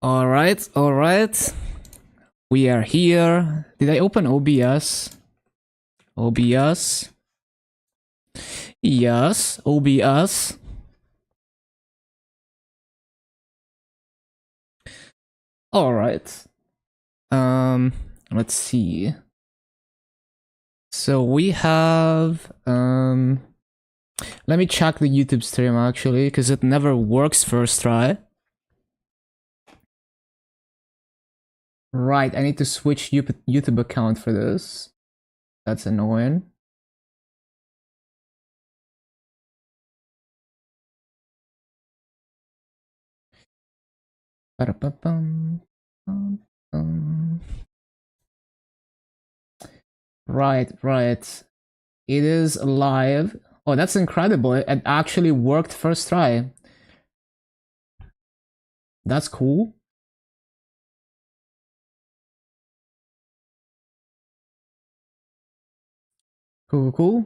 All right. We are here. Did I open OBS? OBS. Yes, OBS. All right. Let's see. So we have let me check the YouTube stream actually, because it never works first try. Right, I need to switch YouTube account for this. That's annoying. Right, right. It is live. Oh, that's incredible. It actually worked first try. That's cool. Cool, cool.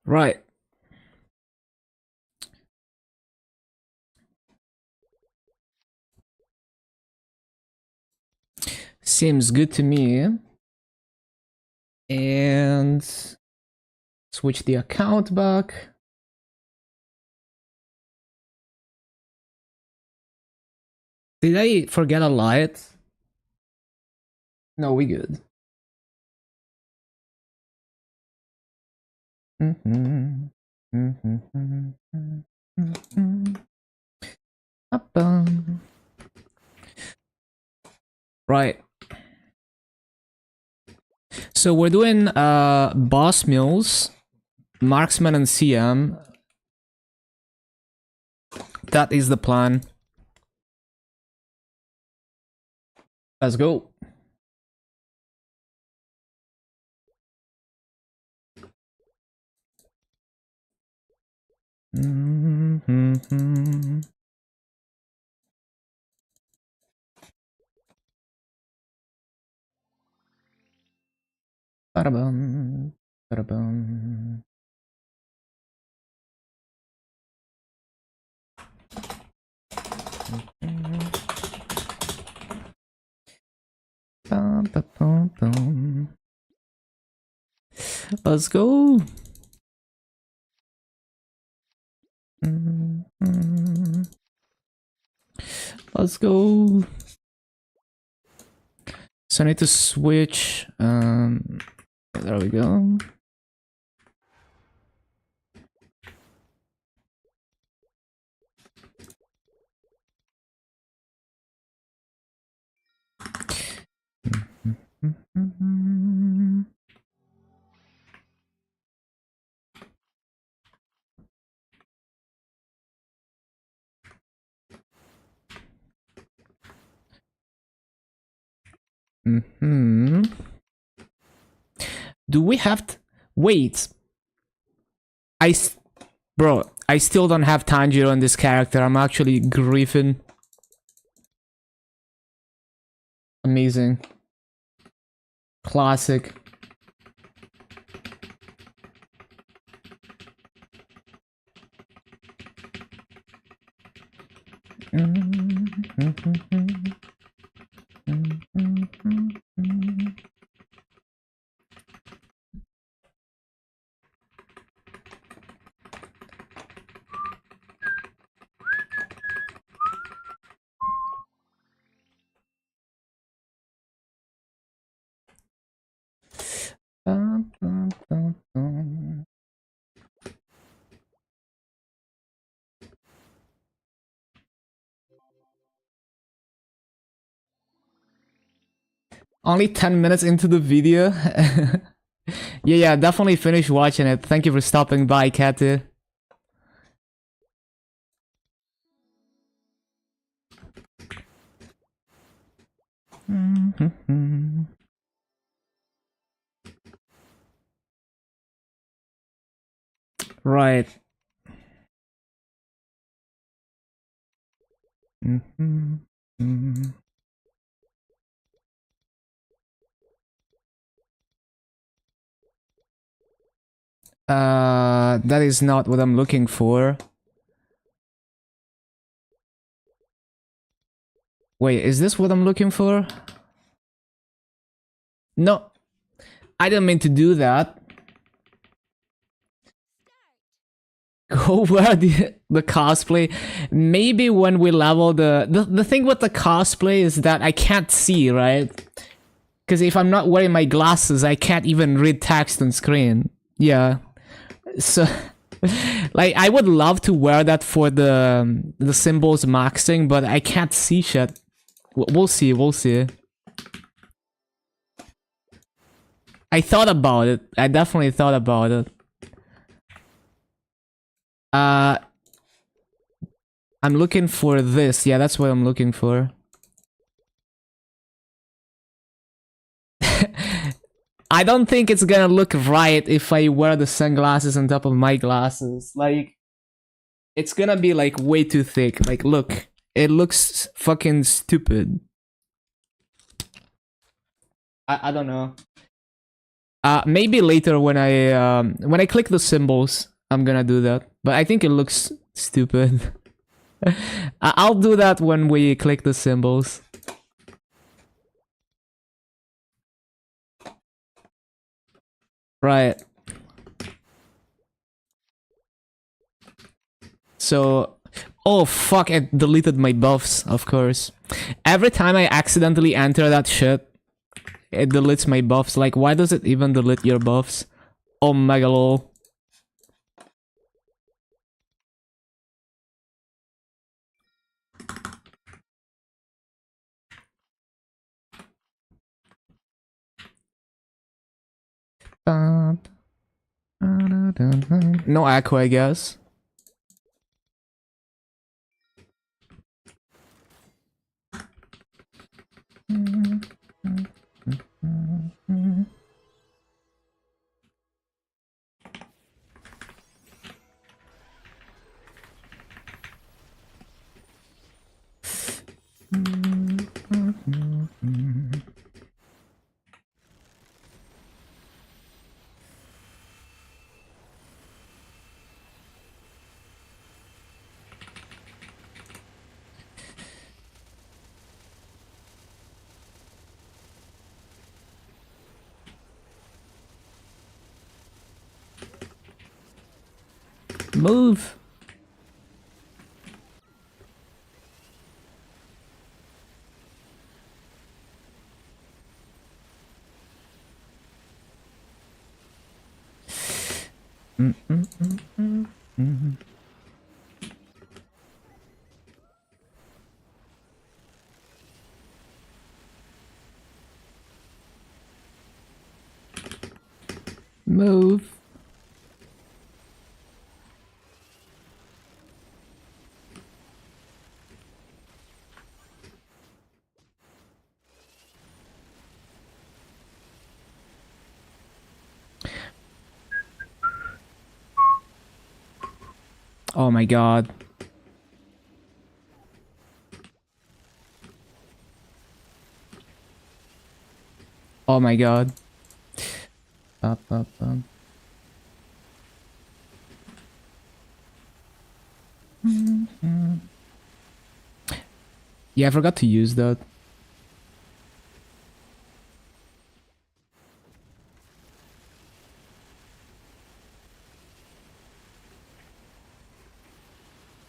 Right. Seems good to me. And switch the account back. Did I forget a light? No, we good. Right. So we're doing boss mills, marksman and CM. That is the plan. Let's go. Ba-da-bum, ba-da-bum. Bum, ba, bum, bum. Let's go. Let's go. So I need to switch. There we go. Do we have to wait? Bro, I still don't have Tanjiro on this character. I'm actually griefing. Amazing. Classic. Only 10 minutes into the video. Yeah, definitely finish watching it. Thank you for stopping by, Katy. Right. That is not what I'm looking for. Wait, is this what I'm looking for? No, I didn't mean to do that. Go wear the cosplay. Maybe when we level the thing with the cosplay is that I can't see, right? Because if I'm not wearing my glasses, I can't even read text on screen. Yeah. So, like, I would love to wear that for the symbols maxing, but I can't see shit. We'll see, we'll see. I thought about it. I definitely thought about it. I'm looking for this. Yeah, that's what I'm looking for. I don't think it's gonna look right if I wear the sunglasses on top of my glasses. Like, it's gonna be like way too thick. Like, look, it looks fucking stupid. I don't know. Maybe later when I click the symbols, I'm gonna do that. But I think it looks stupid. I'll do that when we click the symbols. Right. So, oh fuck, it deleted my buffs, of course. Every time I accidentally enter that shit, it deletes my buffs. Like, why does it even delete your buffs? Oh mega lol. No echo, I guess. Move. Move. Oh my god. Oh my god. Up, up, up. Yeah, I forgot to use that.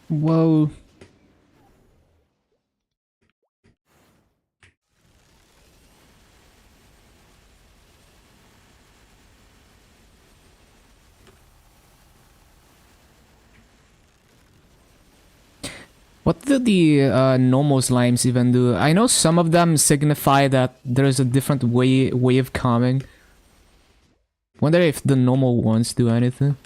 Whoa. What do the normal slimes even do? I know some of them signify that there's a different way of coming. Wonder if the normal ones do anything.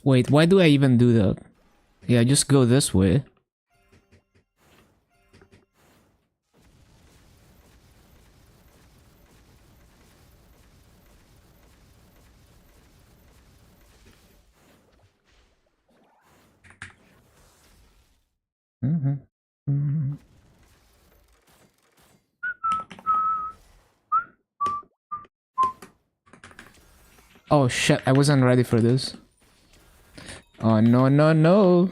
Wait, why do I even do that? Yeah, just go this way. Oh shit, I wasn't ready for this. Oh no, no, no.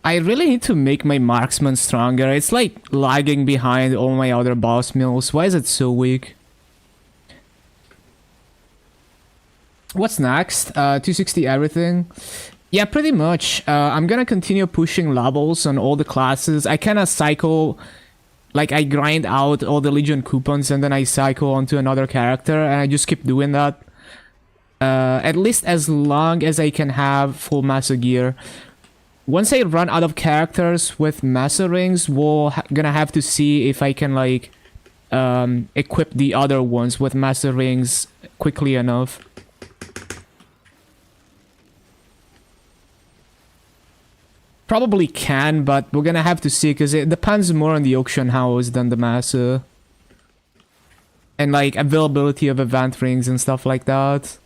I really need to make my marksman stronger. It's like lagging behind all my other boss mills. Why is it so weak? What's next? 260 everything. Yeah, pretty much. I'm gonna continue pushing levels on all the classes. I kinda cycle, like I grind out all the Legion coupons and then I cycle onto another character and I just keep doing that. At least as long as I can have full Mesa gear. Once I run out of characters with Mesa rings, we're gonna have to see if I can like equip the other ones with Mesa rings quickly enough. Probably can, but we're gonna have to see because it depends more on the auction house than the Mesa. And like availability of event rings and stuff like that.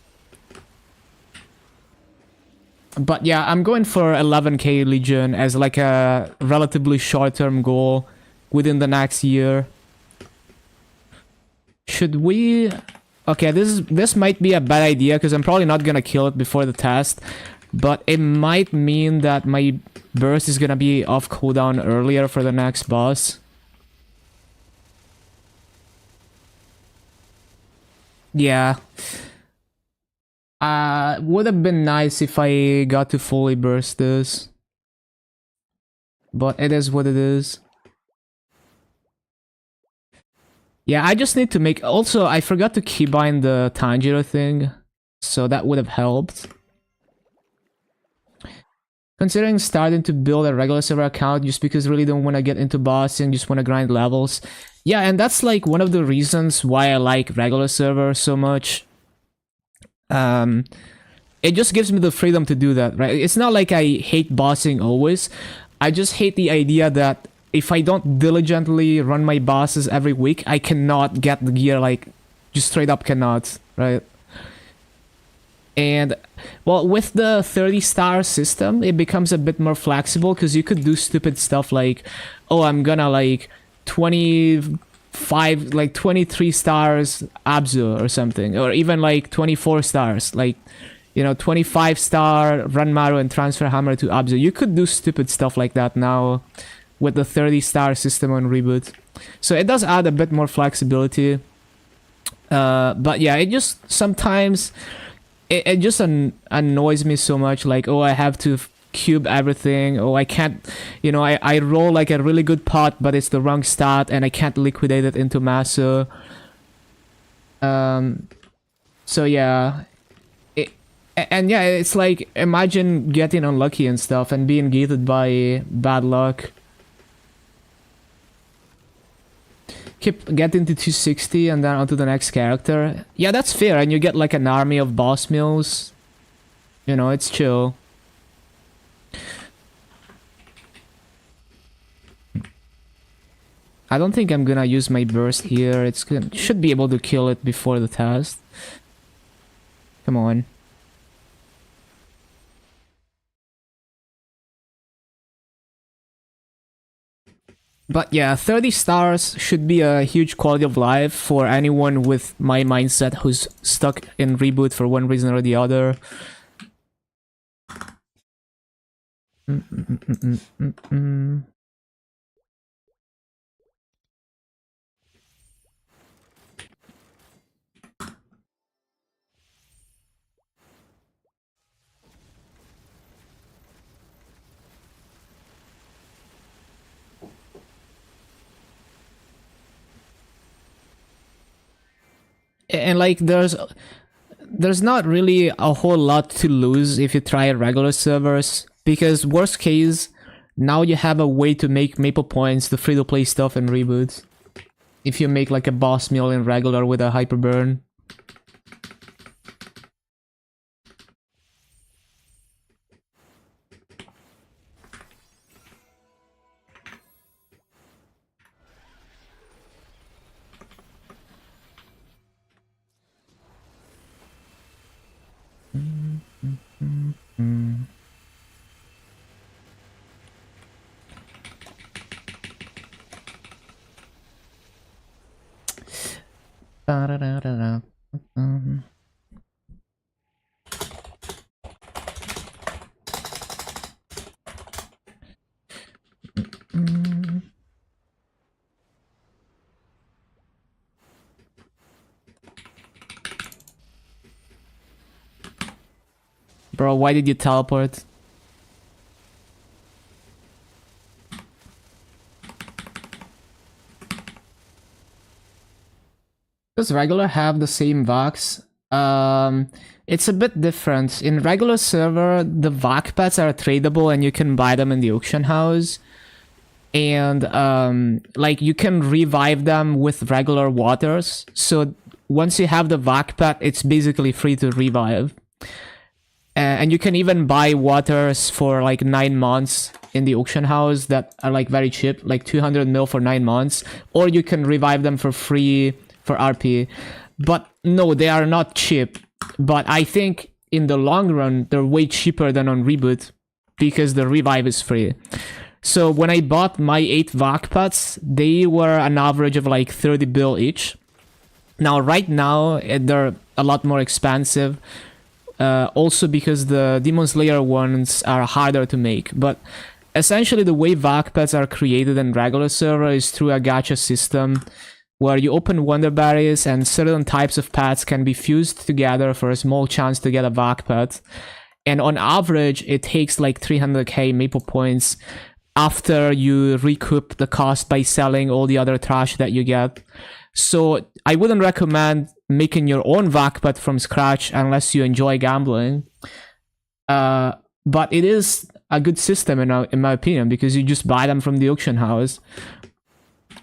But yeah, I'm going for 11k Legion as like a relatively short-term goal within the next year. Should we... Okay, this might be a bad idea because I'm probably not gonna kill it before the test. But it might mean that my burst is gonna be off cooldown earlier for the next boss. Yeah. Would have been nice if I got to fully burst this. But it is what it is. Yeah, I just need to make... Also, I forgot to keybind the Tanjiro thing. So that would have helped. Considering starting to build a regular server account just because I really don't want to get into bossing, just want to grind levels. Yeah, and that's like one of the reasons why I like regular server so much. It just gives me the freedom to do that, right? It's not like I hate bossing always. I just hate the idea that if I don't diligently run my bosses every week, I cannot get the gear, like, just straight up cannot, right? And, well, with the 30-star system, it becomes a bit more flexible because you could do stupid stuff like, oh, I'm gonna, like, 25, like, 23 stars Abzu or something, or even, like, 24 stars, like, you know, 25-star Ranmaru and Transfer Hammer to Abzu. You could do stupid stuff like that now with the 30-star system on Reboot. So it does add a bit more flexibility. But yeah, it just sometimes... It just annoys me so much, like, oh, I have to cube everything, oh, I can't, you know, I roll like a really good pot, but it's the wrong stat, and I can't liquidate it into Masa. So yeah, and yeah, it's like, imagine getting unlucky and stuff, and being gated by bad luck. Keep getting to 260 and then onto the next character. Yeah, that's fair, and you get like an army of boss mills. You know, it's chill. I don't think I'm gonna use my burst here. It's good. Should be able to kill it before the test. Come on. But yeah, 30 stars should be a huge quality of life for anyone with my mindset who's stuck in Reboot for one reason or the other. And like there's not really a whole lot to lose if you try regular servers, because worst case, now you have a way to make Maple points, the free-to-play stuff in Reboot. If you make like a boss meal in regular with a hyper burn. Bro, why did you teleport? Does regular have the same Vox? It's a bit different. In regular server, the VAC pets are tradable and you can buy them in the auction house. And like you can revive them with regular waters. So once you have the VAC pet, it's basically free to revive. And you can even buy waters for like 9 months in the auction house that are like very cheap, like 200 mil for 9 months. Or you can revive them for free for RP. But no, they are not cheap. But I think in the long run, they're way cheaper than on Reboot because the revive is free. So when I bought my 8 VAC pets, they were an average of like 30 bill each. Now, right now, they're a lot more expensive. Also because the Demon Slayer ones are harder to make. But essentially the way VAC pets are created in regular server is through a gacha system where you open wonder berries and certain types of pets can be fused together for a small chance to get a VAC pet. And on average, it takes like 300k Maple points after you recoup the cost by selling all the other trash that you get. So I wouldn't recommend making your own VAC pet from scratch unless you enjoy gambling. But it is a good system in my opinion, because you just buy them from the auction house.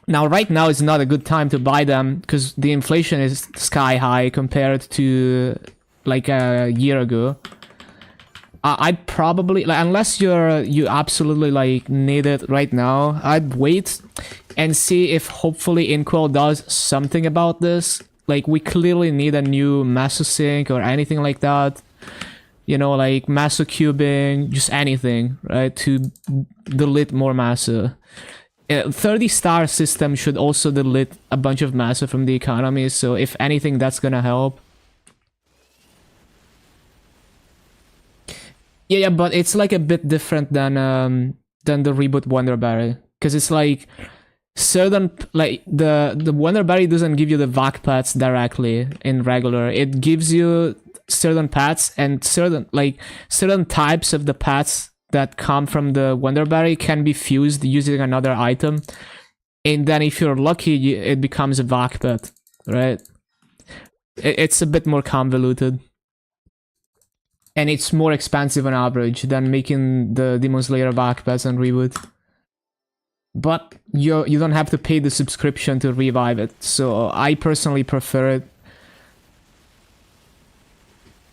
Now, right now is not a good time to buy them because the inflation is sky high compared to like a year ago. I'd probably, like, unless you absolutely like need it right now, I'd wait and see if hopefully Inkwell does something about this. Like, we clearly need a new Maso sync or anything like that. You know, like Maso cubing, just anything, right? To delete more Maso. 30-star system should also delete a bunch of Maso from the economy, so if anything, that's gonna help. Yeah, but it's like a bit different than the Reboot Wonderberry, because it's like certain, like the Wonderberry doesn't give you the VAC pets directly in regular. It gives you certain pets, and certain types of the pets that come from the Wonderberry can be fused using another item, and then if you're lucky, it becomes a VAC pet, right? It's a bit more convoluted. And it's more expensive on average than making the Demon Slayer VAC pets on Reboot. But you don't have to pay the subscription to revive it, so I personally prefer it.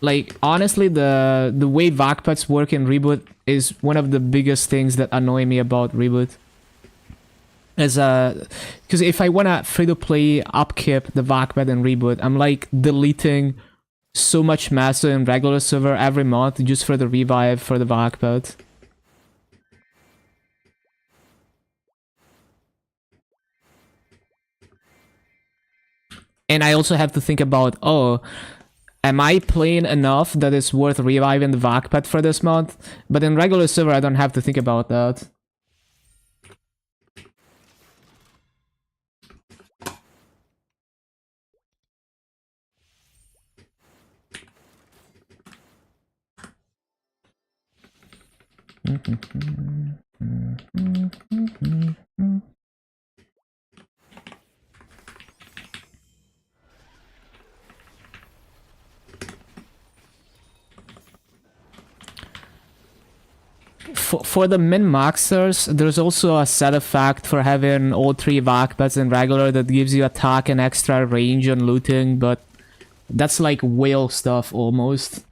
Like, honestly, the way VAC pets work in Reboot is one of the biggest things that annoy me about Reboot. Because if I wanna free-to-play upkeep the VAC pet in Reboot, I'm like deleting so much Maso in regular server every month just for the revive for the VAC pet. And I also have to think about, oh, am I playing enough that it's worth reviving the VAC pet for this month? But in regular server, I don't have to think about that. For the min-maxers, there's also a set effect for having all 3 VAC pets in regular that gives you attack and extra range on looting, but that's like whale stuff almost.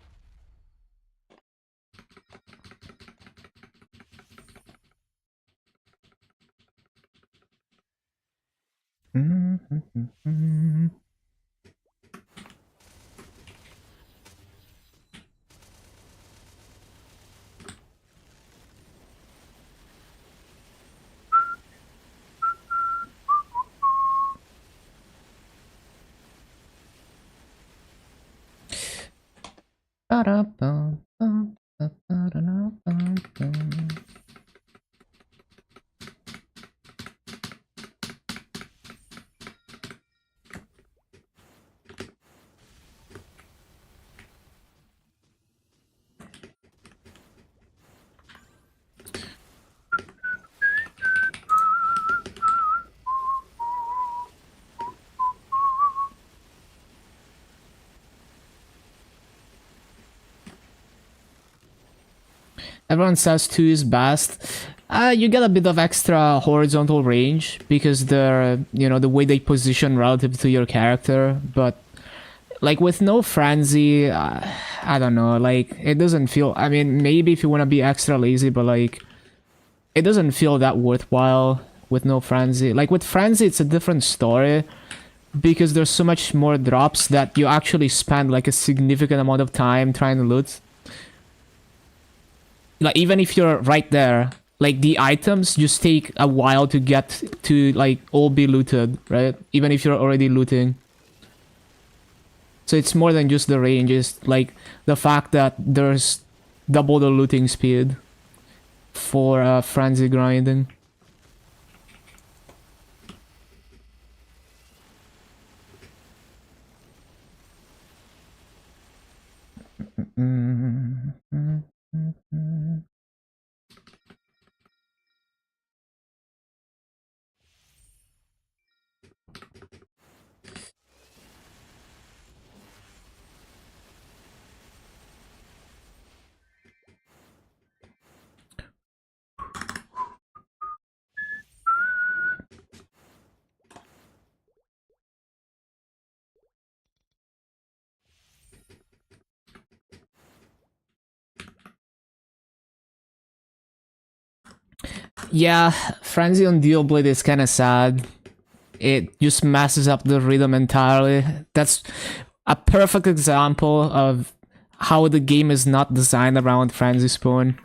Everyone says 2 is best. You get a bit of extra horizontal range because they're, you know, the way they position relative to your character. But like with no frenzy, I don't know. Like it doesn't feel. I mean, maybe if you want to be extra lazy, but like it doesn't feel that worthwhile with no frenzy. Like with frenzy, it's a different story because there's so much more drops that you actually spend like a significant amount of time trying to loot. Like even if you're right there, like the items just take a while to get to like all be looted, right? Even if you're already looting. So it's more than just the range, it's like the fact that there's double the looting speed for frenzy grinding. Yeah, frenzy on Deal Blade is kind of sad. It just messes up the rhythm entirely. That's a perfect example of how the game is not designed around frenzy spawn.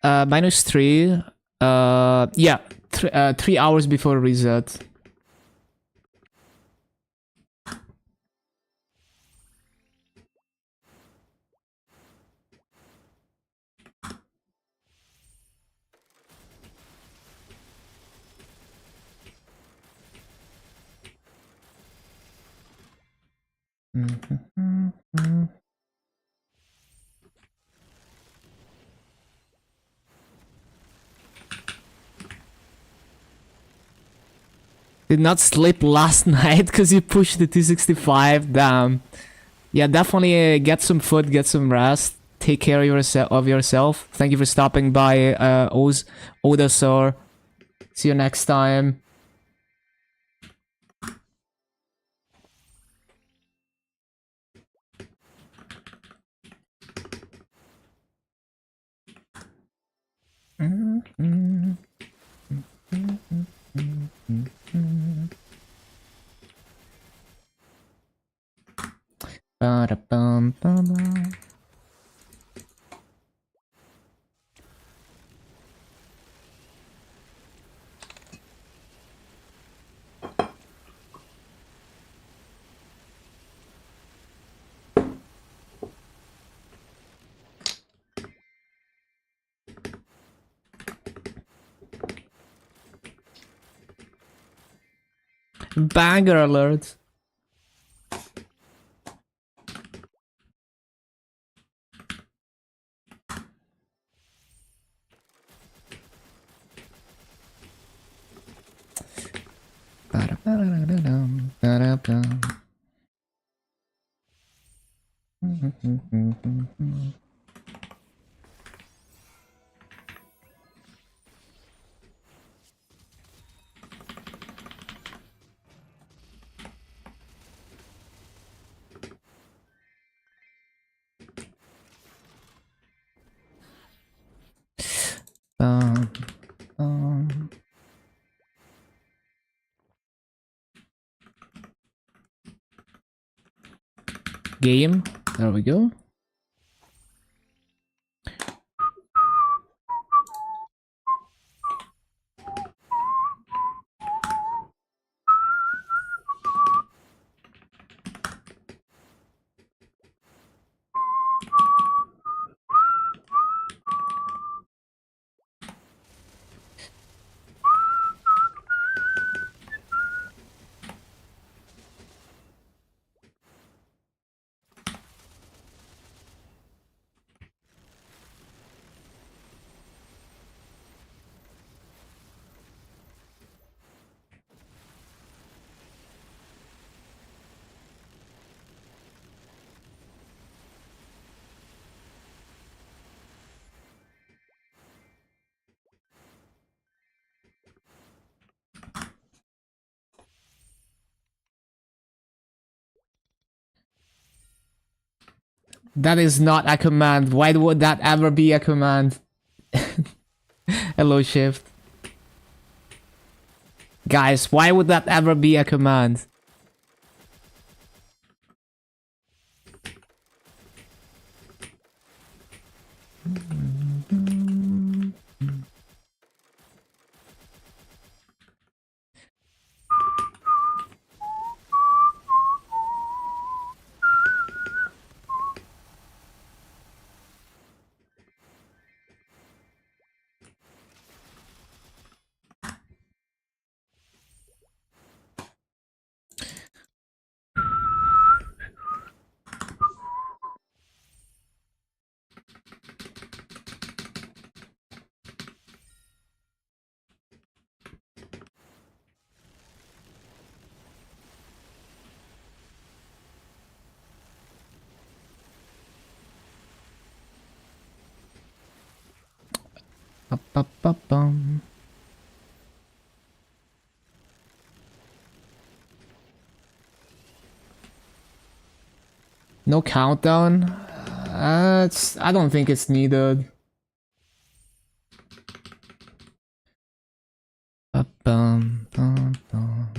-3. Yeah, 3 hours before reset. Did not sleep last night because you pushed the 265. Damn. Yeah, definitely get some food, get some rest. Take care of yourself. Thank you for stopping by, Odasor. See you next time. Ba-da-bum-ba-bum. Banger alert. Ba-da-ba-da-da-dum, ba-da-bum. Bum, bum. Game. There we go. That is not a command. Why would that ever be a command? Hello, Shift. Guys, why would that ever be a command? Ba-ba-ba-bum. No countdown? I don't think it's needed. Ba-bum, bum-bum.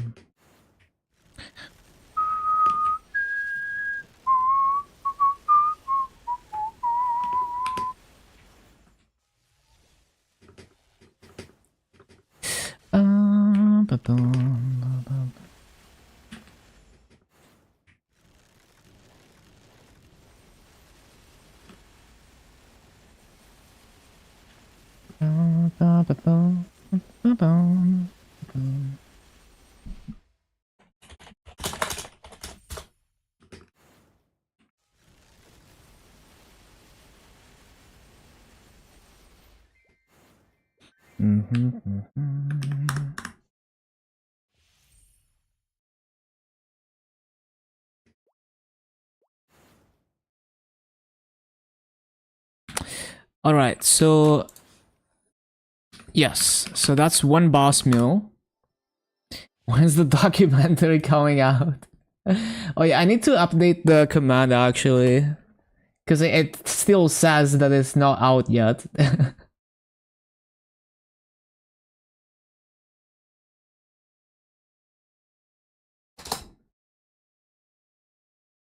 Ba-bum, ba-bum. Ba-ba-bum, ba-bum, ba-bum. Alright, so... Yes, so that's one boss mill. When's the documentary coming out? Oh yeah, I need to update the command actually. Because it still says that it's not out yet.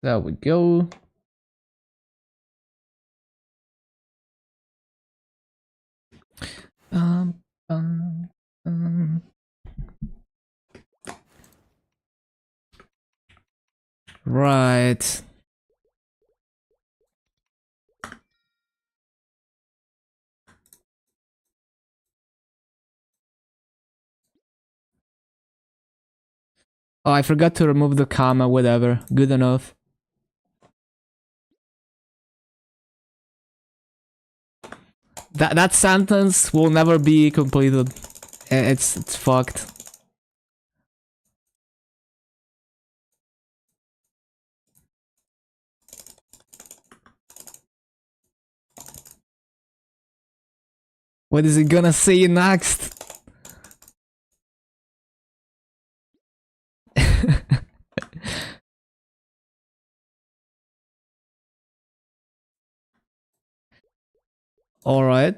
There we go. Um, um, um. Right. Oh, I forgot to remove the comma, whatever. Good enough. That sentence will never be completed. It's fucked. What is he gonna say next? Alright.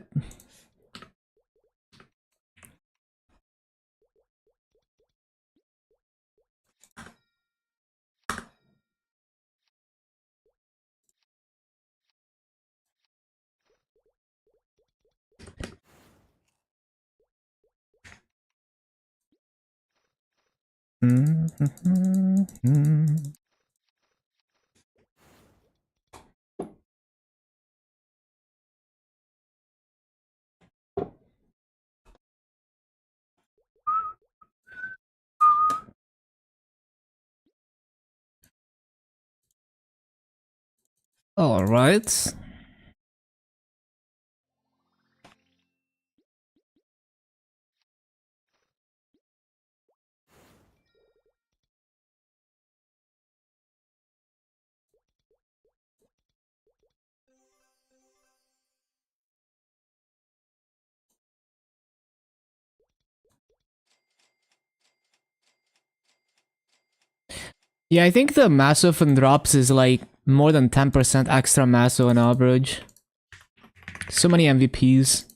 Alright. Yeah, I think the massive and drops is like more than 10% extra masso on average. So many MVPs.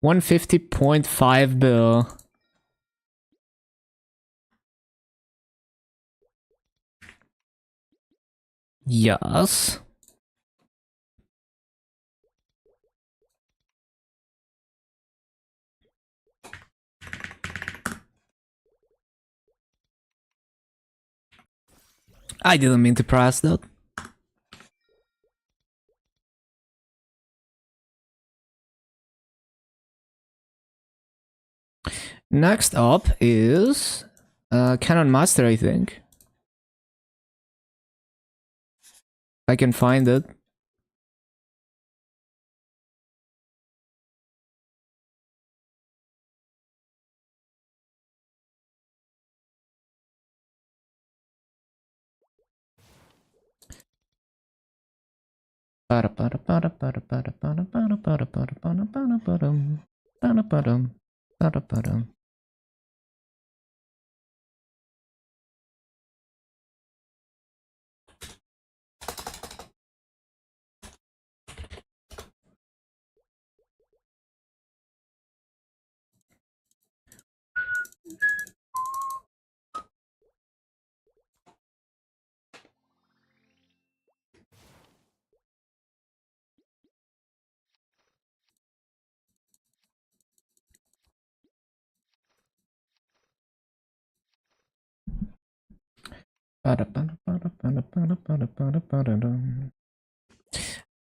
$150.5 bill. Yes. I didn't mean to press that. Next up is Canon Master, I think. I can find it.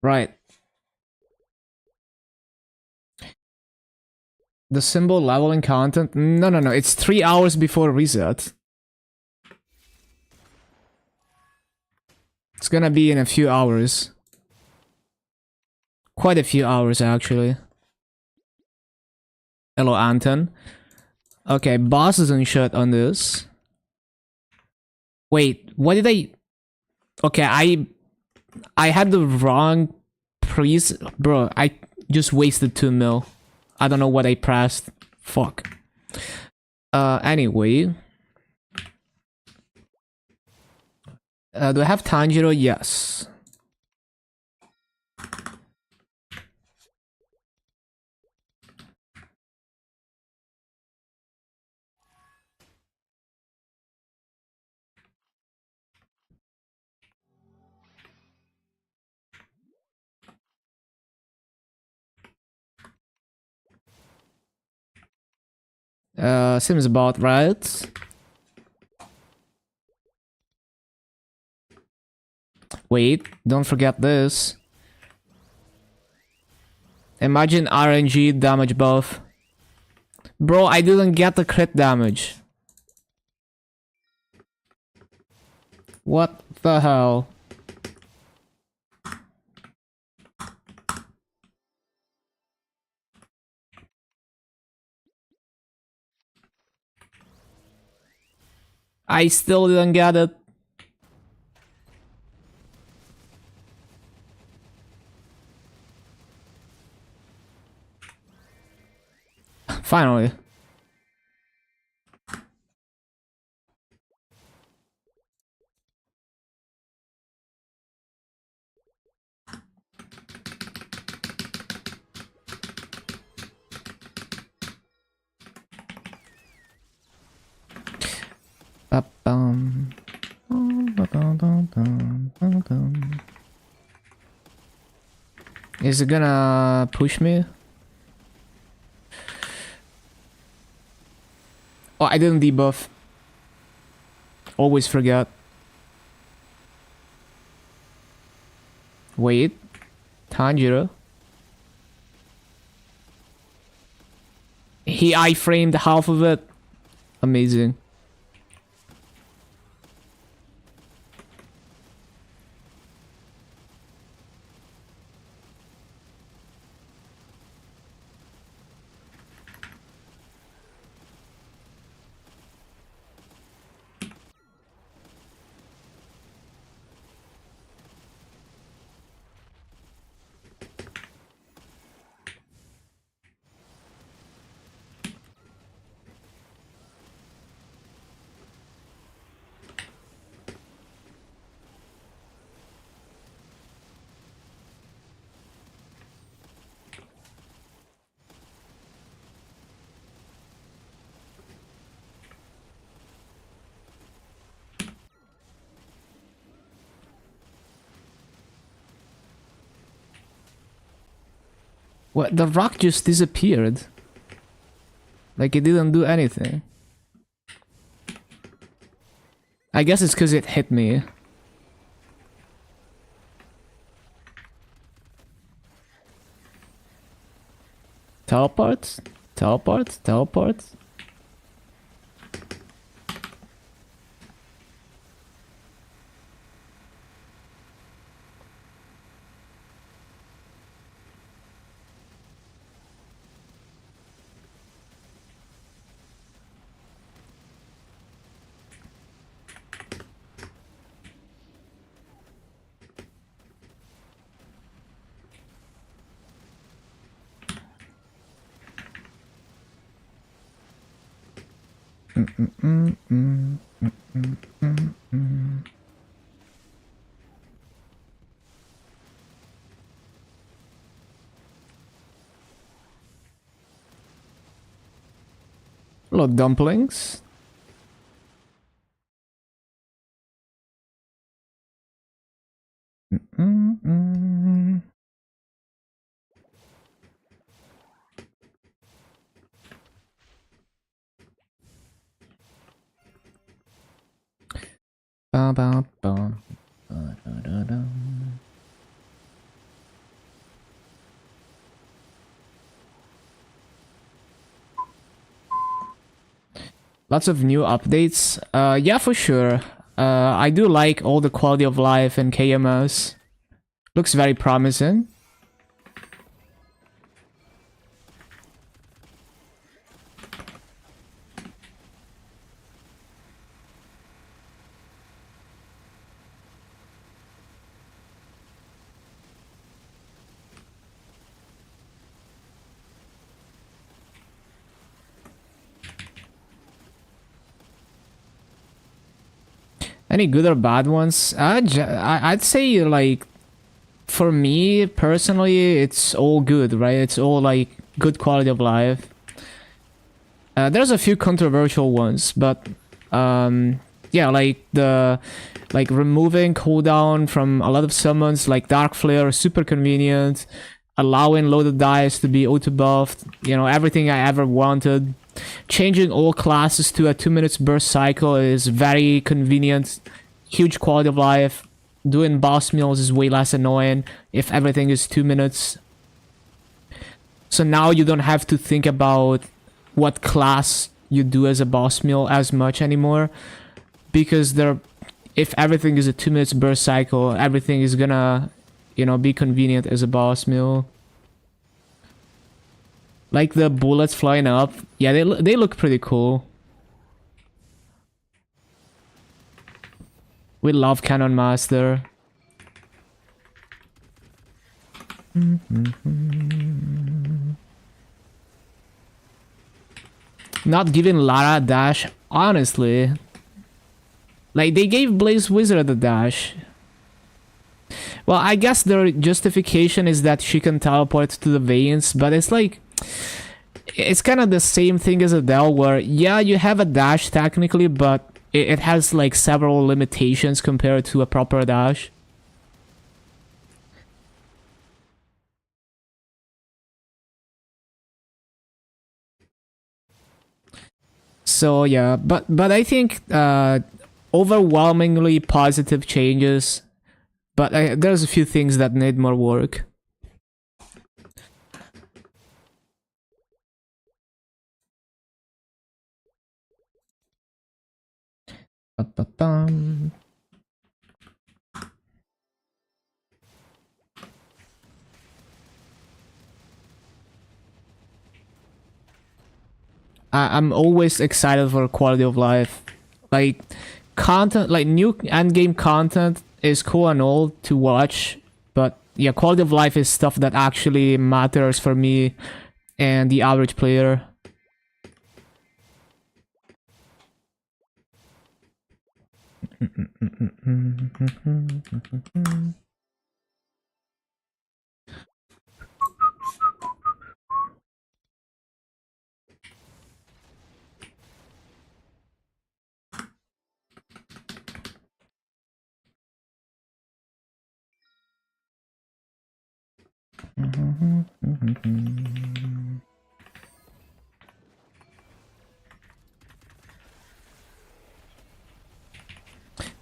Right. The symbol leveling content? No, it's 3 hours before reset. It's gonna be in a few hours. Quite a few hours, actually. Hello, Anton. Okay, boss isn't shut on this. Wait, what did I... Okay, I had the wrong priest. Bro, I just wasted 2 mil. I don't know what I pressed. Fuck. Anyway. Do I have Tanjiro? Yes. Seems about right. Wait, don't forget this. Imagine RNG damage buff. Bro, I didn't get the crit damage. What the hell? I still didn't get it. Finally. Is it gonna push me? Oh, I didn't debuff. Always forget. Wait. Tanjiro. He iframed half of it. Amazing. What? The rock just disappeared. Like it didn't do anything. I guess it's because it hit me. Teleports? Teleports? Teleports? Hello, dumplings. Ba, ba, ba. Da, da, da. Lots of new updates. Yeah, for sure. I do like all the quality of life in KMS. Looks very promising. Any good or bad ones? I'd say, like, for me personally, it's all good, right? It's all like good quality of life. There's a few controversial ones, but yeah, like removing cooldown from a lot of summons like Dark Flare, super convenient. Allowing loaded dice to be auto buffed, you know, everything I ever wanted. Changing all classes to a 2 minutes burst cycle is very convenient. Huge quality of life. Doing boss meals is way less annoying if everything is 2 minutes. So now you don't have to think about what class you do as a boss meal as much anymore. Because if everything is a 2 minutes burst cycle, everything is gonna, you know, be convenient as a boss meal. Like the bullets flying up. Yeah, they look pretty cool. We love Cannon Master. Not giving Lara a dash, honestly. Like, they gave Blaze Wizard a dash. Well, I guess their justification is that she can teleport to the veins, but it's like... It's kind of the same thing as Adele, where, yeah, you have a dash technically, but it has, like, several limitations compared to a proper dash. So, yeah, but I think overwhelmingly positive changes, but there's a few things that need more work. Ba-ba-bum. I'm always excited for quality of life. Like, content, like new endgame content is cool and all to watch, but yeah, quality of life is stuff that actually matters for me and the average player.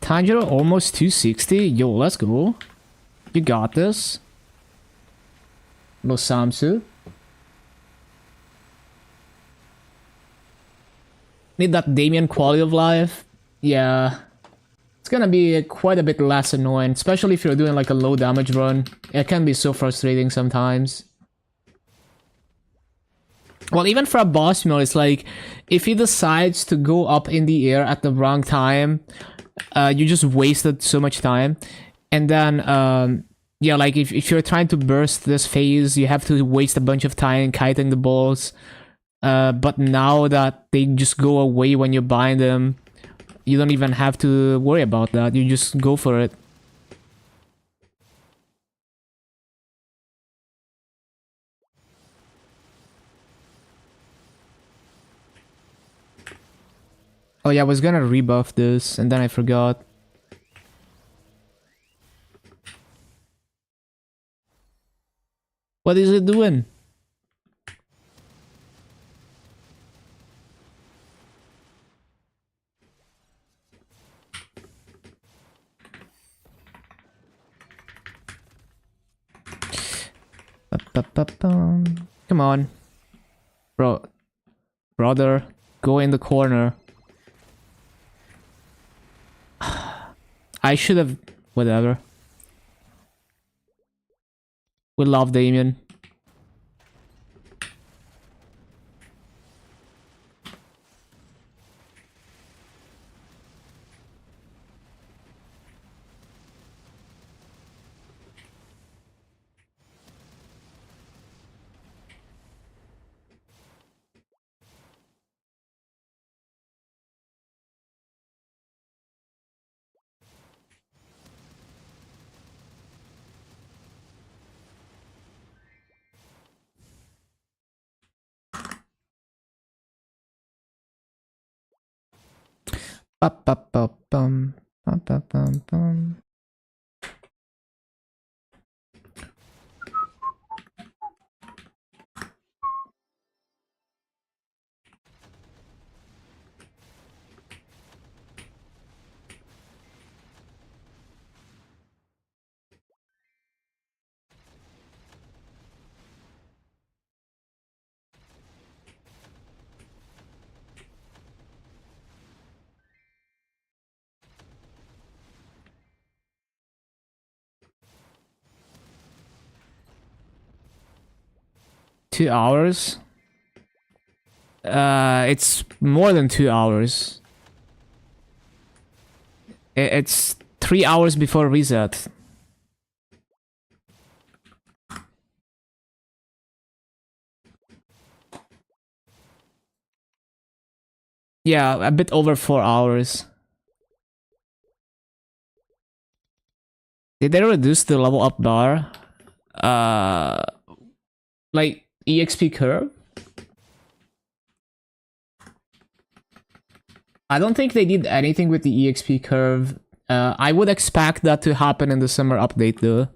Tanjiro almost 260. Yo, let's go. You got this. Losamsu. Need that Damien quality of life. Yeah. It's gonna be quite a bit less annoying, especially if you're doing like a low damage run. It can be so frustrating sometimes. Well, even for a boss meal, it's like, if he decides to go up in the air at the wrong time, you just wasted so much time. And then, yeah, like if you're trying to burst this phase, you have to waste a bunch of time kiting the balls. But now that they just go away when you bind them, you don't even have to worry about that. You just go for it. Oh yeah, I was gonna rebuff this, and then I forgot. What is it doing? Come on. Brother, go in the corner. I should have... Whatever. We love Damien. Ba-ba-ba-bum, ba-ba-bum-bum. Two hours? It's more than 2 hours. It's 3 hours before reset. Yeah, a bit over 4 hours. Did they reduce the level up bar? Like EXP curve? I don't think they did anything with the EXP curve. I would expect that to happen in the summer update though.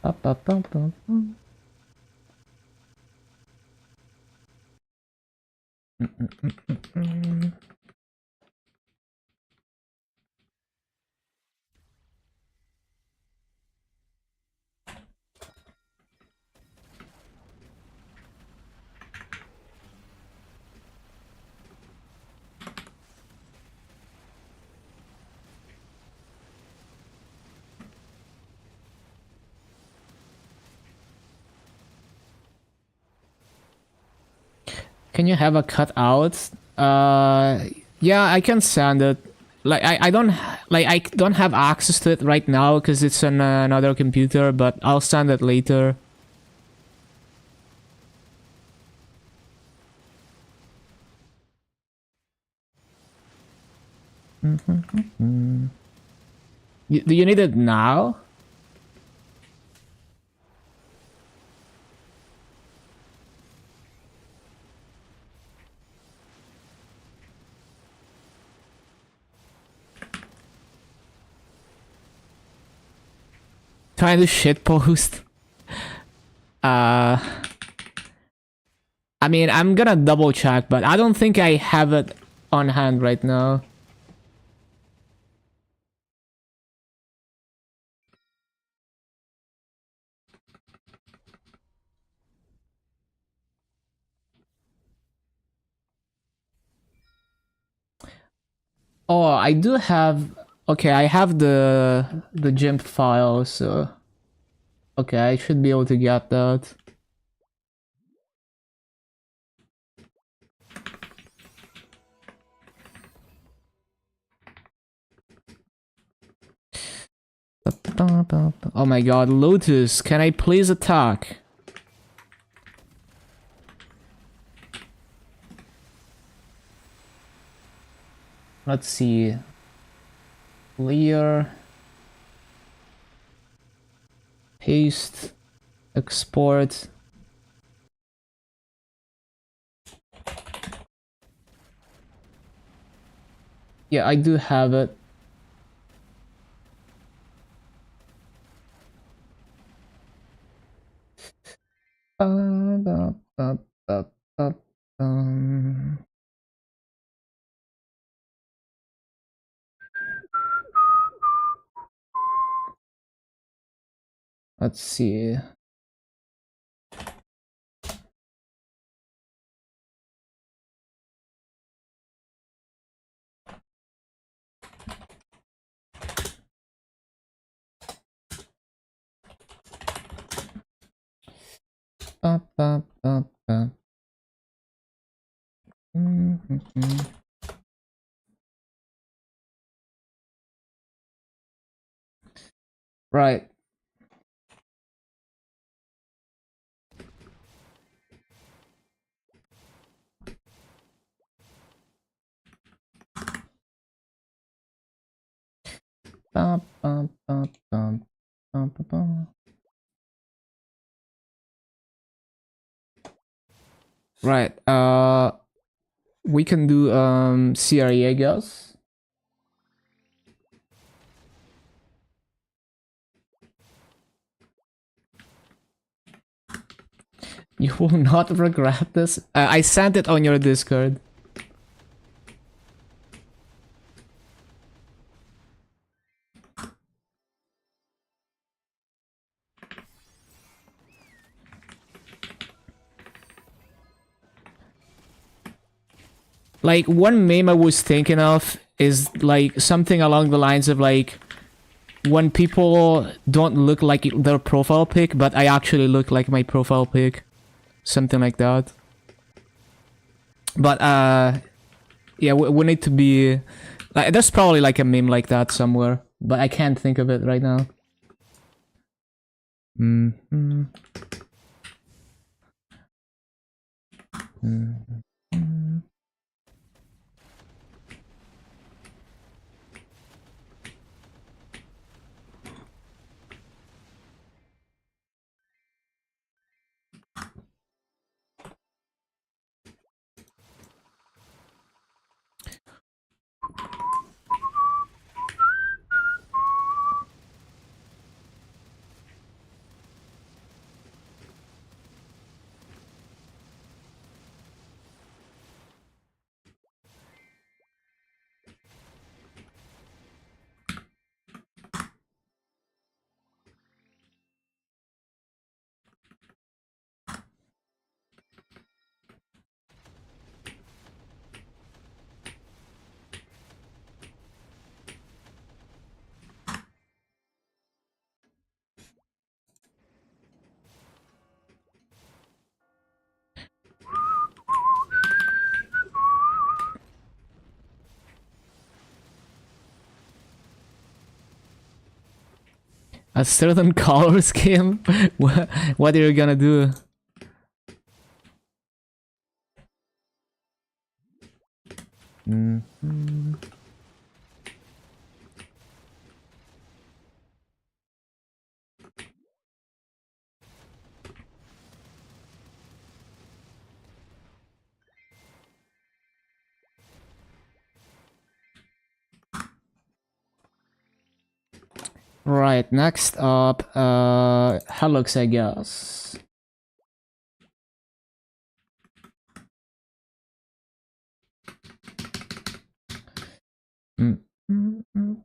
Ba-ba-bum-bum-bum. Can you have a cutout? Yeah, I can send it. Like I don't have access to it right now because it's on another computer, but I'll send it later. Do you need it now? Trying to shitpost. I mean, I'm gonna double check, but I don't think I have it on hand right now. Oh, I do have... Okay, I have the GIMP file, so... Okay, I should be able to get that. Oh my god, Lotus, can I please attack? Let's see. Clear. Paste. Export. Yeah, I do have it. Let's see. Ba, ba, ba, ba. Right. Ba, ba, ba, ba, ba, ba, ba. Right. We can do CRE, I guess. You will not regret this. I sent it on your Discord. Like, one meme I was thinking of is like something along the lines of like, when people don't look like their profile pic, but I actually look like my profile pic. Something like that. But yeah, we need to be like, there's probably like a meme like that somewhere, but I can't think of it right now. Mm-hmm. Mm-hmm. A certain color scheme? What are you gonna do? Mm-hmm. Right, next up, Helix, I guess. Mm-hmm.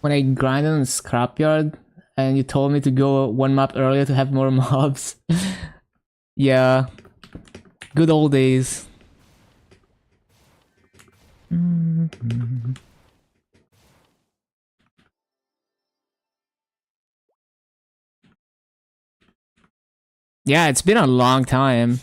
When I grinded in the scrapyard, and you told me to go one map earlier to have more mobs. Yeah, good old days. Mm-hmm. Yeah, it's been a long time.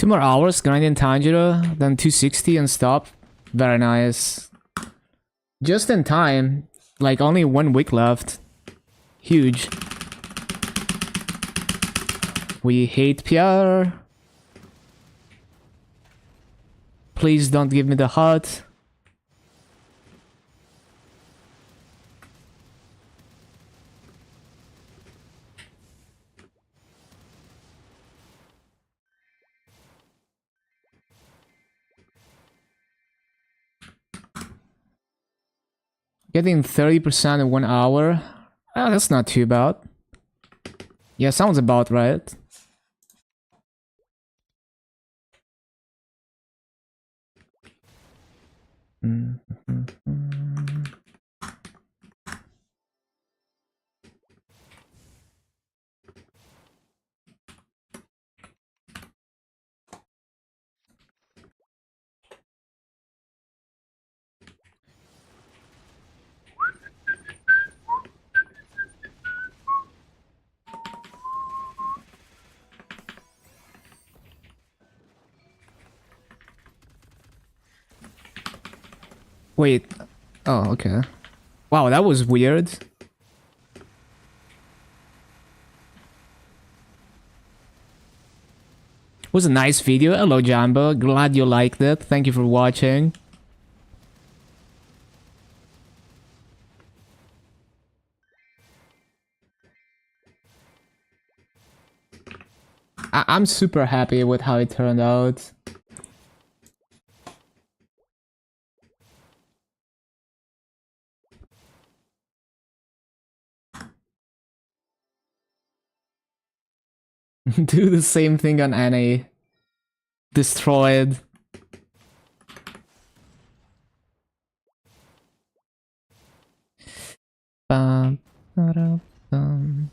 2 more hours, grinding Tanjiro, then 260 and stop. Very nice. Just in time. Like, only 1 week left. Huge. We hate Pierre. Please don't give me the hut. Getting 30% in 1 hour. Oh, that's not too bad. Yeah, sounds about right. Wait. Oh, okay. Wow, that was weird. Was a nice video. Hello, Jambo. Glad you liked it. Thank you for watching. I'm super happy with how it turned out. Do the same thing on Annie. Destroyed. Bum, ba-dum, bum.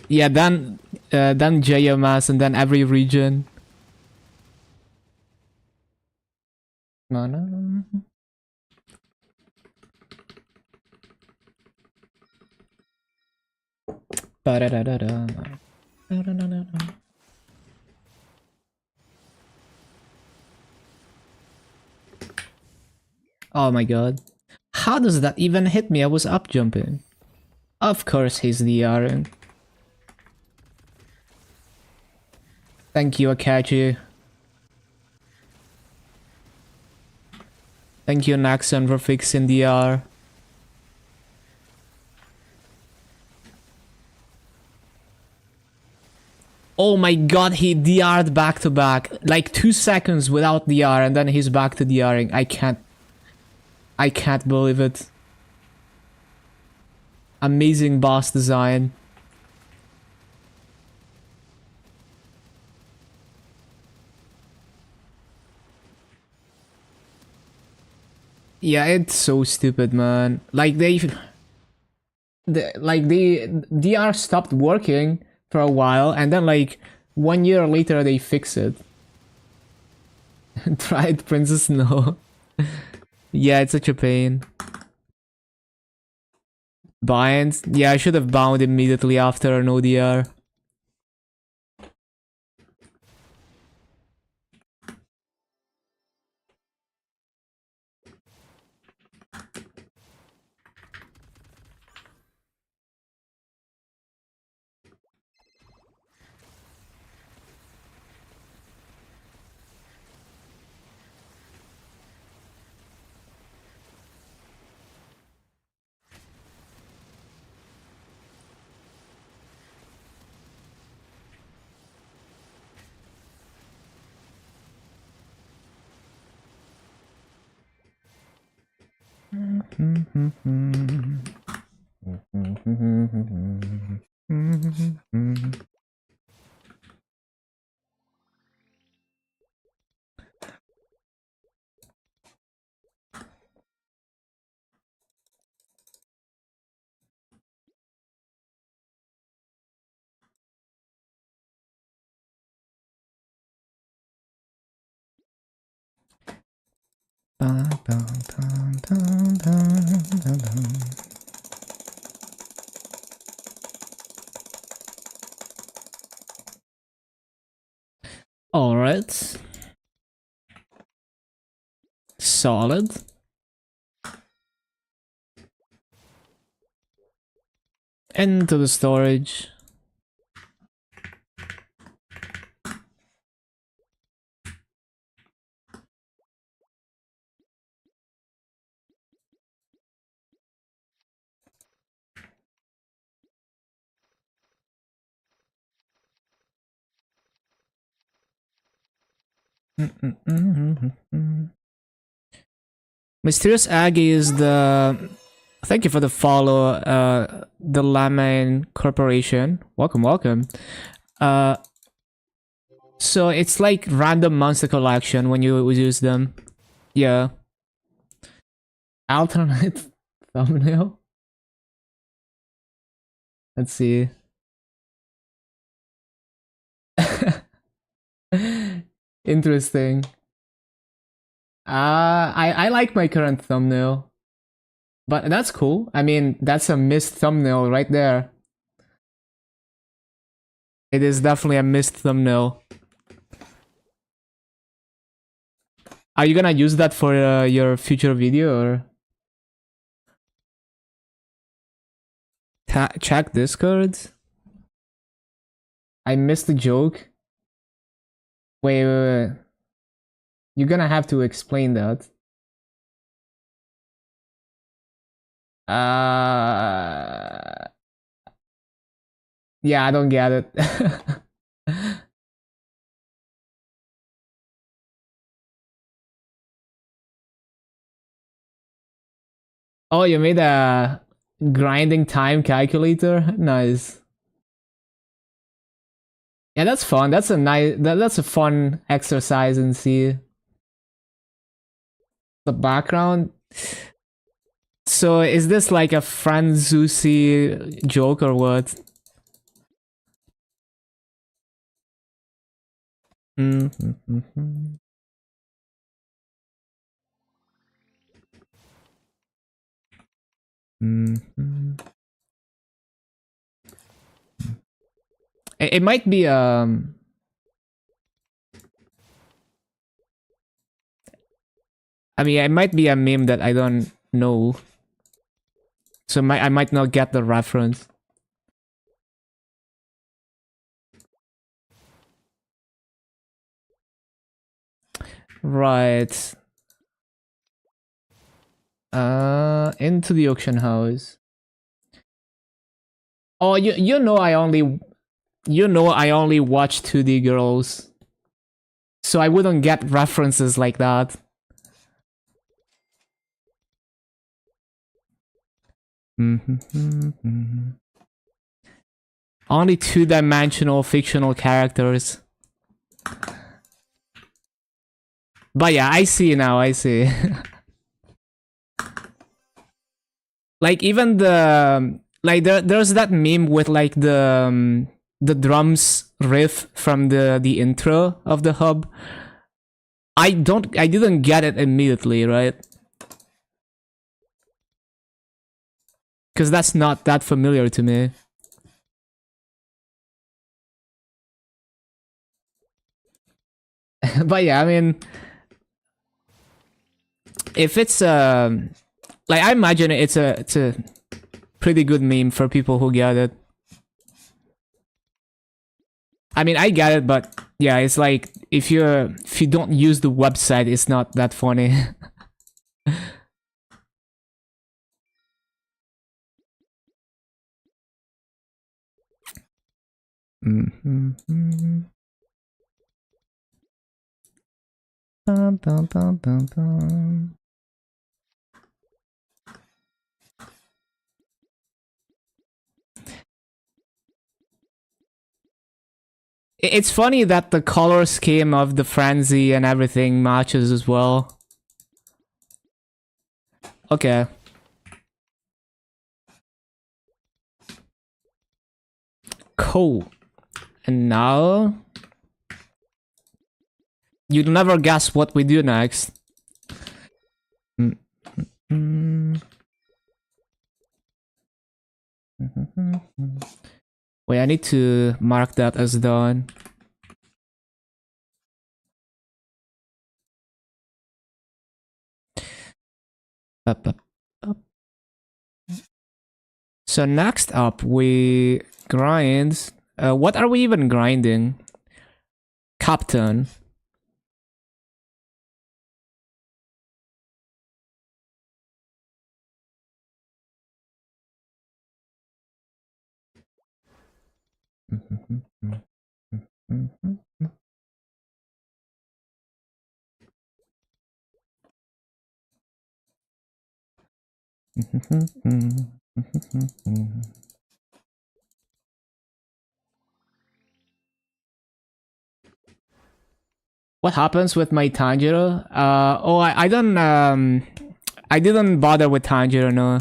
Yeah, then JMS and then every region. Ba-da-da-da-da. Ba-da-da-da-da. Oh my god. How does that even hit me? I was up jumping. Of course he's DRing. Thank you, Akachi. Thank you, Naxon, for fixing DR. Oh my god, he DR'd back to back. Like 2 seconds without DR and then he's back to DRing. I can't believe it. Amazing boss design. Yeah, it's so stupid, man. Like the DR stopped working for a while, and then like 1 year later they fix it. Tried Princess No. Yeah, it's such a pain. Bind? Yeah, I should have bound immediately after an ODR. Alright. Solid. Into the storage. Mysterious Aggie is the... Thank you for the follow, the Laman Corporation. Welcome, welcome. So it's like random monster collection when you use them. Yeah. Alternate thumbnail? Let's see. Interesting. I like my current thumbnail. But that's cool. I mean, that's a missed thumbnail right there. It is definitely a missed thumbnail. Are you gonna use that for your future video or? Check Discord. I missed the joke. Wait. You're gonna have to explain that. Yeah, I don't get it. Oh, you made a grinding time calculator? Nice. Yeah, that's fun. That's a nice. That's a fun exercise and see the background. So is this like a Franzusi joke or what? It might be I mean, it might be a meme that I don't know. So I might not get the reference. Right. Into the auction house. Oh, you know I only watch 2D girls. So I wouldn't get references like that. Only two-dimensional fictional characters. But yeah, I see now, I see. Like even the like there's that meme with like the drums riff from the intro of the hub. I didn't get it immediately, right? Because that's not that familiar to me. But yeah, I mean, if it's like I imagine it's a pretty good meme for people who get it. I mean, I get it, but yeah, it's like if you don't use the website, it's not that funny. Dun, dun, dun, dun, dun. It's funny that the color scheme of the frenzy and everything matches as well. Okay. Cool. And now... You'd never guess what we do next. Wait, I need to mark that as done. Up, up, up. So next up, we grind. What are we even grinding? Captain. What happens with my Tanjiro? Oh, I don't I didn't bother with Tanjiro, no.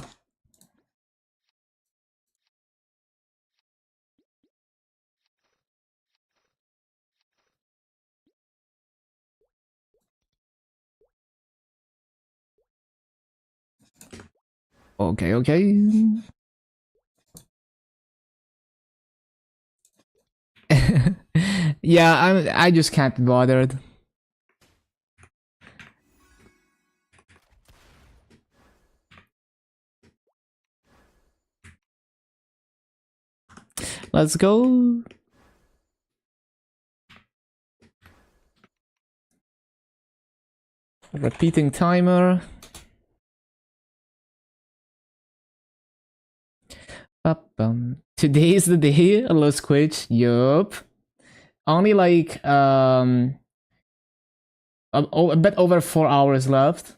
Okay, okay. Yeah, I just can't be bothered. Let's go. Repeating timer. Today is the day, Lost Quitch. Yup. Only like a bit over 4 hours left.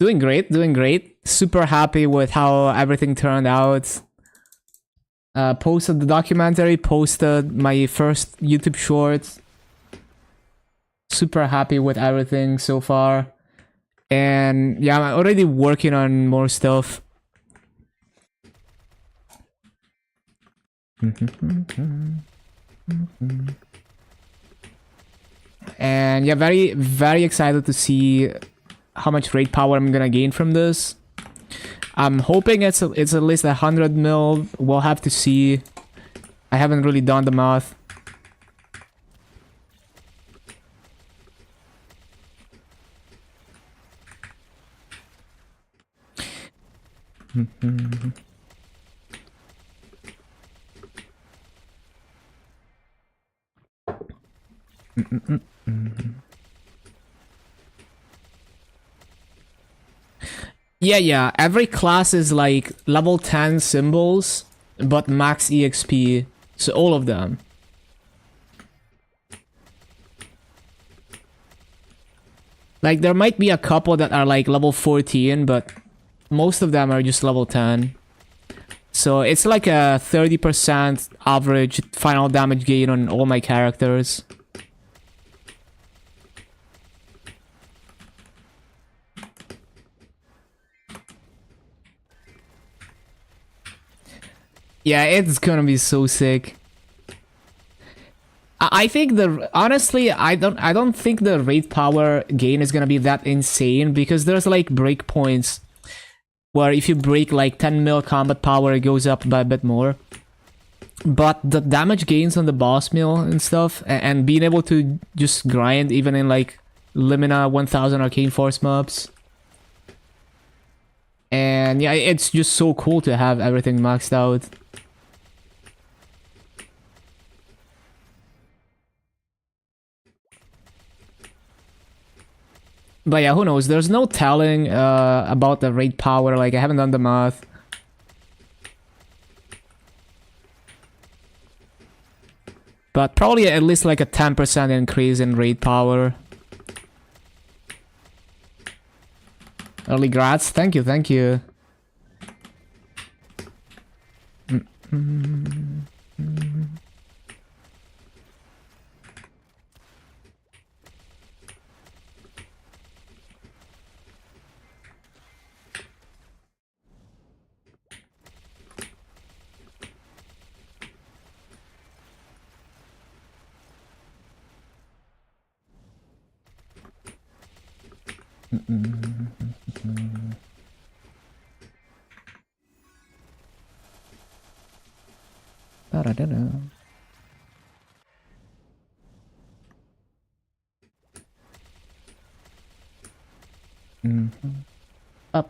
Doing great, doing great. Super happy with how everything turned out. Posted the documentary, posted my first YouTube short. Super happy with everything so far. And yeah, I'm already working on more stuff. And yeah, very, very excited to see how much raid power I'm gonna gain from this. I'm hoping it's at least 100 mil. We'll have to see. I haven't really done the math. Yeah. Every class is like level 10 symbols, but max EXP. So all of them. Like there might be a couple that are like level 14, but most of them are just level 10. So it's like a 30% average final damage gain on all my characters. Yeah, it's gonna be so sick. I think honestly, I don't think the raid power gain is gonna be that insane because there's like breakpoints where if you break like 10 mil combat power, it goes up by a bit more. But the damage gains on the boss mill and stuff, and being able to just grind even in like Limina 1000 Arcane Force mobs. And yeah, it's just so cool to have everything maxed out. But yeah, who knows? There's no telling about the raid power. Like, I haven't done the math. But probably at least like a 10% increase in raid power. Early grats. Thank you, thank you.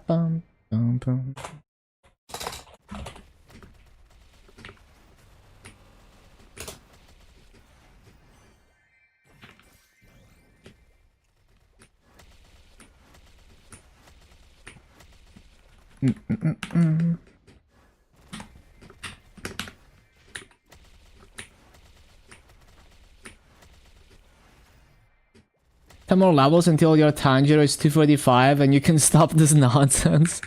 Ba-bum, bum. Ten more levels until your Tanjiro is 245 and you can stop this nonsense.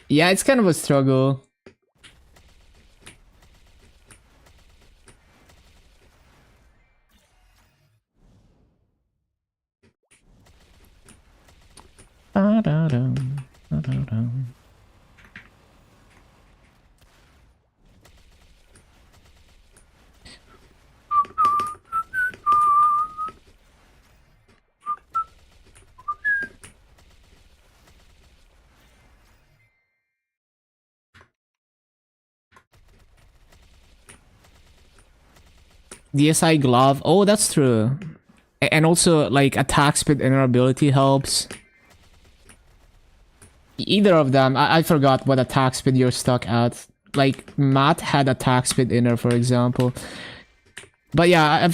Yeah, it's kind of a struggle. DSI glove. Oh, that's true. And also, like, attack speed inner-ability helps. Either of them. I forgot what attack speed you're stuck at. Like, Matt had attack speed inner, for example. But yeah,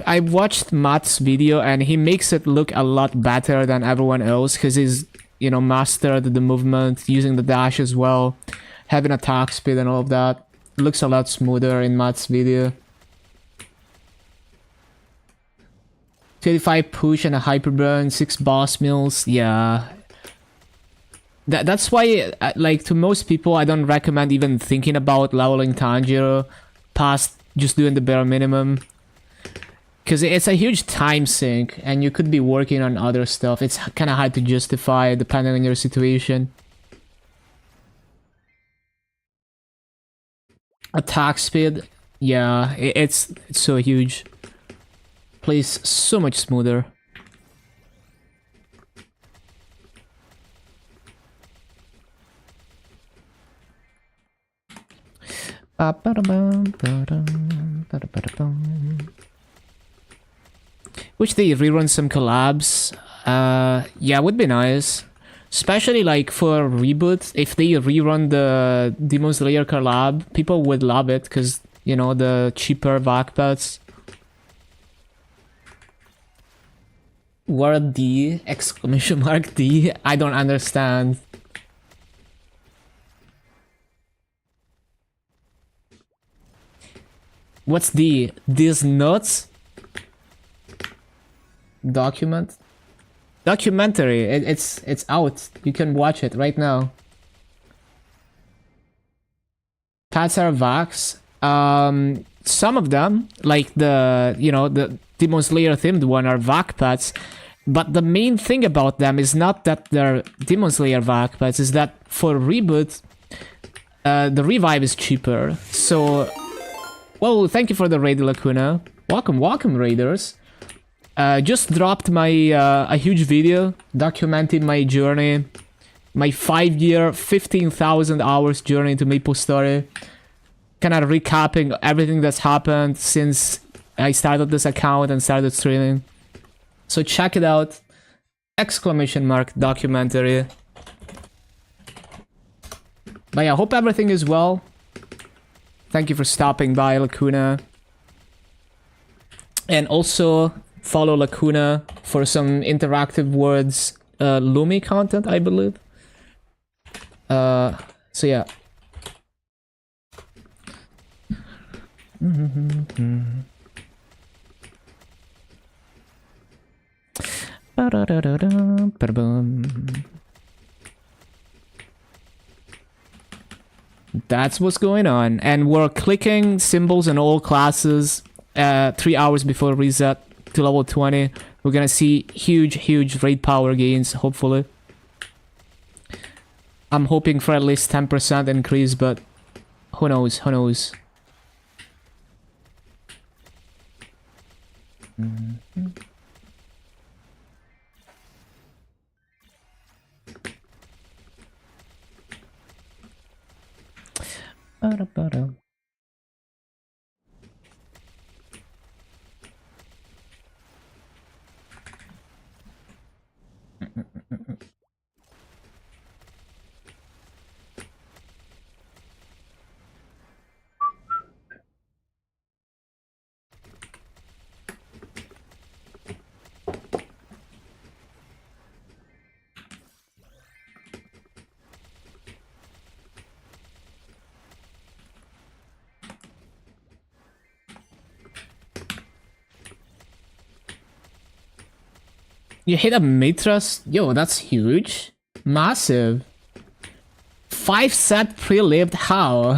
I watched Matt's video and he makes it look a lot better than everyone else because he's, you know, mastered the movement, using the dash as well, having attack speed and all of that. It looks a lot smoother in Matt's video. 25 push and a hyper burn, 6 boss mills. Yeah. That's why, like, to most people, I don't recommend even thinking about leveling Tanjiro past just doing the bare minimum. Because it's a huge time sink, and you could be working on other stuff. It's kind of hard to justify depending on your situation. Attack speed, yeah, it's so huge. Plays so much smoother. Wish they rerun some collabs. Yeah, would be nice. Especially like for reboot, if they rerun the Demon Slayer collab, people would love it because, you know, the cheaper vac pads. Word D! Exclamation mark D! I don't understand. What's D? These nuts? Documentary. It's out. You can watch it right now. Pads are vax. Some of them, like the, you know, the Demon Slayer themed one, are vac pads. But the main thing about them is not that they're Demon Slayer vac pads, is that for reboot, the revive is cheaper. So, well, thank you for the raid, Lacuna. Welcome, raiders. Just dropped my a huge video documenting my journey, my 5-year, 15,000 hours journey to MapleStory. Kind of recapping everything that's happened since I started this account and started streaming. So check it out. Exclamation mark documentary. But yeah, hope everything is well. Thank you for stopping by, Lacuna. And also follow Lacuna for some interactive words, Lumi content, I believe. So yeah. That's what's going on, and we're clicking symbols in all classes 3 hours before reset to level 20. We're gonna see huge raid power gains, hopefully. I'm hoping for at least 10% increase, but who knows, who knows. You hit a Mitras? Yo, that's huge. Massive. 5-set pre-lived, how?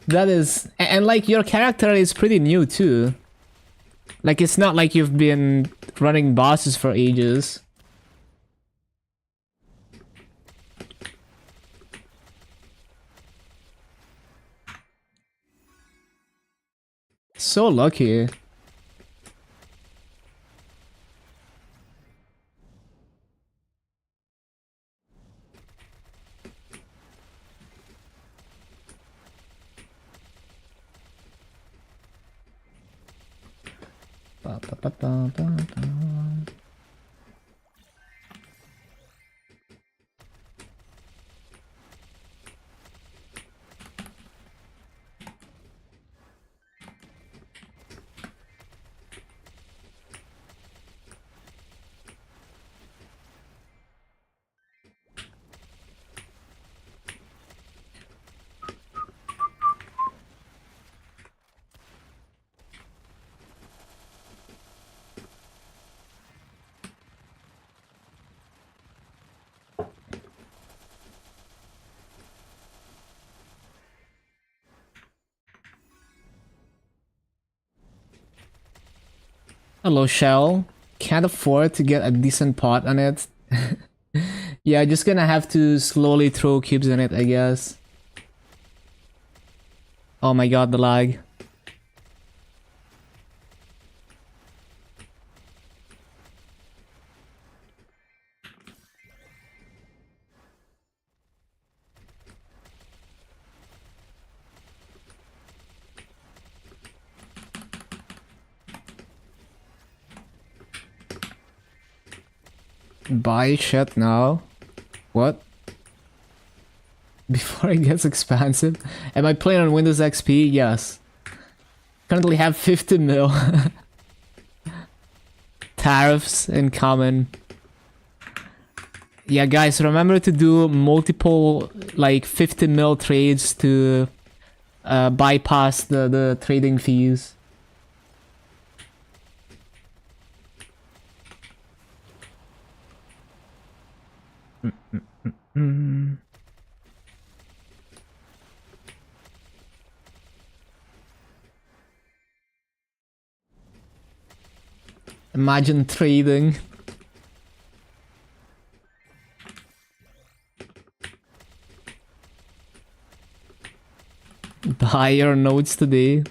That is... And like, your character is pretty new too. Like, it's not like you've been running bosses for ages. So lucky. Ba, ba, ba, ba, ba, ba. Hello, Shell. Can't afford to get a decent pot on it. Yeah, just gonna have to slowly throw cubes in it, I guess. Oh my god, the lag. Buy shit now. What? Before it gets expensive? Am I playing on Windows XP? Yes. Currently have 50 mil. Tariffs incoming. Yeah, guys, remember to do multiple, like, 50 mil trades to bypass the trading fees. Imagine trading. Buy your nodes today.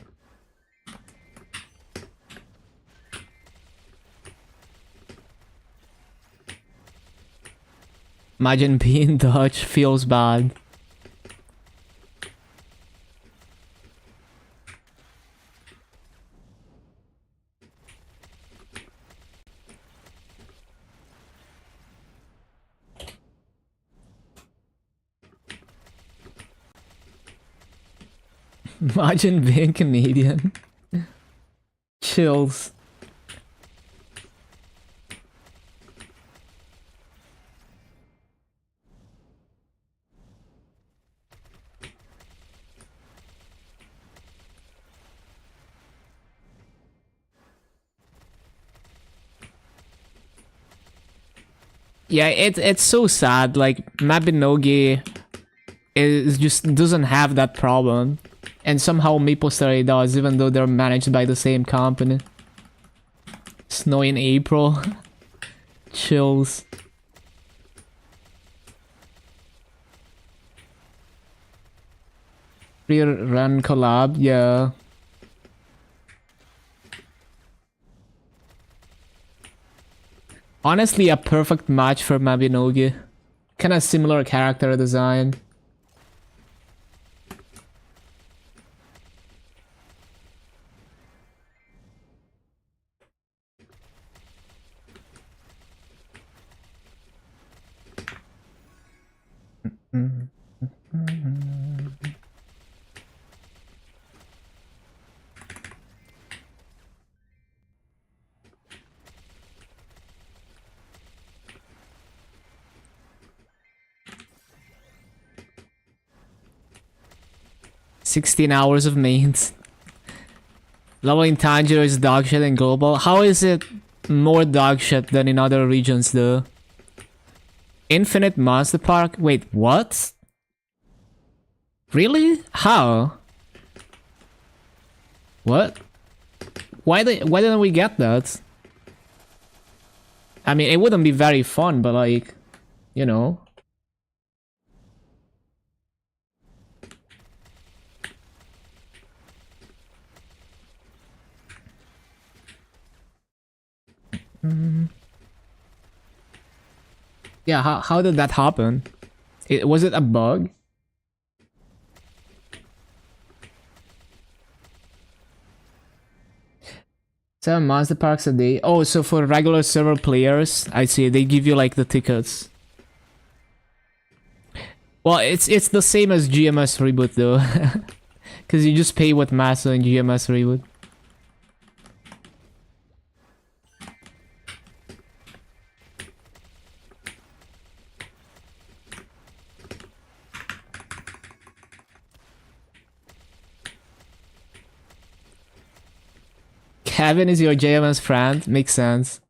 Imagine being Dutch feels bad. Imagine being Canadian. Chills. Yeah, it's so sad. Like, Mabinogi is just doesn't have that problem. And somehow MapleStory does, even though they're managed by the same company. Snow in April. Chills. Rear run collab, yeah. Honestly, a perfect match for Mabinogi. Kinda similar character design. Mm-hmm. 16 of mains. Leveling Tanjiro is dogshit in global. How is it more dog shit than in other regions though. Infinite Monster Park? Wait, what? Really? How? What? Why didn't we get that? I mean, it wouldn't be very fun, but like, you know. Yeah, how did that happen? Was it a bug? Seven monster parks a day. Oh, so for regular server players, I see, they give you like the tickets. Well, it's the same as GMS Reboot though. Cause you just pay with Massa and GMS Reboot. Kevin is your JMS friend? Makes sense.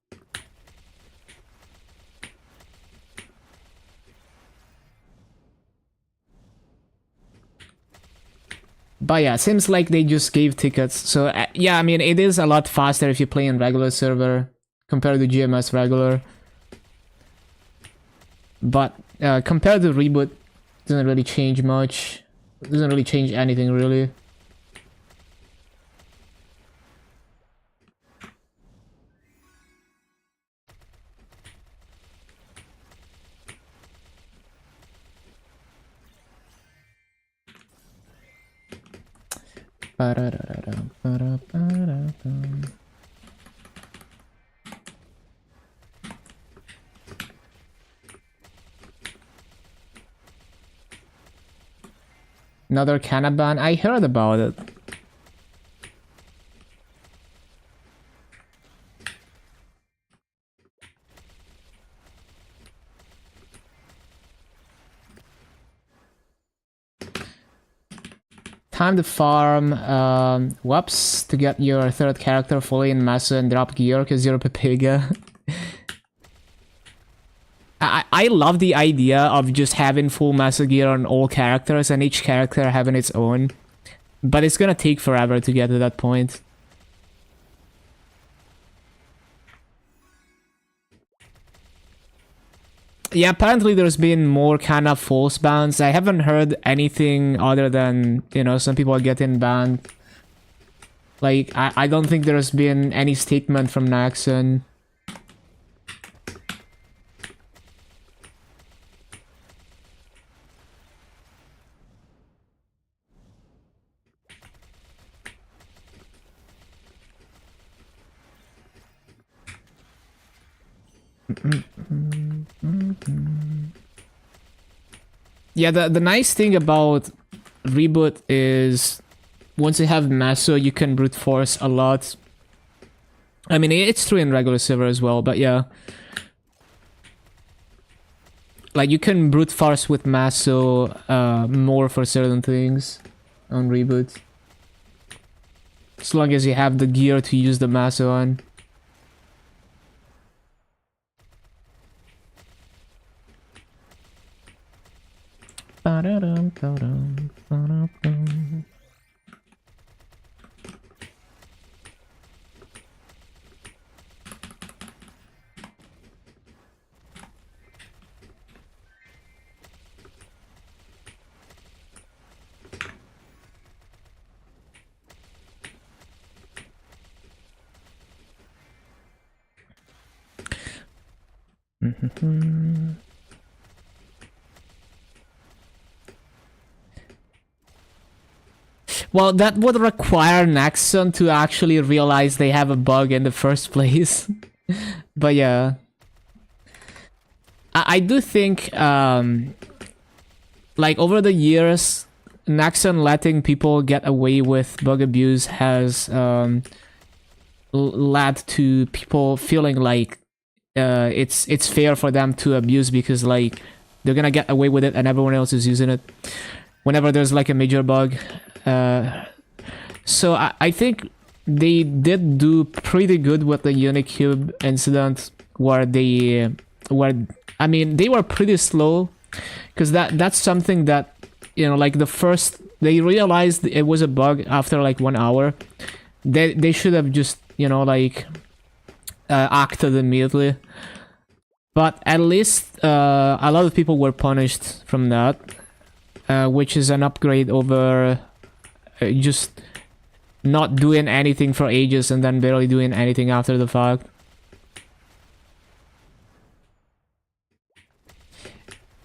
But yeah, seems like they just gave tickets. So yeah, I mean, it is a lot faster if you play in regular server compared to GMS regular. But compared to Reboot, doesn't really change much. Doesn't really change anything really. Another Canaban? I heard about it. Time to farm whoops to get your third character fully in Massa and drop gear because you're a Pepega. I love the idea of just having full Massa gear on all characters and each character having its own. But it's gonna take forever to get to that point. Yeah, apparently there's been more kind of false bans. I haven't heard anything other than, you know, some people are getting banned. Like, I don't think there's been any statement from Naxxon. Yeah, the nice thing about Reboot is once you have Massa, you can brute force a lot. I mean, it's true in regular server as well, but yeah. Like, you can brute force with Massa more for certain things on Reboot. As long as you have the gear to use the Massa on. Well, that would require Naxxon to actually realize they have a bug in the first place. But yeah. I do think, like, over the years, Naxxon letting people get away with bug abuse has led to people feeling like it's fair for them to abuse because, like, they're gonna get away with it and everyone else is using it whenever there's like a major bug. So I think they did do pretty good with the Unicube incident, where they I mean, they were pretty slow, because that's something that, you know, like the first they realized it was a bug after like 1 hour. They should have just, you know, like acted immediately. But at least a lot of people were punished from that, which is an upgrade over just not doing anything for ages and then barely doing anything after the fact.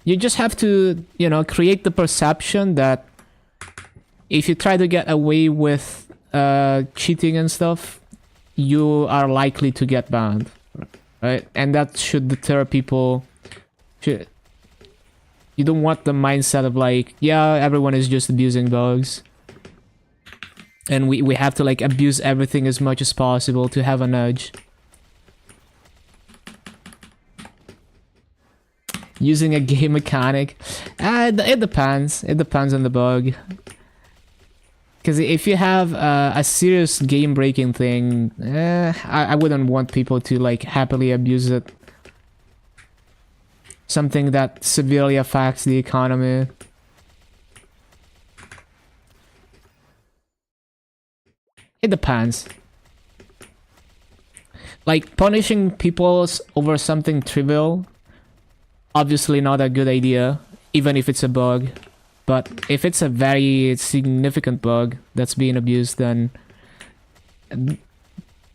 You just have to, you know, create the perception that if you try to get away with cheating and stuff, you are likely to get banned, right? And that should deter people. You don't want the mindset of like, yeah, everyone is just abusing bugs, and we have to like abuse everything as much as possible to have an edge. Using a game mechanic, it depends. It depends on the bug. Because if you have a serious game-breaking thing, I wouldn't want people to like happily abuse it. Something that severely affects the economy. It depends. Like punishing people over something trivial, obviously not a good idea, even if it's a bug. But if it's a very significant bug that's being abused, then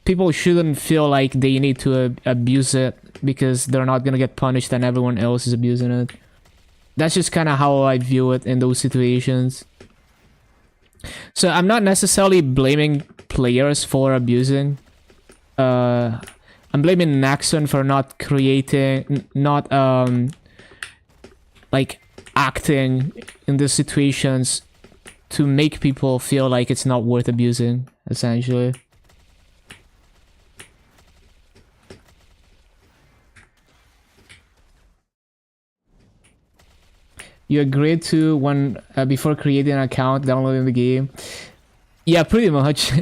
people shouldn't feel like they need to abuse it because they're not gonna get punished and everyone else is abusing it. That's just kind of how I view it in those situations. So I'm not necessarily blaming players for abusing. I'm blaming Nexon for not creating, not like acting in these situations to make people feel like it's not worth abusing, essentially. You agreed to when before creating an account, downloading the game. Yeah, pretty much.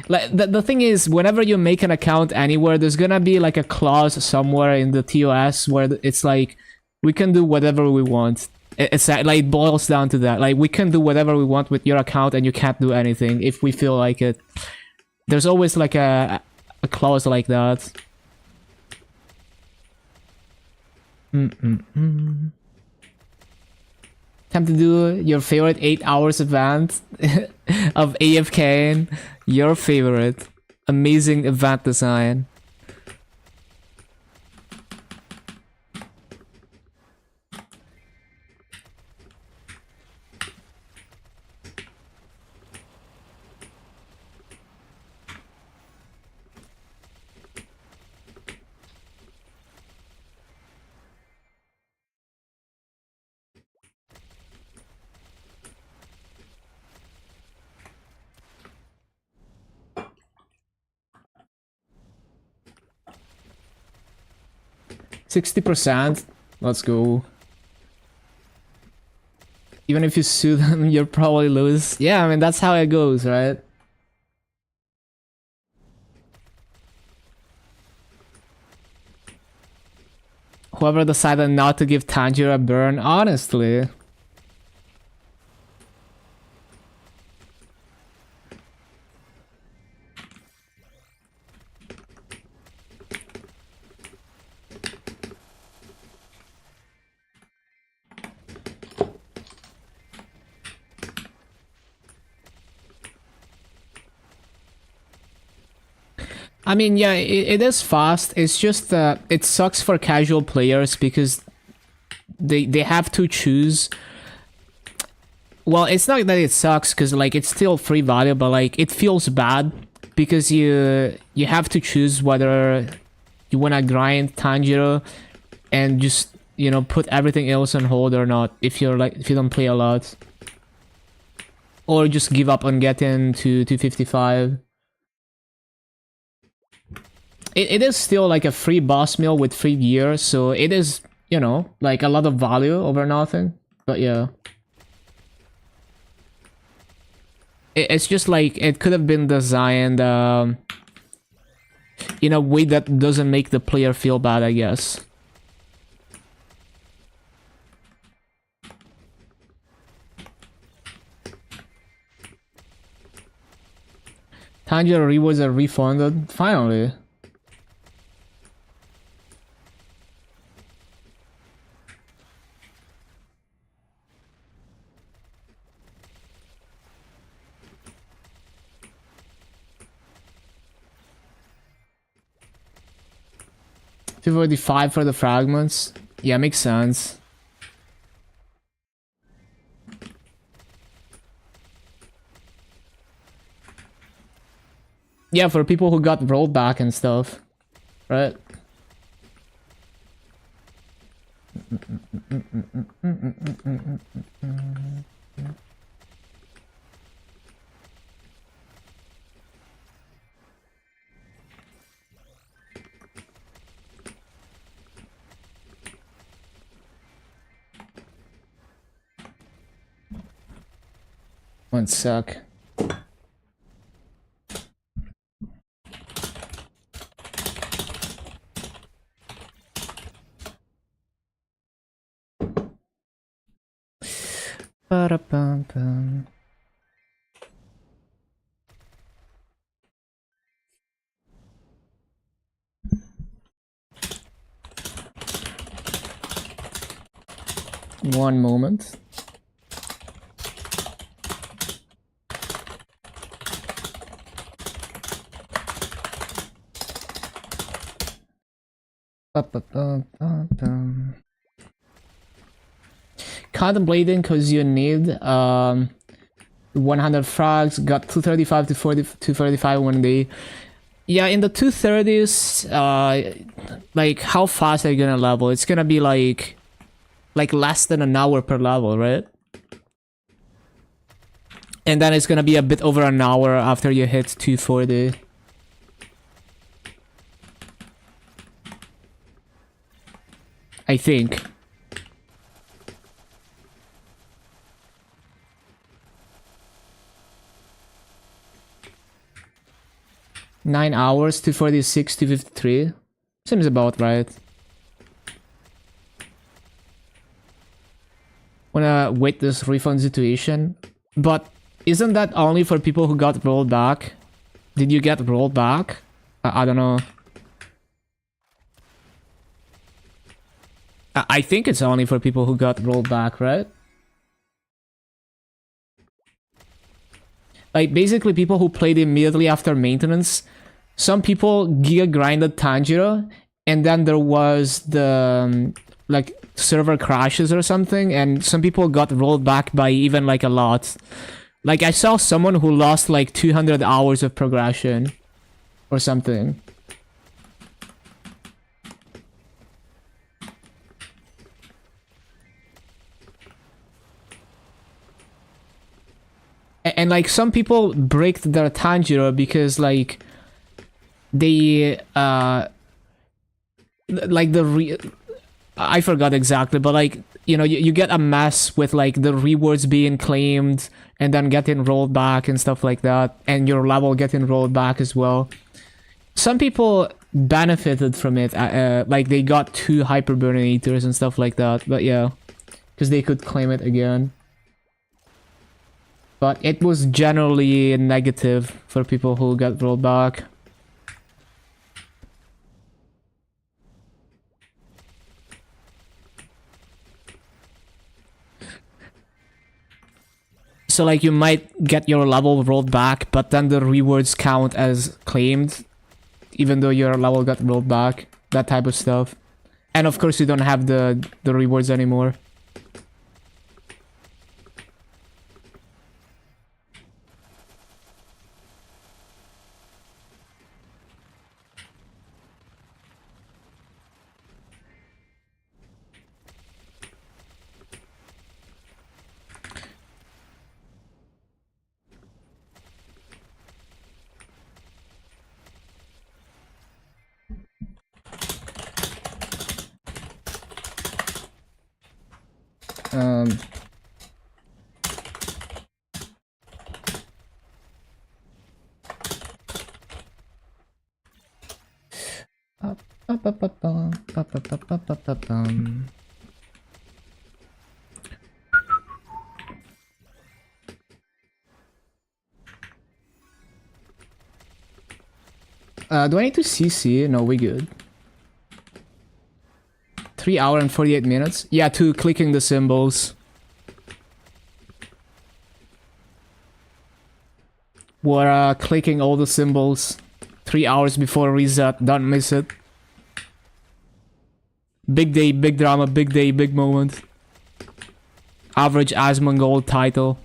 Like the thing is, whenever you make an account anywhere, there's gonna be like a clause somewhere in the TOS where it's like, we can do whatever we want. It's like it boils down to that. Like we can do whatever we want with your account, and you can't do anything if we feel like it. There's always like a clause like that. Time to do your favorite 8 hours event of AFK. Your favorite. Amazing event design. %. Let's go. Even if you sue them, you'll probably lose. Yeah, I mean, that's how it goes, right? Whoever decided not to give Tanjiro a burn, honestly. I mean, yeah, it is fast. It's just it sucks for casual players because they have to choose. Well, it's not that it sucks because like it's still free value, but like it feels bad because you have to choose whether you want to grind Tanjiro and just, you know, put everything else on hold or not if you don't play a lot, or just give up on getting to 255. It is still like a free boss meal with free gear, so it is, you know, like a lot of value over nothing. But yeah. It's just like it could have been designed in a way that doesn't make the player feel bad, I guess. Tanjiro rewards are refunded. Finally. $245 for the fragments. Yeah, makes sense. Yeah, for people who got rolled back and stuff, right? One sec. Ba-da-bum-bum. One moment. Ba-ba-bum-bum-bum. Contemplating because you need 100 frags, got 235 to 40 235 one day. Yeah, in the 230s, like how fast are you gonna level? It's gonna be like less than an hour per level, right? And then it's gonna be a bit over an hour after you hit 240. I think. Nine hours, 246, 253. Seems about right. Wanna wait this refund situation. But isn't that only for people who got rolled back? Did you get rolled back? I don't know. I think it's only for people who got rolled back, right? Like, basically people who played immediately after maintenance. Some people giga grinded Tanjiro, and then there was the, like, server crashes or something, and some people got rolled back by even, like, a lot. Like, I saw someone who lost, like, 200 hours of progression. Or something. And like some people break their Tanjiro because like they like I forgot exactly, but like, you know, you get a mess with like the rewards being claimed and then getting rolled back and stuff like that, and your level getting rolled back as well. Some people benefited from it, like they got 2 hyper burnators and stuff like that, but yeah, because they could claim it again. But it was generally negative for people who got rolled back. So like you might get your level rolled back, but then the rewards count as claimed, even though your level got rolled back. That type of stuff. And of course you don't have the rewards anymore. Do I need to CC? No, we good. 3 hours and 48 minutes. Yeah, to clicking the symbols. We're clicking all the symbols 3 hours before reset. Don't miss it. Big day, big drama, big day, big moment. Average Asmongold title.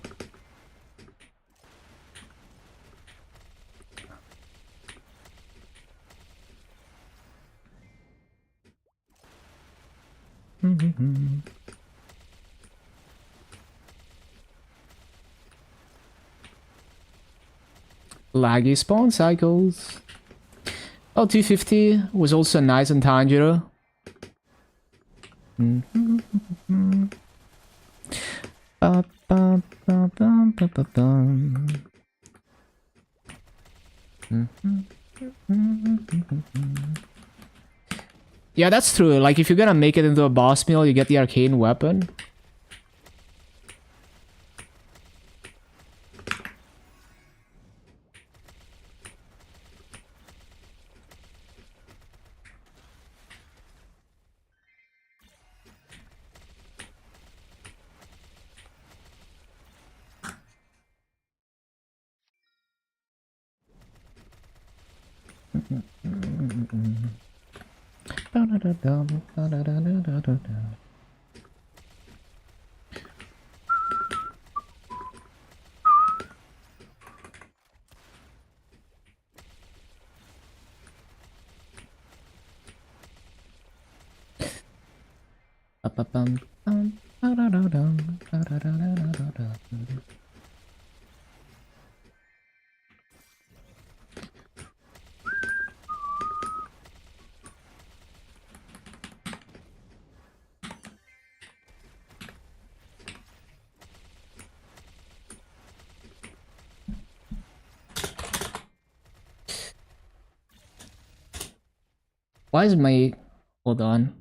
Laggy spawn cycles. Oh, 250 was also nice in Tanjiro. Yeah, that's true. Like, if you're gonna make it into a boss meal, you get the arcane weapon. Why is my... Hold on.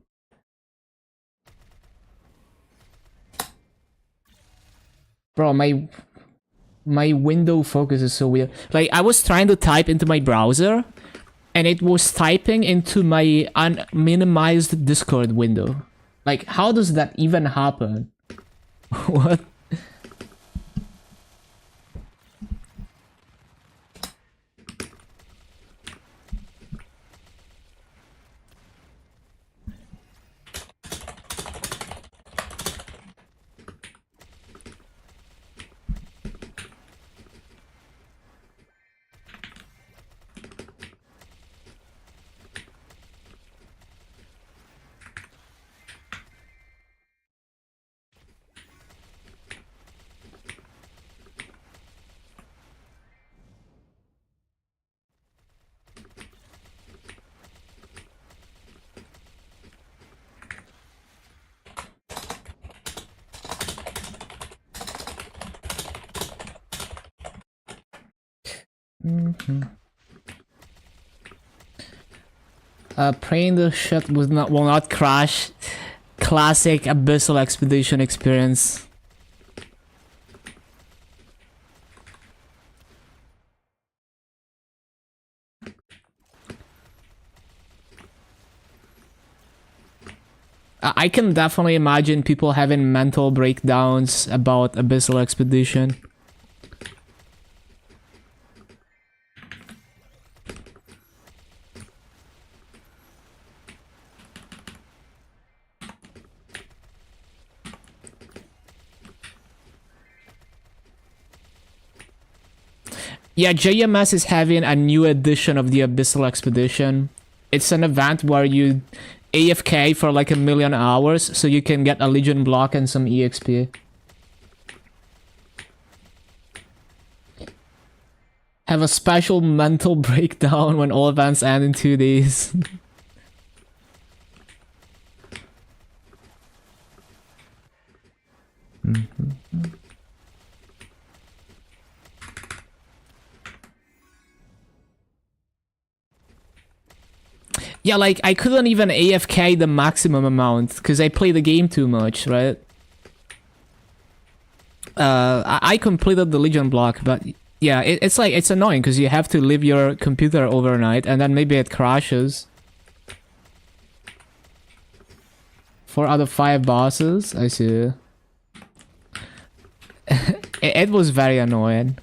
Bro, my window focus is so weird. Like, I was trying to type into my browser, and it was typing into my unminimized Discord window. Like, how does that even happen? What? Praying the ship will not crash. Classic Abyssal Expedition experience. I can definitely imagine people having mental breakdowns about Abyssal Expedition. Yeah, JMS is having a new edition of the Abyssal Expedition. It's an event where you AFK for like 1,000,000 hours so you can get a Legion block and some EXP. Have a special mental breakdown when all events end in 2 days. Yeah, like, I couldn't even AFK the maximum amount, because I play the game too much, right? I completed the Legion block, but yeah, it's like, it's annoying, because you have to leave your computer overnight, and then maybe it crashes. 4 out of 5 bosses, I see. It was very annoying.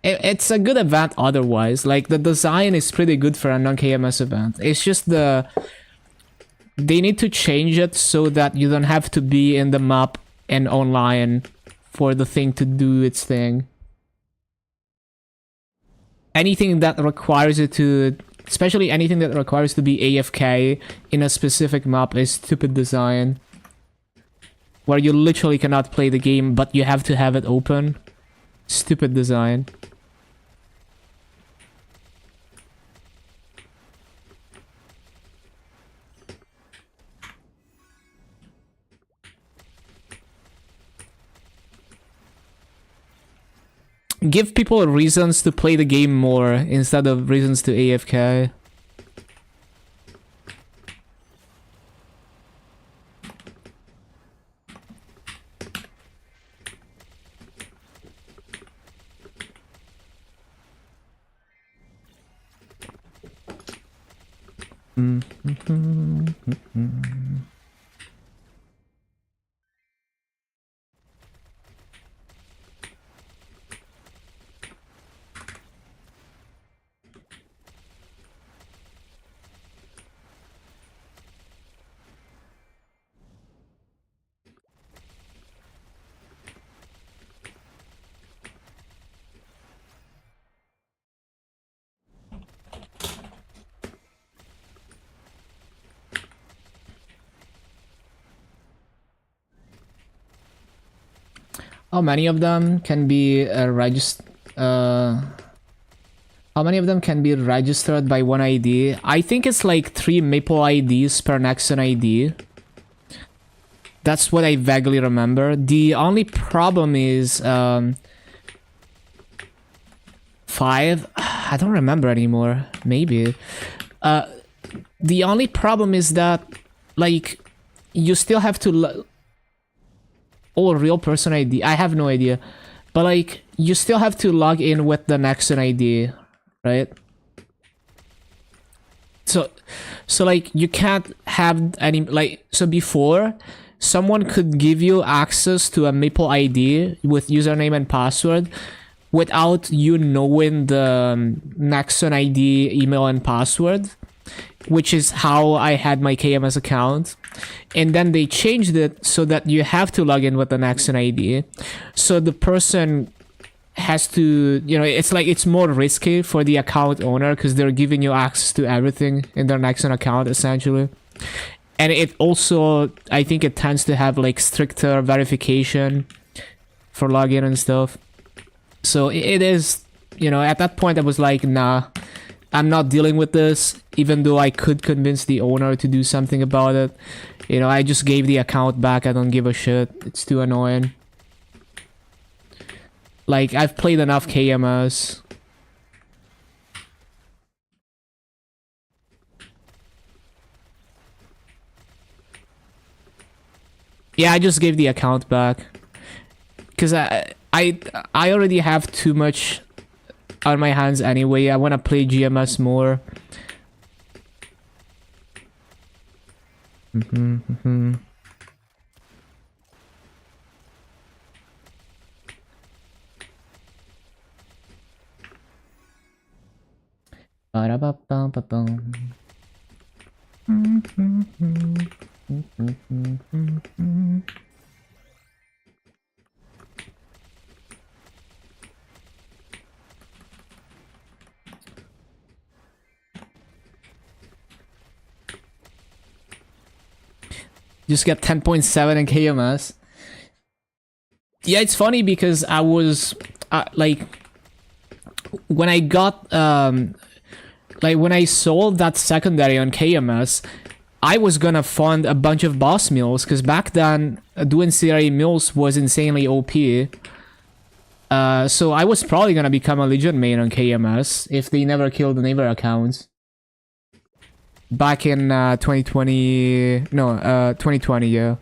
It's a good event otherwise. Like, the design is pretty good for a non-KMS event. It's just they need to change it so that you don't have to be in the map and online for the thing to do its thing. Anything that requires it to... Especially anything that requires to be AFK in a specific map is stupid design. Where you literally cannot play the game, but you have to have it open. Stupid design. Give people reasons to play the game more instead of reasons to AFK. How many of them can be registered? How many of them can be registered by one ID? I think it's like 3 Maple IDs per Nexon ID. That's what I vaguely remember. The only problem is 5. I don't remember anymore. Maybe. The only problem is that, like, you still have to. Or real person ID. I have no idea. But like, you still have to log in with the Nexon ID, right? So like, you can't have any, like, so before, someone could give you access to a Maple ID with username and password without you knowing the Nexon ID email and password, which is how I had my KMS account. And then they changed it so that you have to log in with the Nexon ID. So the person has to, you know, it's like, it's more risky for the account owner because they're giving you access to everything in their Nexon account, essentially. And it also, I think it tends to have like stricter verification for login and stuff. So it is, you know, at that point I was like, nah, I'm not dealing with this, even though I could convince the owner to do something about it. You know, I just gave the account back. I don't give a shit. It's too annoying. Like, I've played enough KMS. Yeah, I just gave the account back. Because I already have too much on my hands anyway. I want to play GMS more. Just get 10.7 in KMS. Yeah, it's funny because I was like, when I got like when I sold that secondary on KMS, I was gonna fund a bunch of boss mules because back then doing CRA mules was insanely OP. So I was probably gonna become a Legion main on KMS if they never killed the neighbor accounts. Back in 2020... No, 2020, yeah.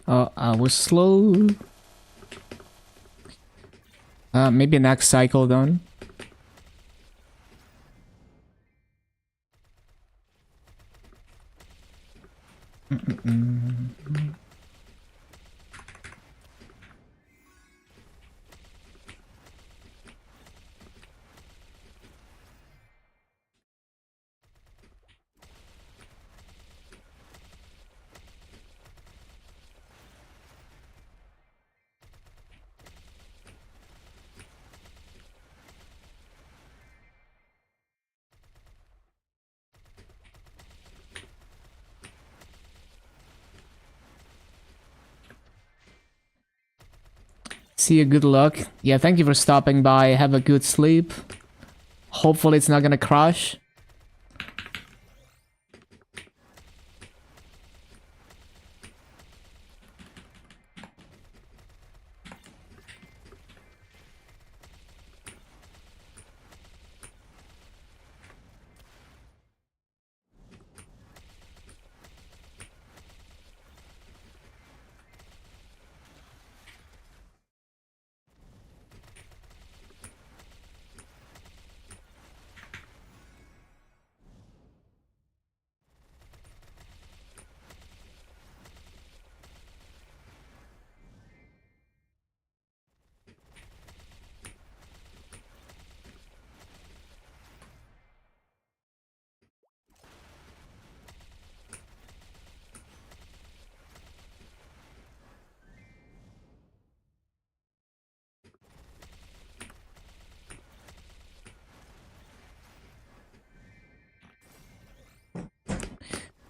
Oh, I was slow. Maybe next cycle then. See you, good luck. Yeah, thank you for stopping by. Have a good sleep. Hopefully it's not gonna crash.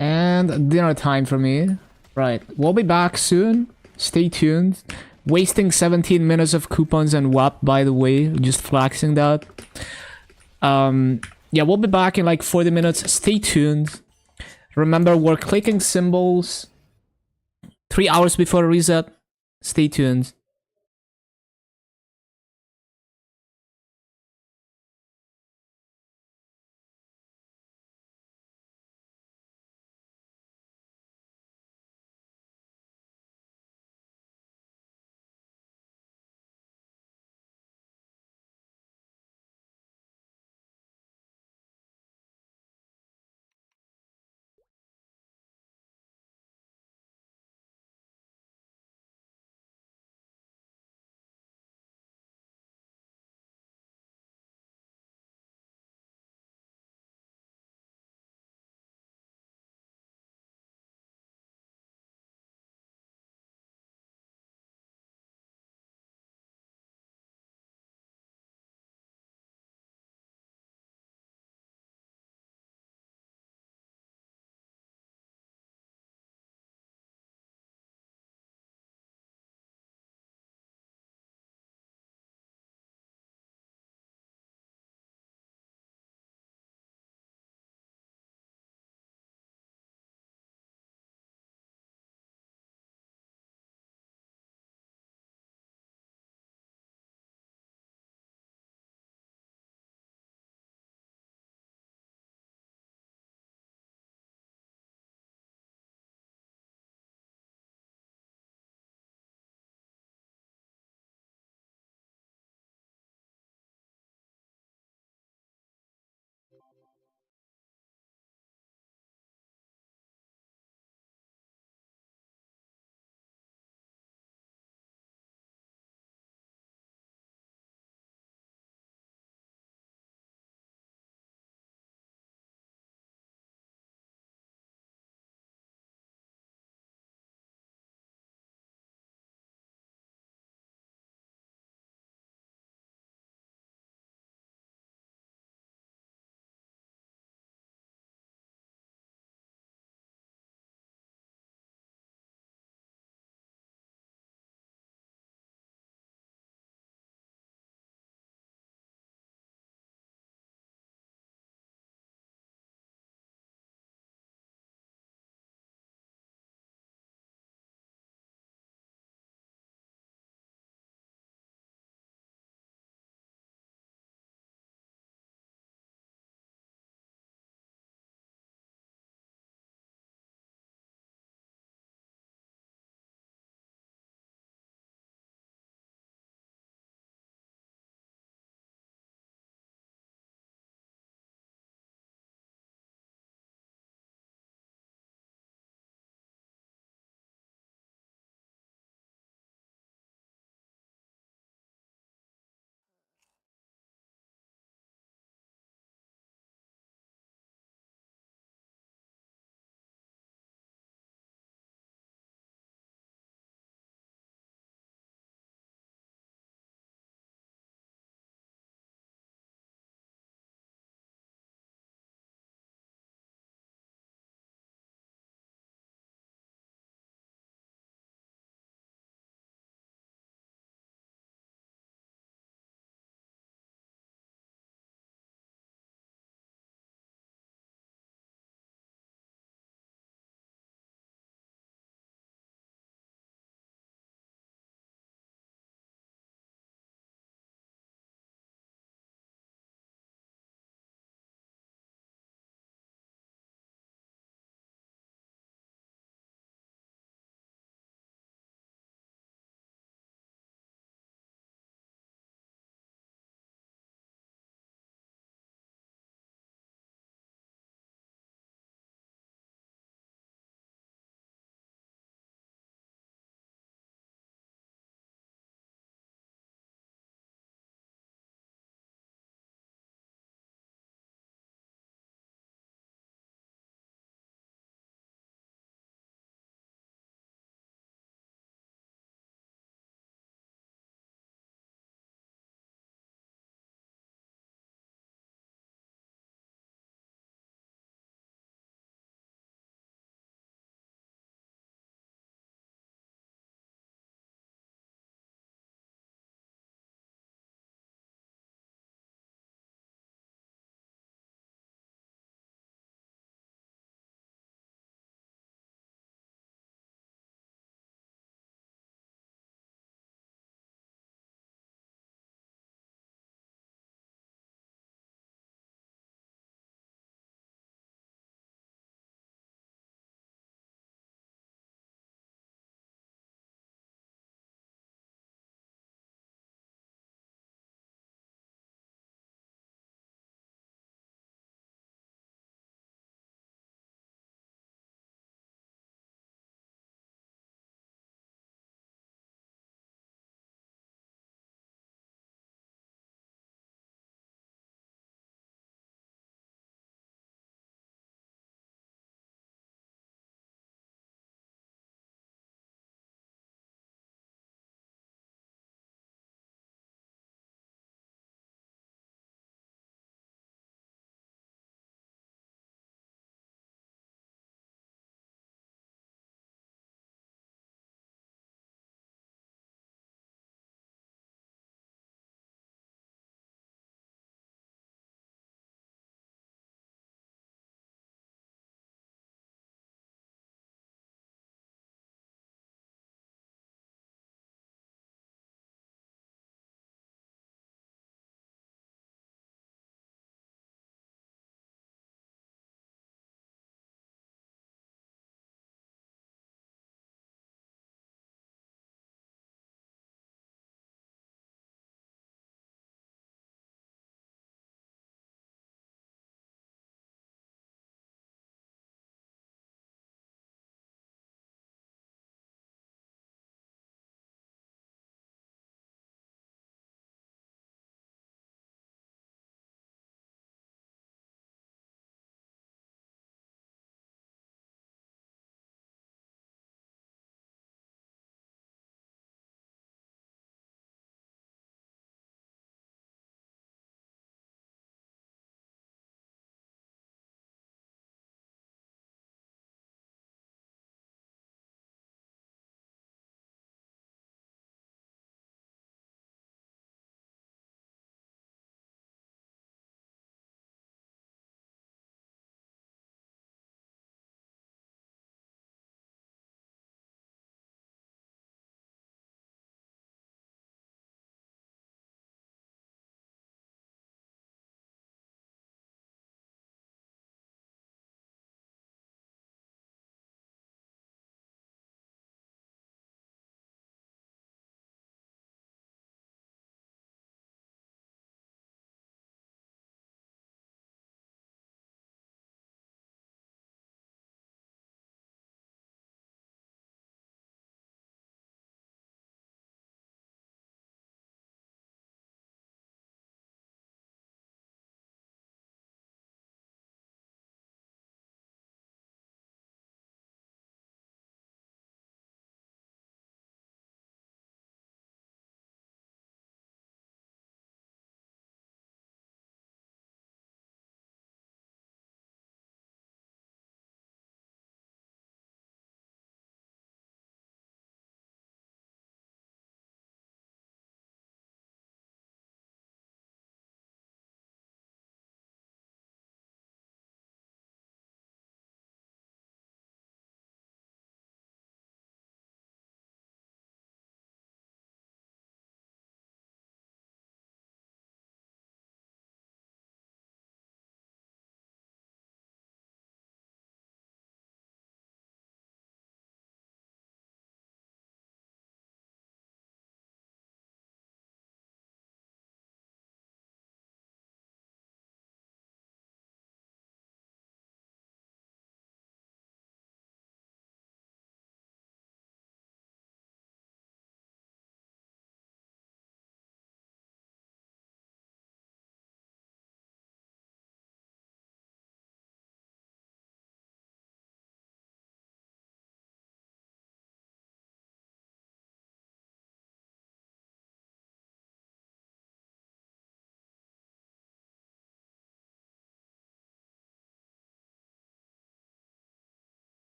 And dinner time for me. Right, we'll be back soon. Stay tuned. Wasting 17 minutes of coupons and WAP, by the way. Just flexing that. Yeah, we'll be back in like 40 minutes. Stay tuned. Remember, we're clicking symbols 3 hours before reset. Stay tuned.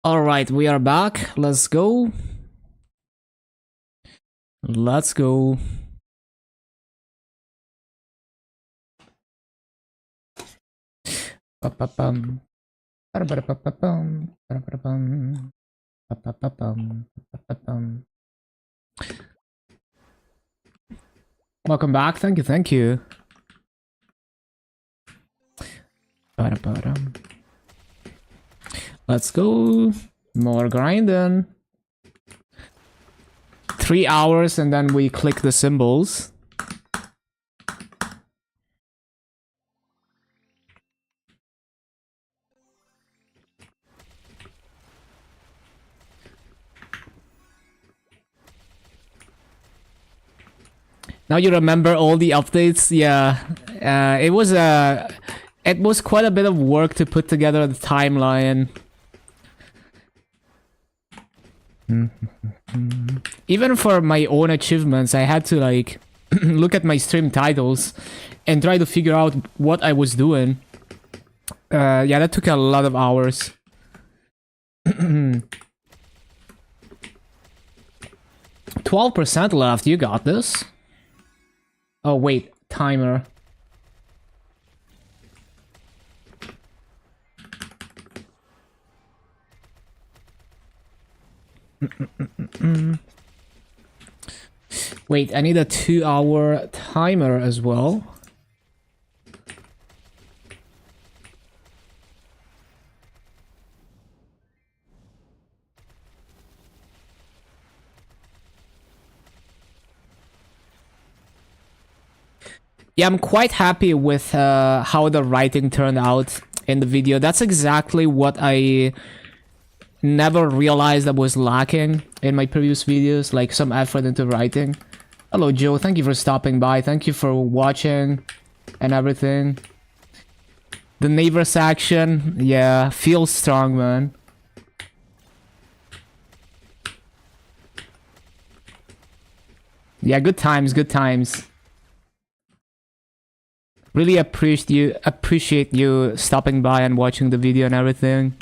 Alright, we are back. Let's go. Let's go. Ba-ba-bum. Ba-da-ba-da-ba-ba-bum. Ba-da-ba-da-bum. Ba-ba-ba-bum. Ba-ba-bum. Welcome back. Thank you, thank you. Ba-da-ba-dum. Let's go. More grinding. 3 hours and then we click the symbols. Now you remember all the updates? Yeah, it was quite a bit of work to put together the timeline. Even for my own achievements, I had to like look at my stream titles and try to figure out what I was doing. Yeah, that took a lot of hours. 12% left, you got this. Oh wait, timer. Wait, I need a 2-hour timer as well. Yeah, I'm quite happy with how the writing turned out in the video. That's exactly what I never realized I was lacking in my previous videos, like some effort into writing. Hello Joe, thank you for stopping by, thank you for watching and everything. The neighbors action, yeah, feels strong, man. Yeah, good times, good times. Really appreciate you stopping by and watching the video and everything.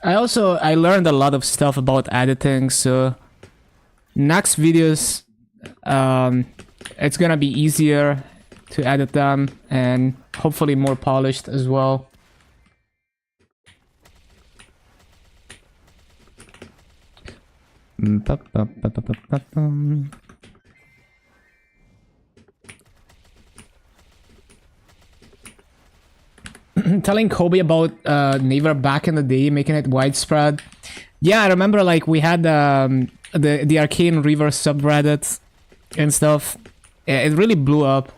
I learned a lot of stuff about editing, so next videos it's gonna be easier to edit them and hopefully more polished as well. Telling Kobe about Naver back in the day, making it widespread. Yeah, I remember like we had the Arcane River subreddit and stuff. Yeah, it really blew up.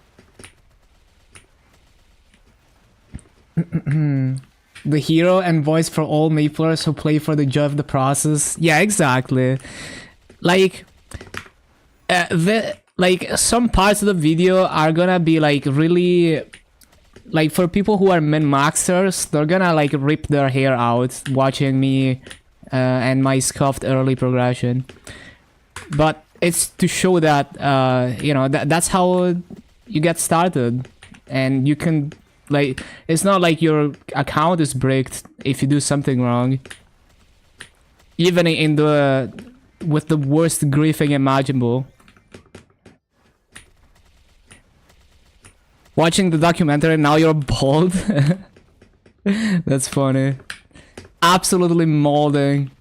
The hero and voice for all Maplers who play for the joy of the process. Yeah, exactly. Like, some parts of the video are gonna be like really, like for people who are min-maxers, they're gonna like rip their hair out watching me and my scuffed early progression. But it's to show that you know that's how you get started, and you can. Like, it's not like your account is bricked if you do something wrong. Even in with the worst griefing imaginable. Watching the documentary, now you're bald. That's funny. Absolutely molding.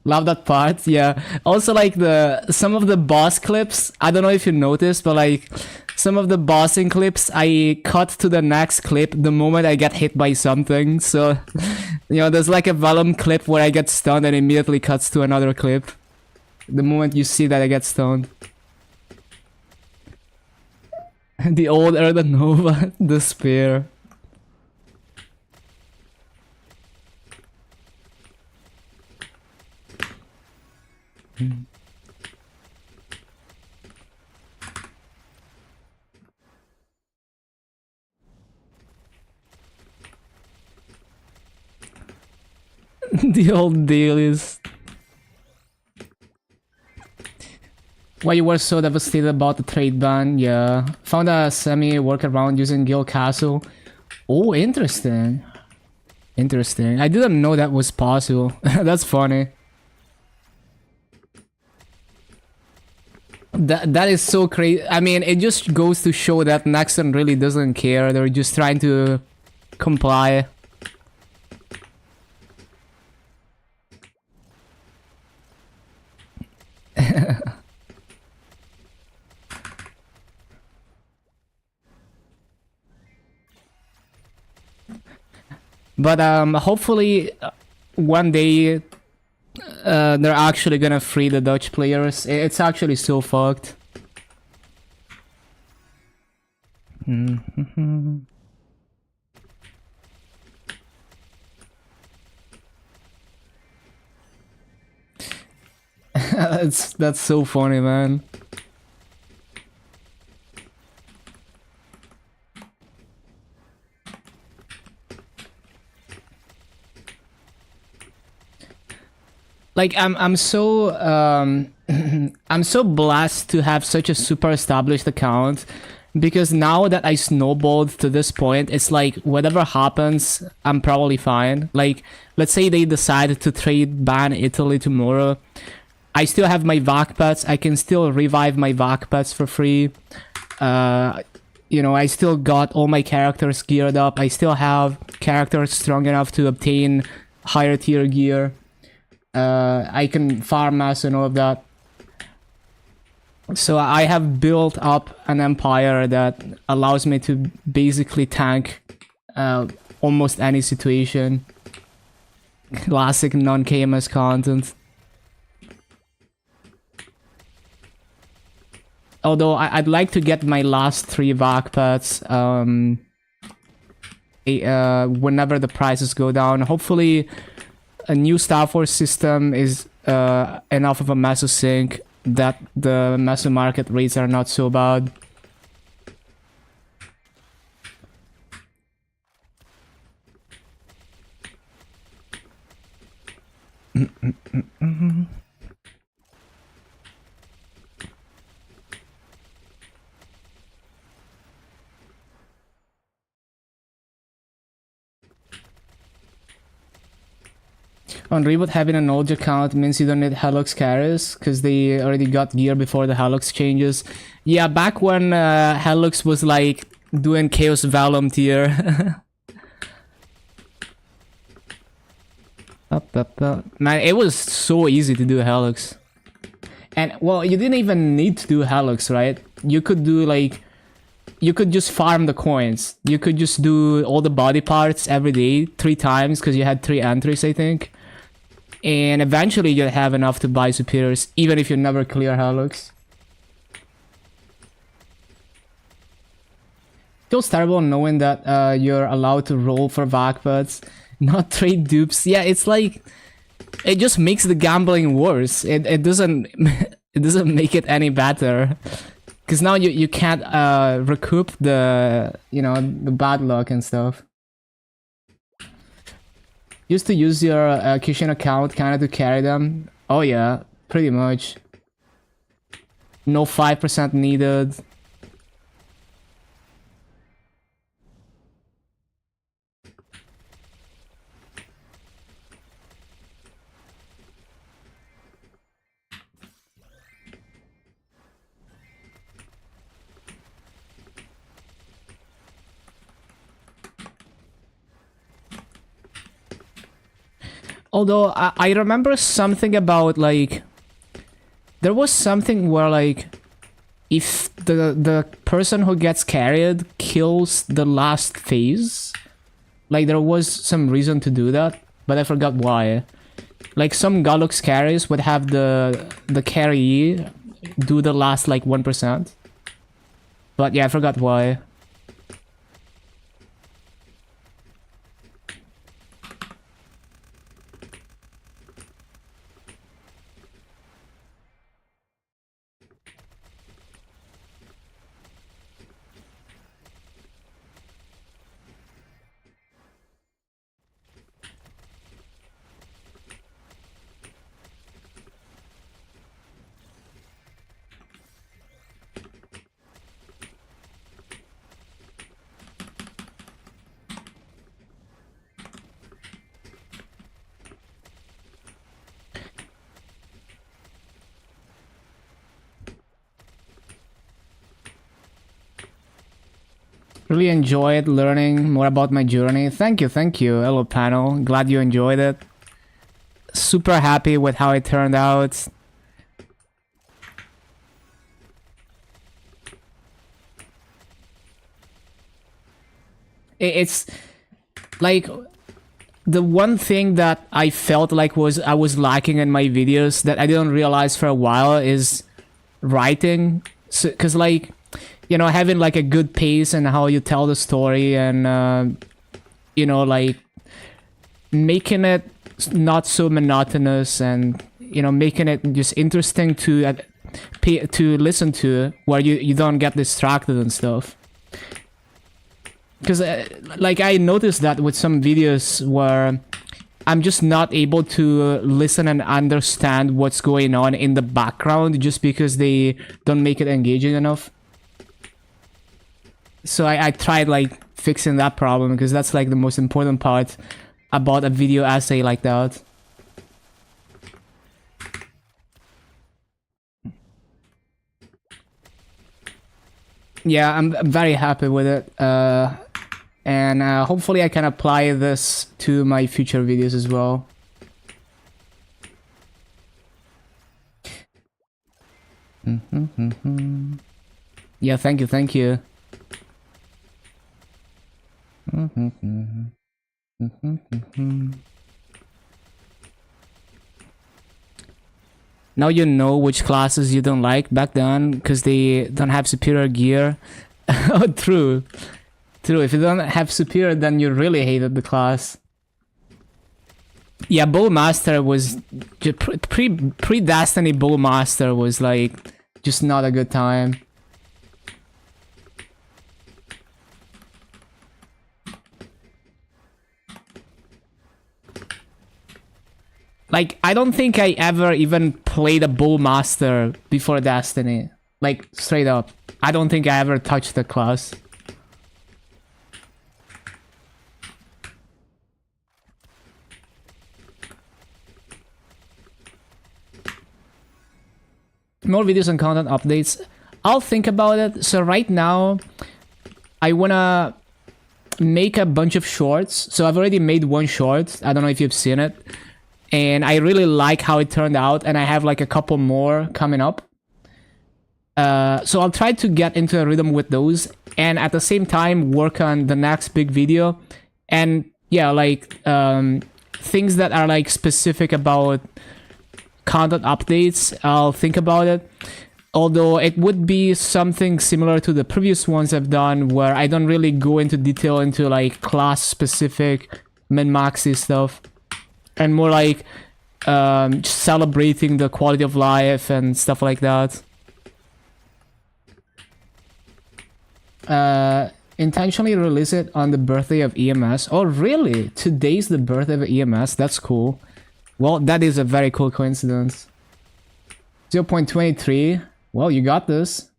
Love that part, yeah. Also, like some of the boss clips, I don't know if you noticed, but like some of the bossing clips, I cut to the next clip the moment I get hit by something. So, you know, there's like a Vellum clip where I get stunned and immediately cuts to another clip. The moment you see that I get stoned. The old Erda Nova, despair. The old dailies. Why you were so devastated about the trade ban? Yeah. Found a semi-workaround using Guild Castle. Oh, interesting. Interesting. I didn't know that was possible. That's funny. That is so crazy. I mean, it just goes to show that Nexon really doesn't care. They're just trying to comply. But hopefully one day they're actually gonna free the Dutch players. It's actually so fucked. That's so funny, man. Like I'm so I'm so blessed to have such a super established account, because now that I snowballed to this point, it's like whatever happens, I'm probably fine. Like, let's say they decide to trade ban Italy tomorrow, I still have my VAC pets. I can still revive my VAC pets for free. You know, I still got all my characters geared up. I still have characters strong enough to obtain higher tier gear. I can farm mass and all of that. So I have built up an empire that allows me to basically tank almost any situation. Classic non-KMS content. Although I'd like to get my last 3 VAC pets whenever the prices go down. Hopefully a new Star Force system is enough of a meso sync that the meso market rates are not so bad. On Reboot, having an old account means you don't need Helix carriers, because they already got gear before the Helix changes. Yeah, back when Helix was like doing Chaos Vellum tier. Man, it was so easy to do Helix. And, well, you didn't even need to do Helix, right? You could do like... You could just farm the coins. You could just do all the body parts every day, 3 times, because you had 3 entries, I think. And eventually you'll have enough to buy superiors, even if you never clear Helix. Feels terrible knowing that you're allowed to roll for VAC pets, not trade dupes. Yeah, it's like... It just makes the gambling worse. It doesn't... it doesn't make it any better. Because now you can't recoup the, you know, the bad luck and stuff. Used to use your Kishin account kind of to carry them. Oh yeah, pretty much. No 5% needed. Although I remember something about like, there was something where like, if the person who gets carried kills the last phase, like there was some reason to do that, but I forgot why. Like some Galux carries would have the carry do the last like 1%, but yeah, I forgot why. Really enjoyed learning more about my journey. Thank you, thank you. Hello, panel. Glad you enjoyed it. Super happy with how it turned out. It's like the one thing that I felt like I was lacking in my videos that I didn't realize for a while is writing. So, 'cause like, you know, having like a good pace and how you tell the story and you know, like making it not so monotonous and, you know, making it just interesting to listen to, where you don't get distracted and stuff. Because like I noticed that with some videos where I'm just not able to listen and understand what's going on in the background just because they don't make it engaging enough. So I tried like fixing that problem, because that's like the most important part about a video essay like that. Yeah, I'm very happy with it. And hopefully I can apply this to my future videos as well. Yeah, thank you, thank you. Now you know which classes you don't like back then, because they don't have superior gear. Oh, true. True, if you don't have superior, then you really hated the class. Yeah, Bowmaster was... Pre-Destiny Bowmaster was like... just not a good time. Like, I don't think I ever even played a Bowmaster before Destiny. Like, straight up. I don't think I ever touched the class. More videos and content updates. I'll think about it. So right now, I wanna make a bunch of shorts. So I've already made one short. I don't know if you've seen it. And I really like how it turned out. And I have like a couple more coming up. So I'll try to get into a rhythm with those. And at the same time, work on the next big video. And yeah, like things that are like specific about content updates, I'll think about it. Although it would be something similar to the previous ones I've done, where I don't really go into detail into like class specific min-maxy stuff, and more like just celebrating the quality of life and stuff like that. Intentionally release it on the birthday of EMS. Oh really? Today's the birthday of EMS? That's cool. Well, that is a very cool coincidence. 0.23. Well, you got this.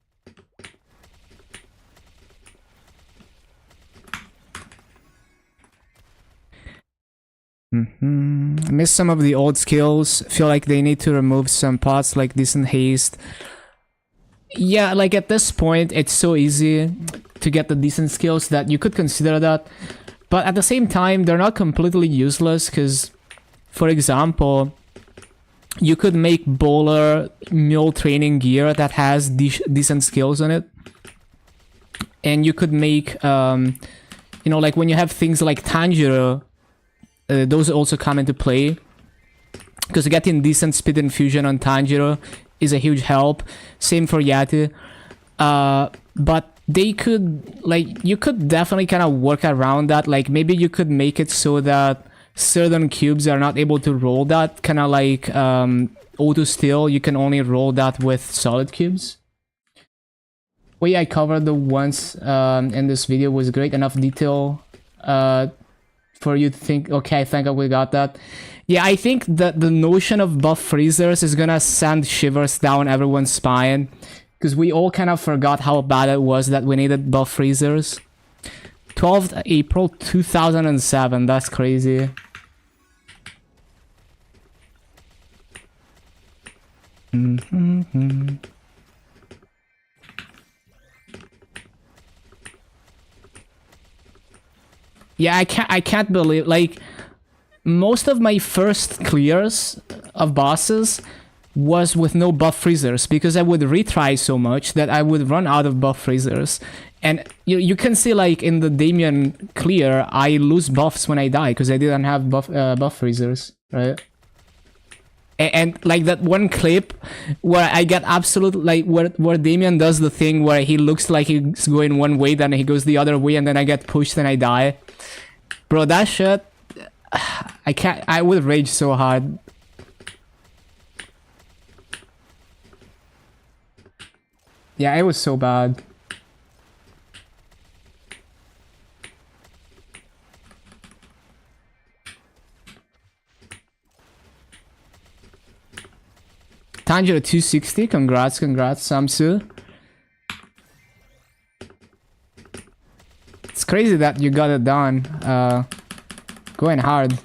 Miss some of the old skills. Feel like they need to remove some parts like decent haste. Yeah, like at this point, it's so easy to get the decent skills that you could consider that. But at the same time, they're not completely useless, because... For example, you could make bowler mule training gear that has decent skills on it. And you could make, you know, like when you have things like Tanjiro, those also come into play. Because getting decent speed and fusion on Tanjiro is a huge help. Same for Yati. But they could, like, you could definitely kind of work around that. Like, maybe you could make it so that certain cubes are not able to roll that, kind of like auto steal. You can only roll that with solid cubes. Way I covered the ones in this video was great enough detail for you to think, okay, I think we got that. Yeah, I think that the notion of buff freezers is gonna send shivers down everyone's spine, because we all kind of forgot how bad it was that we needed buff freezers. 12th April 2007, that's crazy. Yeah, I can't believe, like, most of my first clears of bosses was with no buff freezers, because I would retry so much that I would run out of buff freezers. And you can see, like, in the Damien clear, I lose buffs when I die because I didn't have buff freezers, right? And like that one clip where I get absolute, like, where Damien does the thing where he looks like he's going one way, then he goes the other way, and then I get pushed and I die. Bro, that shit, I would rage so hard. Yeah, it was so bad. Tanjiro 260, congrats, Samsu. It's crazy that you got it done. Going hard.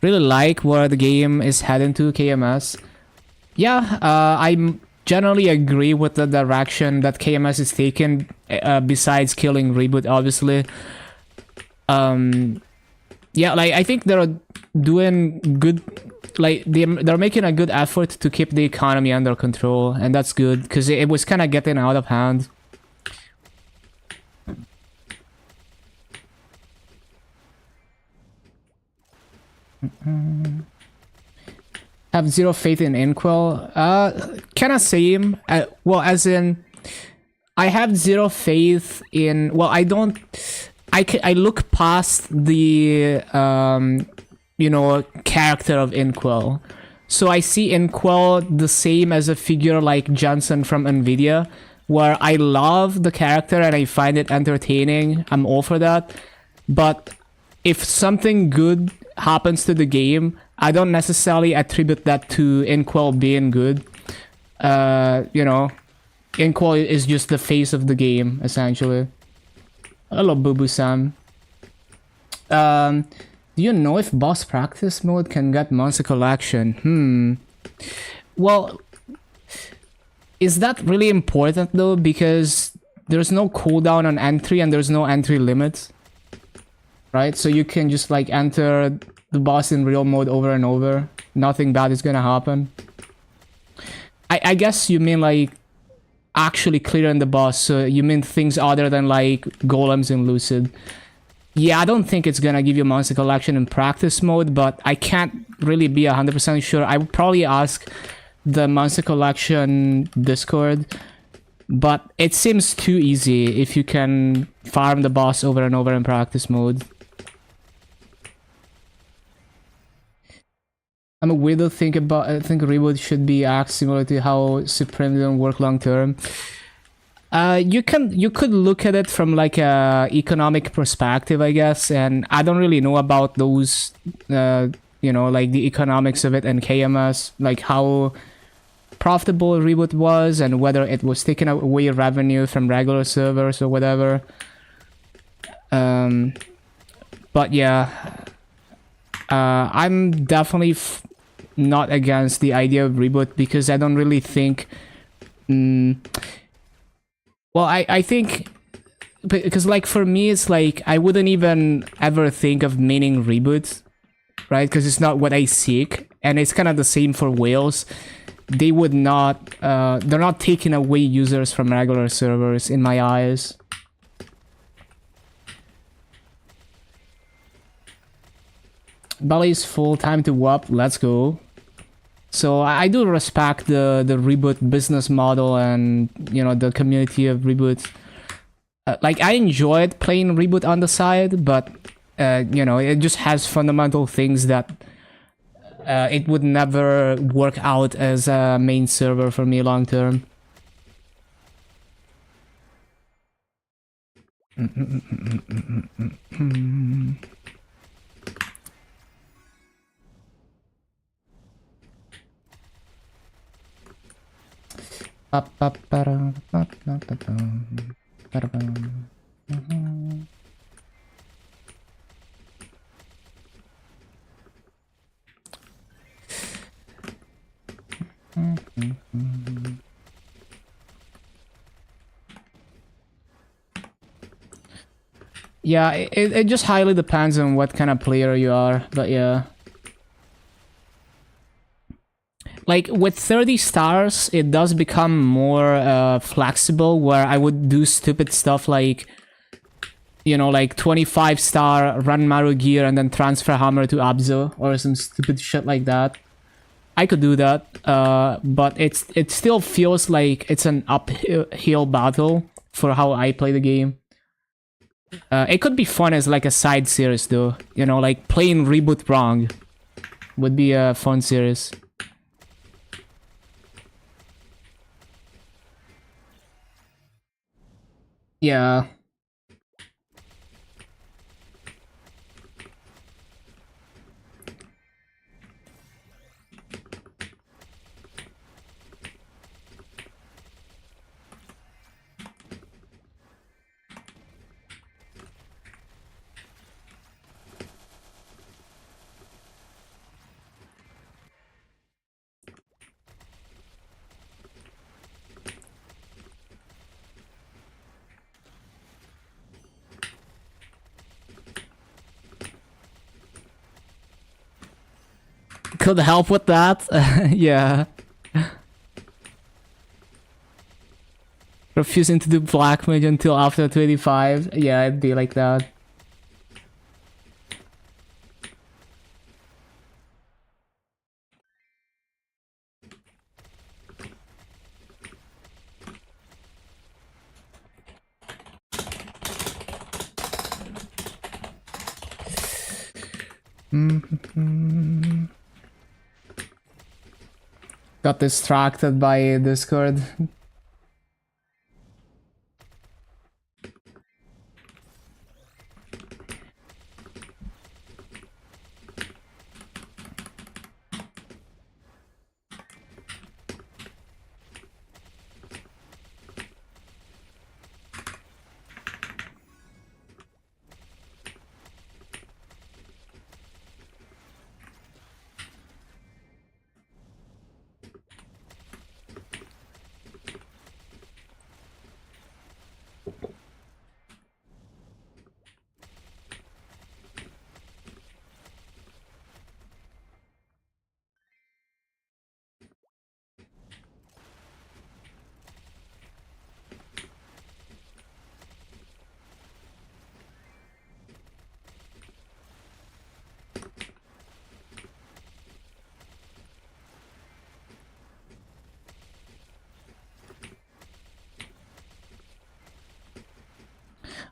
Really like where the game is heading to, KMS. Yeah, I generally agree with the direction that KMS is taking, besides killing Reboot, obviously. Yeah, like, I think they're doing good, like, they're making a good effort to keep the economy under control, and that's good, because it was kind of getting out of hand. Have zero faith in Inkwell. Kind of same. Well, as in, I have zero faith in. Well, I don't. I look past the you know, character of Inkwell. So I see Inkwell the same as a figure like Johnson from Nvidia, where I love the character and I find it entertaining. I'm all for that. But if something good happens to the game, I don't necessarily attribute that to Inkwell being good. You know, Inkwell is just the face of the game, essentially. Hello, Boo Sam. Do you know if boss practice mode can get monster collection? Well, is that really important though? Because there's no cooldown on entry and there's no entry limit. Right? So you can just, like, enter the boss in real mode over and over. Nothing bad is gonna happen. I guess you mean, like, actually clearing the boss. So you mean things other than, like, golems in Lucid. Yeah, I don't think it's gonna give you monster collection in practice mode, but I can't really be 100% sure. I would probably ask the monster collection Discord, but it seems too easy if you can farm the boss over and over in practice mode. I'm a weirdo. Think Reboot should be axed similar to how Supreme didn't work long term. You could look at it from, like, a economic perspective, I guess, and I don't really know about those, you know, like the economics of it and KMS, like how profitable Reboot was and whether it was taking away revenue from regular servers or whatever. But yeah, I'm definitely not against the idea of Reboot, because I don't really think. Well, I think, because, like, for me, it's like I wouldn't even ever think of maining Reboot, right? Because it's not what I seek, and it's kind of the same for whales. They would not, they're not taking away users from regular servers, in my eyes. Belly's full, time to WAP, let's go. So I do respect the Reboot business model and, you know, the community of Reboot. Like, I enjoyed playing Reboot on the side, but, you know, it just has fundamental things that it would never work out as a main server for me long term. Yeah, it just highly depends on what kind of player you are, but yeah. Like, with 30 stars, it does become more flexible, where I would do stupid stuff like, you know, like 25 star, run Maru gear, and then transfer hammer to Abzo, or some stupid shit like that. I could do that, but it still feels like it's an uphill battle for how I play the game. It could be fun as like a side series though, you know, like playing Reboot wrong would be a fun series. Yeah. Could help with that. Yeah. Refusing to do black mage until after 25. Yeah, it'd be like that. Got distracted by Discord.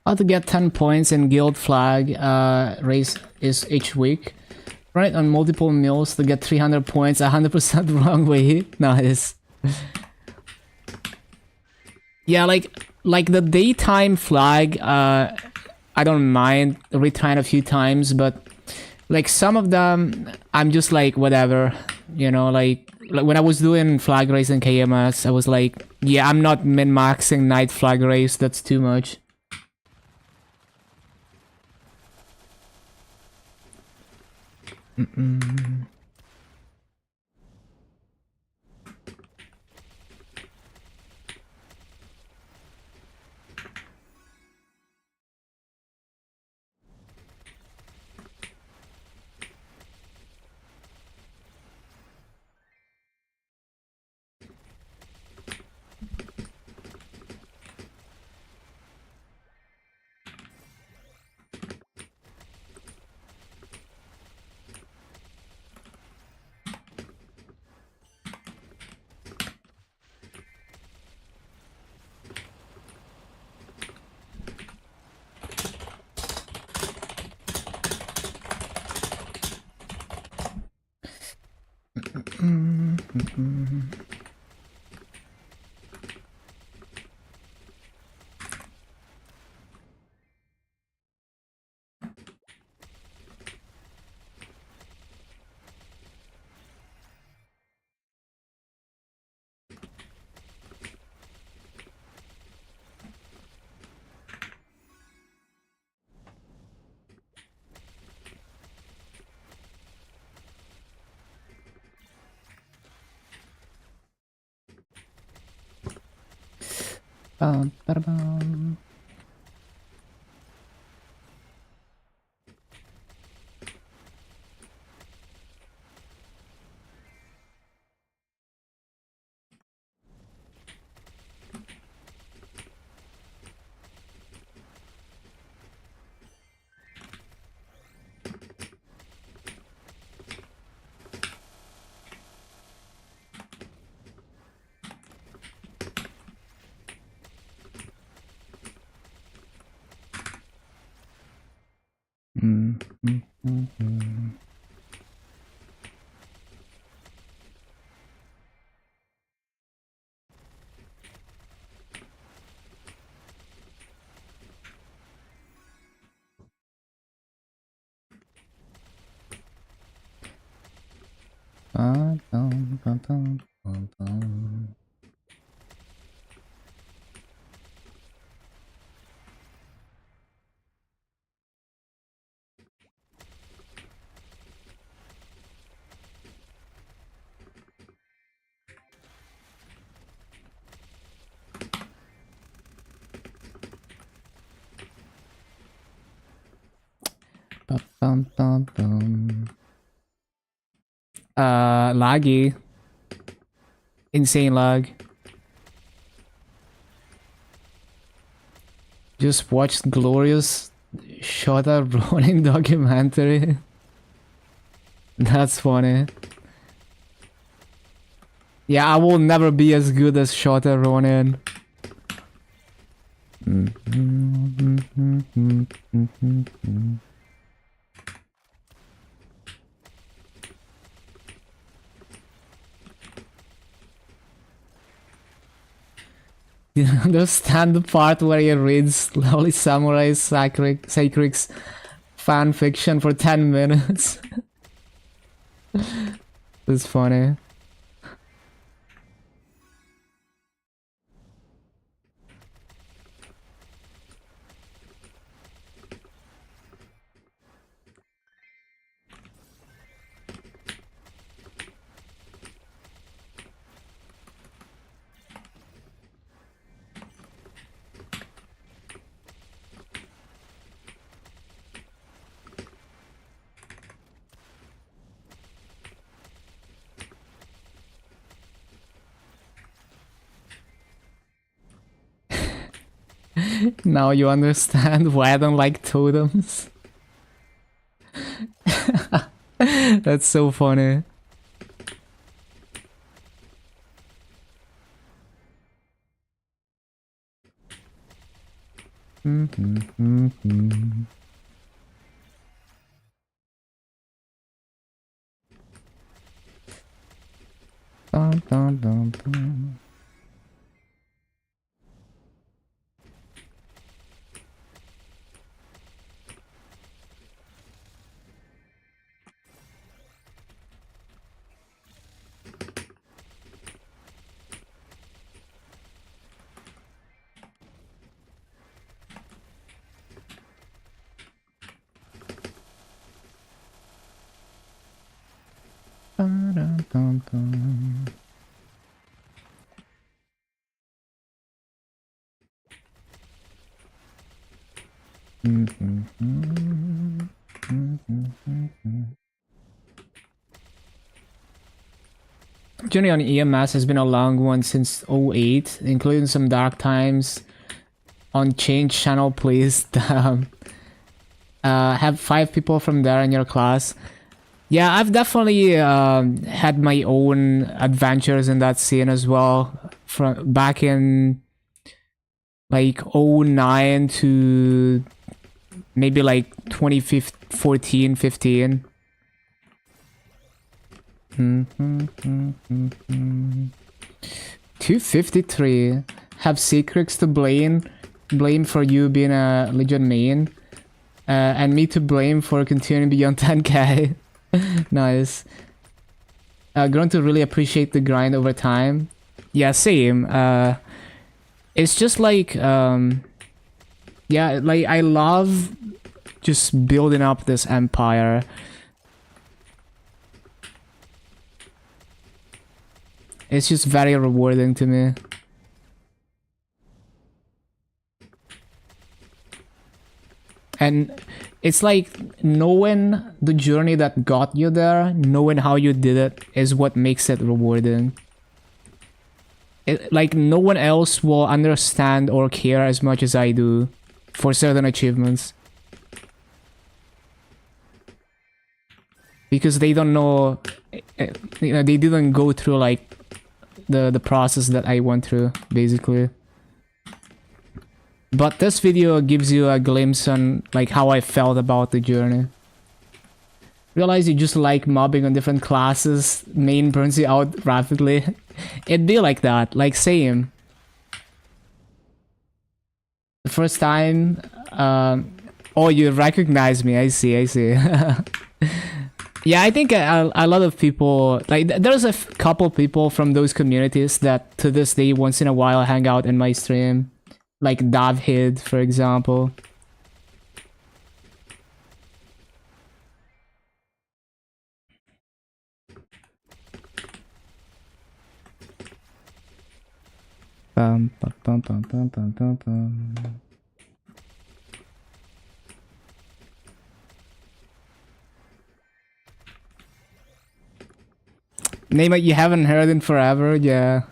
How to get 10 points in guild flag race is each week. Right, on multiple mills to get 300 points, 100% wrong way. Nice. Yeah, like the daytime flag, I don't mind retrying a few times, but like some of them, I'm just like, whatever, you know, like when I was doing flag race in KMS, I was like, yeah, I'm not min-maxing night flag race, that's too much. Ba-da-bum. Laggy. Insane lag. Just watched glorious Shota Ronin documentary. That's funny. Yeah, I will never be as good as Shota Ronin. You understand the part where he reads Lovely Samurai Sakrik's fan fiction for 10 minutes? That's funny. Now you understand why I don't like totems. That's so funny. Dun, dun, dun, dun. Dun, dun, dun. Journey on EMS has been a long one since 08, including some dark times. On change channel, please. Have 5 people from there in your class. Yeah, I've definitely had my own adventures in that scene as well. From back in like 09 to maybe like 2014, 15. 253. Have secrets to blame for you being a Legion main. And me to blame for continuing beyond 10k. Nice. Grown to really appreciate the grind over time. Yeah, same. It's just like, yeah, like I love just building up this empire. It's just very rewarding to me. And it's like knowing the journey that got you there, knowing how you did it is what makes it rewarding. Like no one else will understand or care as much as I do for certain achievements. Because they don't know, you know, they didn't go through like the process that I went through, basically. But this video gives you a glimpse on like how I felt about the journey. Realize you just like mobbing on different classes, main burns you out rapidly. It'd be like that, like same. The first time, oh, you recognize me, I see. Yeah, I think a lot of people, like there's a couple people from those communities that to this day once in a while hang out in my stream. Like Davhid, for example. Bum, bum, bum, bum, bum, bum, bum, bum. Name it, you haven't heard in forever, yeah.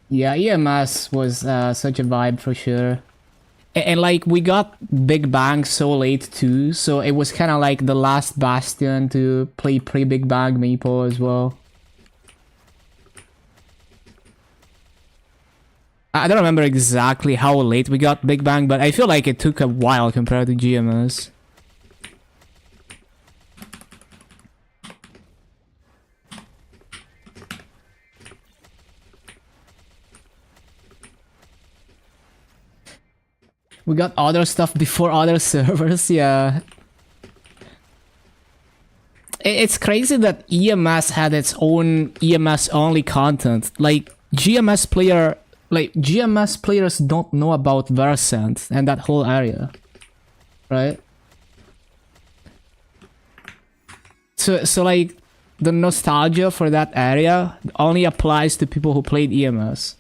Yeah, EMS was such a vibe for sure. And like we got Big Bang so late too, so it was kind of like the last bastion to play pre-Big Bang Maple as well. I don't remember exactly how late we got Big Bang, but I feel like it took a while compared to GMS. We got other stuff before other servers, yeah. It's crazy that EMS had its own EMS only content. Like GMS players don't know about Versant and that whole area, right? So like the nostalgia for that area only applies to people who played EMS.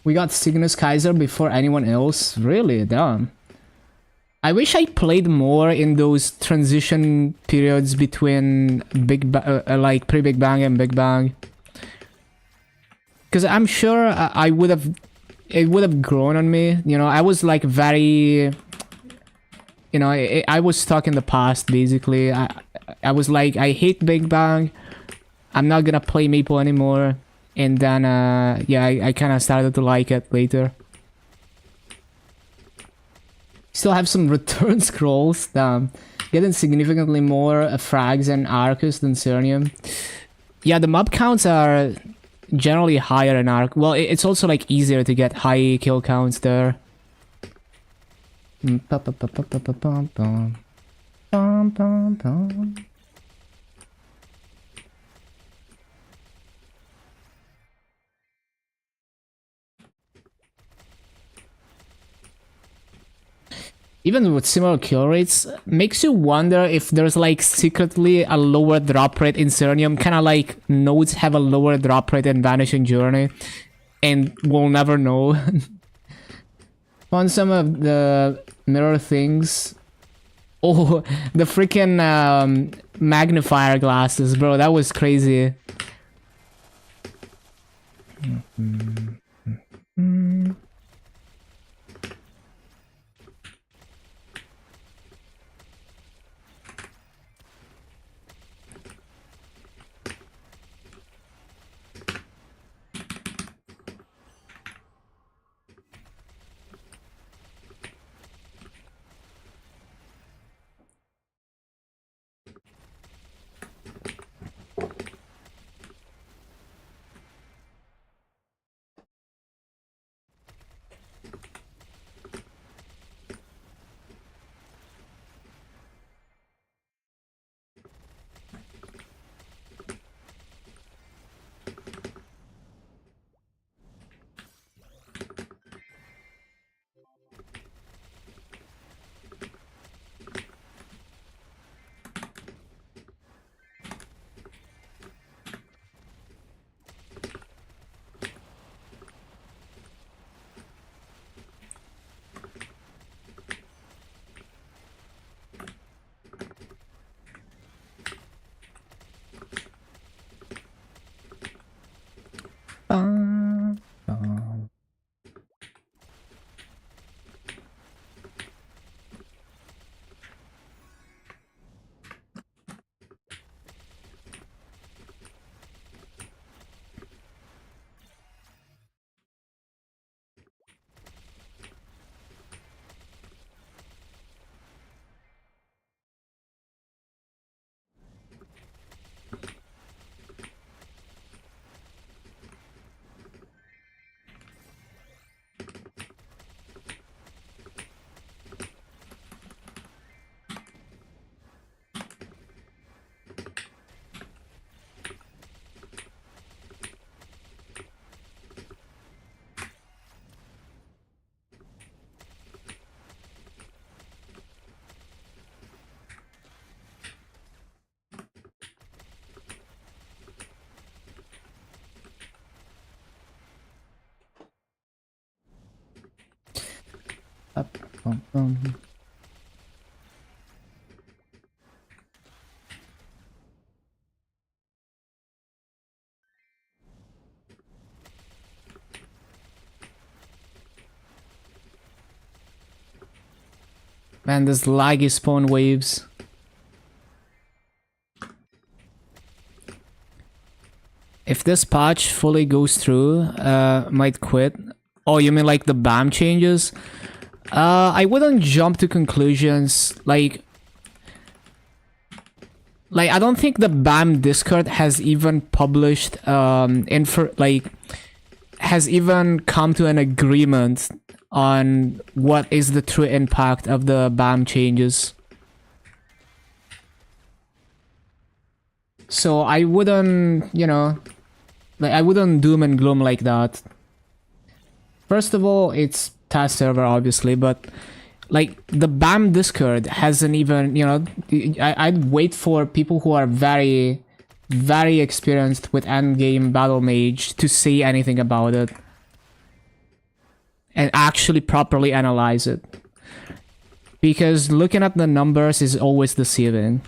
We got Cygnus Kaiser before anyone else. Really? Damn. I wish I played more in those transition periods between like pre-Big Bang and Big Bang. Because I'm sure I would have... It would have grown on me. You know, I was like very... You know, I was stuck in the past, basically. I was like, I hate Big Bang. I'm not gonna play Maple anymore. And then, yeah, I kind of started to like it later. Still have some return scrolls. Getting significantly more frags and Arcus than Cernium. Yeah, the mob counts are generally higher in Arc. Well, it's also like easier to get high kill counts there. Even with similar kill rates, makes you wonder if there's like secretly a lower drop rate in Cernium, kind of like nodes have a lower drop rate in Vanishing Journey, and we'll never know. On some of the mirror things. Oh, the freaking magnifier glasses, bro, that was crazy. Bum, bum. Up, bum, bum. Man, this laggy spawn waves. If this patch fully goes through, might quit. Oh, you mean like the BAM changes? I wouldn't jump to conclusions. Like I don't think the BAM Discord has even published has even come to an agreement on what is the true impact of the BAM changes. So I wouldn't, you know, like I wouldn't doom and gloom like that. First of all, it's test server obviously, but like the BAM Discord hasn't even, you know, I'd wait for people who are very, very experienced with endgame battle mage to say anything about it and actually properly analyze it, because looking at the numbers is always deceiving.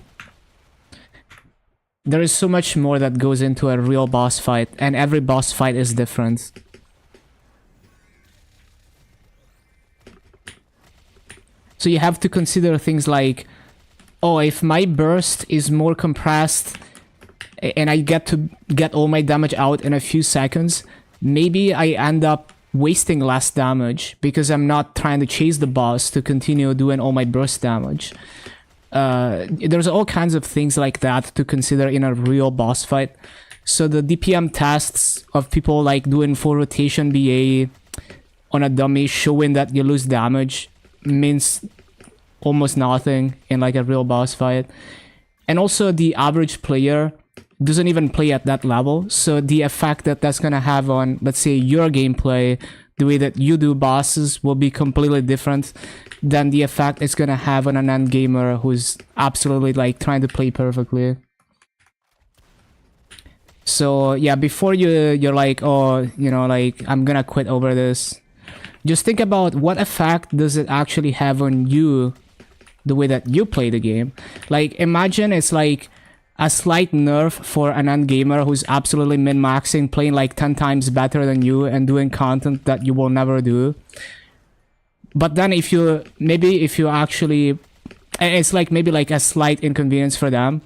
There is so much more that goes into a real boss fight, and every boss fight is different. So you have to consider things like, oh, if my burst is more compressed and I get to get all my damage out in a few seconds, maybe I end up wasting less damage because I'm not trying to chase the boss to continue doing all my burst damage. There's all kinds of things like that to consider in a real boss fight. So the DPM tests of people like doing full rotation BA on a dummy showing that you lose damage means almost nothing in like a real boss fight. And also the average player doesn't even play at that level, so the effect that that's gonna have on, let's say, your gameplay, the way that you do bosses, will be completely different than the effect it's gonna have on an end gamer who's absolutely like trying to play perfectly. So yeah, before you're like, oh, you know, like I'm gonna quit over this, just think about what effect does it actually have on you, the way that you play the game. Like imagine it's like a slight nerf for an end gamer who's absolutely min-maxing, playing like 10 times better than you and doing content that you will never do. But then if you actually, it's like maybe like a slight inconvenience for them,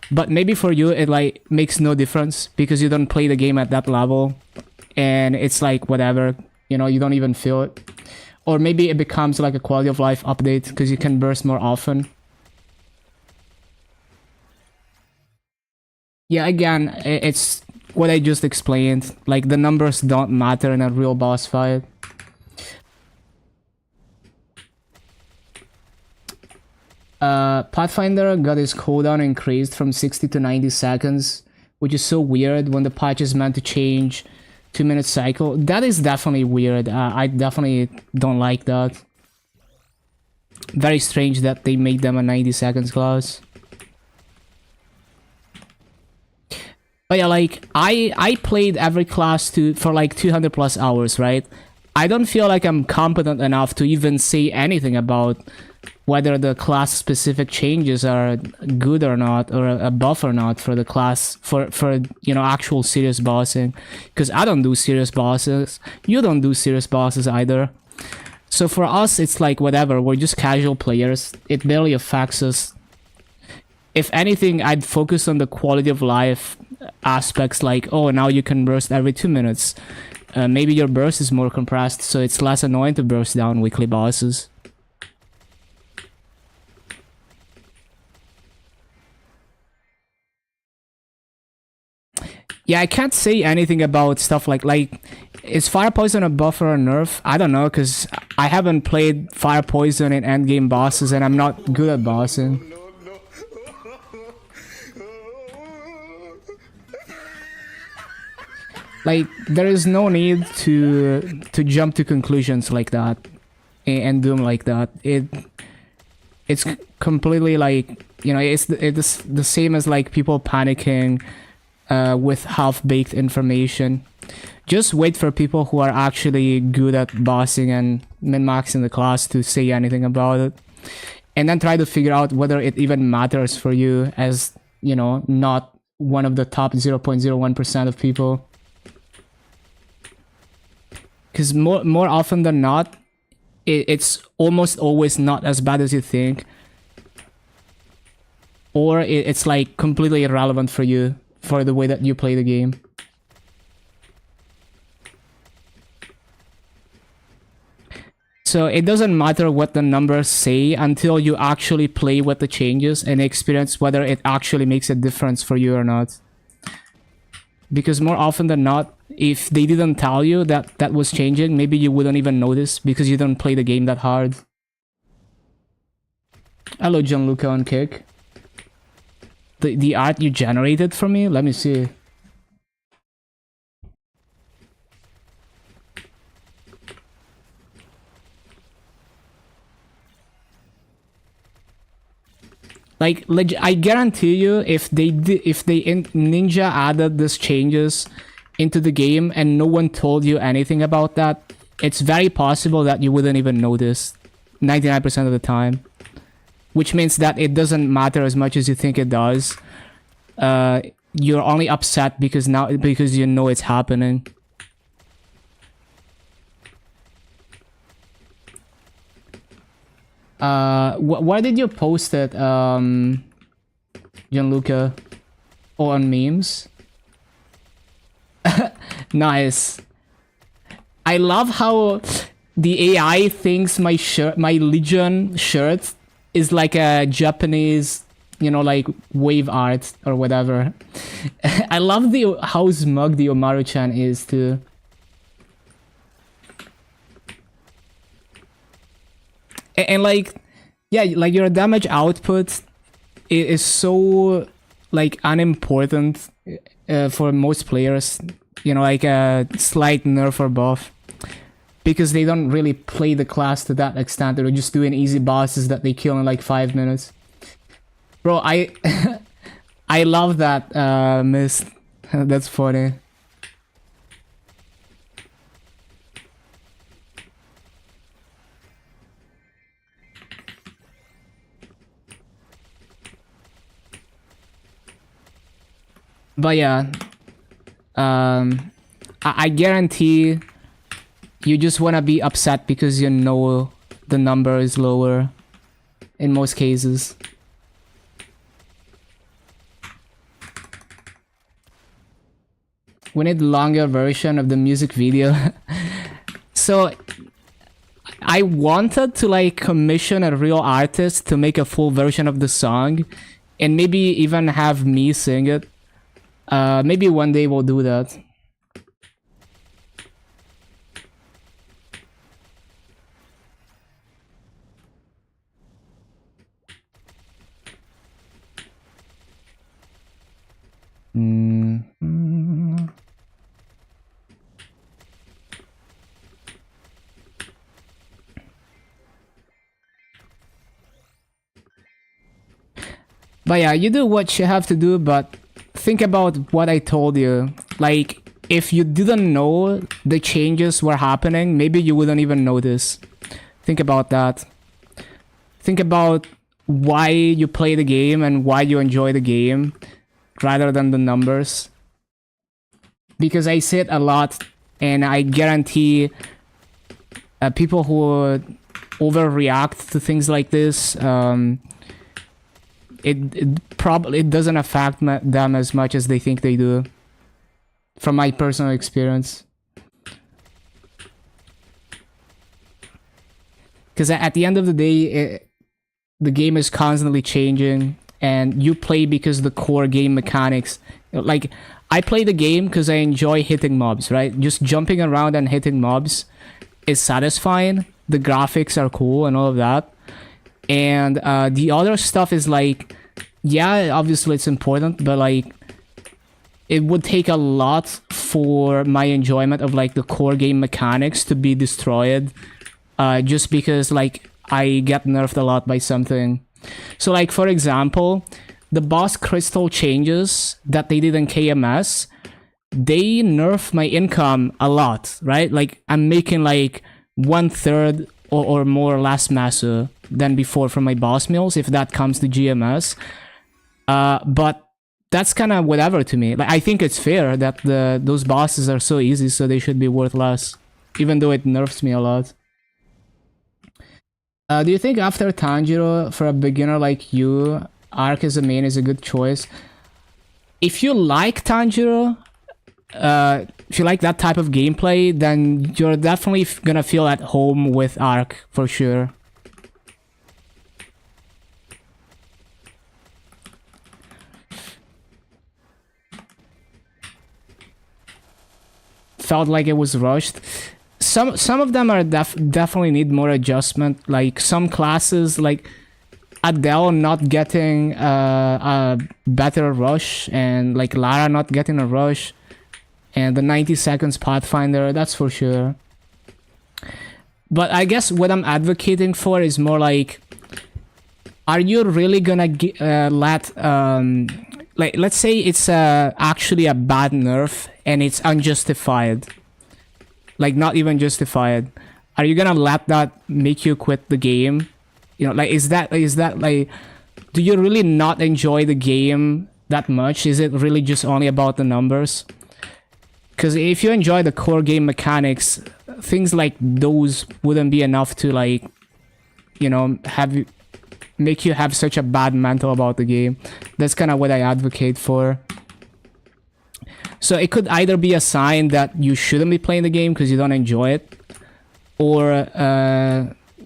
but maybe for you it like makes no difference because you don't play the game at that level and it's like whatever, you know, you don't even feel it. Or maybe it becomes like a quality of life update because you can burst more often. Yeah, again, it's what I just explained. Like, the numbers don't matter in a real boss fight. Pathfinder got his cooldown increased from 60 to 90 seconds, which is so weird when the patch is meant to change 2-minute cycle. That is definitely weird. I definitely don't like that. Very strange that they made them a 90 seconds class. But yeah, like I played every class for like 200 plus hours, right? I don't feel like I'm competent enough to even say anything about whether the class specific changes are good or not, or a buff or not for the class, for you know, actual serious bossing, because I don't do serious bosses, you don't do serious bosses either. So for us it's like whatever, we're just casual players, it barely affects us. If anything, I'd focus on the quality of life aspects, like, oh, now you can burst every 2 minutes. Maybe your burst is more compressed, so it's less annoying to burst down weekly bosses. Yeah, I can't say anything about stuff like is Fire Poison a buff or a nerf? I don't know, because I haven't played Fire Poison in endgame bosses and I'm not good at bossing. Like, there is no need to jump to conclusions like that and doom like that. It's completely like, you know, it's the same as like people panicking with half-baked information. Just wait for people who are actually good at bossing and min-maxing the class to say anything about it. And then try to figure out whether it even matters for you as, you know, not one of the top 0.01% of people. Because more often than not, it's almost always not as bad as you think. Or it's like completely irrelevant for you, for the way that you play the game. So it doesn't matter what the numbers say until you actually play with the changes and experience whether it actually makes a difference for you or not. Because more often than not, if they didn't tell you that that was changing, maybe you wouldn't even notice because you don't play the game that hard. Hello, Gianluca on Kick. The art you generated for me? Let me see. Like, I guarantee you, if Ninja added these changes into the game and no one told you anything about that, it's very possible that you wouldn't even notice 99% of the time. Which means that it doesn't matter as much as you think it does. You're only upset because you know it's happening. Where did you post it, Gianluca? Oh, on memes? Nice. I love how the AI thinks my Legion shirt is like a Japanese, you know, like wave art or whatever. I love how smug the Omaru-chan is too. And like, yeah, like your damage output is so like unimportant for most players, you know, like a slight nerf or buff, because they don't really play the class to that extent. They're just doing easy bosses that they kill in like 5 minutes. Bro, I I love that, Mist. That's funny. But yeah, I guarantee you just want to be upset because you know the number is lower in most cases. We need longer version of the music video. So I wanted to like commission a real artist to make a full version of the song and maybe even have me sing it. Maybe one day we'll do that. But yeah, you do what you have to do, but think about what I told you. Like, if you didn't know the changes were happening, maybe you wouldn't even notice. Think about that. Think about why you play the game and why you enjoy the game rather than the numbers. Because I see it a lot, and I guarantee people who overreact to things like this, it doesn't affect them as much as they think they do. From my personal experience. Because at the end of the day, the game is constantly changing, and you play because the core game mechanics, like, I play the game because I enjoy hitting mobs, right? Just jumping around and hitting mobs is satisfying. The graphics are cool and all of that. And the other stuff is like, yeah, obviously it's important, but like, it would take a lot for my enjoyment of like the core game mechanics to be destroyed, just because like I get nerfed a lot by something. So like, for example, the boss crystal changes that they did in KMS, they nerf my income a lot, right? Like, I'm making like 1/3 or more less massa than before from my boss mills, if that comes to GMS. But that's kind of whatever to me. Like, I think it's fair that those bosses are so easy, so they should be worth less, even though it nerfs me a lot. Do you think after Tanjiro, for a beginner like you, Arc as a main is a good choice? If you like Tanjiro, if you like that type of gameplay, then you're definitely gonna feel at home with Arc, for sure. Felt like it was rushed. Some of them are definitely need more adjustment. Like some classes, like Adele not getting a better rush, and like Lara not getting a rush, and the 90 seconds Pathfinder, that's for sure. But I guess what I'm advocating for is more like, are you really gonna let like, let's say it's actually a bad nerf and it's unjustified, like not even justified. Are you gonna let that make you quit the game? You know, like, is that like, do you really not enjoy the game that much? Is it really just only about the numbers? Because if you enjoy the core game mechanics, things like those wouldn't be enough to, like, you know, make you have such a bad mental about the game. That's kind of what I advocate for. So it could either be a sign that you shouldn't be playing the game because you don't enjoy it, or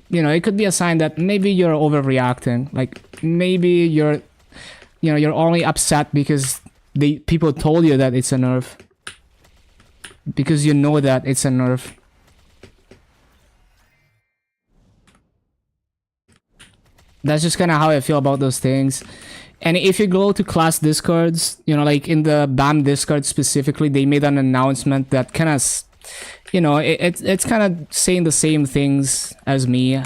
you know, it could be a sign that maybe you're overreacting. Like, maybe you're only upset because people told you that it's a nerf, because you know that it's a nerf. That's just kind of how I feel about those things. And if you go to class discords, you know, like in the BAM discord specifically, they made an announcement that kind of, you know, it's kind of saying the same things as me,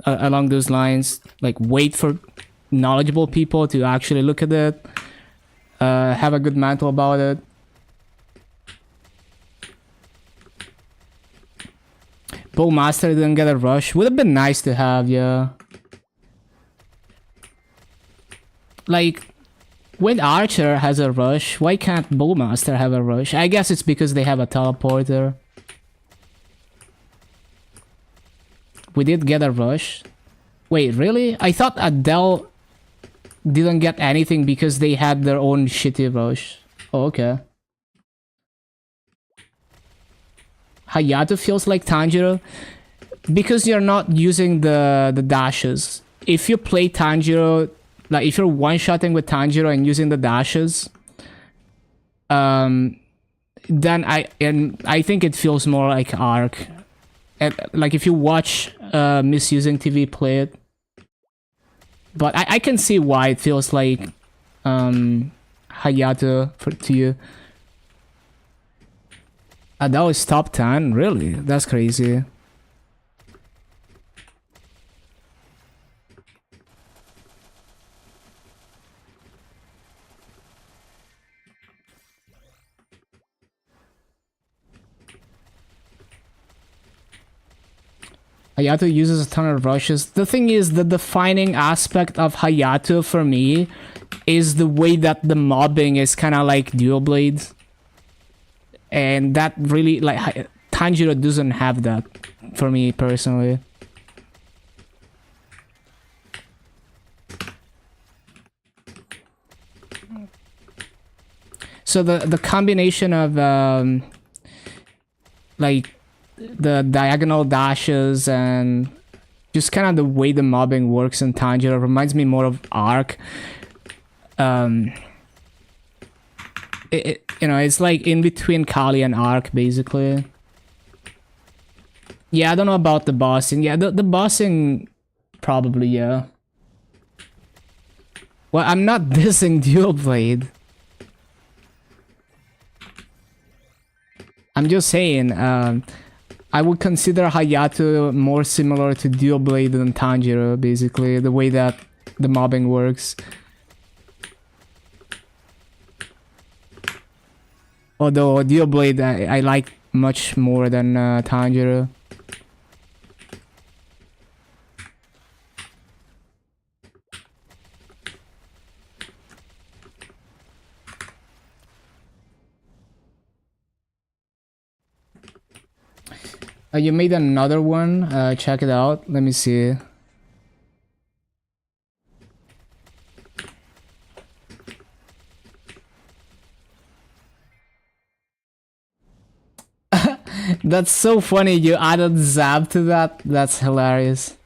along those lines. Like, wait for knowledgeable people to actually look at it, have a good mental about it. Bowmaster didn't get a rush. Would have been nice to have, yeah. Like, when Archer has a rush, why can't Bowmaster have a rush? I guess it's because they have a teleporter. We did get a rush. Wait, really? I thought Adele didn't get anything because they had their own shitty rush. Oh, okay. Hayato feels like Tanjiro because you're not using the dashes. If you play Tanjiro, like if you're one-shotting with Tanjiro and using the dashes, then I think it feels more like Arc. And, like, if you watch Misusing TV play it. But I can see why it feels like Hayato to you. That was top 10? Really? That's crazy. Hayato uses a ton of rushes. The thing is, the defining aspect of Hayato for me is the way that the mobbing is kind of like dual blades. And that really, like, Tanjiro doesn't have that for me personally. So the combination of like the diagonal dashes and just kind of the way the mobbing works in Tanjiro reminds me more of Arc. You know, it's like in between Kali and Arc, basically. Yeah, I don't know about the bossing. Yeah, the bossing, probably, yeah. Well, I'm not dissing Dual Blade. I'm just saying, I would consider Hayato more similar to Dual Blade than Tanjiro, basically, the way that the mobbing works. Although Dual Blade I like much more than Tanjiro. You made another one. Check it out. Let me see. That's so funny. You added Zab to that. That's hilarious.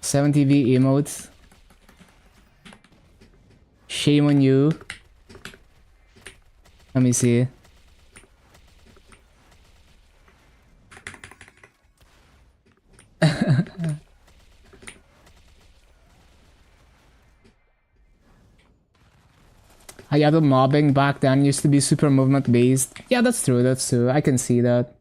$70V emotes. Shame on you. Let me see. Hayato mobbing back then used to be super movement based. Yeah, that's true, that's true. I can see that.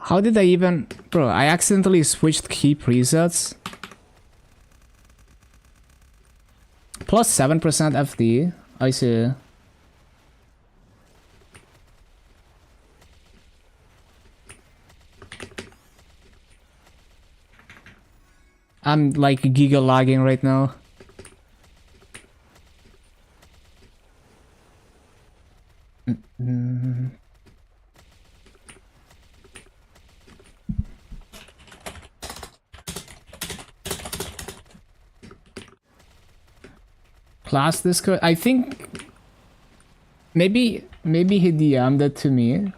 How did I even... Bro, I accidentally switched key presets. Plus 7% FD. I see. I'm like giga lagging right now. Class Discord? I think maybe he DM'd it to me.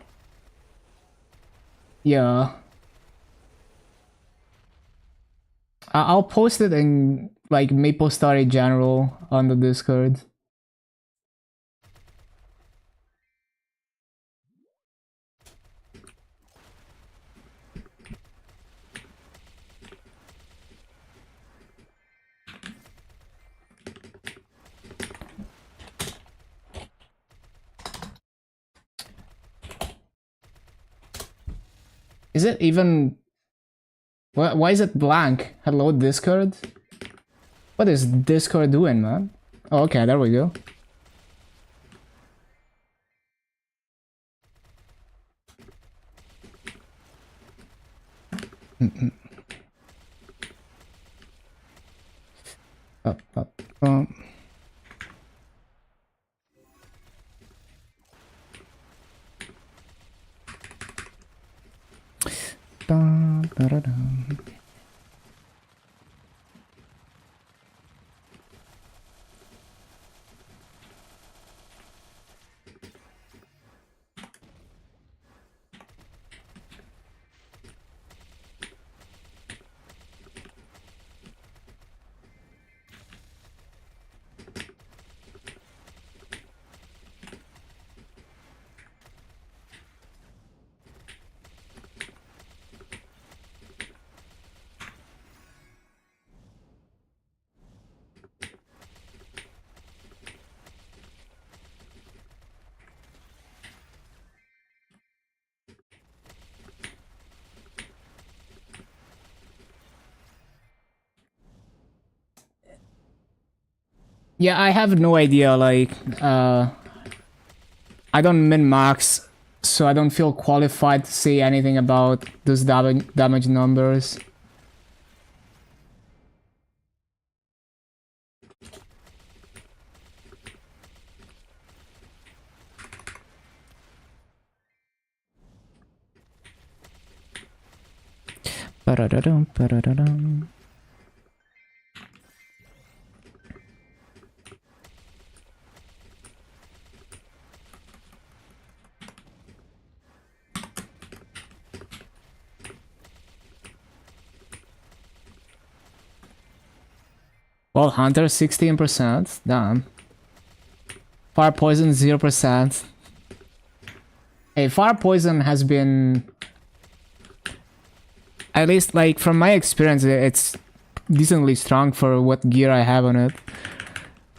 Yeah. I'll post it in like MapleStory General on the Discord. Is it even... Why is it blank? Hello, Discord? What is Discord doing, man? Oh, okay, there we go. Up, up, up. Dun, dun, dun, dun. Yeah, I have no idea, like, I don't min-max, so I don't feel qualified to say anything about those damage numbers. Ba-da-da-dum, ba-da-da-dum. Well, Hunter 16%. Damn. Fire Poison 0%. Hey, Fire Poison has been, at least like from my experience, it's decently strong for what gear I have on it.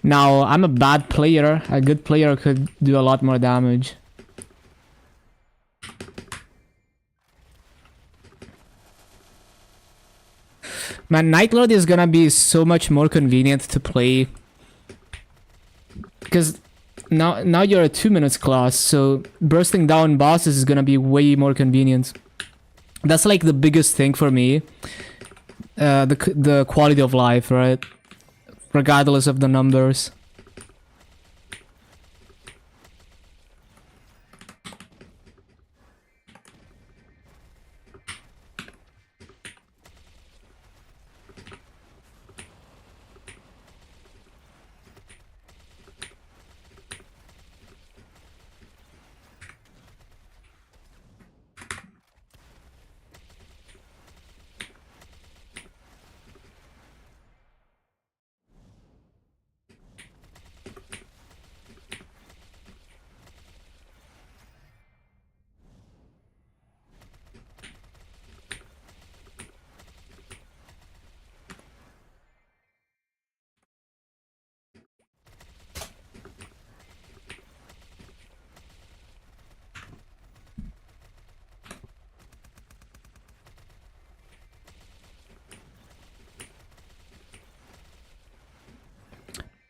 Now, I'm a bad player. A good player could do a lot more damage. Man, Nightlord is gonna be so much more convenient to play. Because now you're a 2 minutes class, so bursting down bosses is gonna be way more convenient. That's like the biggest thing for me. The quality of life, right? Regardless of the numbers.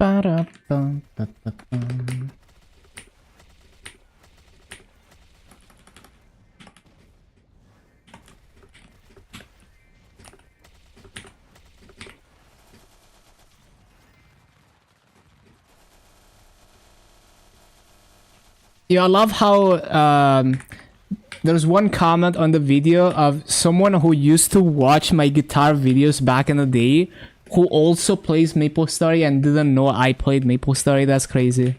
Ba-da-bum-ba-ba-bum. Yeah, I love how there's one comment on the video of someone who used to watch my guitar videos back in the day who also plays MapleStory and didn't know I played MapleStory. That's crazy.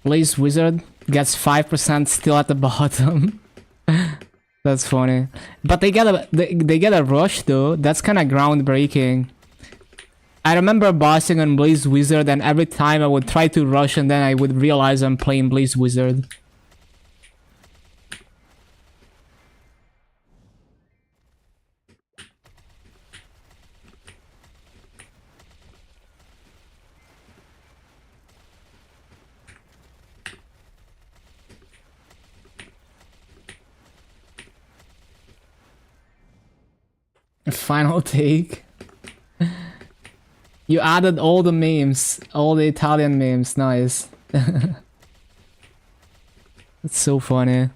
Blaze Wizard gets 5% still at the bottom. That's funny. But they get a rush though. That's kind of groundbreaking. I remember bossing on Blaze Wizard, and every time I would try to rush and then I would realize I'm playing Blaze Wizard. Final take. You added all the memes, all the Italian memes. Nice. It's so funny.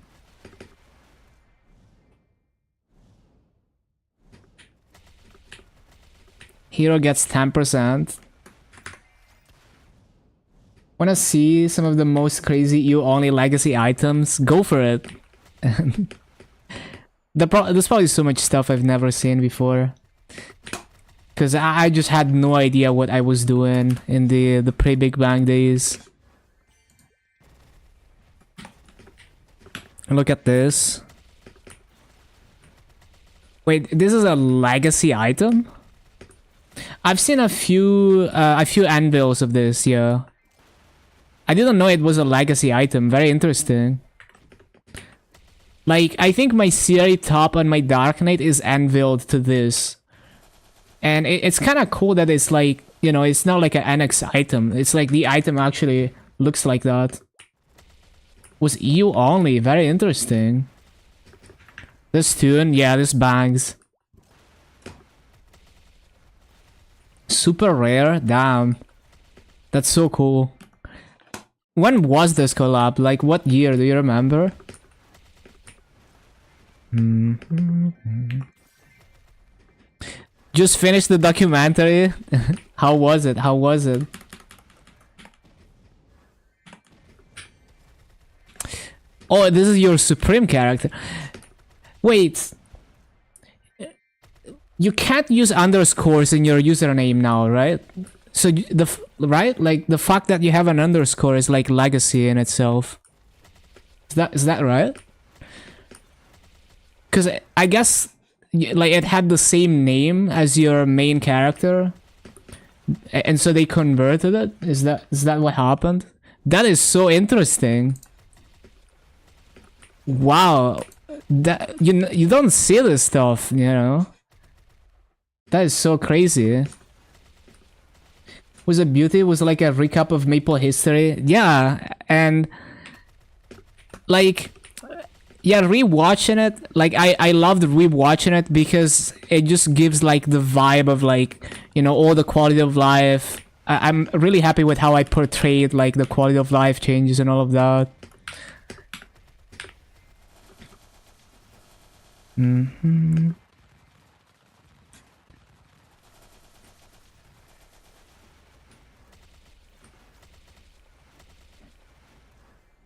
Hero gets 10%. Wanna see some of the most crazy EU-only legacy items? Go for it. There's probably so much stuff I've never seen before. Because I just had no idea what I was doing in the pre-Big Bang days. Look at this. Wait, this is a legacy item? I've seen a few anvils of this, yeah. I didn't know it was a legacy item. Very interesting. Like, I think my Siri top on my Dark Knight is anviled to this. And it's kind of cool that it's like, you know, it's not like an annex item. It's like the item actually looks like that. Was EU only. Very interesting. This tune, yeah, this bangs. Super rare? Damn. That's so cool. When was this collab? Like, what year? Do you remember? Just finished the documentary. How was it? How was it? Oh, this is your supreme character. Wait. You can't use underscores in your username now, right? So right? Like the fact that you have an underscore is like legacy in itself. Is that right? Cuz I guess like it had the same name as your main character. And so they converted it? Is that what happened? That is so interesting. Wow. That you don't see this stuff, you know. That is so crazy. Was it beauty? Was it like a recap of Maple history? Yeah, and like yeah, rewatching it, like I loved rewatching it because it just gives like the vibe of like, you know, all the quality of life. I'm really happy with how I portrayed like the quality of life changes and all of that.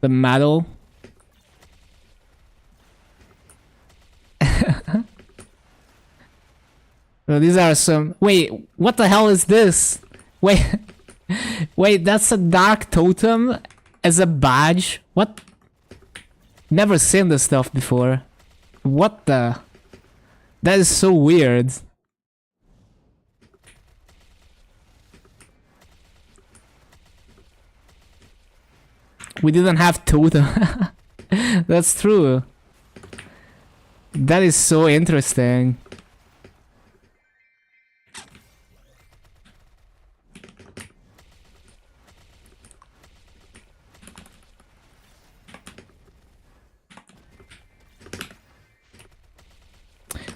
The medal. So these are some... Wait, what the hell is this? Wait, wait, that's a dark totem as a badge? What? Never seen this stuff before. What the? That is so weird. We didn't have totem. That's true. That is so interesting.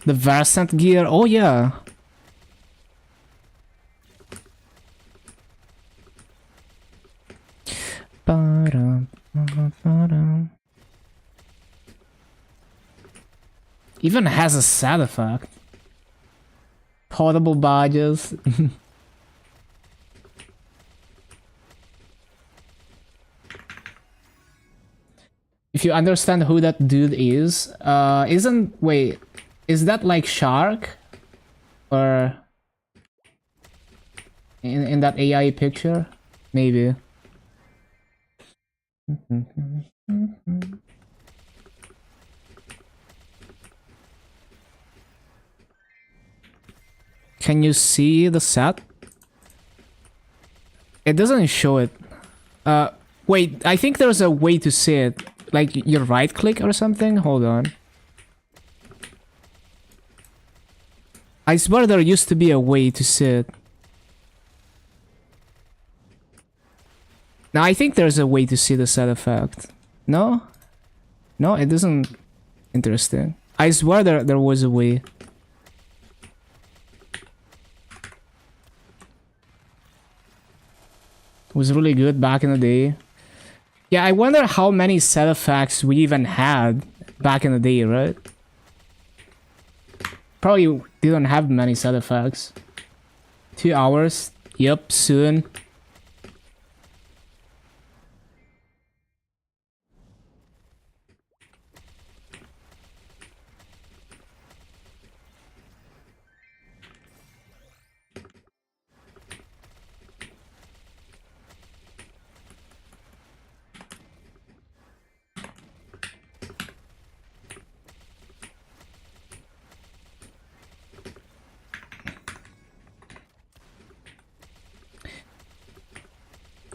The Versant gear, oh yeah. Even has a side effect. Portable badges. If you understand who that dude is, wait, is that like Shark? Or in that AI picture? Maybe. Can you see the set? It doesn't show it. Wait, I think there's a way to see it. Like you right click or something? Hold on. I swear there used to be a way to see it. Now I think there's a way to see the set effect. No? No, it doesn't. Interesting. I swear there was a way. It was really good back in the day. Yeah, I wonder how many set effects we even had back in the day, right? Probably didn't have many set effects. 2 hours. Yep, soon.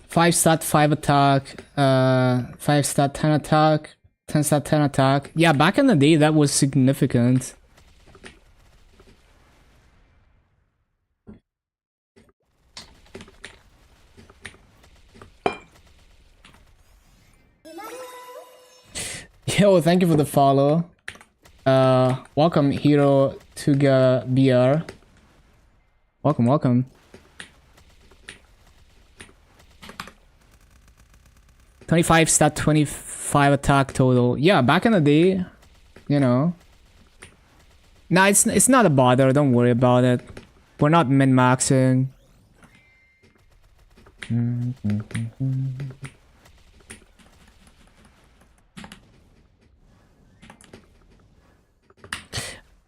Five stat 5 attack, 5 stat 10 attack, 10 attack. Yeah, back in the day, that was significant. Yo, thank you for the follow. Welcome, Hero Tuga BR. Welcome, welcome. 25 stat, 25 attack total. Yeah, back in the day, you know. Nah, it's not a bother. Don't worry about it. We're not min-maxing.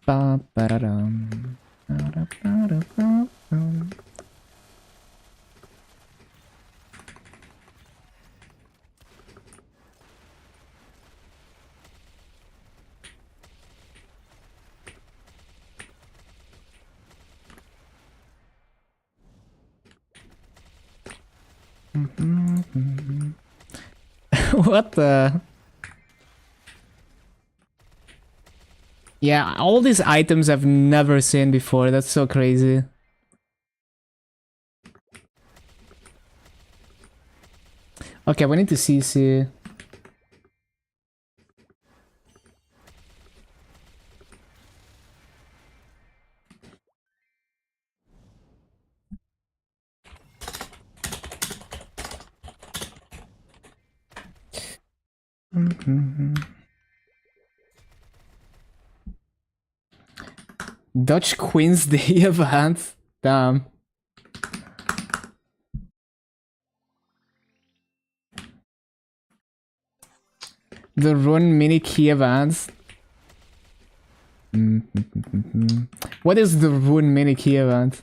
Ba-ba-da-dum. Ba-da-ba-da-ba-dum. What the? Yeah, all these items I've never seen before. That's so crazy. Okay, we need to CC. Dutch Queen's Day event. Damn. The Rune mini key events. What is the Rune mini key event?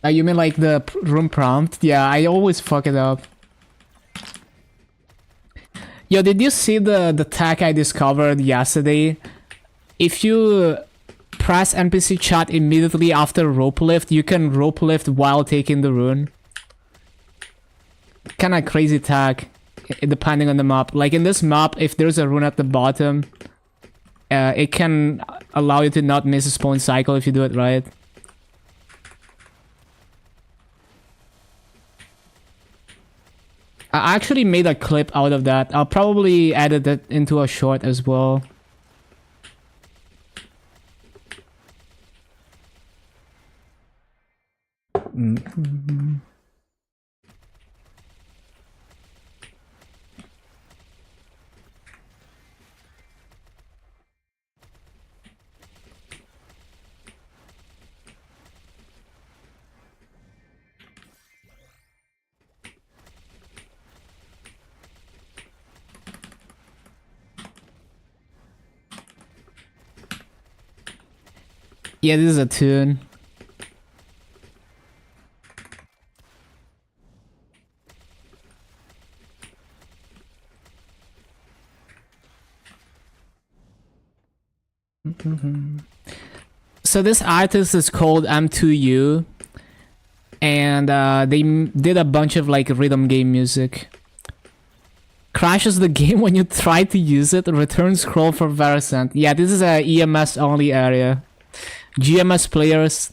You mean like the room prompt? Yeah, I always fuck it up. Yo, did you see the tag I discovered yesterday? If you press NPC chat immediately after rope lift, you can rope lift while taking the rune. Kinda crazy tag, depending on the map. Like in this map, if there's a rune at the bottom, it can allow you to not miss a spawn cycle if you do it right. I actually made a clip out of that. I'll probably edit it into a short as well. Yeah, this is a tune. So this artist is called M2U, and they did a bunch of like rhythm game music. Crashes the game when you try to use it. Return scroll for Verisent. Yeah, this is a EMS only area. GMS players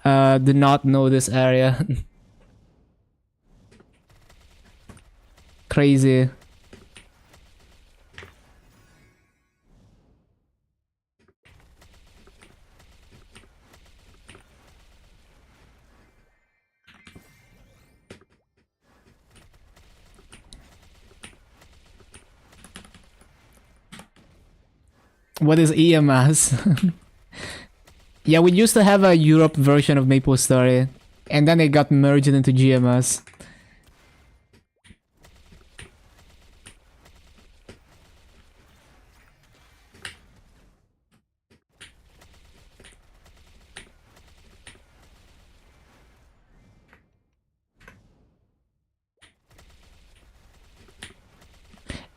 do not know this area. Crazy. What is EMS? Yeah, we used to have a Europe version of MapleStory, and then it got merged into GMS.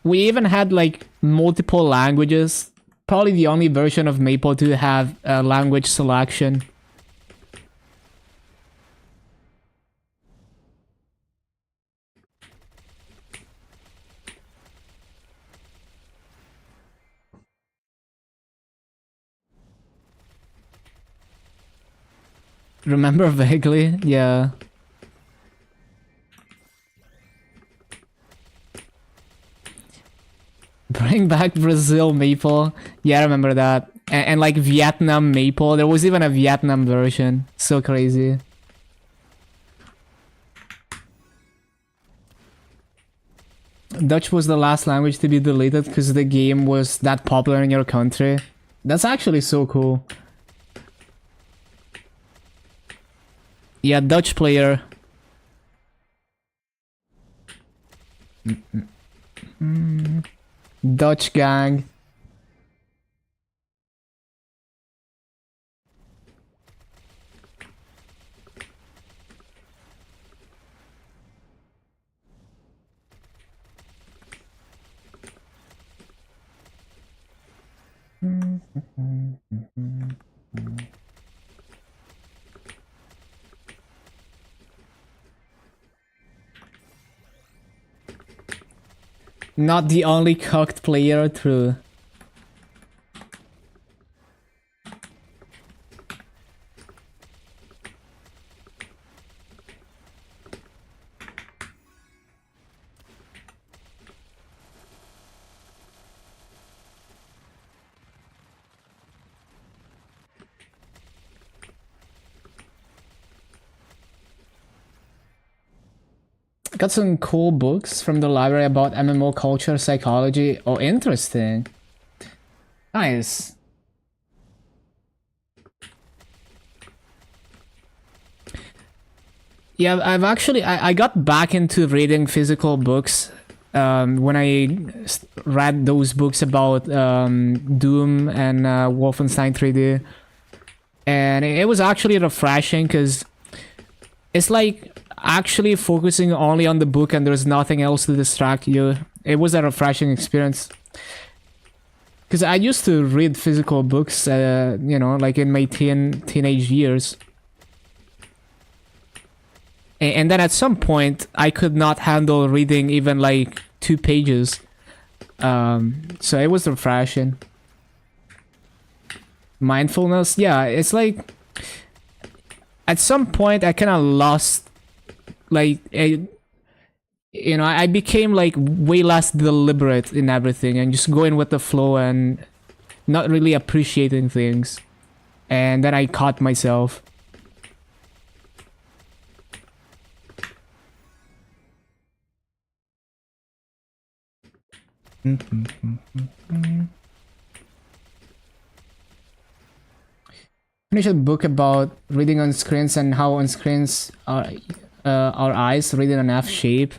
We even had like multiple languages. Probably the only version of Maple to have language selection. Remember vaguely? Yeah. Bring back Brazil Maple. Yeah, I remember that. And like Vietnam Maple. There was even a Vietnam version. So crazy. Dutch was the last language to be deleted because the game was that popular in your country. That's actually so cool. Yeah, Dutch player. Dutch gang. Not the only cocked player, true. Got some cool books from the library about MMO culture, psychology. Oh, interesting. Nice. Yeah, I've actually I got back into reading physical books when I read those books about Doom and Wolfenstein 3D, and it was actually refreshing because it's like actually focusing only on the book and there's nothing else to distract you. It was a refreshing experience. Because I used to read physical books, you know, like in my teenage years. And then at some point, I could not handle reading even like 2 pages. So it was refreshing. Mindfulness, yeah, it's like... At some point, I kind of lost... Like, you know, I became like way less deliberate in everything and just going with the flow and not really appreciating things. And then I caught myself. Finish a book about reading on screens and how on screens are our eyes read in an F shape.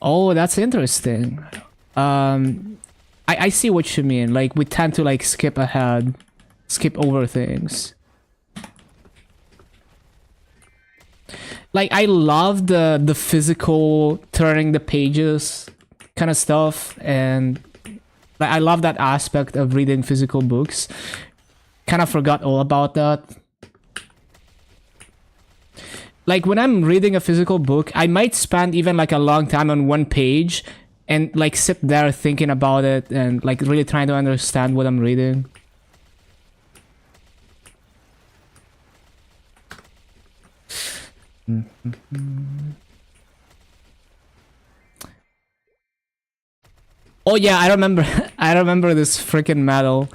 Oh, that's interesting. I see what you mean. Like we tend to like skip ahead, skip over things. Like I love the physical turning the pages kind of stuff, and like I love that aspect of reading physical books. Kind of forgot all about that. Like when I'm reading a physical book, I might spend even like a long time on one page and like sit there thinking about it and like really trying to understand what I'm reading. Oh yeah, I remember I remember this freaking medal.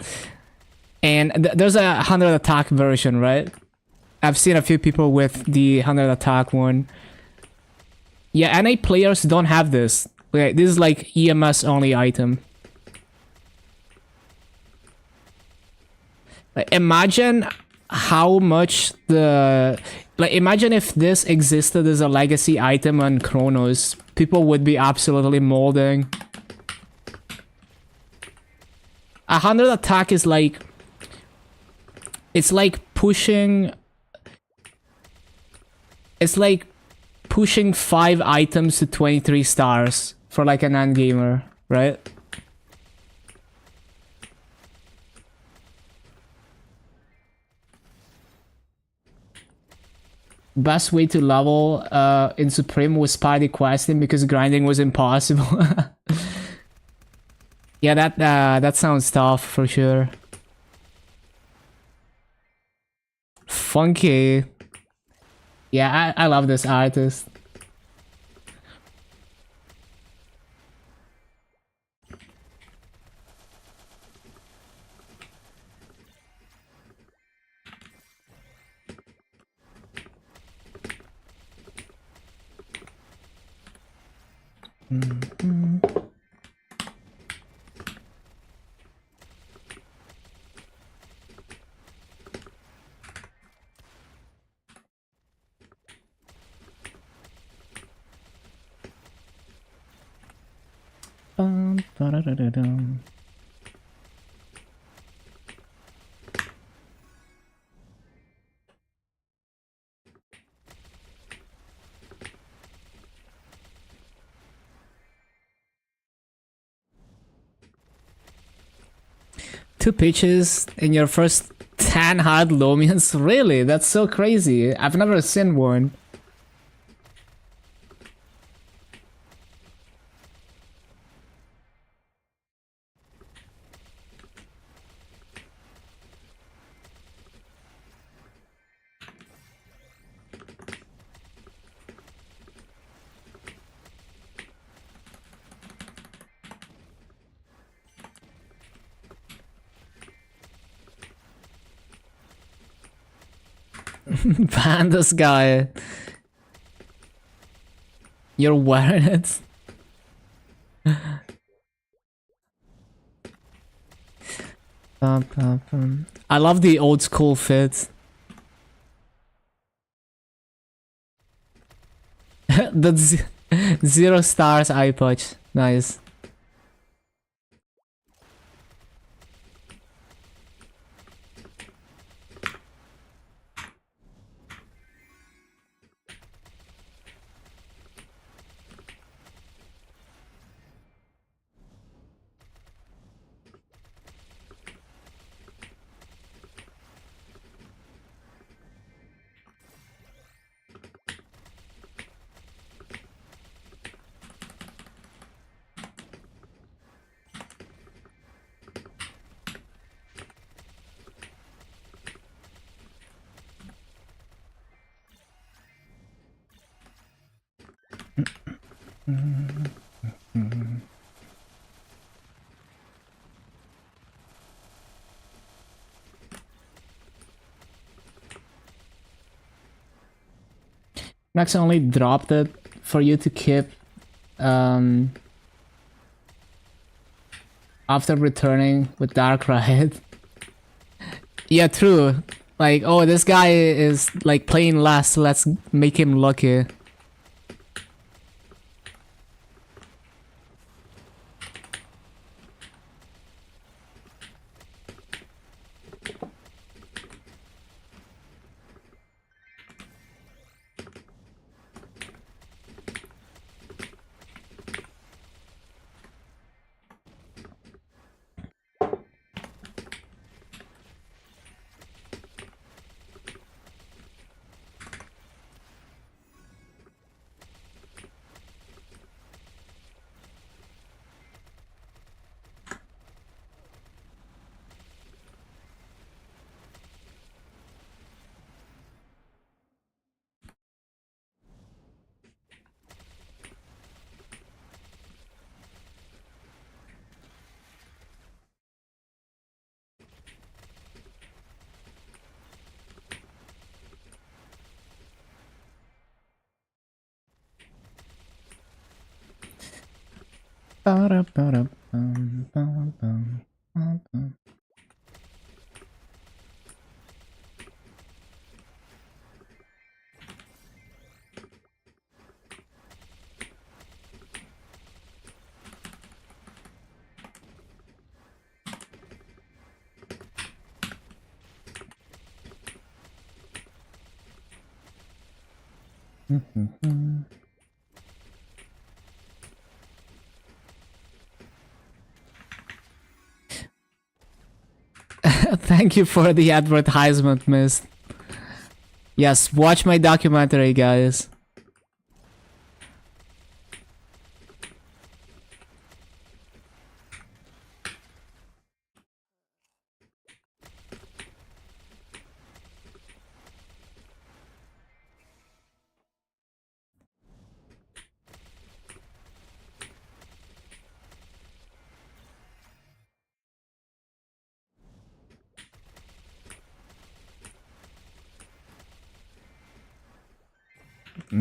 And there's a 100 attack version, right? I've seen a few people with the 100 attack one. Yeah, NA players don't have this. Okay, this is like EMS only item. Like, imagine how much the... Like, imagine if this existed as a legacy item on Chronos. People would be absolutely molding. 100 attack is like... It's like pushing... It's like pushing 5 items to 23 stars for like an end gamer, right? Best way to level in Supreme was party questing because grinding was impossible. Yeah, that sounds tough for sure. Funky. Yeah, I love this artist. Ba-da-da-da-dum. Two pitches in your first 10 hard Lomians? Really? That's so crazy. I've never seen one. Ban this guy. You're wearing it. I love the old school fit. That's 0 stars eye patch. Nice. Max only dropped it for you to keep after returning with Dark Ride. Yeah, true. Like, oh, this guy is like playing last, let's make him lucky. Thank you for the advertisement, miss. Yes, watch my documentary, guys. I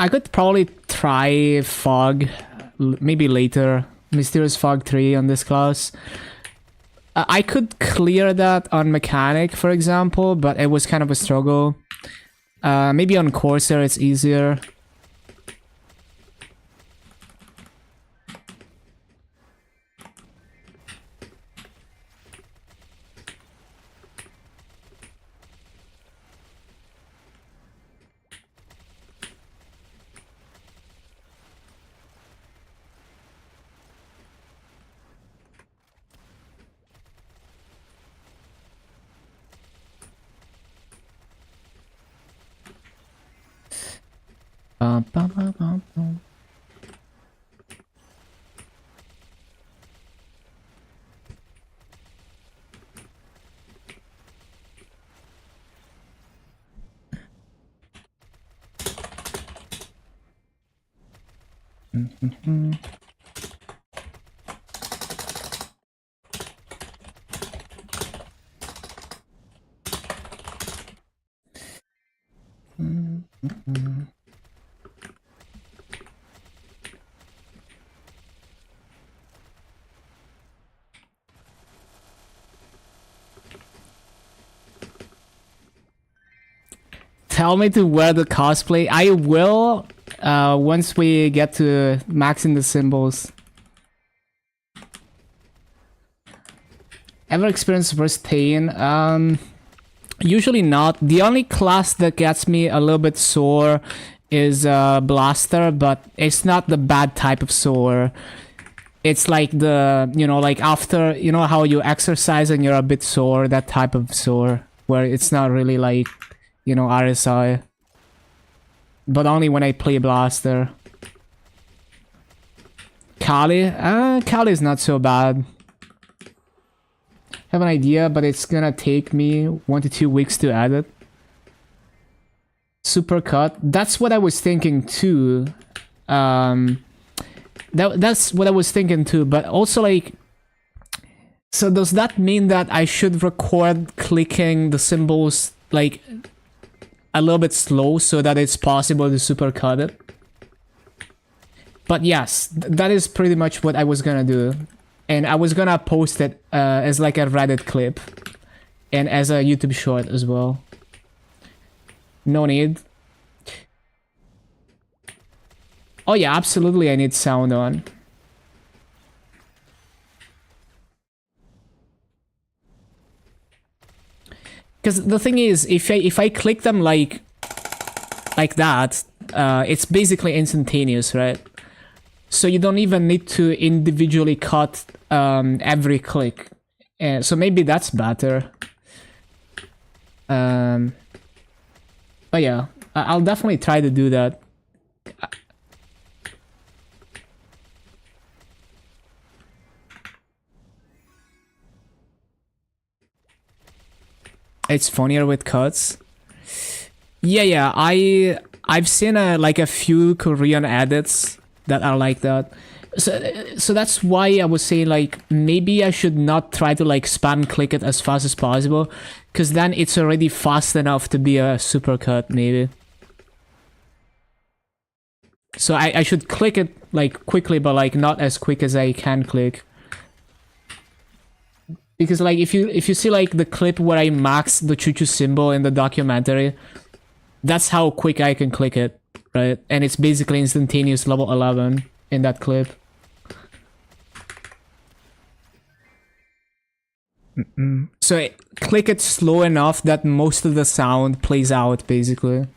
could probably try Fog, maybe later. Mysterious Fog 3 on this class. I could clear that on Mechanic, for example, but it was kind of a struggle. Maybe on Corsair it's easier. Tell me to wear the cosplay. I will once we get to maxing the symbols. Ever experienced worst pain? Usually not. The only class that gets me a little bit sore is Blaster, but it's not the bad type of sore. It's like the, you know, like after, you know how you exercise and you're a bit sore, that type of sore, where it's not really like, you know, RSI. But only when I play Blaster. Kali? Kali is not so bad. Have an idea, but it's gonna take me 1 to 2 weeks to add it. Supercut. That's what I was thinking too. That's what I was thinking too, but also like... So does that mean that I should record clicking the symbols like a little bit slow so that it's possible to supercut it? But yes, that is pretty much what I was gonna do. And I was gonna post it as like a Reddit clip. And as a YouTube short as well. No need. Oh yeah, absolutely I need sound on. Because the thing is, if I click them like that, it's basically instantaneous, right? So you don't even need to individually cut every click. So maybe that's better. But yeah, I'll definitely try to do that. It's funnier with cuts. Yeah, I've seen like a few Korean edits that are like that. So that's why I was saying like maybe I should not try to like spam click it as fast as possible, because then it's already fast enough to be a supercut maybe. So I should click it like quickly, but like not as quick as I can click. Because like if you see like the clip where I max the choo-choo symbol in the documentary, that's how quick I can click it, right? And it's basically instantaneous level 11 in that clip. So click it slow enough that most of the sound plays out, basically.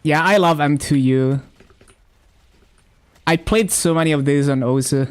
Yeah, I love M2U. I played so many of these on OSA.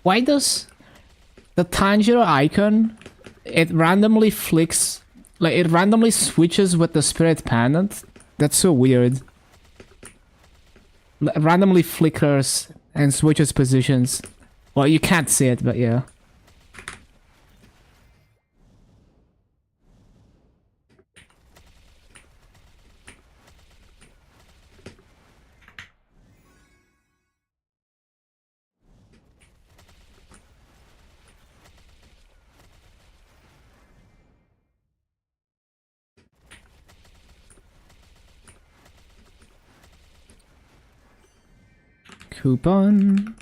Why does the Tanjiro icon, it randomly flicks, like it randomly switches with the spirit pendant? That's so weird. Randomly flickers and switches positions. Well, you can't see it, but yeah. Coupon.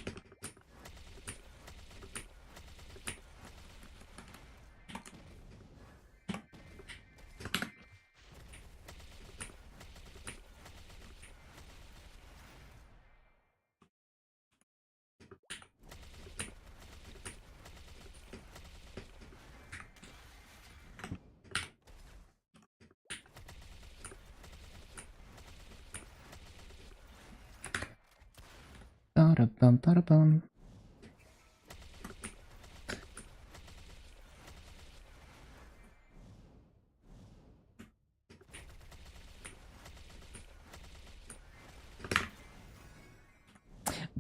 Ba-da-bum, ba-da-bum.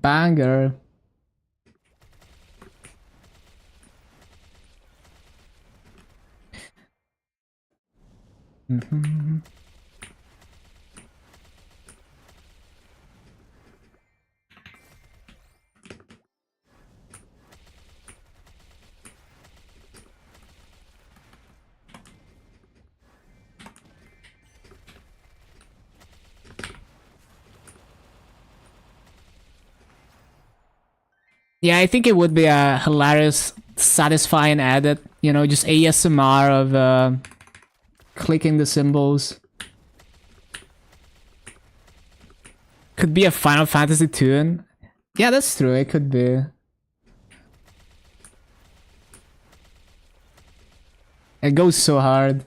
banger. Yeah, I think it would be a hilarious, satisfying edit. You know, just ASMR of clicking the symbols. Could be a Final Fantasy tune. Yeah, that's true. It could be. It goes so hard.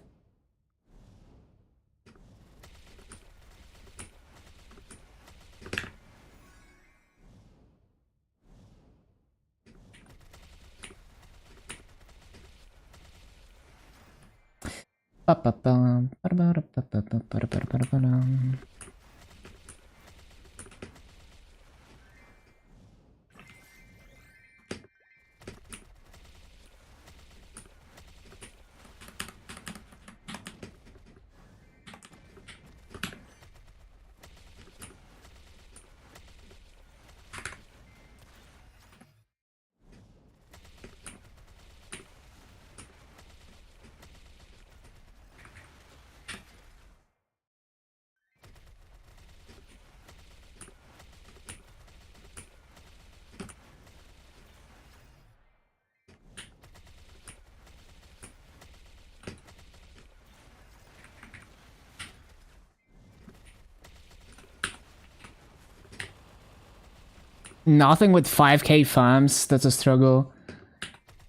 Nothing with 5k farms, that's a struggle.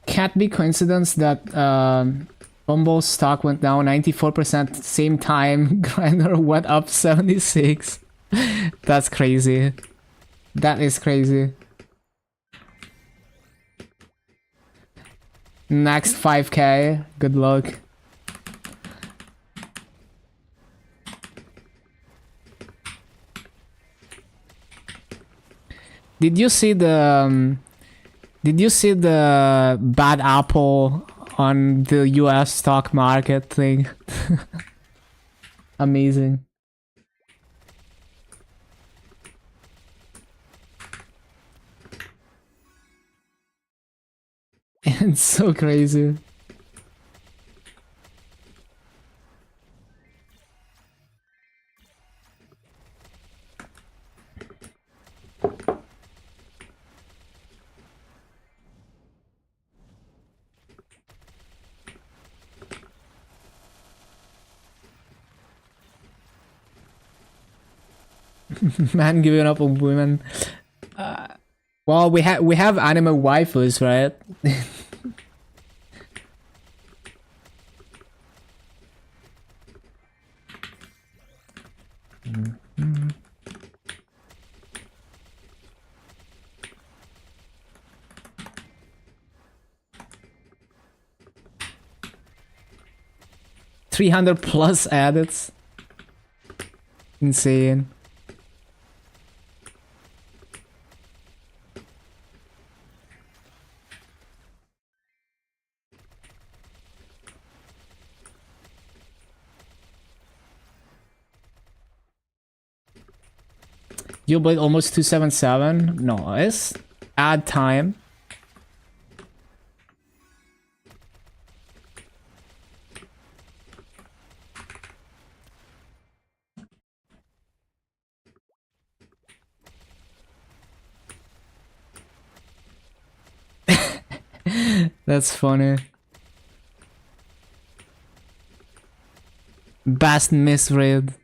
Can't be coincidence that Bumble's stock went down 94% same time, Grinder went up 76. That's crazy. That is crazy. Next 5k, good luck. Did you see the bad apple on the US stock market thing? Amazing. It's so crazy. Man giving up on women. Well, we have anime waifus, right? 300 plus edits. Insane. You played almost 277? Nice. Add time. That's funny. Best misread.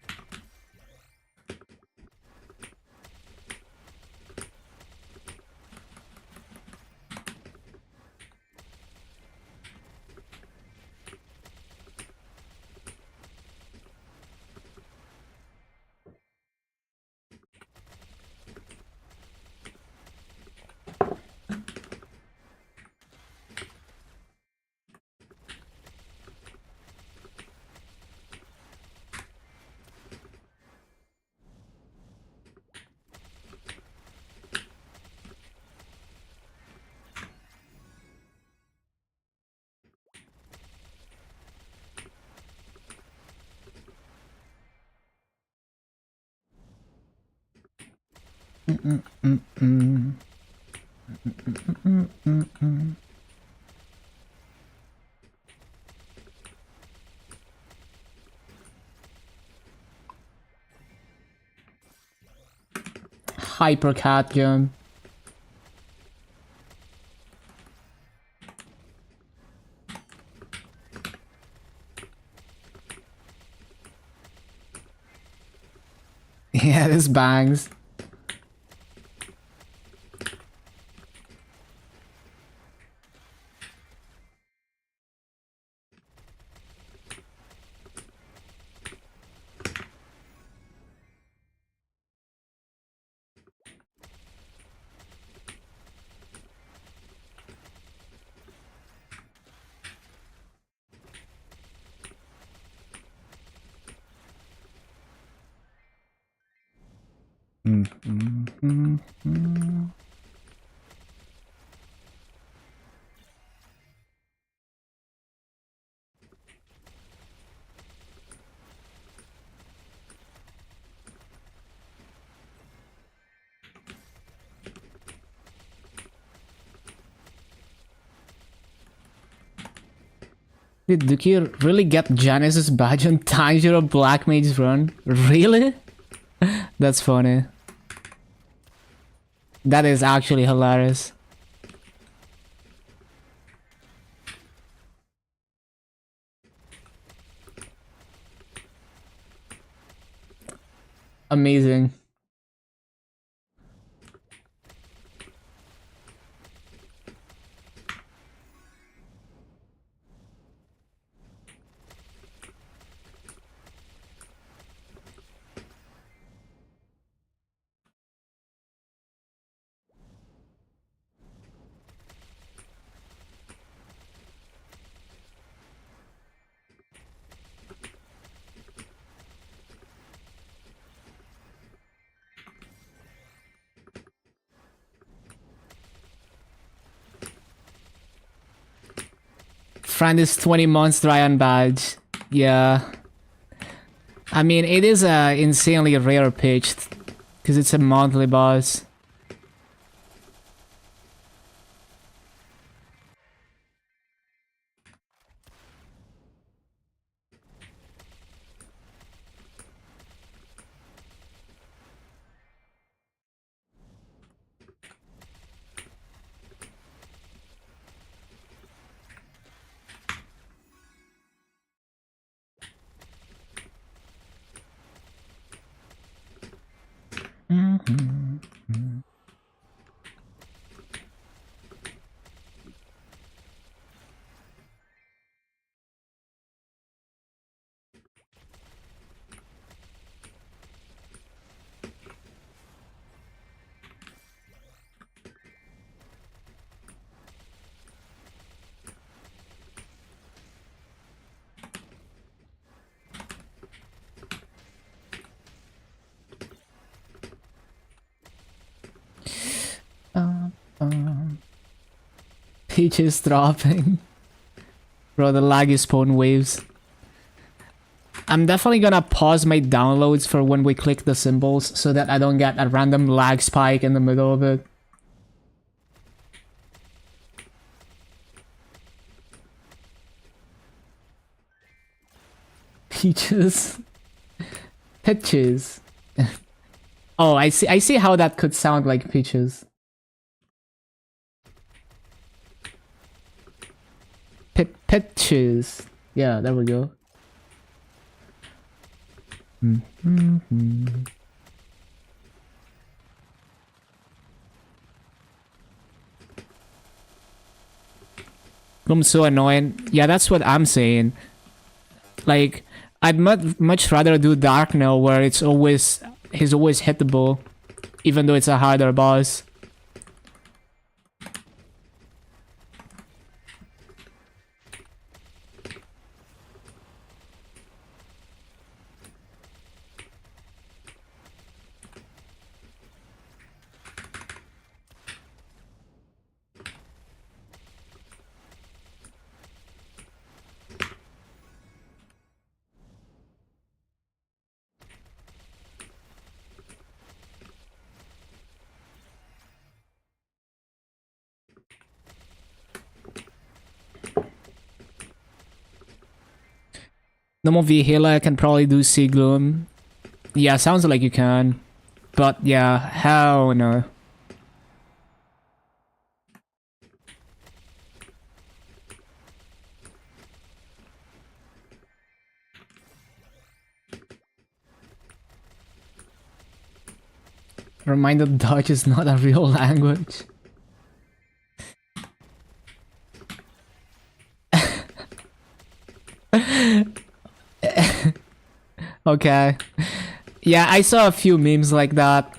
Hypercat jump. Yeah, this bangs. Did Duki really get Janice's badge on Tanjiro Black Mage's run? Really? That's funny. That is actually hilarious. Amazing. Friend is 20 months dry on badge. Yeah. I mean, it is a insanely rare pitch because it's a monthly boss. Peaches dropping. Bro, the lag is spawn waves. I'm definitely gonna pause my downloads for when we click the symbols so that I don't get a random lag spike in the middle of it. Peaches. Pitches. Oh, I see how that could sound like peaches. Pitches. Yeah, there we go. I'm so annoying. Yeah, that's what I'm saying. Like, I'd much rather do Dark now, where he's always hittable, even though it's a harder boss. Normal Vihila, I can probably do Sea Gloom. Yeah, sounds like you can. But yeah, hell no. Reminded Dutch is not a real language. Okay. Yeah, I saw a few memes like that.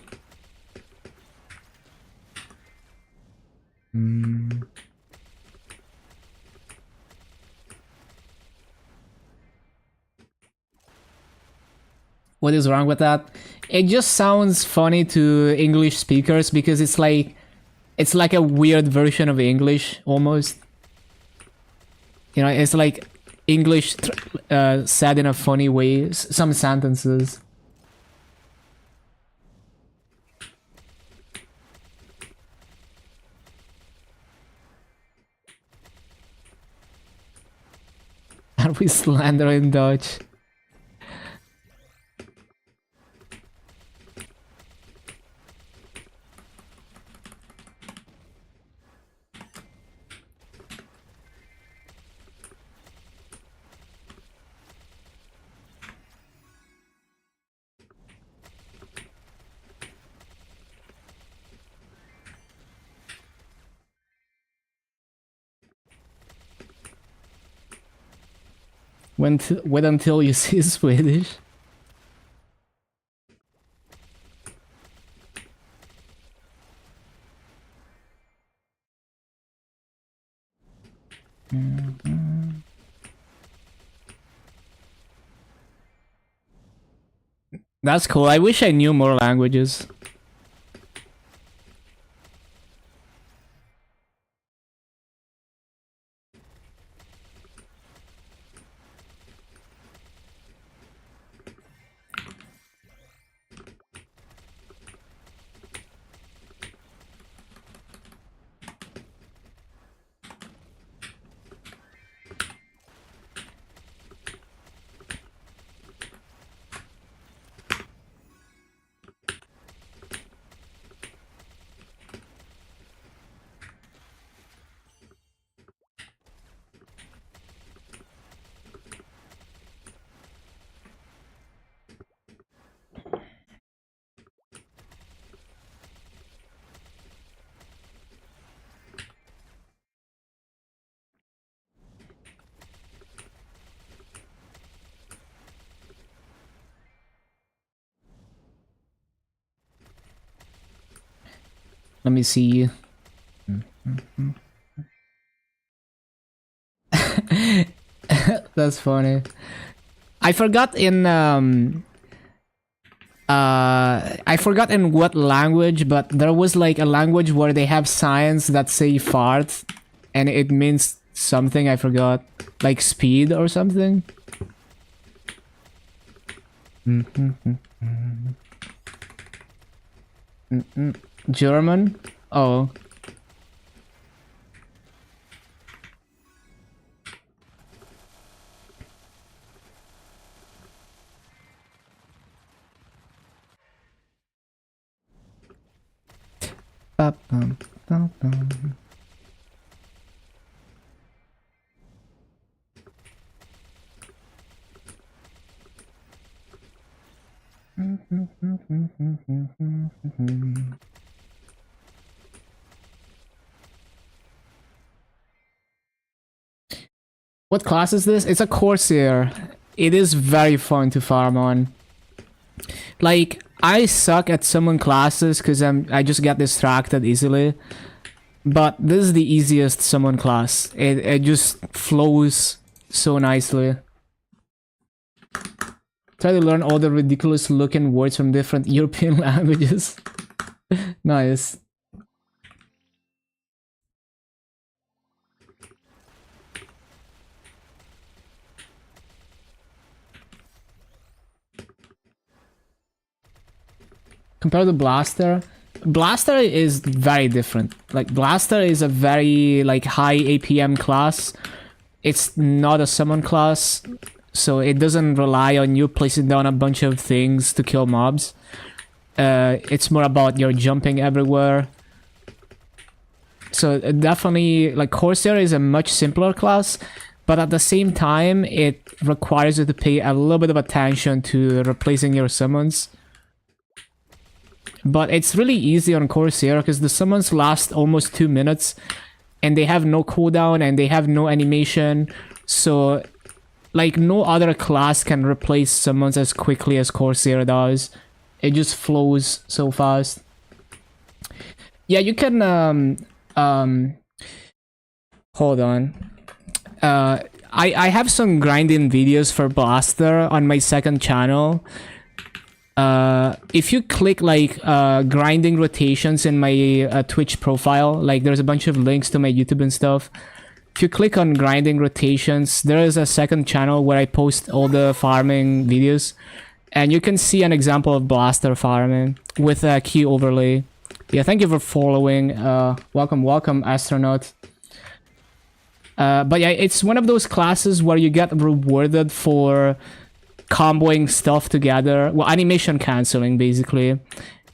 What is wrong with that? It just sounds funny to English speakers because it's like a weird version of English almost. You know, it's like English said in a funny way. Some sentences. Are we slander in Dutch? Wait until you see Swedish. That's cool. I wish I knew more languages. Let me see. That's funny. I forgot in what language, but there was like a language where they have signs that say fart and it means something. I forgot, like speed or something. German? Oh. What class is this? It's a Corsair. It is very fun to farm on. Like, I suck at summon classes because I just get distracted easily. But this is the easiest summon class. It just flows so nicely. Try to learn all the ridiculous looking words from different European languages. Nice. Compared to Blaster, Blaster is very different. Like, Blaster is a very like high APM class. It's not a summon class, so it doesn't rely on you placing down a bunch of things to kill mobs. It's more about your jumping everywhere. So definitely, like, Corsair is a much simpler class, but at the same time, it requires you to pay a little bit of attention to replacing your summons. But it's really easy on Corsair because the summons last almost 2 minutes, and they have no cooldown and they have no animation. So, like, no other class can replace summons as quickly as Corsair does. It just flows so fast. Yeah, you can hold on. I have some grinding videos for Blaster on my second channel. If you click like grinding rotations in my Twitch profile, like there's a bunch of links to my YouTube and stuff. If you click on grinding rotations, there is a second channel where I post all the farming videos, and you can see an example of Blaster farming with a key overlay. Yeah, thank you for following. Welcome, astronaut. But yeah, it's one of those classes where you get rewarded for comboing stuff together. Well, animation canceling, basically.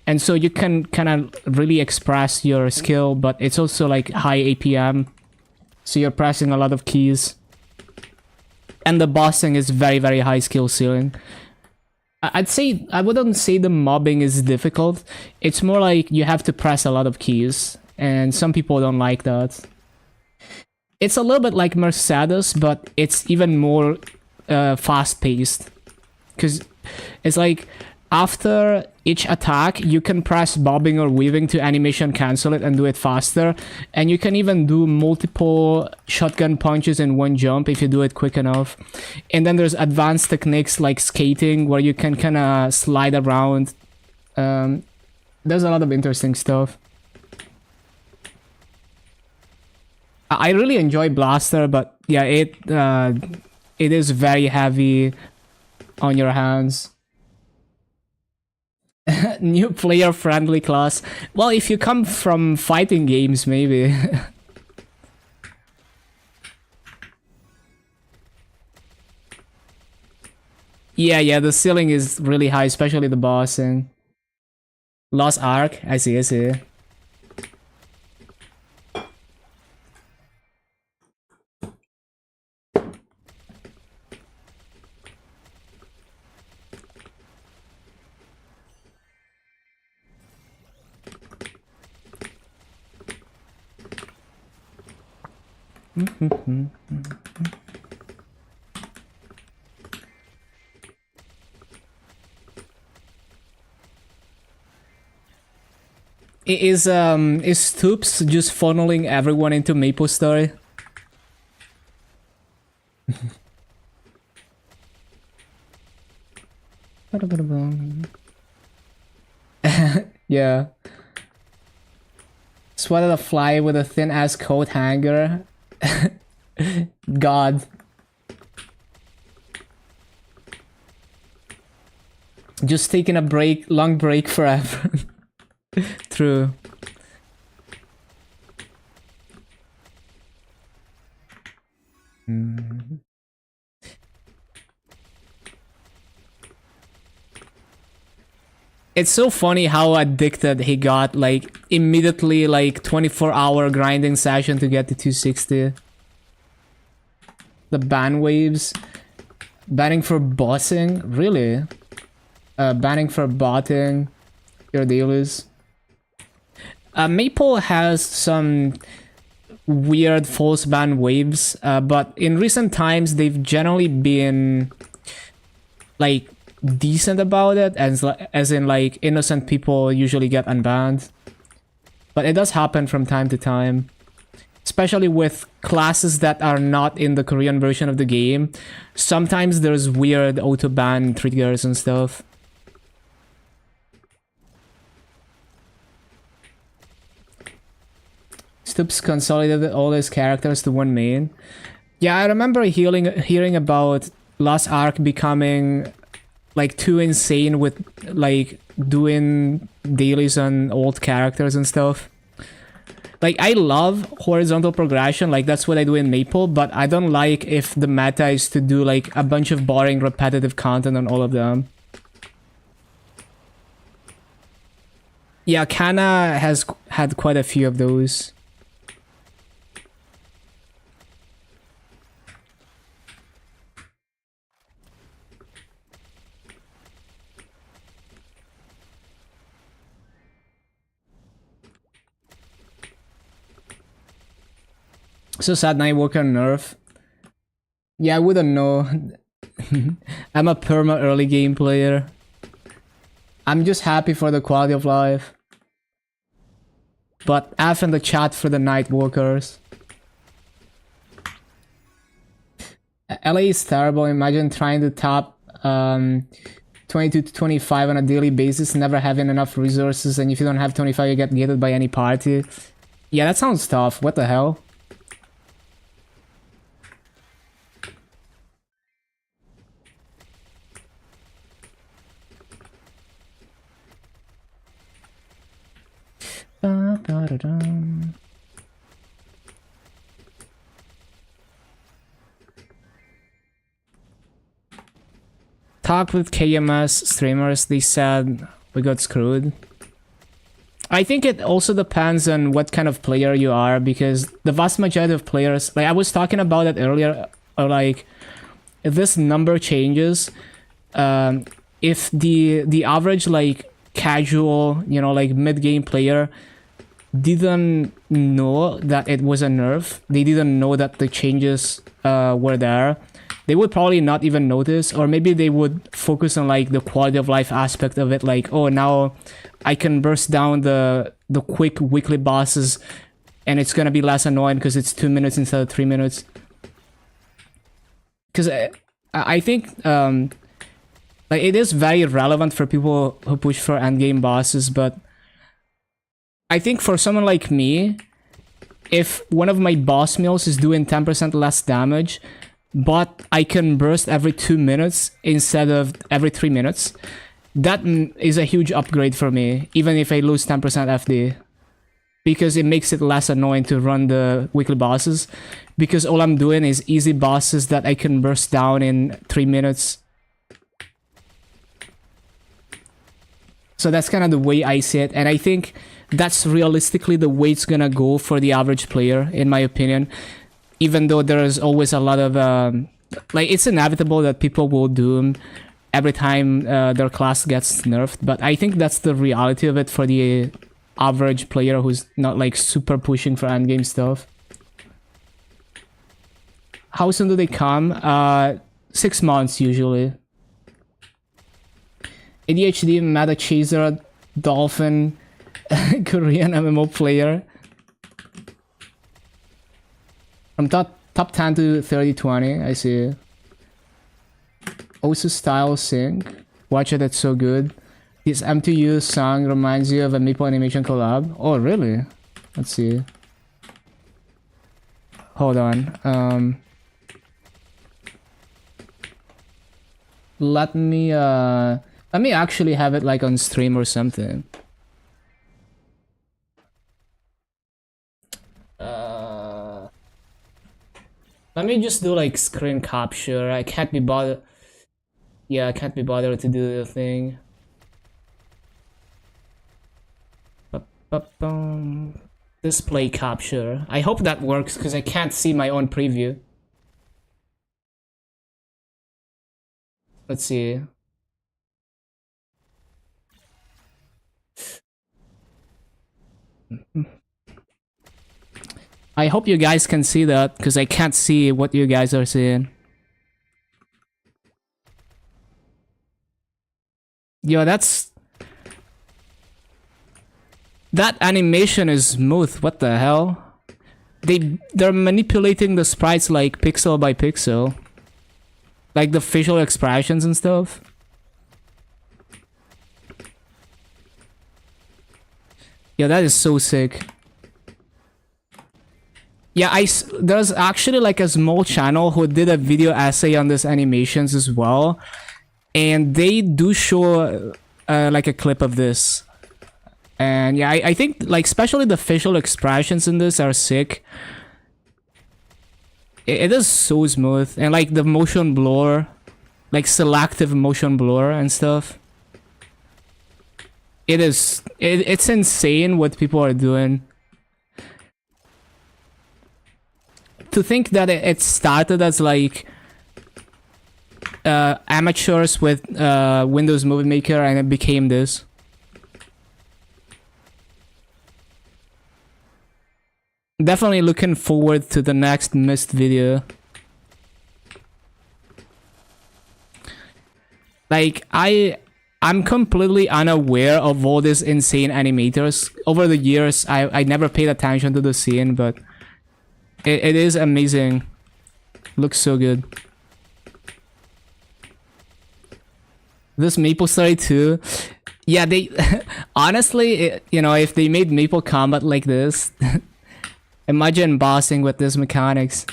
And so you can kind of really express your skill, but it's also like high APM. So you're pressing a lot of keys. And the bossing is very, very high skill ceiling. I wouldn't say the mobbing is difficult. It's more like you have to press a lot of keys. And some people don't like that. It's a little bit like Mercedes, but it's even more fast-paced. Because it's like, after each attack, you can press bobbing or weaving to animation cancel it and do it faster. And you can even do multiple shotgun punches in one jump if you do it quick enough. And then there's advanced techniques like skating, where you can kind of slide around. There's a lot of interesting stuff. I really enjoy Blaster, but yeah, it is very heavy on your hands. New player-friendly class. Well, if you come from fighting games, maybe. Yeah, the ceiling is really high, especially the bossing. Lost Ark, I see. Is Stoops just funneling everyone into MapleStory? Yeah. Sweated a fly with a thin ass coat hanger. God. Just taking a break, long break forever. True. It's so funny how addicted he got, like, immediately, like, 24-hour grinding session to get to 260. The ban waves. Banning for bossing? Really? Banning for botting your dailies. Maple has some weird false ban waves, but in recent times they've generally been, like, decent about it, as in, like, innocent people usually get unbanned. But it does happen from time to time. Especially with classes that are not in the Korean version of the game. Sometimes there's weird auto-ban triggers and stuff. Stoops consolidated all his characters to one main. Yeah, I remember hearing about Lost Ark becoming, like, too insane with, like, doing dailies on old characters and stuff. Like, I love horizontal progression, like that's what I do in Maple, but I don't like if the meta is to do like a bunch of boring repetitive content on all of them. Yeah, Kana has had quite a few of those. So sad Nightwalker nerf. Yeah, I wouldn't know. I'm a perma early game player. I'm just happy for the quality of life. But F in the chat for the Nightwalkers. LA is terrible. Imagine trying to top 22 to 25 on a daily basis, never having enough resources, and if you don't have 25 you get gated by any party. Yeah, that sounds tough. What the hell? Talked with KMS streamers, they said we got screwed. I think it also depends on what kind of player you are, because the vast majority of players, like I was talking about it earlier, or like if this number changes, if the average like casual, you know, like mid-game player didn't know that it was a nerf, they didn't know that the changes were there, they would probably not even notice, or maybe they would focus on like the quality of life aspect of it, like, oh, now I can burst down the quick weekly bosses and it's gonna be less annoying because it's 2 minutes instead of 3 minutes. Because I think like it is very relevant for people who push for endgame bosses, but I think for someone like me, if one of my boss meals is doing 10% less damage, but I can burst every 2 minutes instead of every 3 minutes, that is a huge upgrade for me, even if I lose 10% FD. Because it makes it less annoying to run the weekly bosses, because all I'm doing is easy bosses that I can burst down in 3 minutes. So that's kind of the way I see it, and I think that's realistically the way it's gonna go for the average player, in my opinion. Even though there is always a lot of like, it's inevitable that people will doom every time their class gets nerfed, but I think that's the reality of it for the average player who's not like super pushing for endgame stuff. How soon do they come? 6 months usually. ADHD, Meta Chaser, Dolphin, Korean MMO player. From top 10 to 30-20, I see. Osu style sync. Watch it, it's so good. This M2U song reminds you of a Maple Animation collab. Oh, really? Let's see. Hold on. Let me actually have it like on stream or something. Let me just do like screen capture. I can't be bothered. Yeah, I can't be bothered to do the thing. Display capture. I hope that works because I can't see my own preview. Let's see. I hope you guys can see that, because I can't see what you guys are seeing. Yo, that animation is smooth. What the hell? They're manipulating the sprites like pixel by pixel. Like the facial expressions and stuff. Yeah, that is so sick. Yeah, there's actually like a small channel who did a video essay on these animations as well, and they do show like a clip of this. And yeah, I think like especially the facial expressions in this are sick. It is so smooth, and like the motion blur, like selective motion blur and stuff. It's insane what people are doing. To think that it started as like amateurs with Windows Movie Maker, and it became this. Definitely looking forward to the next Myst video. Like I'm completely unaware of all these insane animators. Over the years, I never paid attention to the scene, but it is amazing. Looks so good. This MapleStory 2, yeah, they honestly, you know, if they made Maple Combat like this, imagine bossing with these mechanics.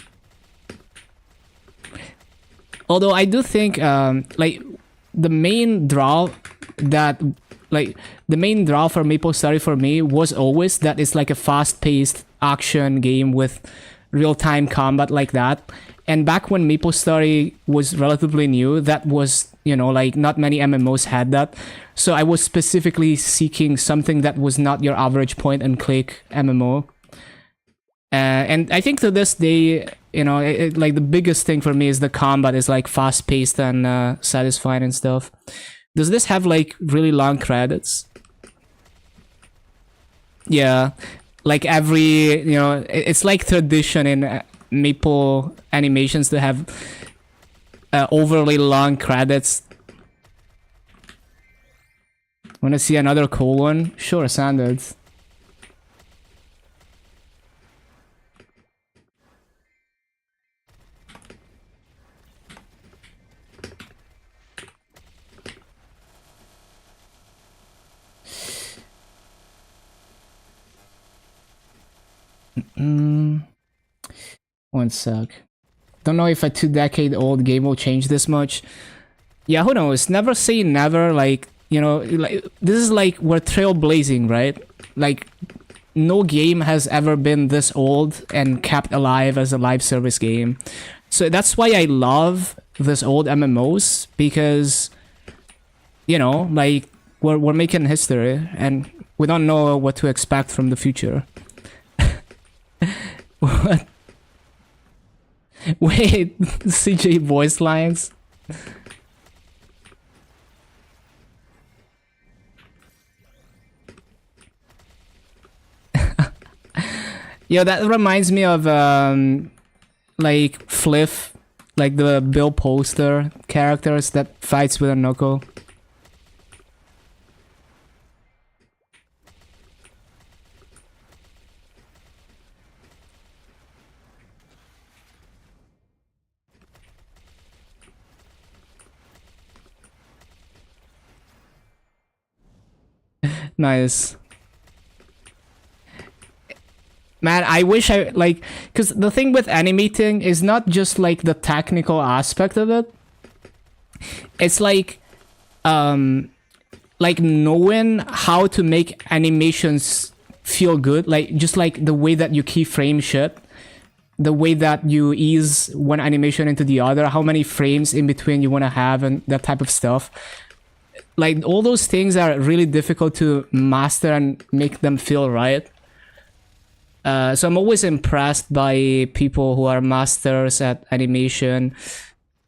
Although I do think, like, the main draw for MapleStory for me was always that it's like a fast-paced action game with real-time combat like that. And back when MapleStory was relatively new, that was, you know, like not many MMOs had that. So I was specifically seeking something that was not your average point-and-click MMO. And I think to this day, you know, like the biggest thing for me is the combat is like fast-paced and satisfying and stuff. Does this have like really long credits? Yeah, like every, you know, it's like tradition in Maple animations to have overly long credits. Wanna see another cool one? Sure, standards. One sec. Don't know if a 2-decade-old game will change this much. Yeah, who knows? Never say never. Like, you know, like this is like we're trailblazing, right? Like, no game has ever been this old and kept alive as a live service game. So that's why I love this old MMOs, because, you know, like we're making history and we don't know what to expect from the future. What? Wait, CJ voice lines? Yo, that reminds me of like Fliff, like the Bill Poster characters that fights with a knuckle. Nice. Man, I wish I, like, because the thing with animating is not just like the technical aspect of it. It's like knowing how to make animations feel good, like just like the way that you keyframe shit, the way that you ease one animation into the other, how many frames in between you want to have, and that type of stuff. Like, all those things are really difficult to master and make them feel right. So I'm always impressed by people who are masters at animation.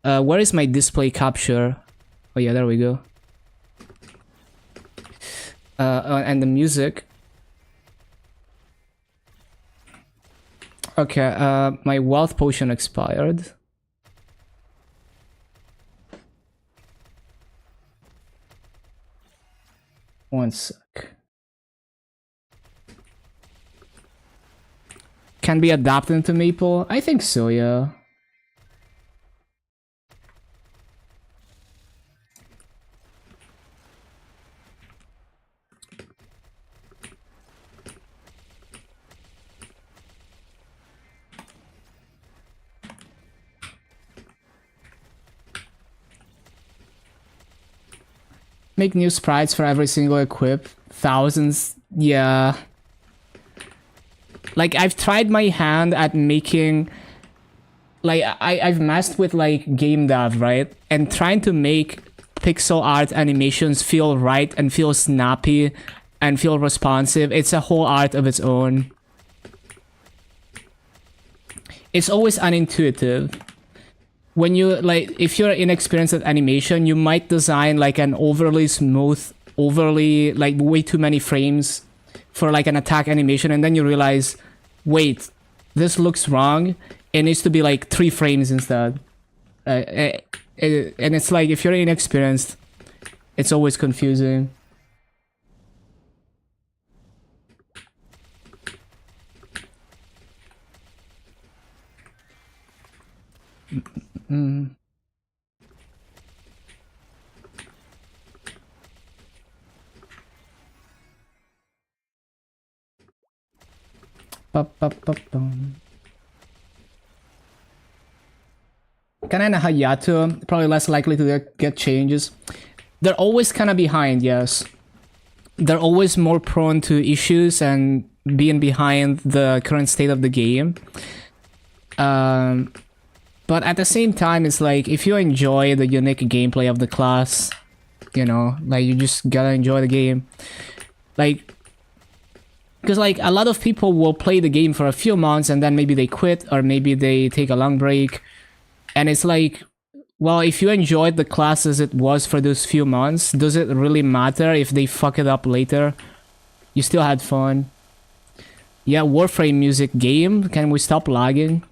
Where is my display capture? Oh yeah, there we go. And the music. Okay, my wealth potion expired. One sec. Can be adapted into Maple? I think so, yeah. Make new sprites for every single equip. Thousands. Yeah. Like, I've tried my hand at making... Like, I've messed with, like, game dev, right? And trying to make pixel art animations feel right and feel snappy and feel responsive. It's a whole art of its own. It's always unintuitive. When you, like, if you're inexperienced at animation, you might design, like, an overly smooth, overly, like, way too many frames for, like, an attack animation, and then you realize, wait, this looks wrong. It needs to be, like, 3 frames instead. And it's like, if you're inexperienced, it's always confusing. Kana and Hayato, probably less likely to get changes. They're always kind of behind, yes. They're always more prone to issues and being behind the current state of the game. But at the same time, it's like, if you enjoy the unique gameplay of the class, you know, like, you just gotta enjoy the game. Like, because, like, a lot of people will play the game for a few months and then maybe they quit, or maybe they take a long break. And it's like, well, if you enjoyed the class as it was for those few months, does it really matter if they fuck it up later? You still had fun. Yeah, Warframe music game. Can we stop lagging?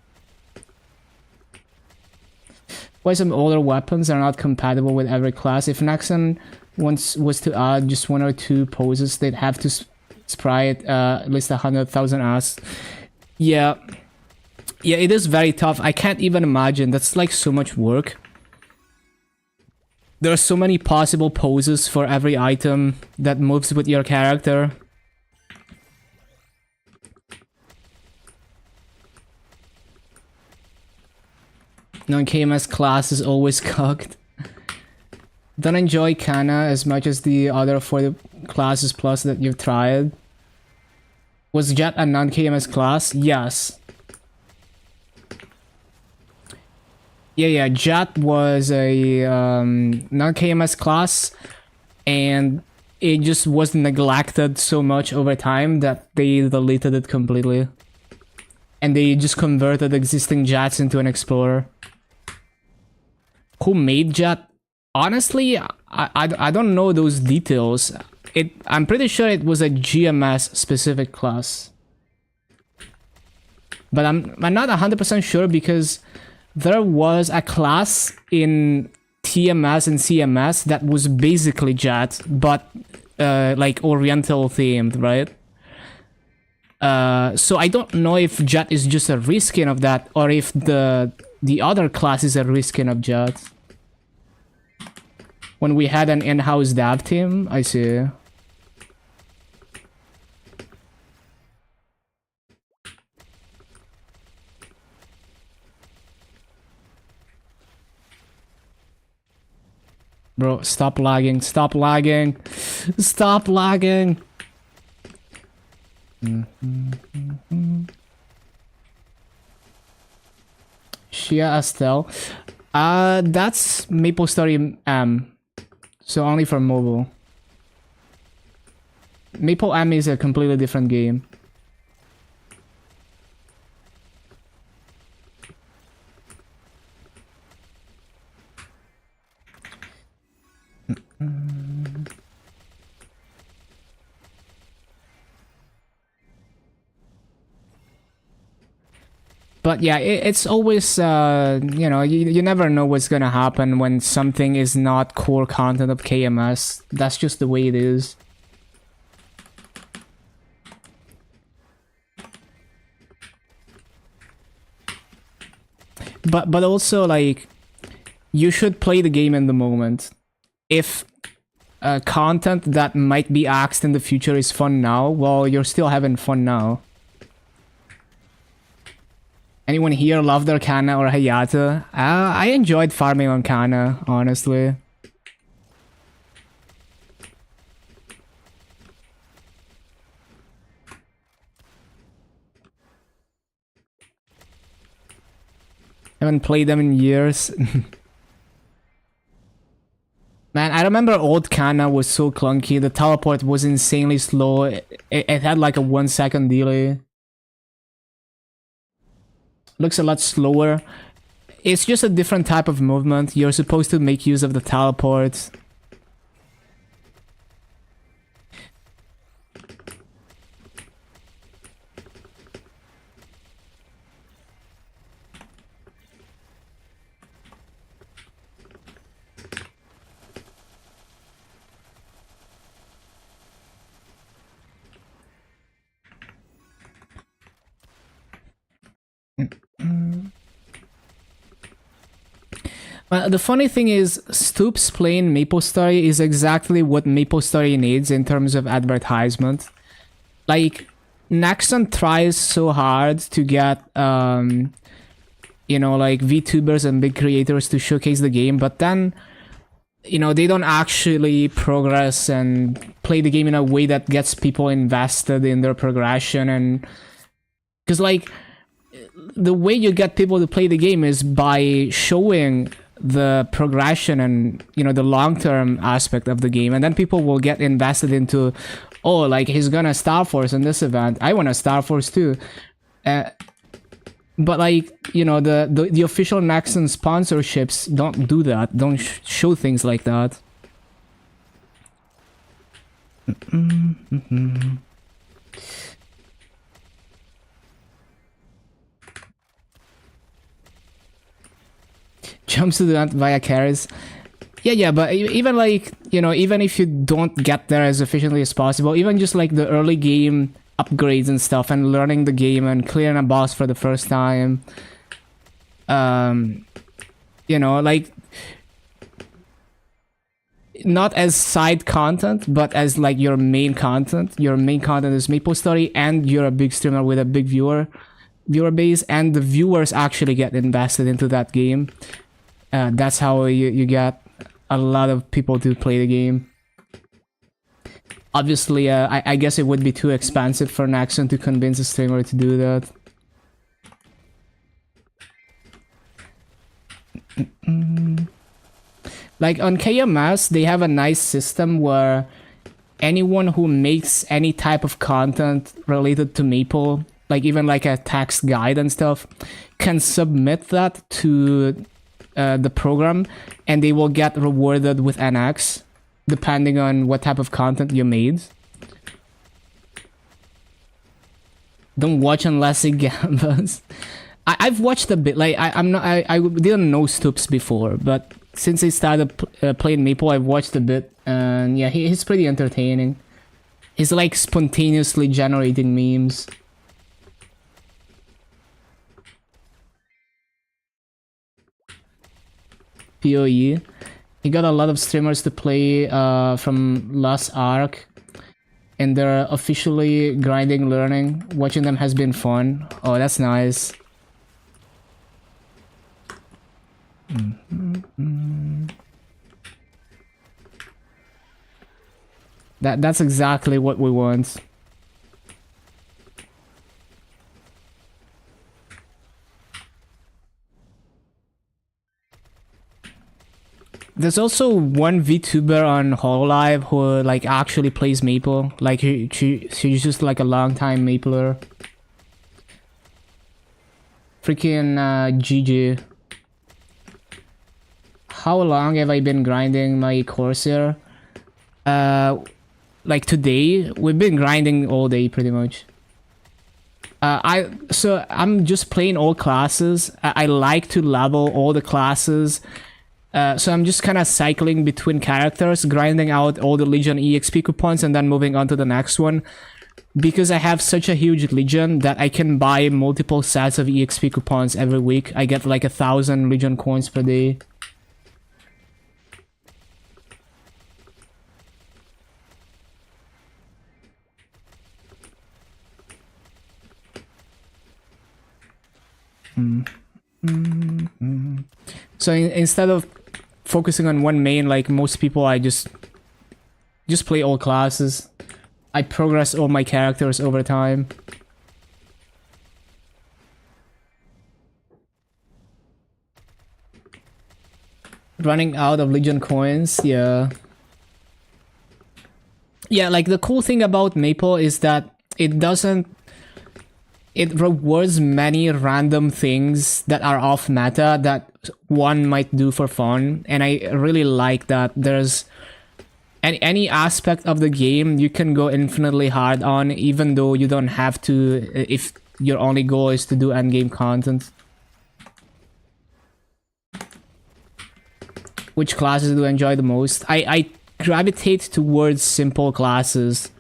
Why some older weapons are not compatible with every class? If Nexon was to add just 1 or 2 poses, they'd have to sprite at least 100,000 us. Yeah. Yeah, it is very tough. I can't even imagine. That's like so much work. There are so many possible poses for every item that moves with your character. Non-KMS class is always cocked. Don't enjoy Kana as much as the other 4 classes plus that you've tried. Was Jet a non-KMS class? Yes. Yeah, Jet was a non-KMS class, and it just was neglected so much over time that they deleted it completely. And they just converted existing Jets into an Explorer. Who made Jet? Honestly, I don't know those details. I'm pretty sure it was a GMS specific class. But I'm not 100% sure, because there was a class in TMS and CMS that was basically Jet, but like Oriental themed, right? So I don't know if Jet is just a reskin of that, or if the other class is a reskin of Jet. When we had an in-house dev team, I see. Bro, stop lagging, stop lagging, stop lagging. Shia Estelle. That's MapleStory M. So only for mobile. Maple M is a completely different game. But yeah, it's always, you know, you never know what's gonna happen when something is not core content of KMS. That's just the way it is. But also, like, you should play the game in the moment. If content that might be axed in the future is fun now, well, you're still having fun now. Anyone here love their Kana or Hayata? I enjoyed farming on Kana, honestly. Haven't played them in years. Man, I remember old Kana was so clunky. The teleport was insanely slow. It had like a 1 second delay. Looks a lot slower. It's just a different type of movement. You're supposed to make use of the teleports. The funny thing is, Stoops playing MapleStory is exactly what MapleStory needs in terms of advertisement. Like, Nexon tries so hard to get, you know, like VTubers and big creators to showcase the game, but then, you know, they don't actually progress and play the game in a way that gets people invested in their progression. And because, like, the way you get people to play the game is by showing the progression and, you know, the long-term aspect of the game, and then people will get invested into, oh, like, he's gonna Star Force in this event, I want to Star Force too. But, like, you know, the official Nexon sponsorships don't do that, don't show things like that. Jumps to the event via carries. Yeah, but even, like, you know, even if you don't get there as efficiently as possible, even just like the early game upgrades and stuff, and learning the game and clearing a boss for the first time, you know, like, not as side content, but as like your main content. Your main content is MapleStory, and you're a big streamer with a big viewer base, and the viewers actually get invested into that game. That's how you get a lot of people to play the game. Obviously, I guess it would be too expensive for Nexon to convince a streamer to do that. Like, on KMS, they have a nice system where anyone who makes any type of content related to Maple, like even like a text guide and stuff, can submit that to the program, and they will get rewarded with NX depending on what type of content you made. Don't watch unless it gambas. I've watched a bit. Like, I didn't know Stoops before, but since I started playing Maple, I've watched a bit, and yeah, he's pretty entertaining. He's like spontaneously generating memes. PoE. He got a lot of streamers to play from Lost Ark, and they're officially grinding, learning. Watching them has been fun. Oh, that's nice. That's exactly what we want. There's also one VTuber on Hololive who like actually plays Maple. Like she's just like a long time Mapler. Freaking GG. How long have I been grinding my Corsair? Like today, we've been grinding all day pretty much. So I'm just playing all classes. I like to level all the classes. So I'm just kind of cycling between characters, grinding out all the Legion EXP coupons, and then moving on to the next one. Because I have such a huge Legion that I can buy multiple sets of EXP coupons every week. I get like 1,000 Legion coins per day. So instead of focusing on one main like most people, I just play all classes. I progress all my characters over time. Running out of Legion coins, yeah. Yeah, like the cool thing about Maple is that it doesn't... It rewards many random things that are off meta that one might do for fun. And I really like that there's... Any aspect of the game you can go infinitely hard on, even though you don't have to if your only goal is to do endgame content. Which classes do I enjoy the most? I gravitate towards simple classes.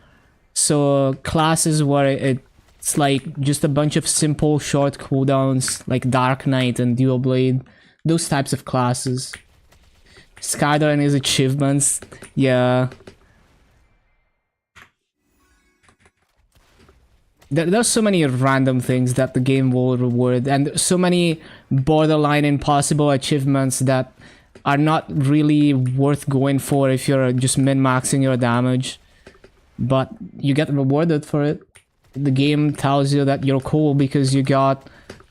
So classes where it's like just a bunch of simple short cooldowns, like Dark Knight and Dual Blade. Those types of classes. Skydar and his achievements, yeah. There's so many random things that the game will reward, and so many borderline impossible achievements that are not really worth going for if you're just min-maxing your damage. But you get rewarded for it. The game tells you that you're cool because you got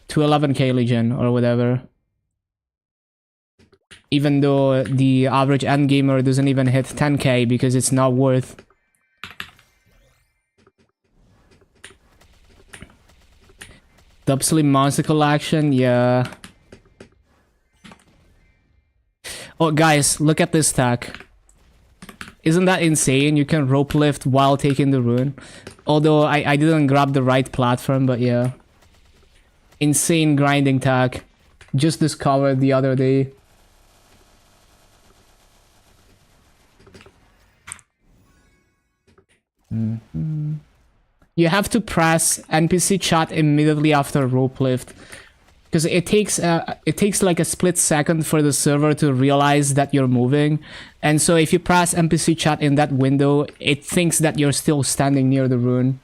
211k Legion or whatever. Even though the average endgamer doesn't even hit 10k because it's not worth. The obsolete monster collection, yeah. Oh guys, look at this tech. Isn't that insane? You can rope lift while taking the rune. Although I didn't grab the right platform, but yeah. Insane grinding tech. Just discovered the other day. You have to press NPC chat immediately after rope lift, because it takes like a split second for the server to realize that you're moving, and so if you press NPC chat in that window, it thinks that you're still standing near the rune.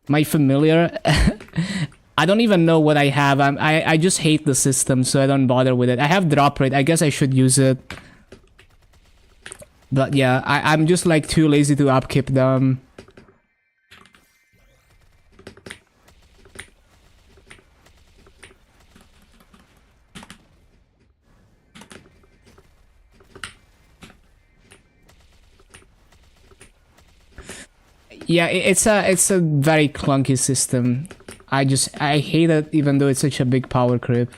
My familiar, I don't even know what I have. I just hate the system, so I don't bother with it. I have drop rate. I guess I should use it. But yeah, I'm just like too lazy to upkeep them. Yeah, it's a very clunky system. I hate it even though it's such a big power creep.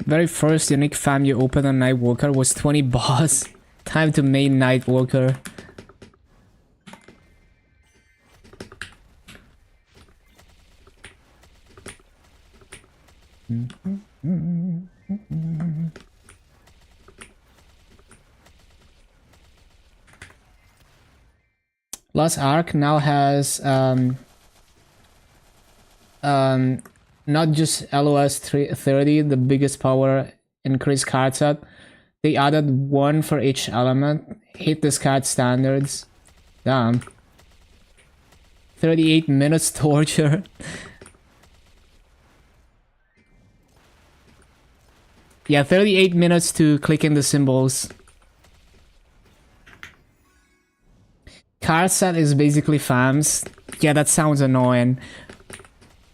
Very first unique fam you opened on Nightwalker was 20 boss. Time to main Nightwalker. Last Arc now has not just LOS 30, the biggest power increase card set. They added one for each element. Hit this card standards. Damn. 38 minutes torture. Yeah, 38 minutes to click in the symbols. Card set is basically FAMs. Yeah, that sounds annoying.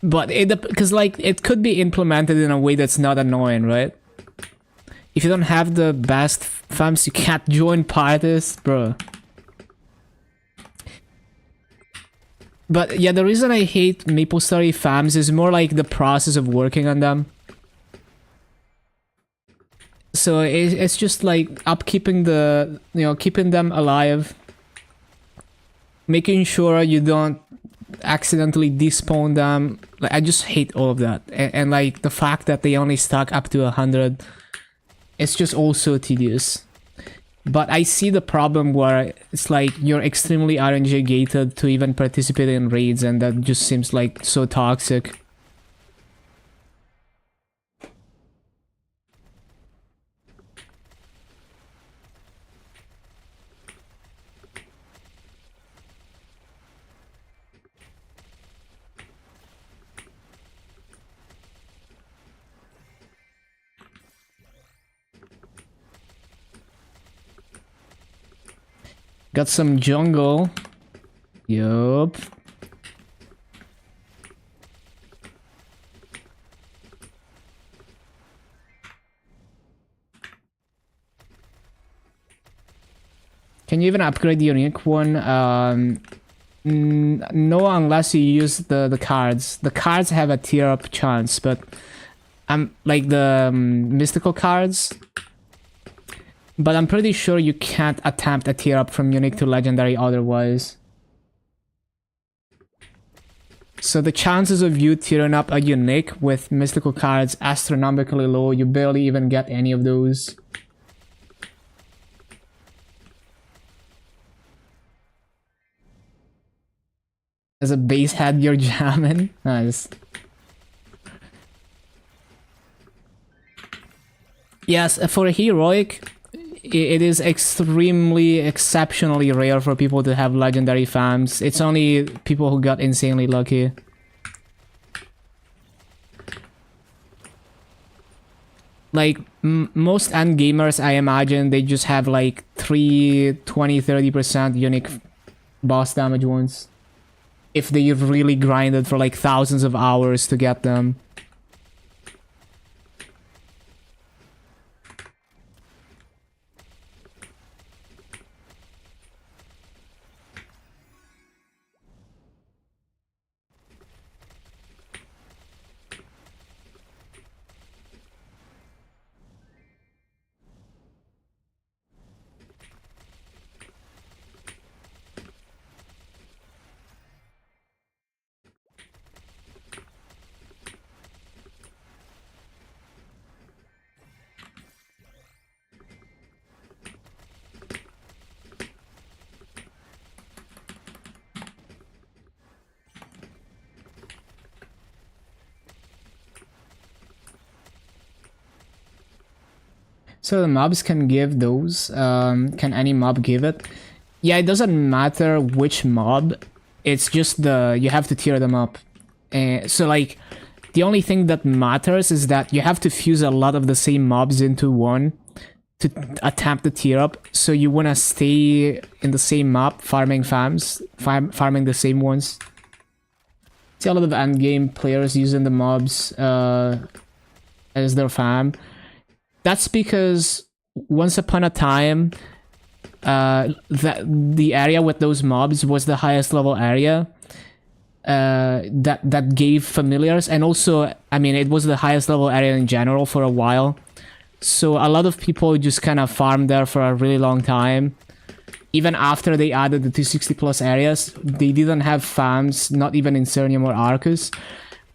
But because like it could be implemented in a way that's not annoying, right? If you don't have the best FAMs, you can't join parties, bro. But yeah, the reason I hate MapleStory FAMs is more like the process of working on them. So it's just like upkeeping the, keeping them alive. Making sure you don't accidentally despawn them. Like, I just hate all of that. And like the fact that they only stack up to 100, it's just also tedious. But I see the problem where it's like you're extremely RNG gated to even participate in raids, and that just seems like so toxic. Got some jungle. Yup. Can you even upgrade the unique one? No, unless you use the cards. The cards have a tier up chance, but like the mystical cards. But I'm pretty sure you can't attempt a tier up from unique to legendary otherwise. So the chances of you tearing up a unique with mystical cards astronomically low. You barely even get any of those. As a base head, you're jamming. Nice. Yes, for a heroic, it is extremely, exceptionally rare for people to have legendary fams. It's only people who got insanely lucky. Like, most end gamers, I imagine, they just have like 20-30% unique boss damage ones. If they really grinded for like thousands of hours to get them. So the mobs can give those. Can any mob give it? Yeah, it doesn't matter which mob. It's just you have to tier them up. So like, the only thing that matters is that you have to fuse a lot of the same mobs into one to attempt the tier up. So you wanna stay in the same map, farming fams, farming the same ones. See a lot of endgame players using the mobs as their fam. That's because once upon a time, the area with those mobs was the highest level area that gave familiars, and also, I mean, it was the highest level area in general for a while. So a lot of people just kind of farmed there for a really long time. Even after they added the 260 plus areas, they didn't have fams, not even in Cernium or Arcus.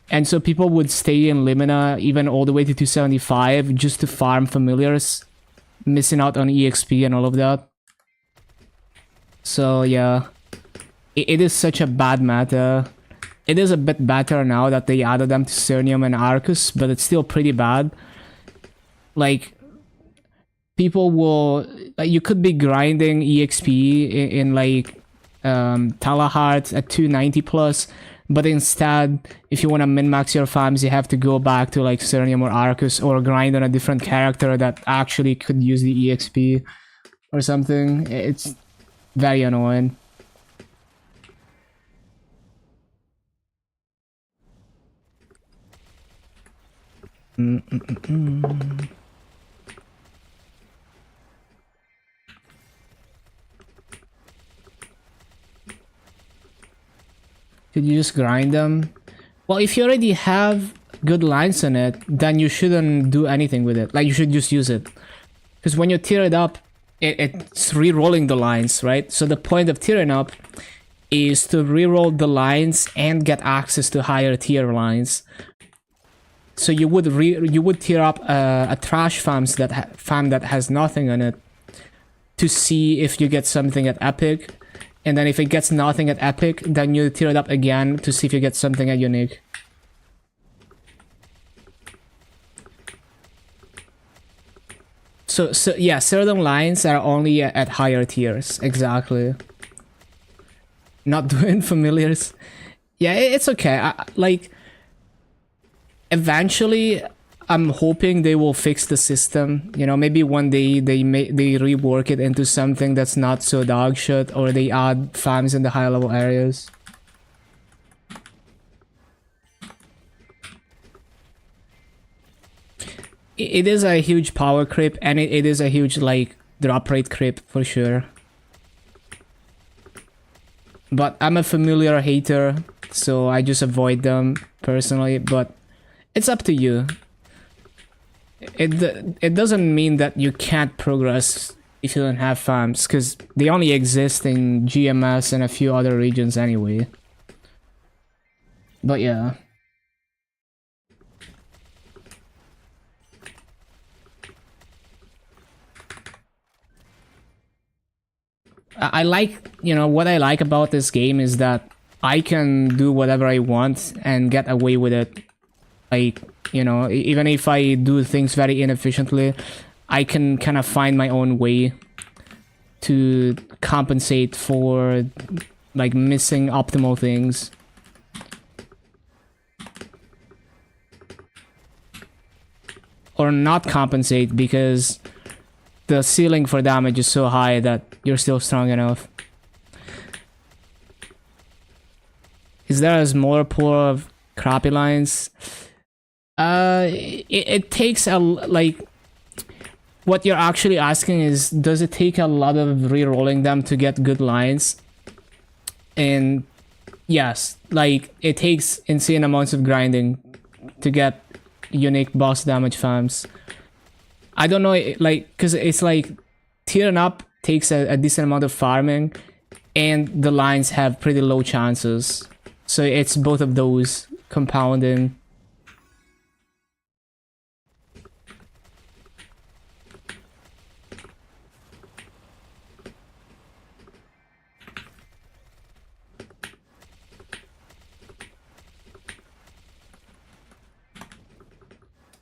And so people would stay in Limina even all the way to 275 just to farm familiars, missing out on EXP and all of that. So yeah, it is such a bad meta. It is a bit better now that they added them to Cernium and Arcus, but it's still pretty bad. Like, people will... Like, you could be grinding EXP in like Talahart at 290 plus, but instead, if you want to min-max your farms, you have to go back to like Cernium or Arcus, or grind on a different character that actually could use the EXP or something. It's very annoying. Could you just grind them? Well, if you already have good lines on it, then you shouldn't do anything with it. Like, you should just use it. Because when you tear it up, it's re-rolling the lines, right? So the point of tearing up is to re-roll the lines and get access to higher tier lines. So you would tear up a trash farm that has nothing on it to see if you get something at epic, and then if it gets nothing at epic, then you tier it up again to see if you get something at unique. So yeah, certain lines are only at higher tiers. Exactly. Not doing familiars. Yeah, it's okay. Like, eventually, I'm hoping they will fix the system. You know, maybe one day they rework it into something that's not so dog shit, or they add farms in the high level areas. It is a huge power creep, and it is a huge, like, drop rate creep for sure. But I'm a familiar hater, so I just avoid them personally, but it's up to you. It doesn't mean that you can't progress if you don't have farms, because they only exist in GMS and a few other regions anyway. But yeah. I like, you know, what I like about this game is that I can do whatever I want and get away with it. Like, you know, even if I do things very inefficiently, I can kind of find my own way to compensate for, like, missing optimal things. Or not compensate, because the ceiling for damage is so high that you're still strong enough. Is there a smaller pool of crappy lines? It takes a, like, what you're actually asking is, does it take a lot of re-rolling them to get good lines? And yes, like, it takes insane amounts of grinding to get unique boss damage farms. I don't know, like, because it's like tearing up takes a decent amount of farming, and the lines have pretty low chances. So it's both of those compounding.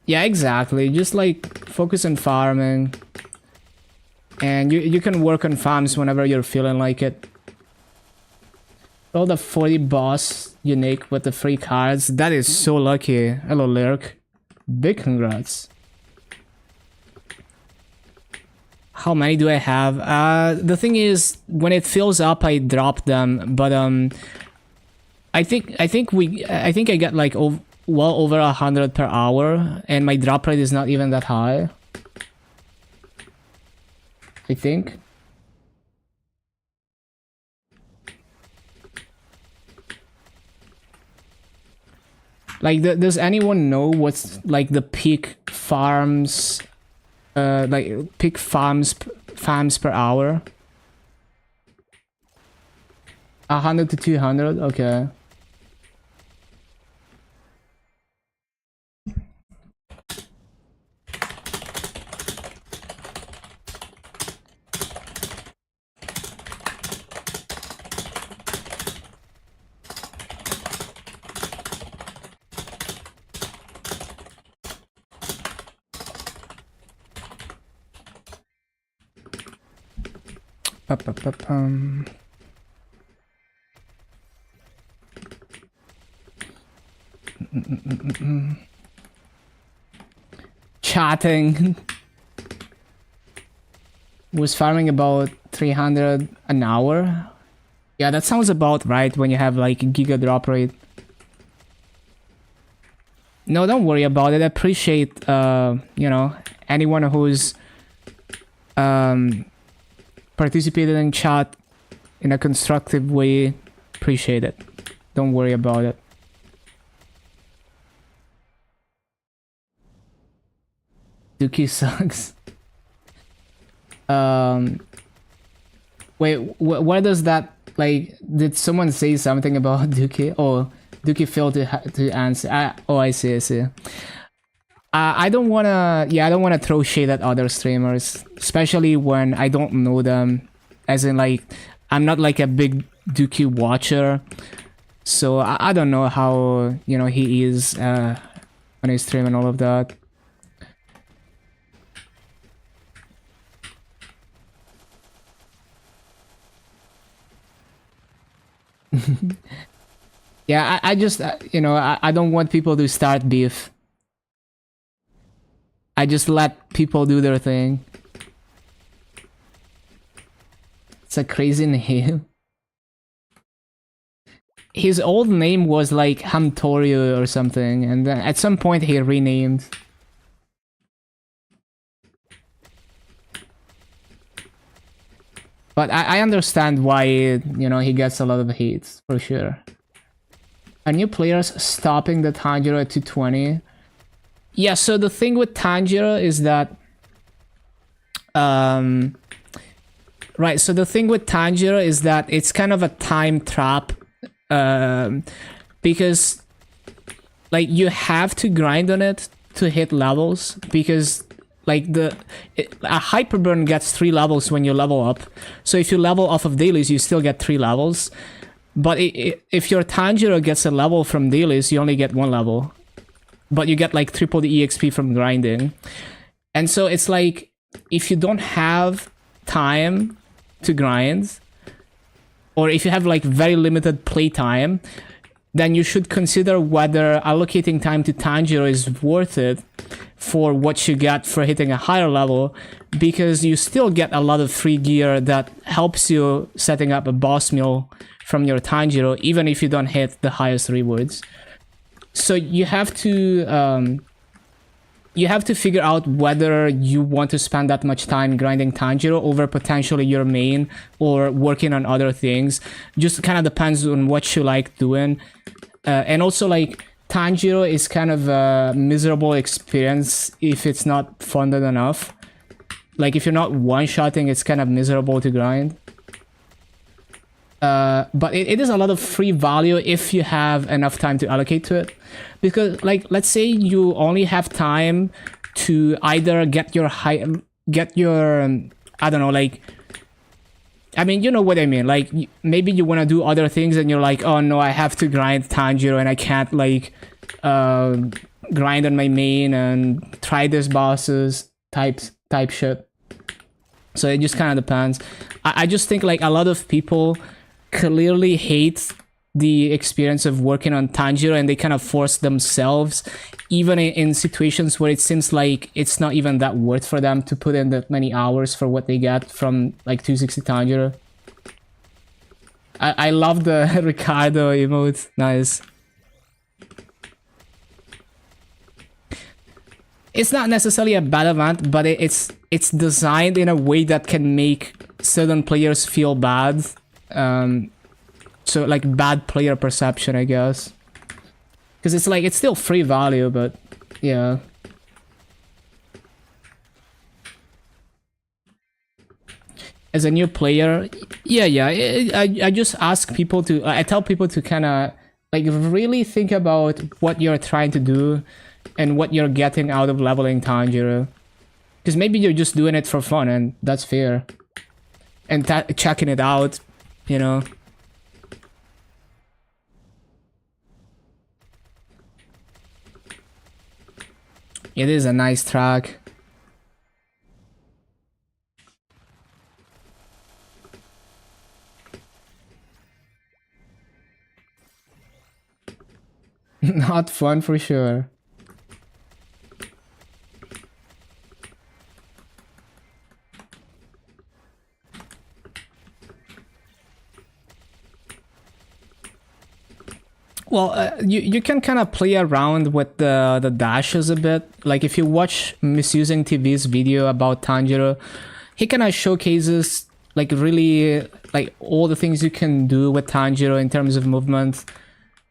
Yeah, exactly. Just like focus on farming. And you can work on farms whenever you're feeling like it. Roll the 40 boss unique with the free cards. That is so lucky. Hello, Lurk. Big congrats. How many do I have? The thing is, when it fills up, I drop them. But I think I get like well over 100 per hour, and my drop rate is not even that high. I think. Like, does anyone know what's like the peak farms, like peak farms per hour? 100 to 200. Okay. Chatting. Was farming about 300 an hour. Yeah, that sounds about right when you have like giga drop rate. No, don't worry about it. I appreciate you know, anyone who's participated in chat in a constructive way. Appreciate it. Don't worry about it. Dookie sucks. Wait, where does that, like, did someone say something about Dookie? Oh, Dookie failed to answer. Oh, I see. I don't wanna, yeah, I don't wanna throw shade at other streamers, especially when I don't know them. As in, like, I'm not like a big Dookie watcher, so I don't know how, you know, he is on his stream and all of that. Yeah, I just, you know, I don't want people to start beef. I just let people do their thing. It's a crazy name. His old name was like Hamtorio or something, and then at some point he renamed. But I understand why, you know, he gets a lot of hate, for sure. Are new players stopping the Tanjiro at 220? Yeah, so the thing with Tanjiro is that... Right, so the thing with Tanjiro is that it's kind of a time trap. Because... Like, you have to grind on it to hit levels, because... Like, a Hyperburn gets 3 levels when you level up. So if you level off of dailies, you still get 3 levels. But if your Tanjiro gets a level from dailies, you only get 1 level. But you get like triple the EXP from grinding. And so it's like, if you don't have time to grind, or if you have like very limited playtime, then you should consider whether allocating time to Tanjiro is worth it for what you get for hitting a higher level, because you still get a lot of free gear that helps you setting up a boss meal from your Tanjiro, even if you don't hit the highest rewards. So you have to figure out whether you want to spend that much time grinding Tanjiro over potentially your main or working on other things. Just kind of depends on what you like doing. And also, like, Tanjiro is kind of a miserable experience if it's not funded enough. Like, if you're not one-shotting, it's kind of miserable to grind. But it is a lot of free value if you have enough time to allocate to it. Because, like, let's say you only have time to either get your I don't know, like, I mean, you know what I mean. Like, maybe you want to do other things and you're like, oh no, I have to grind Tanjiro and I can't, like, grind on my main and try this bosses type shit. So it just kind of depends. I just think, like, a lot of people clearly hate the experience of working on Tanjiro, and they kind of force themselves, even in situations where it seems like it's not even that worth for them to put in that many hours for what they get from, like, 260 Tanjiro. I love the Ricardo emote. Nice. It's not necessarily a bad event, but it's designed in a way that can make certain players feel bad. So, like, bad player perception, I guess. Because it's like, it's still free value, but yeah. As a new player, yeah, I just ask people to, I tell people to kind of, like, really think about what you're trying to do and what you're getting out of leveling Tanjiro. Because maybe you're just doing it for fun, and that's fair. And checking it out, you know. It is a nice track. Not fun for sure. Well, you can kind of play around with the dashes a bit. Like, if you watch Misusing TV's video about Tanjiro, he kind of showcases, like, really, like, all the things you can do with Tanjiro in terms of movement.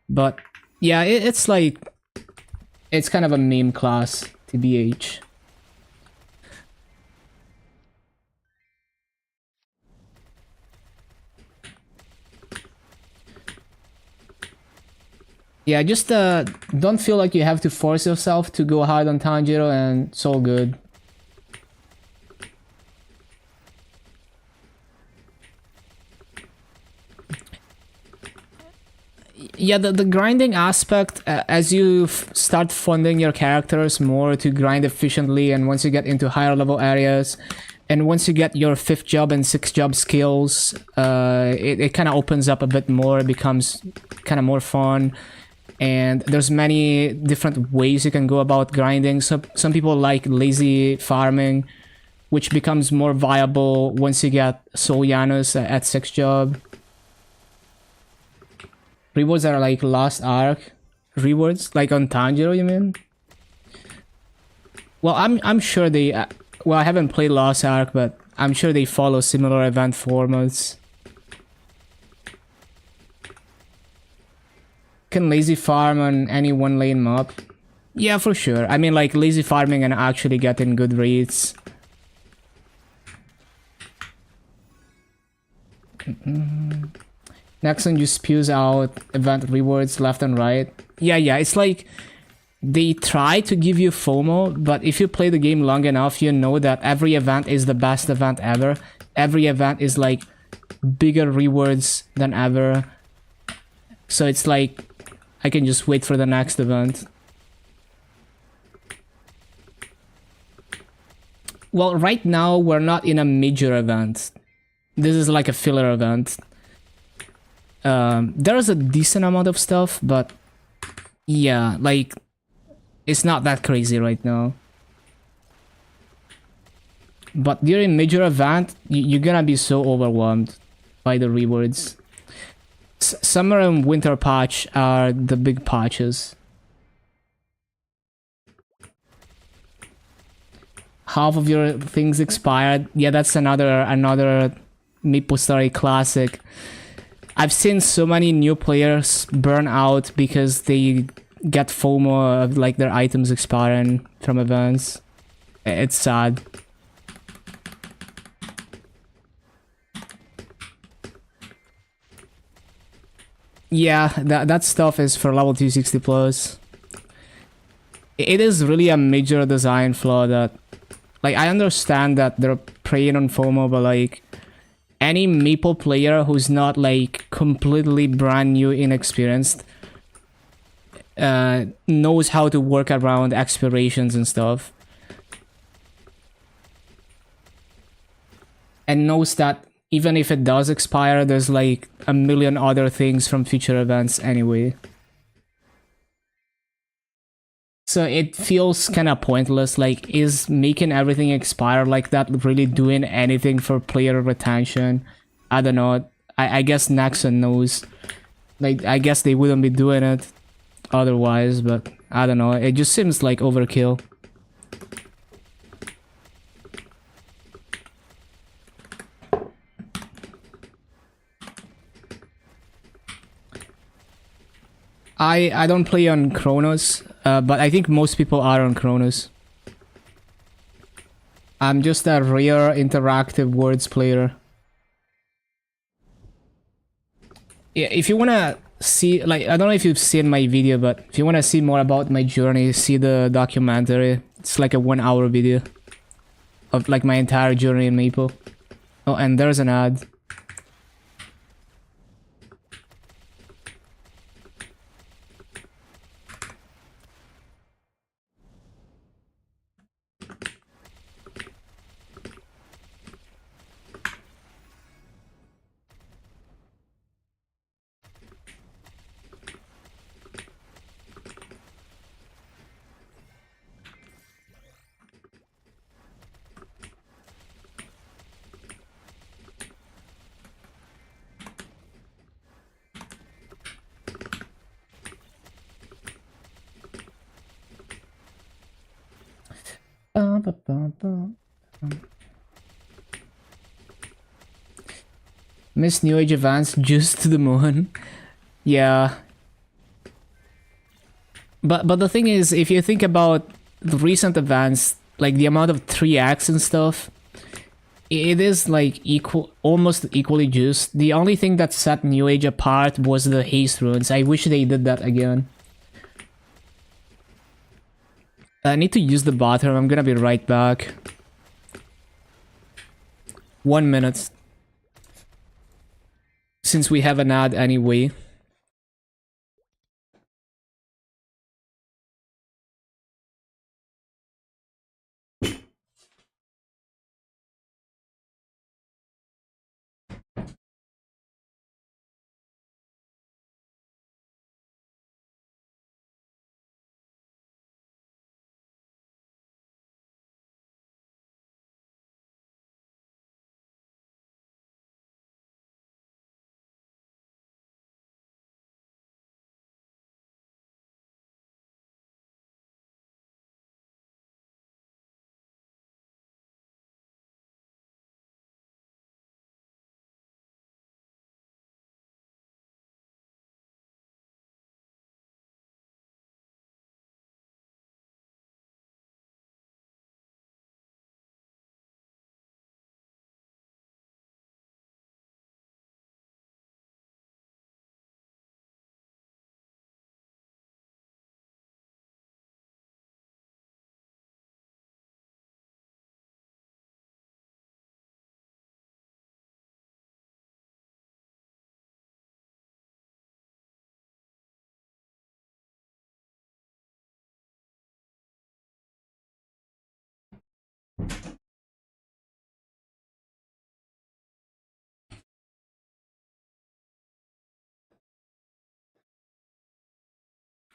But yeah, it's like, it's kind of a meme class, TBH. Yeah, just don't feel like you have to force yourself to go hard on Tanjiro, and it's all good. Yeah, the grinding aspect, as you start funding your characters more to grind efficiently, and once you get into higher level areas, and once you get your 5th job and 6th job skills, it kind of opens up a bit more. It becomes kind of more fun, and there's many different ways you can go about grinding. So some people like lazy farming, which becomes more viable once you get Soul Janus at 6th job. Rewards are like Lost Ark rewards, like on Tanjiro, you mean? Well, I'm sure they. Well, I haven't played Lost Ark, but I'm sure they follow similar event formats. Can lazy farm on any one lane map? Yeah, for sure. I mean, like lazy farming and actually getting good rates. Nexon just spews out event rewards left and right. Yeah, it's like they try to give you FOMO, but if you play the game long enough, you know that every event is the best event ever. Every event is like bigger rewards than ever. So it's like I can just wait for the next event. Well, right now we're not in a major event. This is like a filler event. There's a decent amount of stuff, but yeah, like it's not that crazy right now. But during major event, you're gonna be so overwhelmed by the rewards. Summer and winter patch are the big patches. Half of your things expired. Yeah, that's another MapleStory classic. I've seen so many new players burn out because they get FOMO of like their items expiring from events. It's sad. Yeah, that stuff is for level 260 plus. It is really a major design flaw that, like, I understand that they're preying on FOMO, but like any Maple player who's not like completely brand new, inexperienced, knows how to work around expirations and stuff, and knows that even if it does expire, there's like a million other things from future events anyway. So it feels kind of pointless. Like, is making everything expire like that really doing anything for player retention? I don't know. I guess Nexon knows. Like, I guess they wouldn't be doing it otherwise, but I don't know. It just seems like overkill. I don't play on Chronos, but I think most people are on Chronos. I'm just a rare interactive words player. Yeah, if you wanna see, like, I don't know if you've seen my video, but if you wanna see more about my journey, see the documentary. It's like a 1-hour video of like my entire journey in Maple. Oh, and there's an ad. Miss New Age events just to the moon. Yeah. But the thing is, if you think about the recent events, like the amount of 3x and stuff, it is like almost equally juiced. The only thing that set New Age apart was the haste runes. I wish they did that again. I need to use the bathroom. I'm gonna be right back. 1 minute. Since we have an ad anyway.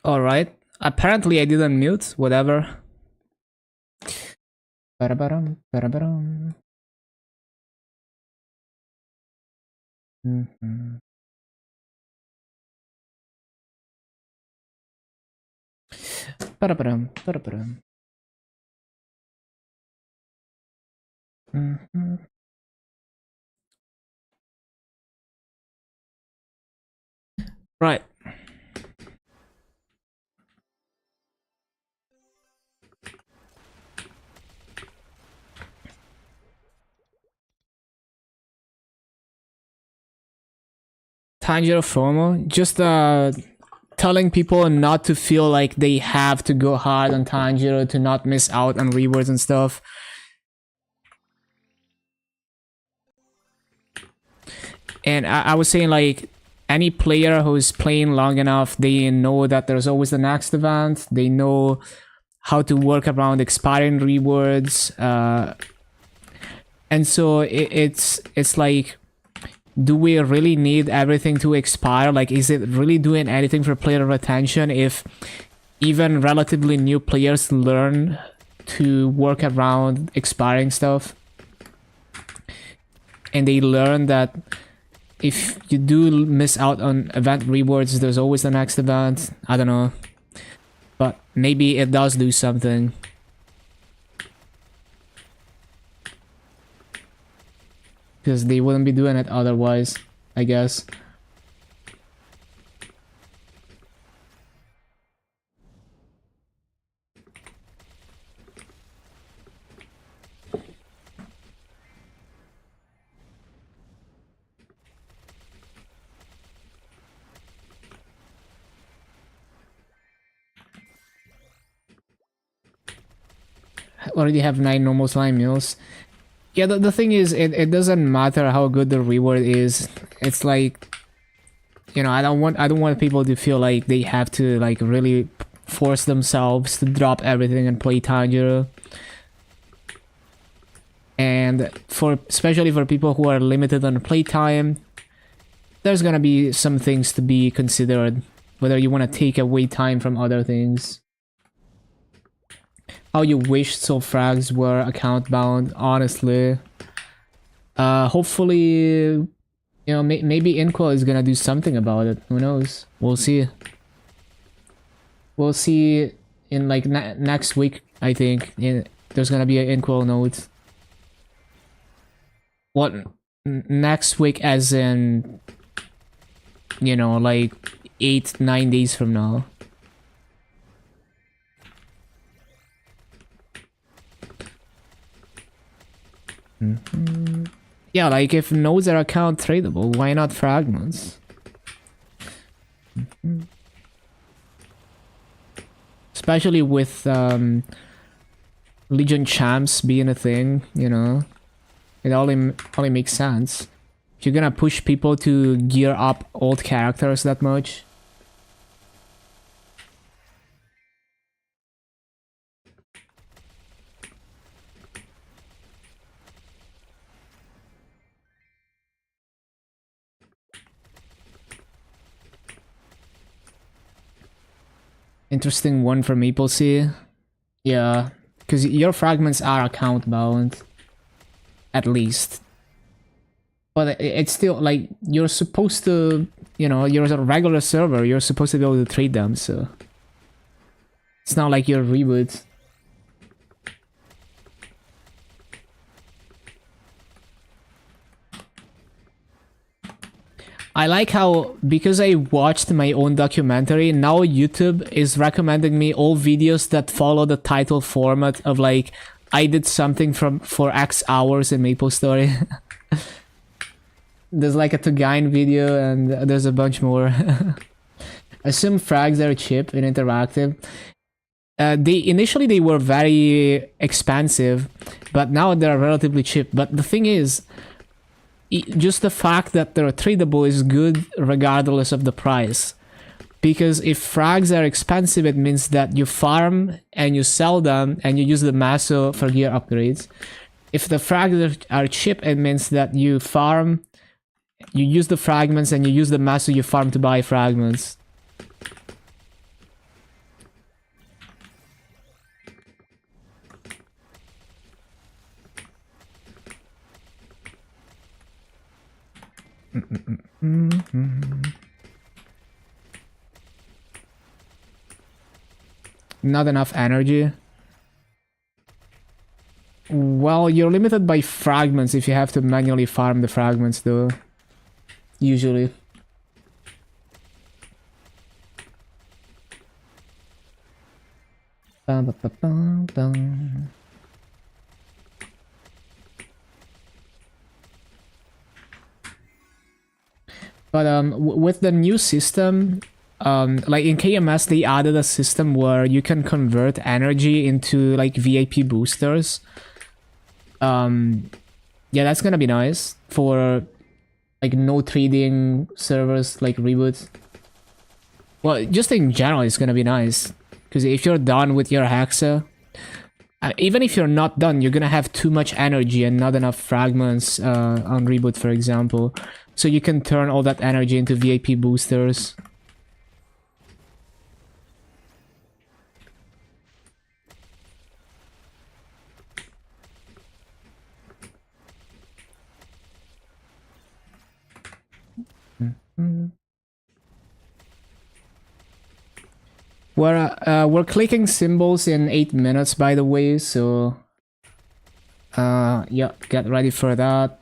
Alright. Apparently I didn't mute, whatever. Ba-da-ba-dum, ba-da-ba-dum. Mhm. Ba-da-ba-dum, ba-da-ba-dum. Mhm. Right. Tanjiro FOMO, just telling people not to feel like they have to go hard on Tanjiro to not miss out on rewards and stuff. And I was saying, like, any player who's playing long enough, they know that there's always the next event. They know how to work around expiring rewards. And so it's like, do we really need everything to expire? Like, is it really doing anything for player retention if even relatively new players learn to work around expiring stuff? And they learn that if you do miss out on event rewards, there's always the next event. I don't know. But maybe it does do something. Because they wouldn't be doing it otherwise, I guess. Already have 9 normal slime meals. Yeah, the thing is, it doesn't matter how good the reward is. It's like, you know, I don't want people to feel like they have to like really force themselves to drop everything and play Tanjiro. And especially for people who are limited on playtime, there's gonna be some things to be considered. Whether you want to take away time from other things. How you wish soul frags were account bound, honestly. Hopefully, you know, maybe Inquil is gonna do something about it. Who knows? We'll see. We'll see in like next week, I think. There's gonna be an Inquil note. What? Next week as in, you know, like 8-9 days from now. Yeah, like if nodes are account tradable, why not fragments? especially with Legion champs being a thing, you know. It only makes sense. If you're gonna push people to gear up old characters that much. Interesting one for MapleStory. Yeah, because your fragments are account bound. At least. But it's still, like, you're supposed to, you know, you're a regular server, you're supposed to be able to trade them, so... It's not like you're reboot. I like how, because I watched my own documentary, now YouTube is recommending me all videos that follow the title format of, like, I did something for X hours in MapleStory. There's like a Tugain video and there's a bunch more. Assume frags are cheap in interactive. Initially they were very expensive, but now they're relatively cheap. But the thing is, just the fact that they're tradable is good regardless of the price. Because if frags are expensive, it means that you farm and you sell them and you use the masso for gear upgrades. If the frags are cheap, it means that you farm, you use the fragments and you use the masso you farm to buy fragments. Not enough energy. Well, you're limited by fragments if you have to manually farm the fragments though. Usually. Bum, bum, bum, bum. But with the new system, like in KMS, they added a system where you can convert energy into like VIP boosters. Yeah, that's gonna be nice for like no trading servers like Reboot. Well, just in general, it's gonna be nice because if you're done with your Hexa, even if you're not done, you're gonna have too much energy and not enough fragments on Reboot, for example. So you can turn all that energy into VIP boosters. We're clicking symbols in 8 minutes, by the way, so yeah, get ready for that.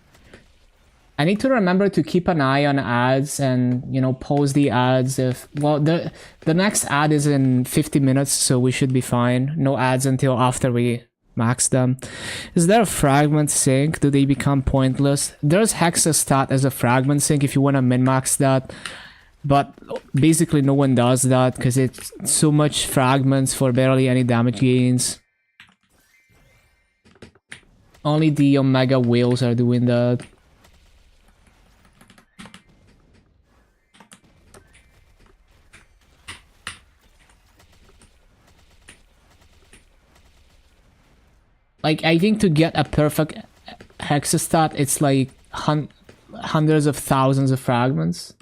I need to remember to keep an eye on ads and, you know, pause the ads if... Well, the next ad is in 50 minutes, so we should be fine. No ads until after we max them. Is there a fragment sink? Do they become pointless? There's Hexastat as a fragment sink if you want to min-max that. But basically no one does that because it's so much fragments for barely any damage gains. Only the Omega whales are doing that. Like, I think to get a perfect Hexastat, it's like hundreds of thousands of fragments.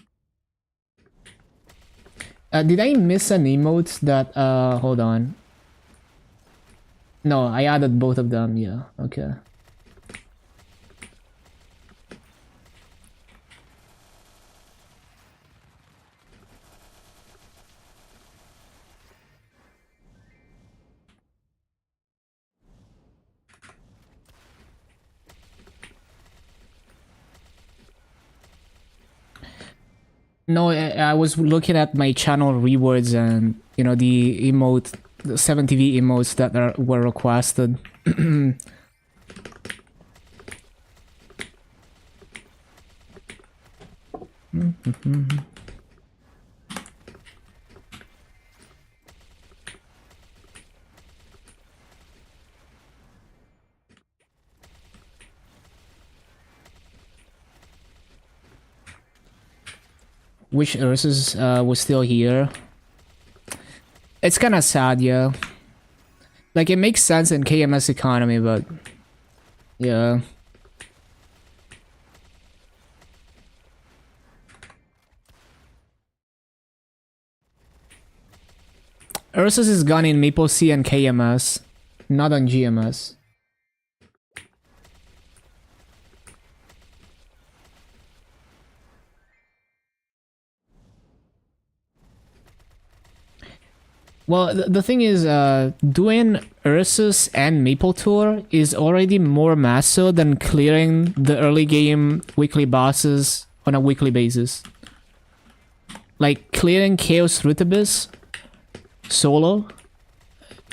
Did I miss an emote that, hold on. No, I added both of them, yeah, okay. No, I was looking at my channel rewards and, you know, the emote, the 7TV emotes that were requested. Wish Ursus was still here. It's kind of sad, yeah. Like, it makes sense in KMS economy, but... yeah. Ursus is gone in Maple C and KMS, not on GMS. Well, the thing is, doing Ursus and Maple Tour is already more masso than clearing the early game weekly bosses on a weekly basis. Like, clearing Chaos Rutabus solo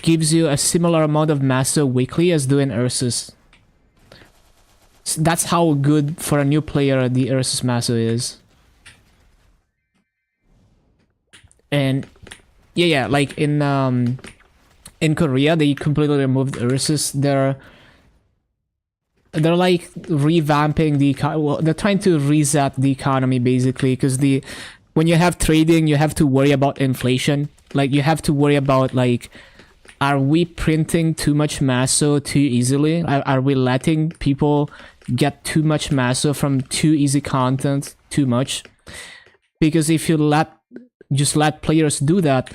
gives you a similar amount of masso weekly as doing Ursus. That's how good for a new player the Ursus masso is. And yeah, like in Korea they completely removed Ursus. They're like revamping the well, they're trying to reset the economy basically, because when you have trading you have to worry about inflation. Like, you have to worry about, like, are we printing too much masso too easily? Are we letting people get too much masso from too easy content too much? Because if you just let players do that,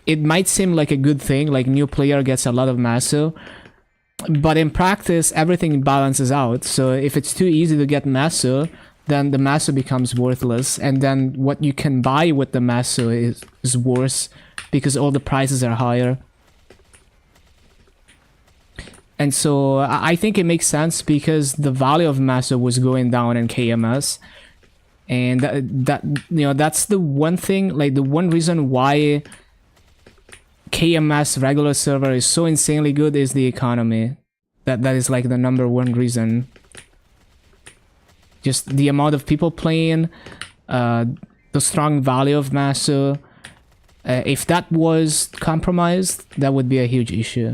it might seem like a good thing, like new player gets a lot of masso, but in practice everything balances out. So if it's too easy to get masso, then the masso becomes worthless, and then what you can buy with the masso is worse because all the prices are higher. And so I think it makes sense because the value of masso was going down in KMS, and that you know, that's the one thing, like the one reason why KMS regular server is so insanely good is the economy. That is like the #1 reason. Just the amount of people playing, the strong value of masso. If that was compromised, that would be a huge issue.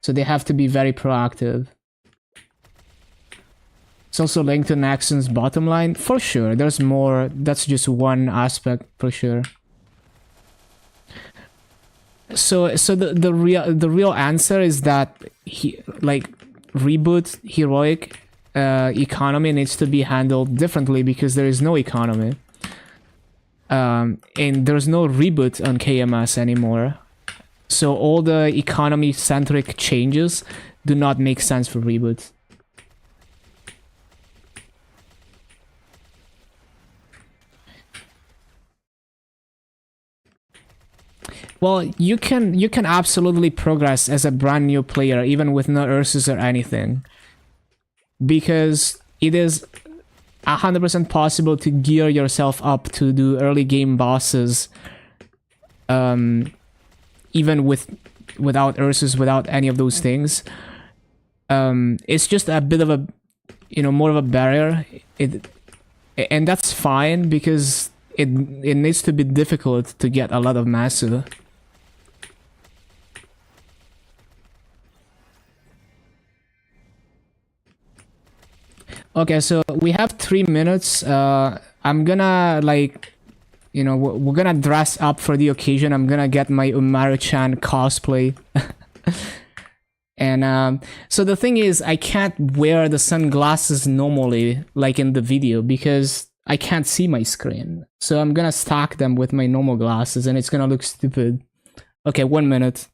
So they have to be very proactive. It's also linked to Naxxon's bottom line, for sure. There's more. That's just one aspect, for sure. So the real answer is that reboot heroic economy needs to be handled differently because there is no economy, and there's no reboot on KMS anymore. So all the economy centric changes do not make sense for reboot. Well, you can absolutely progress as a brand new player even with no Ursus or anything, because it is 100% possible to gear yourself up to do early game bosses, even without Ursus, without any of those things. It's just a bit of a, more of a barrier. And that's fine because it needs to be difficult to get a lot of masso. Okay, so we have 3 minutes. I'm gonna we're gonna dress up for the occasion. I'm gonna get my Umaru-chan cosplay. And so the thing is, I can't wear the sunglasses normally, like in the video, because I can't see my screen. So I'm gonna stack them with my normal glasses, and it's gonna look stupid. Okay, 1 minute.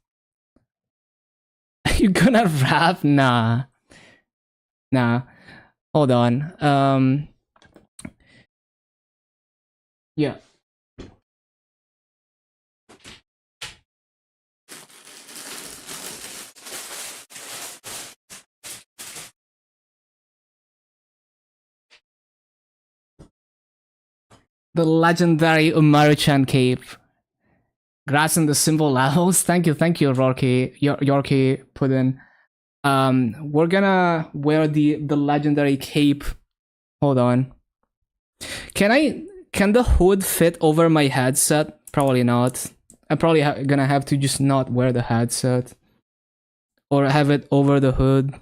You gonna rap? Nah. Hold on. Yeah. The legendary Umaru-chan cape. Grass in the simple levels. Thank you, Yorkie Puddin. We're gonna wear the legendary cape. Hold on. Can the hood fit over my headset? Probably not. I'm probably gonna have to just not wear the headset, or have it over the hood.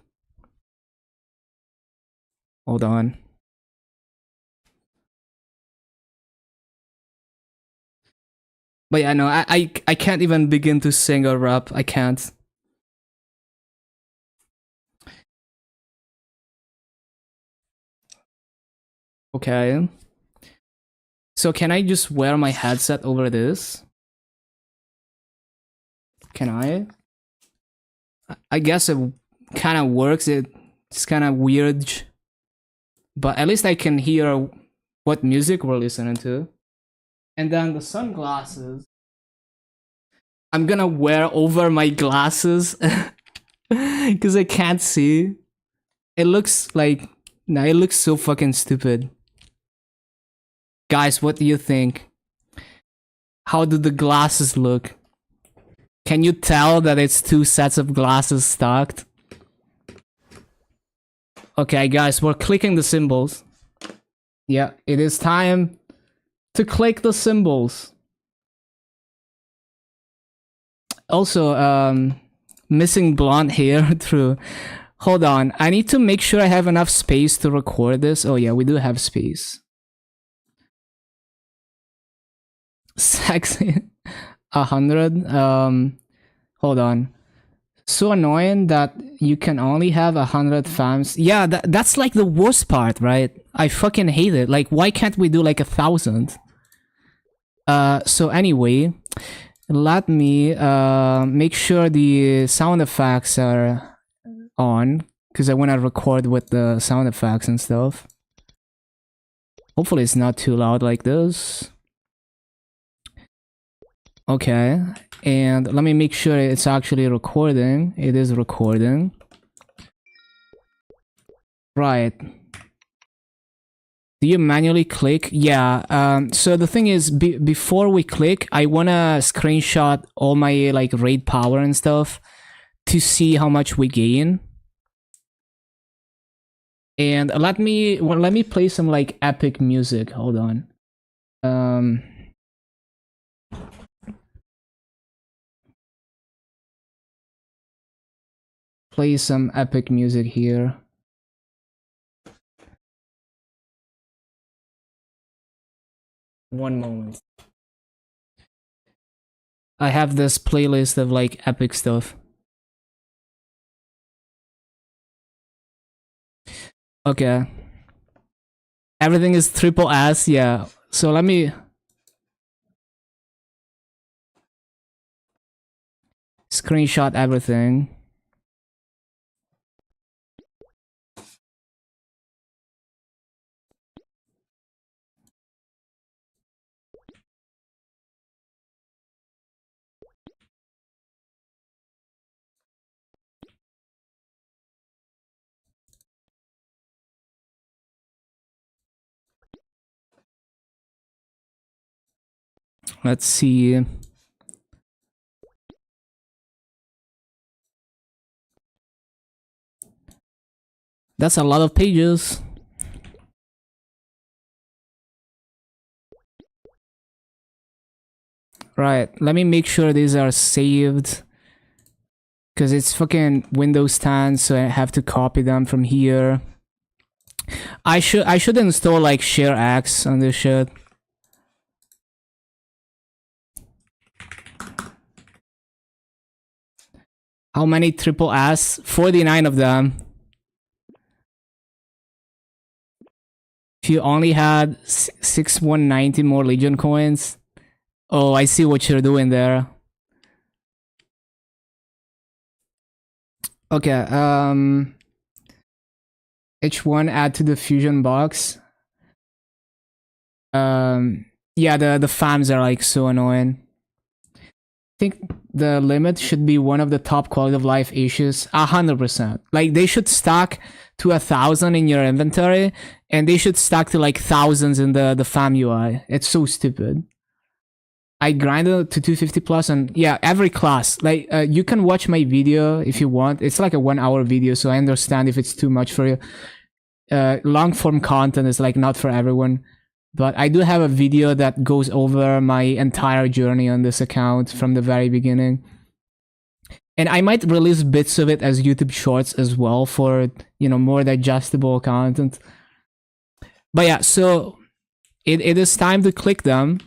Hold on. But yeah, no, I can't even begin to sing or rap. I can't. Okay. So can I just wear my headset over this? Can I? I guess it kind of works. It's kind of weird. But at least I can hear what music we're listening to. And then the sunglasses. I'm gonna wear over my glasses. Because I can't see. It looks like... Nah, it looks so fucking stupid. Guys, what do you think? How do the glasses look? Can you tell that it's two sets of glasses stacked? Okay, guys, we're clicking the symbols. Yeah, it is time to click the symbols. Also, missing blonde hair through... Hold on, I need to make sure I have enough space to record this. Oh yeah, we do have space. Sexy. 100. Hold on. So annoying that you can only have 100 fams. Yeah, that's like the worst part, right? I fucking hate it. Like, why can't we do like 1,000? So anyway, let me make sure the sound effects are on, because I want to record with the sound effects and stuff. Hopefully it's not too loud like this. Okay, and let me make sure it's actually recording. It is recording. Right. Do you manually click? Yeah, so the thing is, before we click, I wanna screenshot all my like raid power and stuff to see how much we gain. And let me play some like epic music. Hold on. Play some epic music here. One moment. I have this playlist of like epic stuff. Okay. Everything is triple S, yeah. So let me... screenshot everything. Let's see. That's a lot of pages. Right, let me make sure these are saved. Because it's fucking Windows 10, so I have to copy them from here. I should install like ShareX on this shit. How many triple S? 49 of them. If you only had 6190 more Legion coins. Oh, I see what you're doing there. Okay, H1 add to the fusion box. Yeah, the fams are like so annoying. I think the limit should be one of the top quality of life issues. 100%. Like, they should stack to 1,000 in your inventory, and they should stack to like thousands in the fam UI. It's so stupid. I grinded to 250 plus, and yeah, every class. Like, you can watch my video if you want. It's like a 1-hour video, so I understand if it's too much for you. Long form content is like not for everyone. But I do have a video that goes over my entire journey on this account from the very beginning. And I might release bits of it as YouTube shorts as well for, you know, more digestible content. But yeah, so it is time to click them.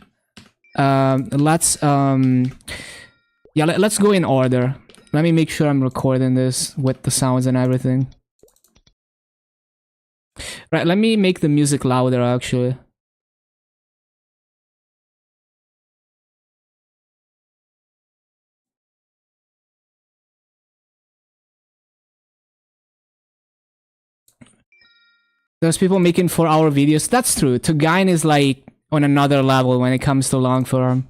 Let's yeah, let's go in order. Let me make sure I'm recording this with the sounds and everything. Right, let me make the music louder actually. There's people making 4-hour videos. That's true. Tugain is like on another level when it comes to long form.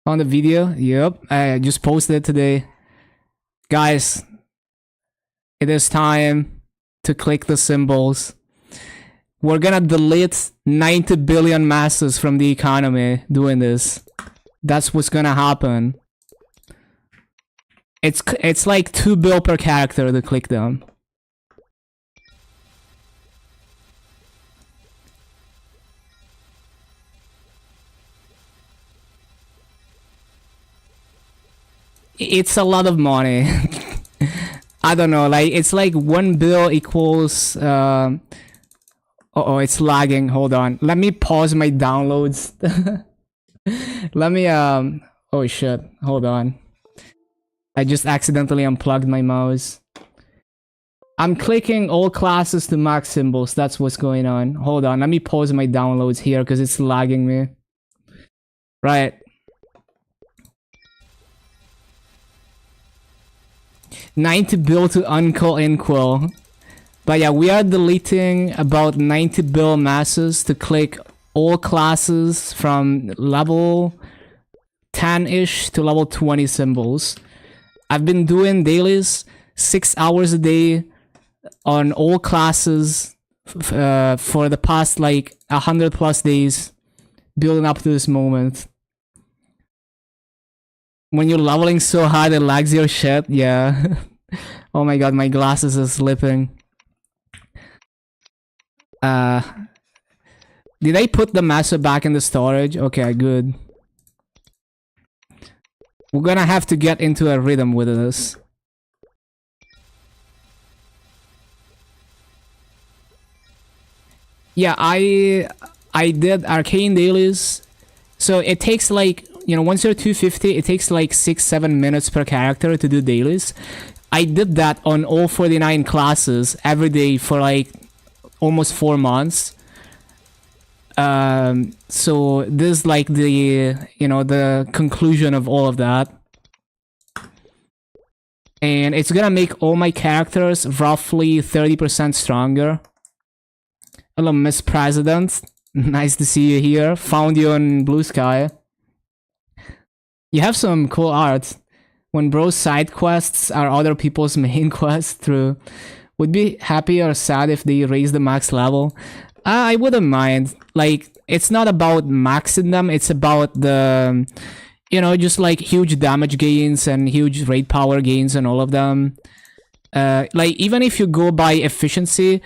On the video? Yep. I just posted it today. Guys, it is time to click the symbols. We're gonna delete 90 billion masses from the economy doing this. That's what's gonna happen. It's like 2 bill per character to click them. It's a lot of money. I don't know, like it's like 1 bill equals uh-oh, it's lagging. Hold on. Let me pause my downloads. Let me oh shit. Hold on. I just accidentally unplugged my mouse. I'm clicking all classes to max symbols. That's what's going on. Hold on. Let me pause my downloads here because it's lagging me. Right. 90 bill to Uncle Inquil. But yeah, we are deleting about 90 bill masses to click all classes from level 10-ish to level 20 symbols. I've been doing dailies 6 hours a day on all classes for the past like 100 plus days building up to this moment. When you're leveling so hard it lags your shit, yeah. Oh my god, my glasses are slipping. Did I put the master back in the storage? Okay, good. We're gonna have to get into a rhythm with this. Yeah, I did arcane dailies. So it takes like, you know, once you're 250, it takes like 6-7 minutes per character to do dailies. I did that on all 49 classes every day for like almost 4 months. So this is like the, you know, the conclusion of all of that. And it's gonna make all my characters roughly 30% stronger. Hello, Miss President. Nice to see you here. Found you on Blue Sky. You have some cool art. When bro's side quests are other people's main quests, through. Would be happy or sad if they raise the max level. I wouldn't mind. Like, it's not about maxing them, it's about the, you know, just like huge damage gains and huge raid power gains and all of them. Like, even if you go by efficiency,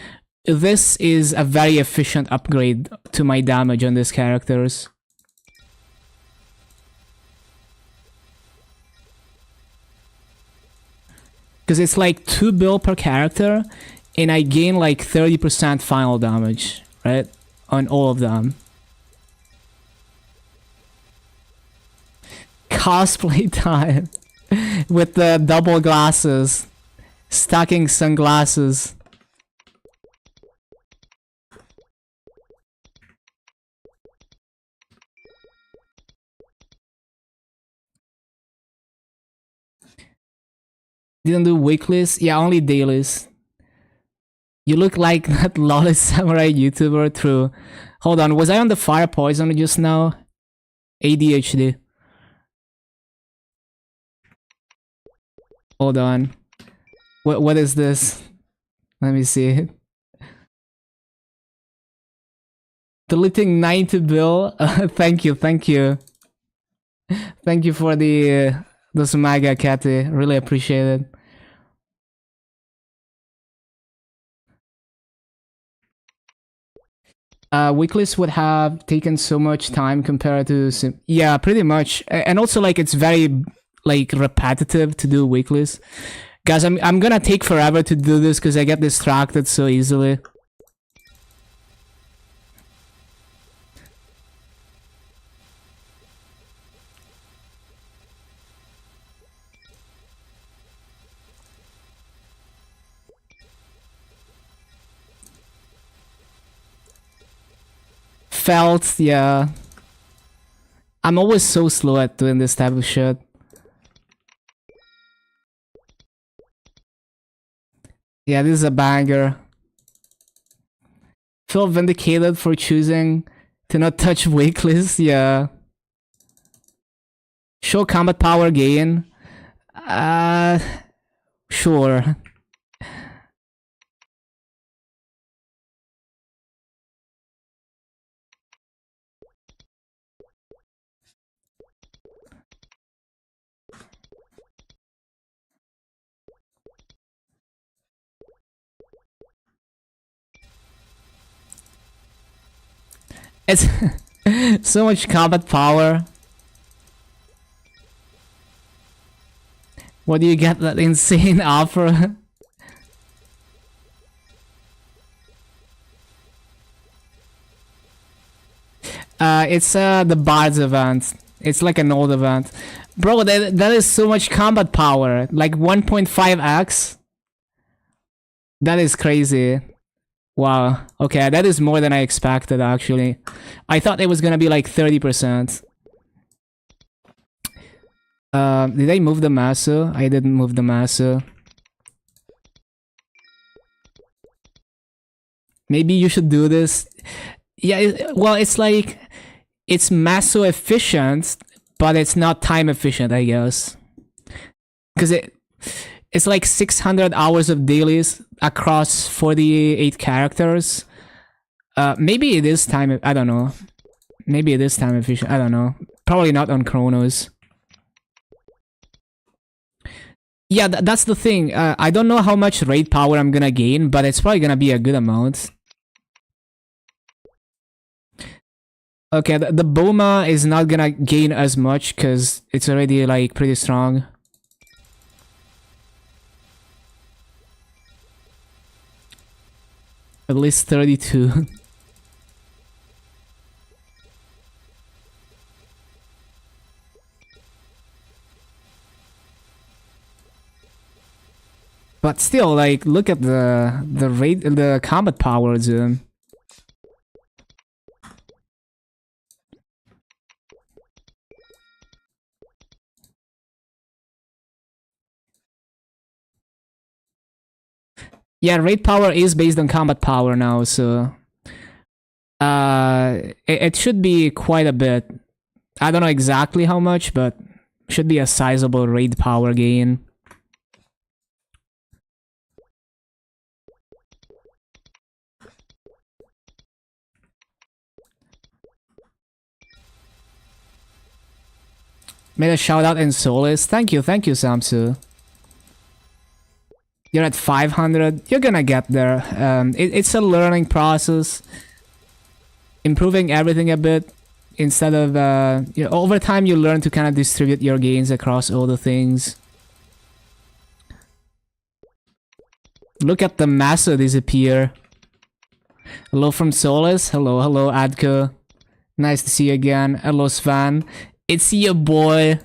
this is a very efficient upgrade to my damage on these characters. Because it's like 2 bill per character, and I gain like 30% final damage, right? On all of them. Cosplay time. With the double glasses. Stacking sunglasses. Didn't do weeklies? Yeah, only dailies. You look like that lawless samurai YouTuber, true. Hold on, was I on the fire poison just now? ADHD. Hold on. What is this? Let me see. Deleting 90 bill. Thank you. Thank you for the smaga, Catty. Really appreciate it. Weeklies would have taken so much time compared to yeah, pretty much. And also like it's very like repetitive to do weeklies. Guys, I'm gonna take forever to do this because I get distracted so easily. felt, yeah. I'm always so slow at doing this type of shit. Yeah, this is a banger. Feel vindicated for choosing to not touch weaklist, yeah. Show combat power gain. Sure. It's so much combat power. What do you get that insane offer? It's the Bards event. It's like an old event. Bro, that is so much combat power. Like 1.5x. That is crazy. Wow. Okay, that is more than I expected, actually. I thought it was gonna be like 30%. Did I move the Maso? I didn't move the Maso. Maybe you should do this. Yeah, well, it's like... It's Maso efficient, but it's not time efficient, I guess. Because it's like 600 hours of dailies across 48 characters. Maybe it is time... I don't know. Maybe it is time efficient. I don't know. Probably not on Chronos. Yeah, that's the thing. I don't know how much raid power I'm gonna gain, but it's probably gonna be a good amount. Okay, the Boma is not gonna gain as much because it's already like pretty strong. At least 32. But still, like, look at the combat power, dude. Yeah, raid power is based on combat power now, so... it should be quite a bit. I don't know exactly how much, but should be a sizable raid power gain. Made a shout out in Solis. Thank you, Samsu. You're at 500. You're gonna get there. It's a learning process. Improving everything a bit. Instead of... over time you learn to kind of distribute your gains across all the things. Look at the Maso disappear. Hello from Solis. Hello Adko. Nice to see you again. Hello Svan. It's your boy.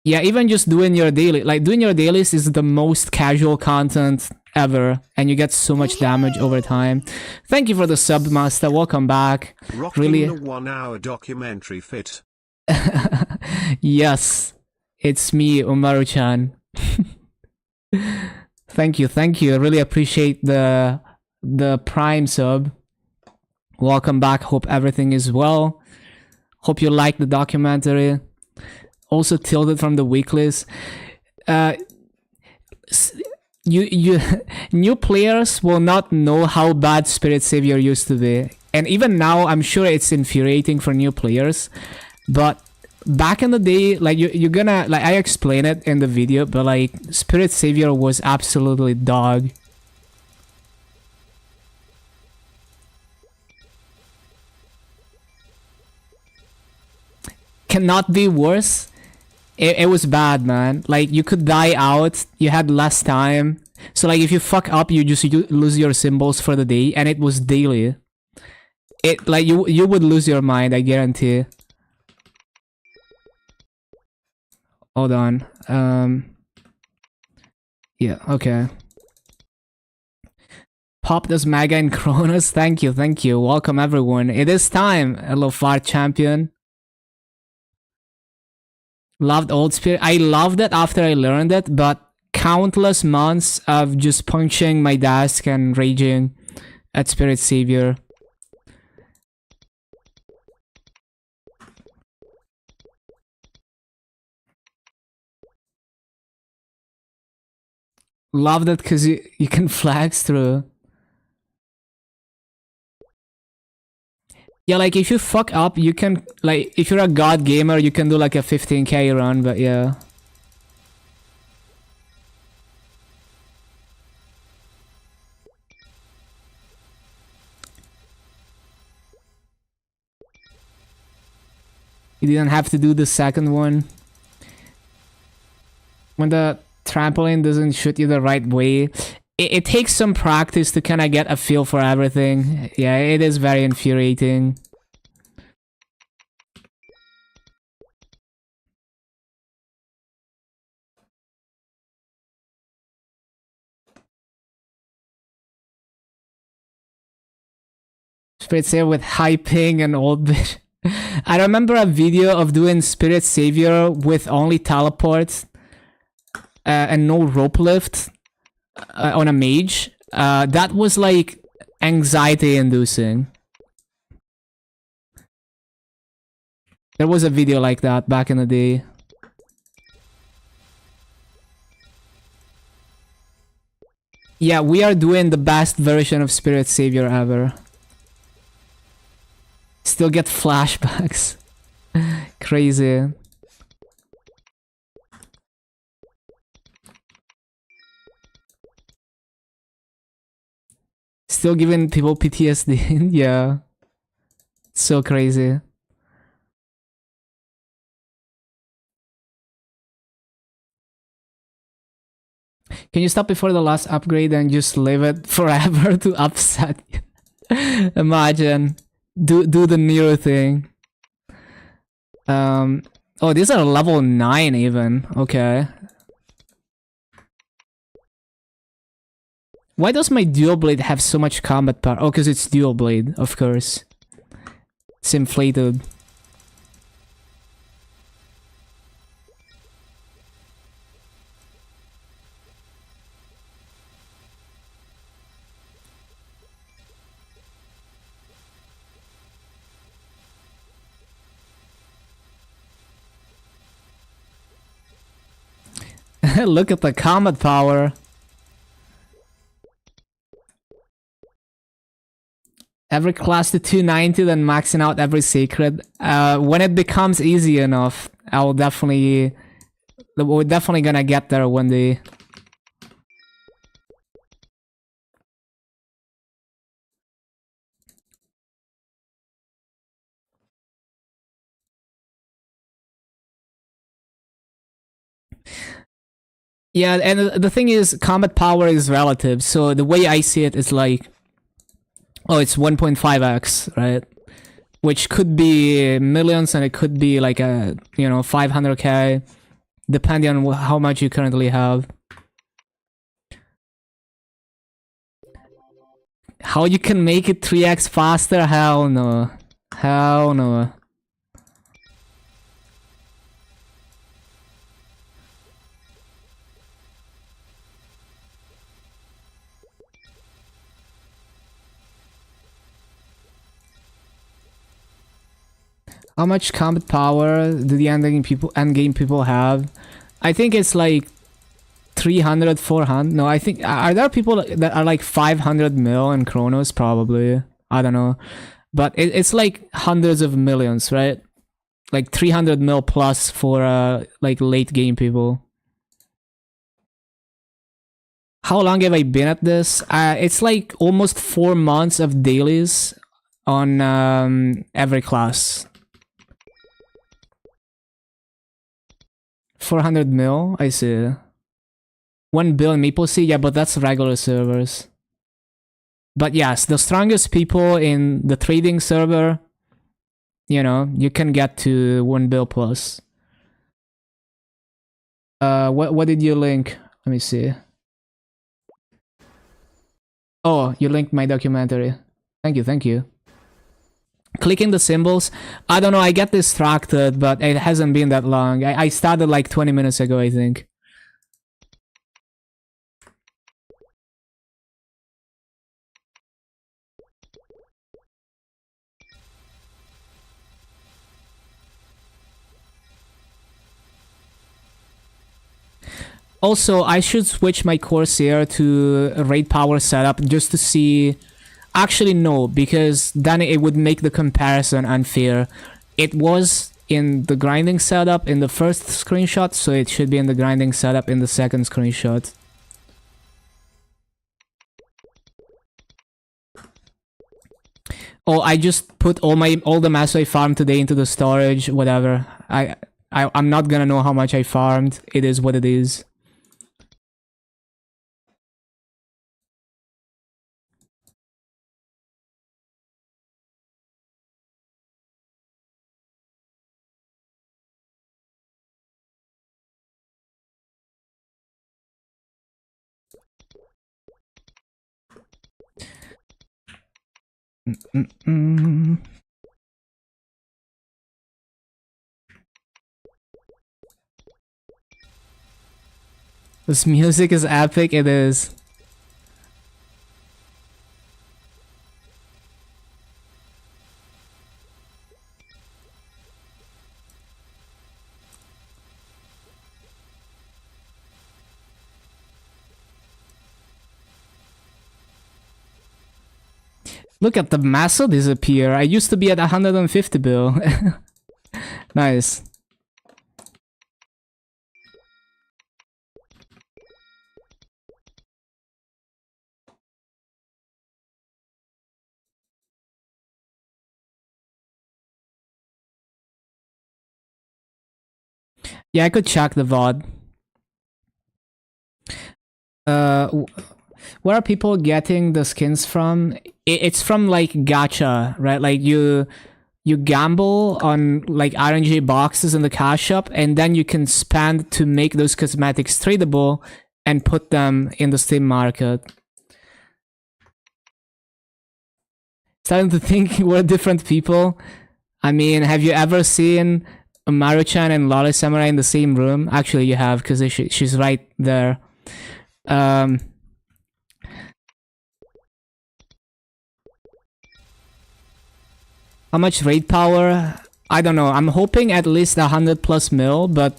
Yeah, even just doing your daily, like doing your dailies is the most casual content ever, and you get so much damage over time. Thank you for the sub, Master. Welcome back. Rocking really, the 1-hour documentary fit. Yes, it's me, Umaru-chan. Thank you. I really appreciate the Prime sub. Welcome back. Hope everything is well. Hope you like the documentary. Also tilted from the weeklist. New players will not know how bad Spirit Savior used to be, and even now I'm sure it's infuriating for new players. But back in the day, like you're gonna, like, I explain it in the video, but like Spirit Savior was absolutely dog. Cannot be worse. It was bad, man. Like, you could die out, you had less time. So like if you fuck up, you lose your symbols for the day, and it was daily. It, like, you would lose your mind, I guarantee. Hold on. Yeah, okay. Pop this Mega and Kronos. Thank you, thank you. Welcome everyone. It is time. Hello, Far Champion. Loved Old Spirit. I loved it after I learned it, but countless months of just punching my desk and raging at Spirit Savior. Loved it because you can flex through. Yeah, like if you fuck up, you can, like, if you're a god gamer, you can do like a 15k run, but yeah. You didn't have to do the second one. When the trampoline doesn't shoot you the right way, it takes some practice to kind of get a feel for everything. Yeah, it is very infuriating. Spirit Savior with high ping and old bitch. I remember a video of doing Spirit Savior with only teleports and no rope lift on a mage. That was like anxiety inducing. There was a video like that back in the day. Yeah, we are doing the best version of Spirit Savior ever. Still get flashbacks. Crazy. Still giving people PTSD. Yeah. So crazy. Can you stop before the last upgrade and just leave it forever to upset you? Imagine. Do the Nero thing. Oh, these are level 9 even. Okay. Why does my dual blade have so much combat power? Oh, because it's dual blade, of course. It's inflated. Look at the combat power. Every class to 290, then maxing out every sacred. When it becomes easy enough, we're definitely gonna get there one day. Yeah, and the thing is, combat power is relative. So the way I see it is like, oh, it's 1.5x, right? Which could be millions, and it could be like a 500k, depending on how much you currently have. How you can make it 3x faster? Hell no. Hell no. How much combat power do the endgame people have? I think it's like 300, 400. No, I think, are there people that are like 500 mil in Chronos? Probably. I don't know. But it's like hundreds of millions, right? Like 300 mil plus for like late game people. How long have I been at this? It's like almost 4 months of dailies on every class. 400 mil, I see. 1 billion MapleStory, yeah, but that's regular servers. But yes, the strongest people in the trading server, you can get to 1 bill plus. What did you link? Let me see. Oh, you linked my documentary. Thank you, thank you. Clicking the symbols, I don't know, I get distracted, but it hasn't been that long. I started like 20 minutes ago, I think. Also, I should switch my Corsair to raid power setup just to see. Actually, no, because then it would make the comparison unfair. It was in the grinding setup in the first screenshot, so it should be in the grinding setup in the second screenshot. Oh, I just put all the mass I farmed today into the storage, whatever. I'm not gonna know how much I farmed. It is what it is. This music is epic, it is. Look at the Maso disappear. I used to be at 150 bill. Nice. Yeah, I could check the VOD. Where are people getting the skins from? It's from like gacha, right? Like you gamble on like RNG boxes in the cash shop, and then you can spend to make those cosmetics tradable and put them in the Steam market. Starting to think we're different people. I mean, have you ever seen Maru-chan and Lolly Samurai in the same room? Actually, you have, because she's right there. How much raid power? I don't know. I'm hoping at least 100 plus mil, but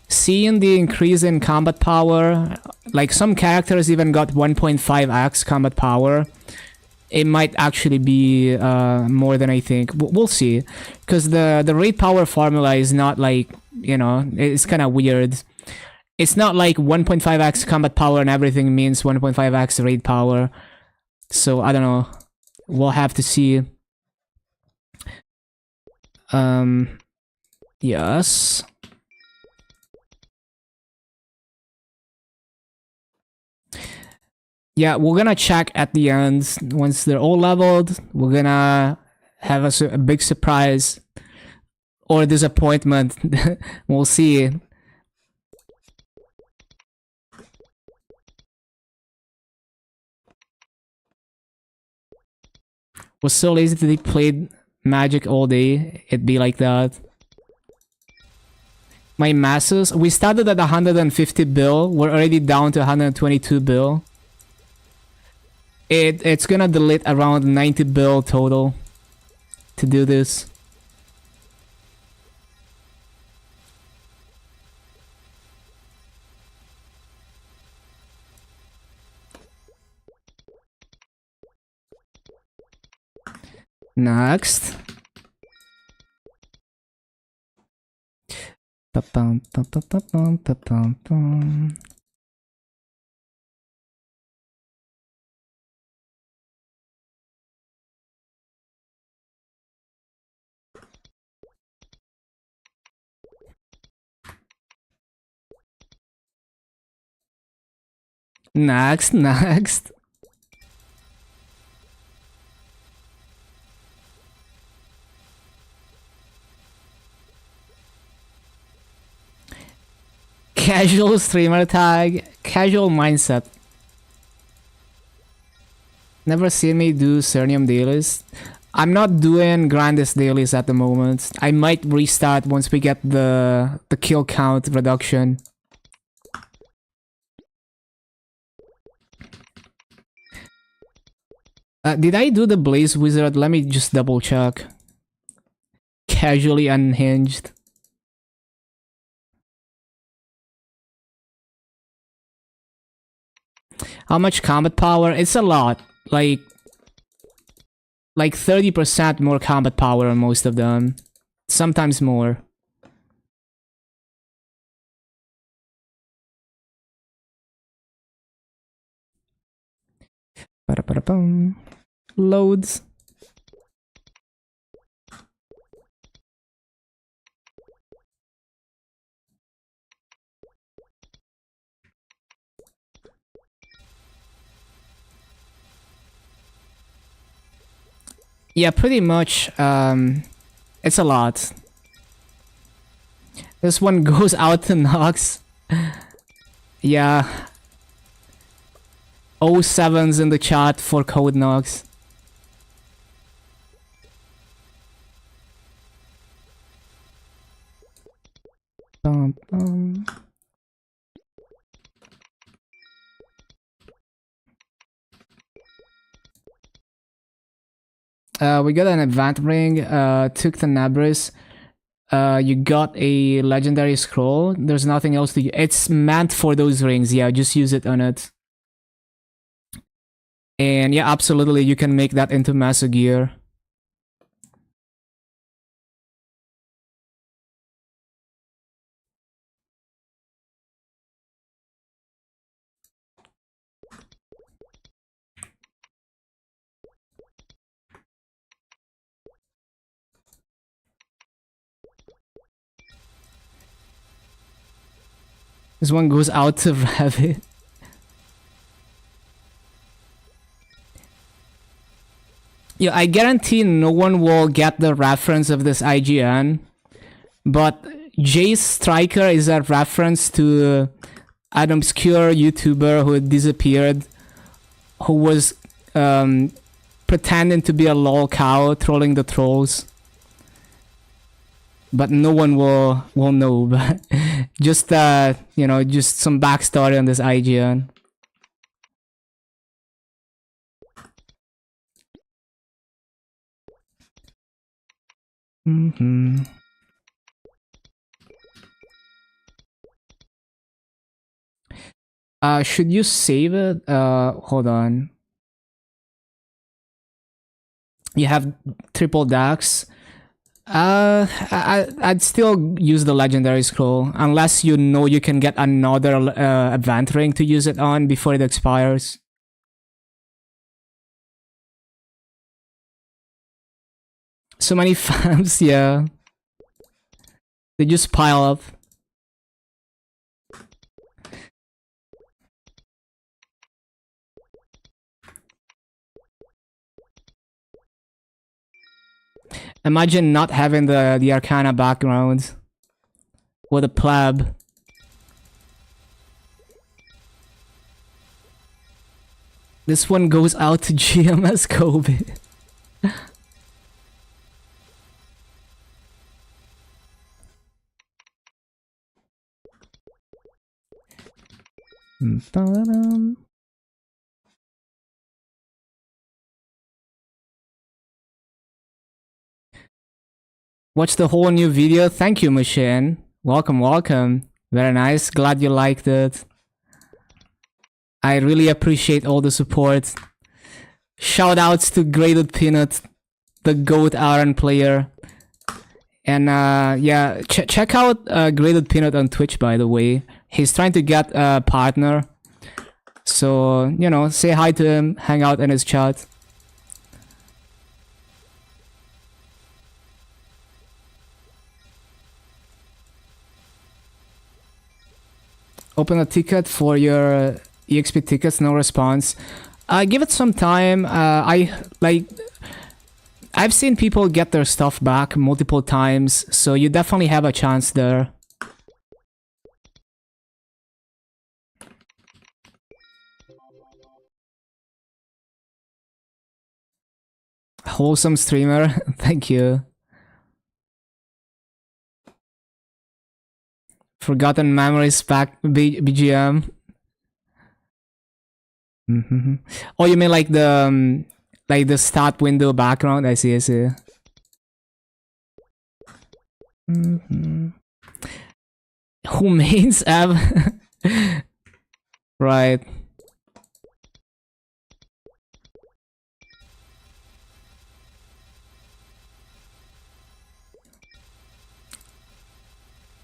seeing the increase in combat power, like some characters even got 1.5x combat power, it might actually be more than I think. We'll see, because the raid power formula is not like, you know, it's kind of weird. It's not like 1.5x combat power and everything means 1.5x raid power. So I don't know. We'll have to see. Yes. Yeah, we're gonna check at the end. Once they're all leveled, we're gonna have a big surprise or disappointment. We'll see. Was so lazy that they played Magic all day. It'd be like that. My masses, we started at 150 bill. We're already down to 122 bill. It's gonna delete around 90 bill total to do this. Next. Next. Casual streamer tag, casual mindset. Never seen me do Cernium dailies. I'm not doing grandest dailies at the moment. I might restart once we get the kill count reduction. Did I do the Blaze Wizard? Let me just double check. Casually unhinged. How much combat power? It's a lot. Like 30% more combat power on most of them. Sometimes more. Ba-da-ba-da-bum. Loads. Yeah, pretty much. It's a lot. This one goes out to Nox. Yeah. 07's in the chat for Code Nox. Bum, bum. We got an event ring, took the Nabris. You got a legendary scroll. There's nothing else to. It's meant for those rings. Yeah, just use it on it. And yeah, absolutely, you can make that into Maso gear. This one goes out to Rabbit. Yeah, I guarantee no one will get the reference of this IGN. But Jay's Striker is a reference to an obscure YouTuber who had disappeared, who was pretending to be a lol cow trolling the trolls. But no one will know. But just you know, just some backstory on this IGN. Should you save it? Hold on. You have triple Dax. I'd still use the legendary scroll unless you know you can get another event ring to use it on before it expires. So many fams, yeah. They just pile up. Imagine not having the Arcana background. What a pleb. This one goes out to GMS Kobe. Watch the whole new video. Thank you, Machine. Welcome, welcome. Very nice. Glad you liked it. I really appreciate all the support. Shout outs to Graded Peanut, the GOAT Iron player. And yeah, check out Graded Peanut on Twitch, by the way. He's trying to get a partner. So, you know, say hi to him, hang out in his chat. Open a ticket for your EXP tickets, no response. Give it some time. I've seen people get their stuff back multiple times, so you definitely have a chance there. Wholesome streamer. Thank you. Forgotten Memories pack BGM. Oh, you mean like the start window background? I see, I see. Who mains Ev? Right.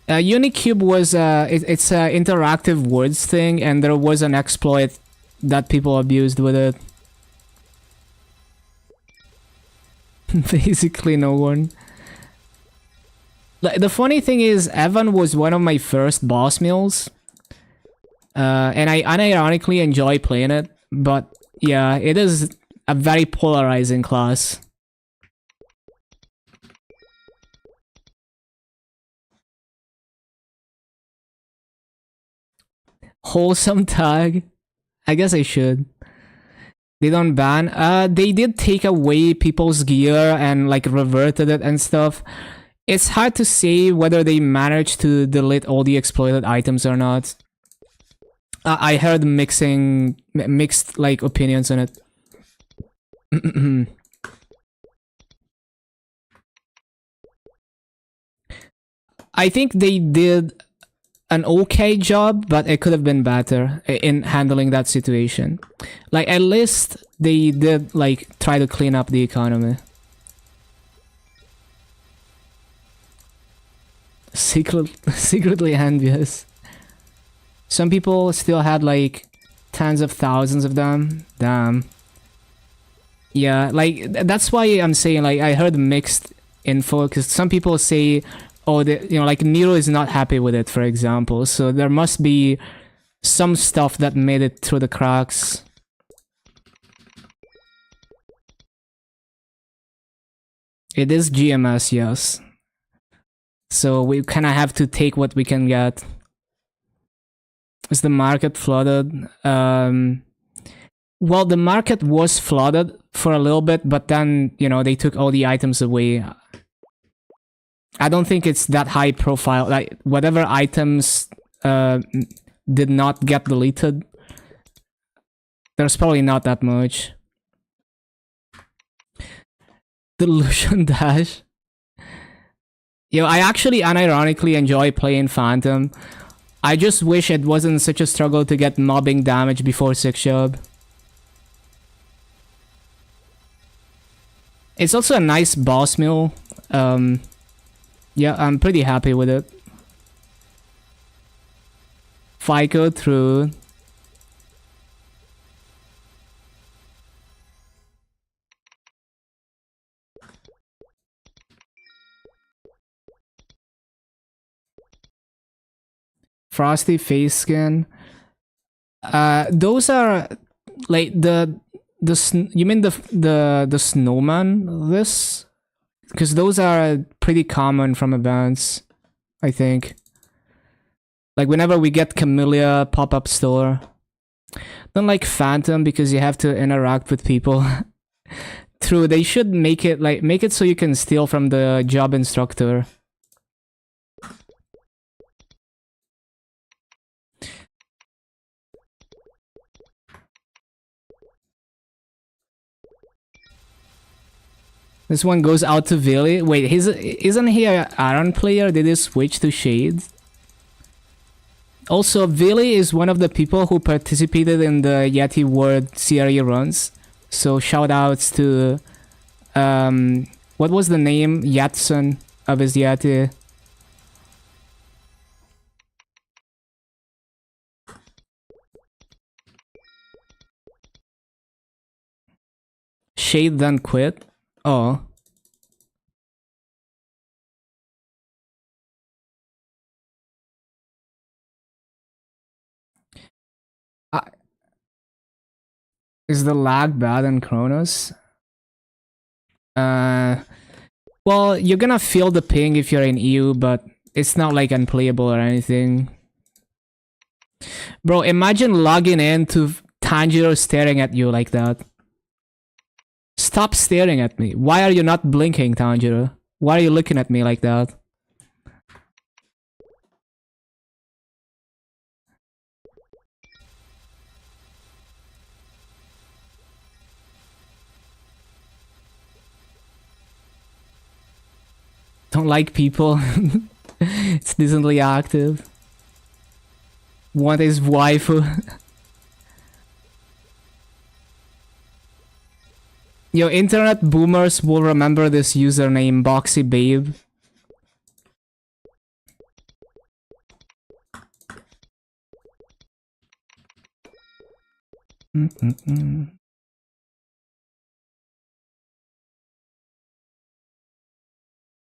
Unicube was it's a interactive words thing, and there was an exploit that people abused with it. Basically no one. The funny thing is, Evan was one of my first boss meals, and I unironically enjoy playing it, but yeah, it is a very polarizing class. Wholesome tag? I guess I should. They don't ban? They did take away people's gear and like reverted it and stuff. It's hard to say whether they managed to delete all the exploited items or not. I heard mixed like opinions on it. I think they did an okay job, but it could have been better in handling that situation. Like, at least they did like try to clean up the economy. Secretly envious. Some people still had like tens of thousands of them. Damn. Yeah, like that's why I'm saying like I heard mixed info, because some people say, oh, like Nero is not happy with it, for example. So there must be some stuff that made it through the cracks. It is GMS, yes. So we kind of have to take what we can get. Is the market flooded? Well, the market was flooded for a little bit, but then, you know, they took all the items away. I don't think it's that high profile. Like, whatever items did not get deleted, there's probably not that much. Delusion Dash. Yo, I actually unironically enjoy playing Phantom. I just wish it wasn't such a struggle to get mobbing damage before 6 job. It's also a nice boss meal. Yeah, I'm pretty happy with it. FICO through. Frosty face skin. Those are like you mean the snowman this? Because those are pretty common from events, I think. Like whenever we get Camellia pop-up store. Don't like Phantom because you have to interact with people. True, they should make it so you can steal from the job instructor. This one goes out to Vili. Wait, isn't he an Aran player? Did he switch to Shades? Also, Vili is one of the people who participated in the Yeti World CRE runs. So shout outs to what was the name? Yatson of his Yeti. Shade then quit. Oh. Is the lag bad in Chronos? Well, you're gonna feel the ping if you're in EU, but it's not like unplayable or anything. Bro, imagine logging in to Tanjiro staring at you like that. Stop Stop staring at me. Why are you not blinking, Tanjiro? Why are you looking at me like that? Don't like people. It's decently active. Want his waifu. Yo, internet boomers will remember this username, Boxy Babe.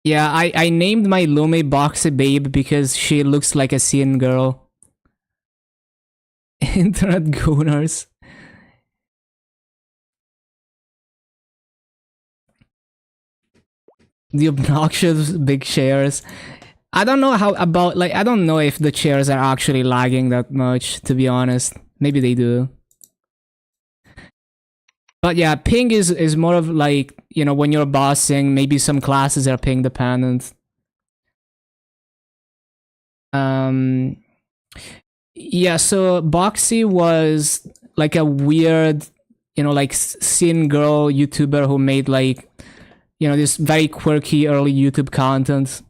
Yeah, I named my Lume Boxy Babe because she looks like a Sin girl. Internet goners. The obnoxious big chairs. I don't know how about, like, I don't know if the chairs are actually lagging that much, to be honest. Maybe they do. But yeah, ping is more of like, you know, when you're bossing, maybe some classes are ping dependent. Yeah, so Boxy was like a weird, you know, like Sin girl YouTuber who made like, you know, this very quirky early YouTube content.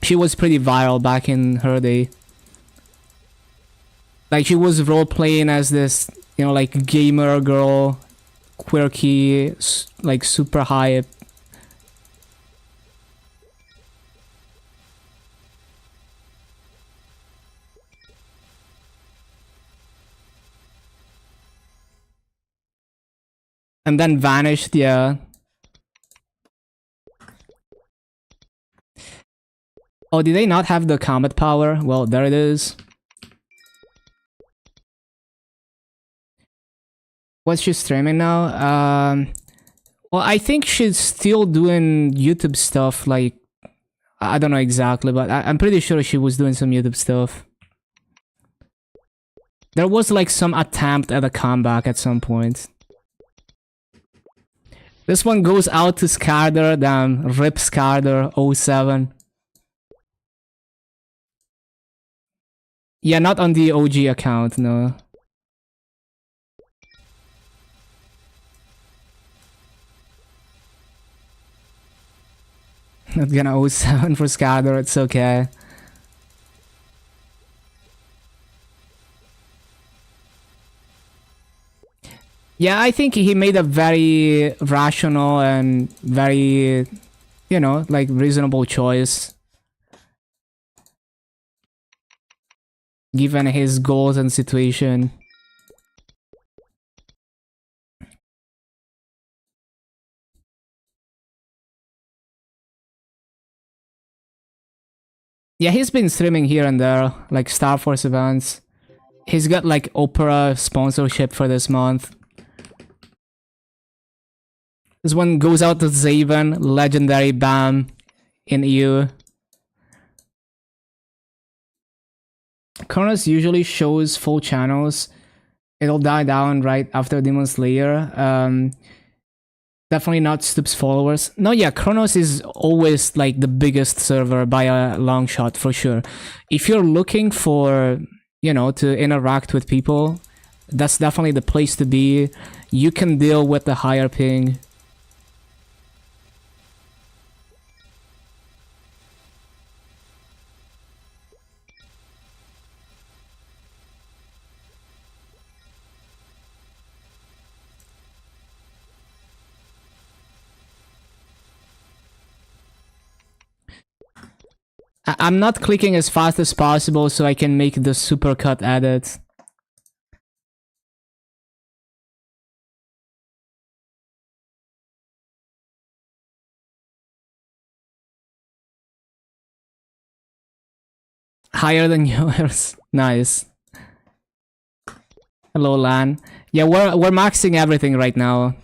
She was pretty viral back in her day. Like she was role playing as this, you know, like gamer girl, quirky, like super hype. And then vanished, yeah. Oh, did they not have the comet power? Well, there it is. What's she streaming now? Well, I think she's still doing YouTube stuff, like, I don't know exactly, but I'm pretty sure she was doing some YouTube stuff. There was like some attempt at a comeback at some point. This one goes out to Scarder, damn, rip Scarder 07. Yeah, not on the OG account, no. Not gonna 07 for Scarder, it's okay. Yeah, I think he made a very rational and very, you know, like reasonable choice. Given his goals and situation. Yeah, he's been streaming here and there, like Star Force events. He's got like Opera sponsorship for this month. This one goes out to Zaven, legendary BAM in EU. Kronos usually shows full channels. It'll die down right after Demon Slayer. Definitely not Stoop's followers. No, yeah, Kronos is always like the biggest server by a long shot for sure. If you're looking for, you know, to interact with people, that's definitely the place to be. You can deal with the higher ping. I'm not clicking as fast as possible so I can make the supercut edit. Higher than yours. Nice. Hello, Lan. Yeah, we're maxing everything right now.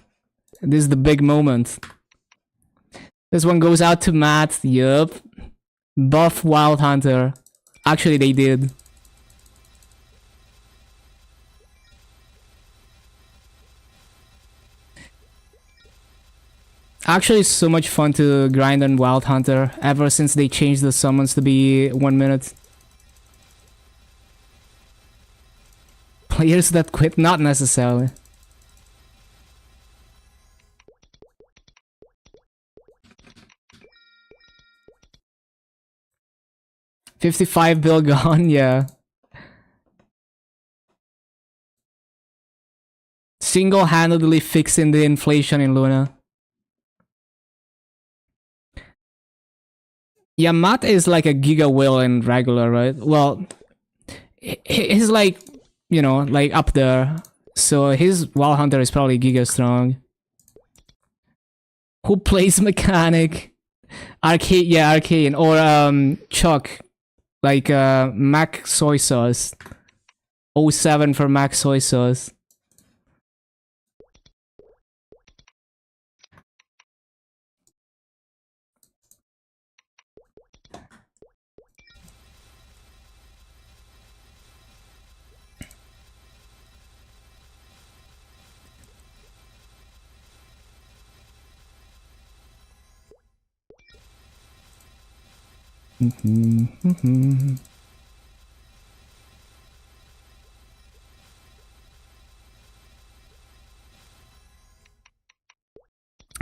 This is the big moment. This one goes out to Matt. Yup. Buff Wild Hunter. Actually, they did. Actually, it's so much fun to grind on Wild Hunter ever since they changed the summons to be 1 minute. Players that quit, not necessarily. $55 bill gone, yeah. Single-handedly fixing the inflation in Luna. Yeah, Matt is like a Giga Will in regular, right? Well, he's like, you know, like up there. So his Wild Hunter is probably Giga Strong. Who plays Mechanic? Arcade, yeah, Arcane. Or Chuck. Like Mac Soy Sauce. 07 for Mac Soy Sauce.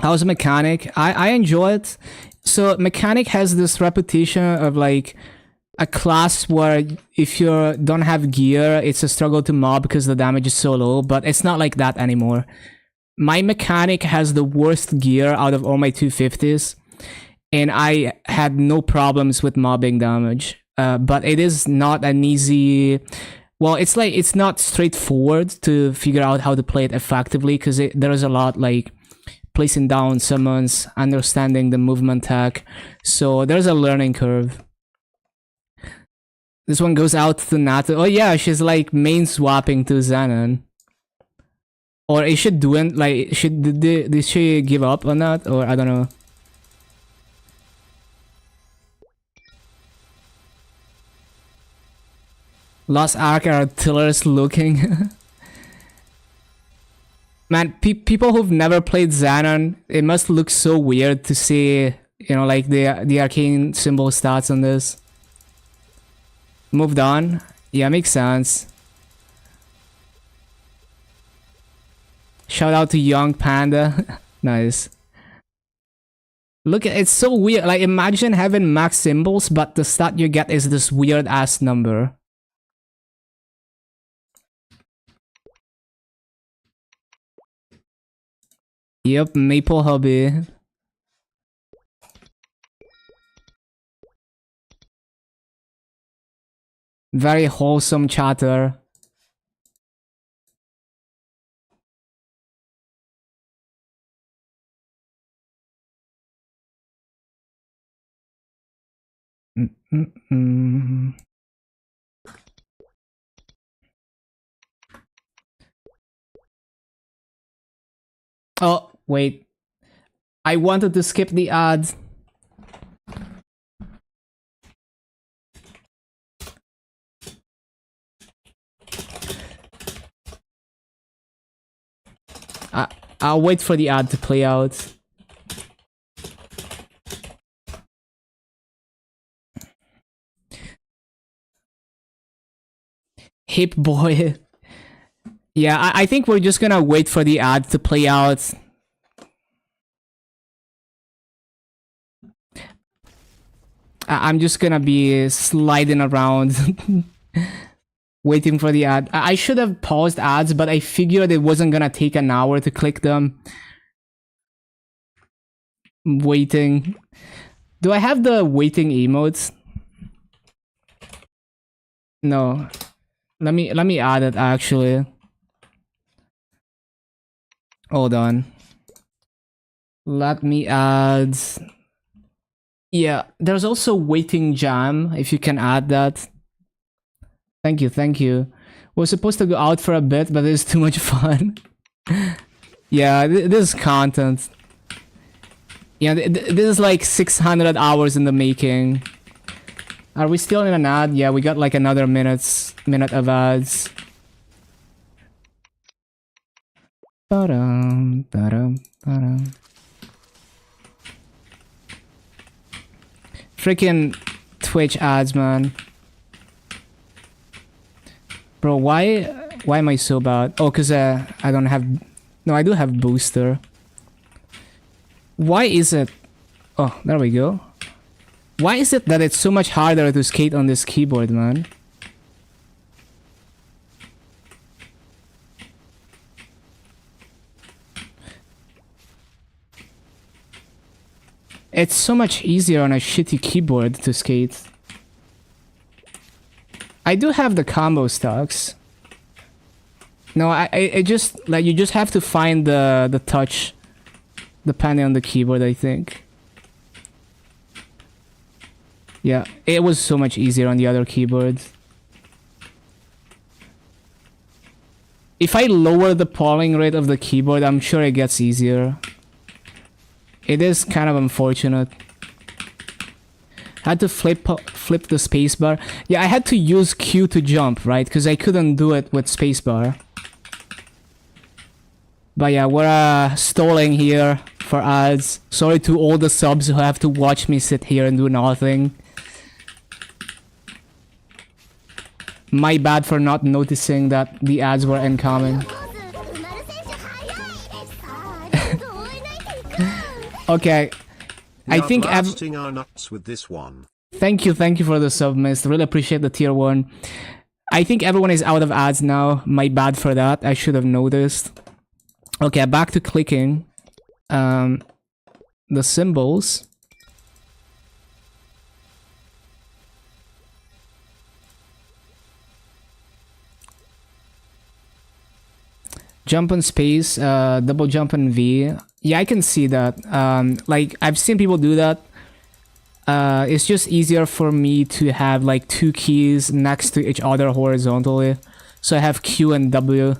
How's Mechanic? I enjoy it. So Mechanic has this reputation of like a class where if you don't have gear, it's a struggle to mob because the damage is so low, but it's not like that anymore. My Mechanic has the worst gear out of all my 250s, and I had no problems with mobbing damage. But it is not an easy... Well, it's like, it's not straightforward to figure out how to play it effectively, because there's a lot like placing down summons, understanding the movement tech. So there's a learning curve. This one goes out to Nato. Oh yeah, she's like main swapping to Xanon. Or is she doing like did she give up on that? Or I don't know. Lost Ark are tillers looking. Man, people who've never played Xanon, it must look so weird to see, you know, like the arcane symbol stats on this. Moved on? Yeah, makes sense. Shout out to Young Panda. Nice. Look, it's so weird. Like, imagine having max symbols, but the stat you get is this weird ass number. Yep, Maple Hobby. Very wholesome chatter. Oh, wait. I wanted to skip the ads. I'll wait for the ad to play out. Hip boy. Yeah, I think we're just gonna wait for the ad to play out. I'm just gonna be sliding around. Waiting for the ad. I should have paused ads, but I figured it wasn't gonna take an hour to click them. Waiting. Do I have the waiting emotes? No. Let me add it actually. Hold on. Let me add. Yeah, there's also waiting jam if you can add that. Thank you, thank you. We're supposed to go out for a bit, but it's too much fun. Yeah, this is content. Yeah, this is like 600 hours in the making. Are we still in an ad? Yeah, we got like another minute of ads. Ba-dum, ba-dum, ba-dum. Freaking Twitch ads, man. Bro, why am I so bad? Oh, cause I don't have. No, I do have booster. Why is it? Oh, there we go. Why is it that it's so much harder to skate on this keyboard, man? It's so much easier on a shitty keyboard to skate. I do have the combo stocks. No, I just like, you just have to find the touch depending on the keyboard, I think. Yeah, it was so much easier on the other keyboard. If I lower the polling rate of the keyboard, I'm sure it gets easier. It is kind of unfortunate. I had to flip the spacebar. Yeah, I had to use Q to jump, right? Because I couldn't do it with spacebar. But yeah, we're stalling here for ads. Sorry to all the subs who have to watch me sit here and do nothing. My bad for not noticing that the ads were incoming. Okay, I think blasting our nuts with this one. Thank you for the sub, miss. Really appreciate the tier 1. I think everyone is out of ads now. My bad for that. I should have noticed. Okay, back to clicking. The symbols. Jump on space, double jump on V. Yeah, I can see that. Like, I've seen people do that. It's just easier for me to have like 2 keys next to each other horizontally. So I have Q and W.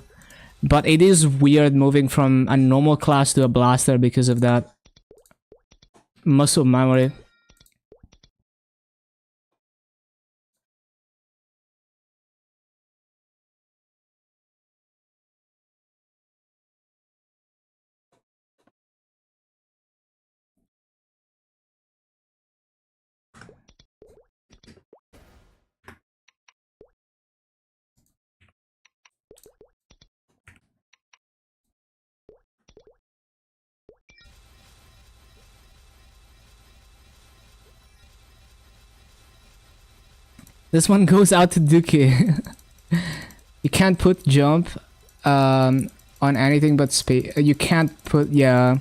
But it is weird moving from a normal class to a blaster because of that muscle memory. This one goes out to Dookie. You can't put jump on anything but space. You can't put, yeah.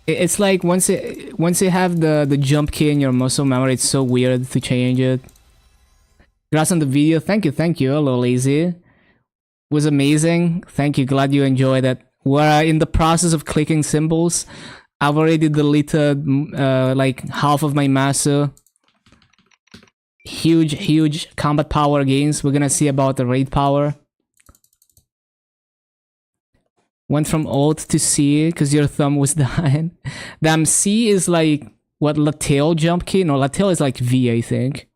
It's like once you have the jump key in your muscle memory, it's so weird to change it. Congrats on the video. Thank you. Hello, Lazy. Was amazing. Thank you. Glad you enjoyed it. We're in the process of clicking symbols. I've already deleted like half of my master. Huge combat power gains. We're gonna see about the raid power. Went from Alt to C because your thumb was dying. Damn, C is like what, lateral jump key? No, lateral is like V, I think.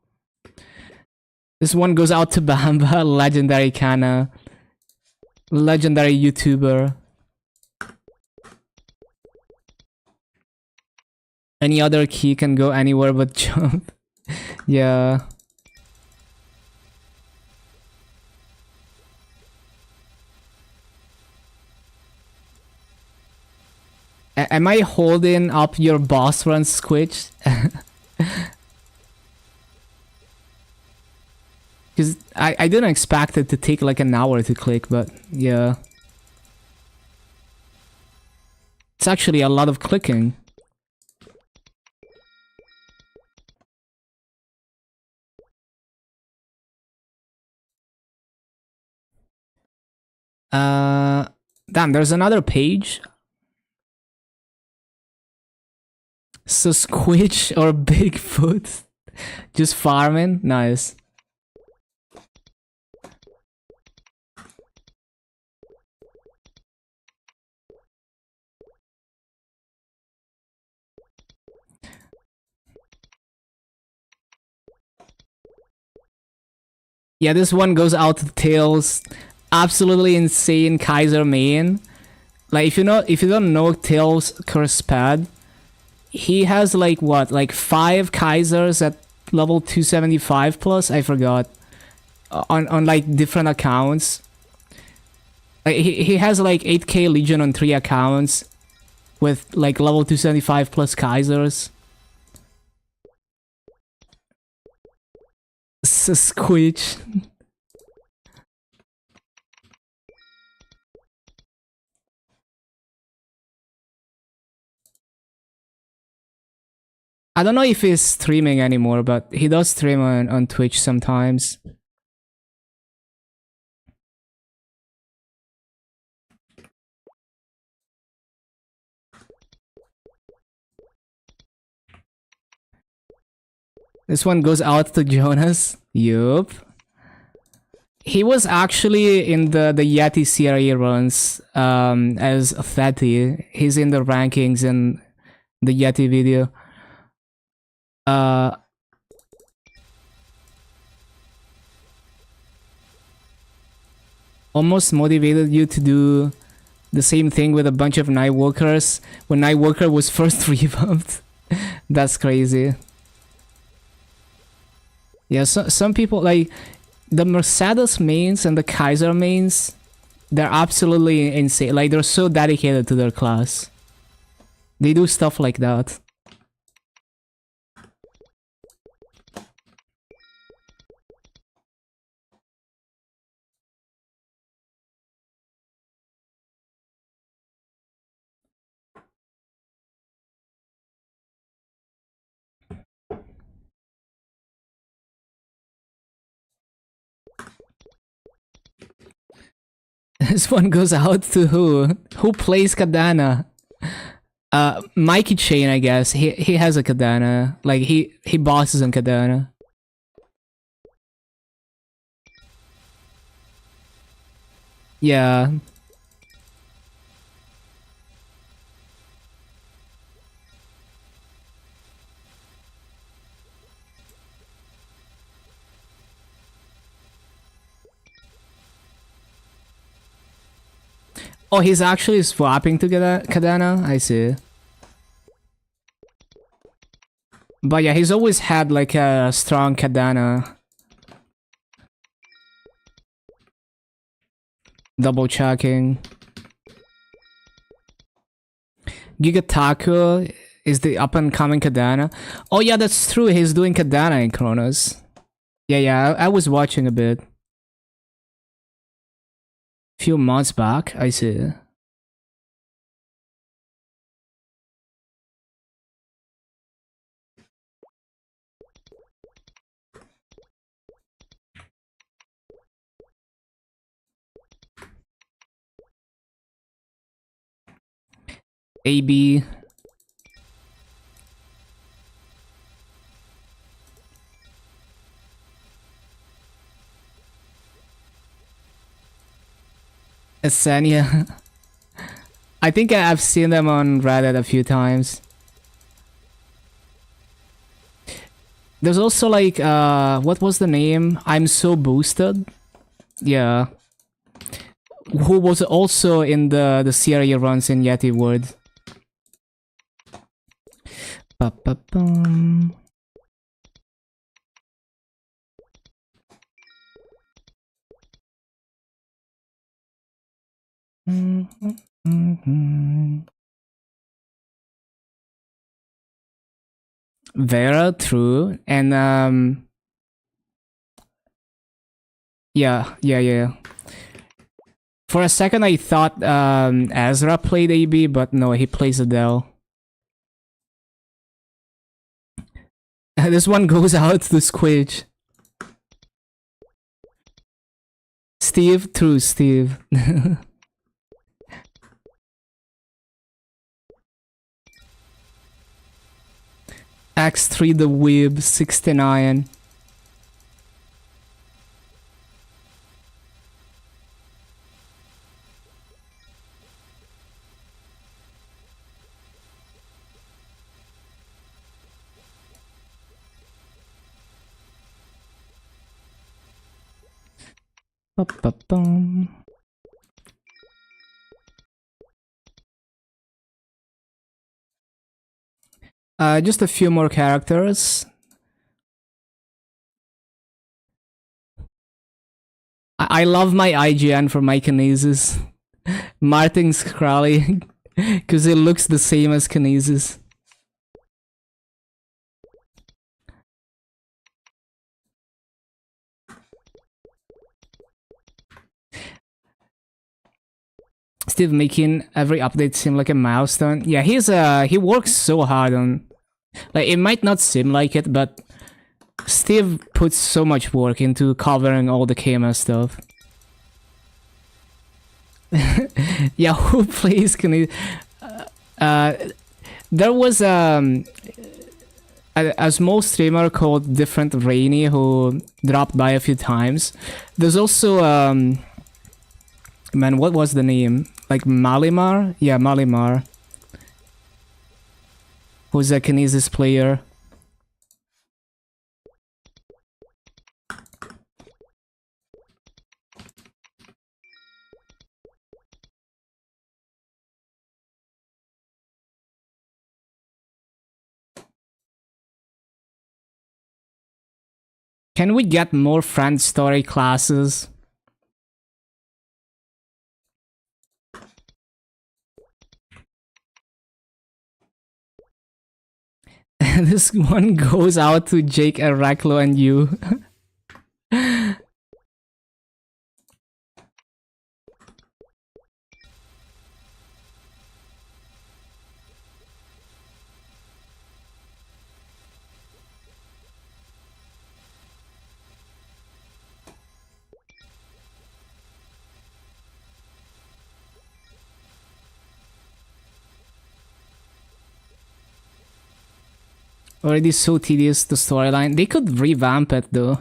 This one goes out to Bamba, legendary Kana, legendary YouTuber. Any other key can go anywhere but jump. Yeah. Am I holding up your boss run, Squitch? Because I didn't expect it to take like an hour to click, but yeah. It's actually a lot of clicking. Damn, there's another page. So Squitch or Bigfoot? Just farming? Nice. Yeah, this one goes out to Tails. Absolutely insane Kaiser main. Like if you don't know Tails curse pad, he has like what, like 5 Kaisers at level 275 plus, I forgot, on like different accounts. He has like 8k Legion on 3 accounts with like level 275 plus Kaisers. Squitch. I don't know if he's streaming anymore, but he does stream on Twitch sometimes. This one goes out to Jonas. Yup. He was actually in the Yeti CRE runs as Theti. He's in the rankings in the Yeti video. Almost motivated you to do the same thing with a bunch of Nightwalkers when Nightwalker was first revamped. That's crazy. Yeah, some people like the Mercedes mains and the Kaiser mains. They're absolutely insane. Like they're so dedicated to their class. They do stuff like that. This one goes out to who? Who plays Kadana? Mikey Chain, I guess. He has a Kadana. Like he bosses on Kadana. Yeah. Oh, he's actually swapping to Kadana? I see. But yeah, he's always had like a strong Kadana. Double checking. Gigataku is the up and coming Kadana. Oh yeah, that's true. He's doing Kadana in Kronos. Yeah, I was watching a bit. Few months back, I see. AB. Asania. I think I've seen them on Reddit a few times. There's also like, what was the name? I'm So Boosted? Yeah. Who was also in the CRE runs in Yeti Wood. Ba-ba-bum. Vera, true. And yeah. For a second I thought Ezra played AB, but no, he plays Adele. This one goes out to Squidge. Steve, true, Steve. X3 the Weeb 69. Ba-ba-bum. Just a few more characters. I love my IGN for my Kinesis. Martin Scrally, because it looks the same as Kinesis. Steve making every update seem like a milestone. Yeah, he works so hard on, like, it might not seem like it, but Steve puts so much work into covering all the KMS stuff. Yeah, who plays Kinesis? There was a small streamer called Different Rainy who dropped by a few times. There's also man, what was the name? Like Malimar? Yeah, Malimar. Who's a Kinesis player. Can we get more friend story classes? This one goes out to Jake, Araklo, and you. Already so tedious, the storyline. They could revamp it though.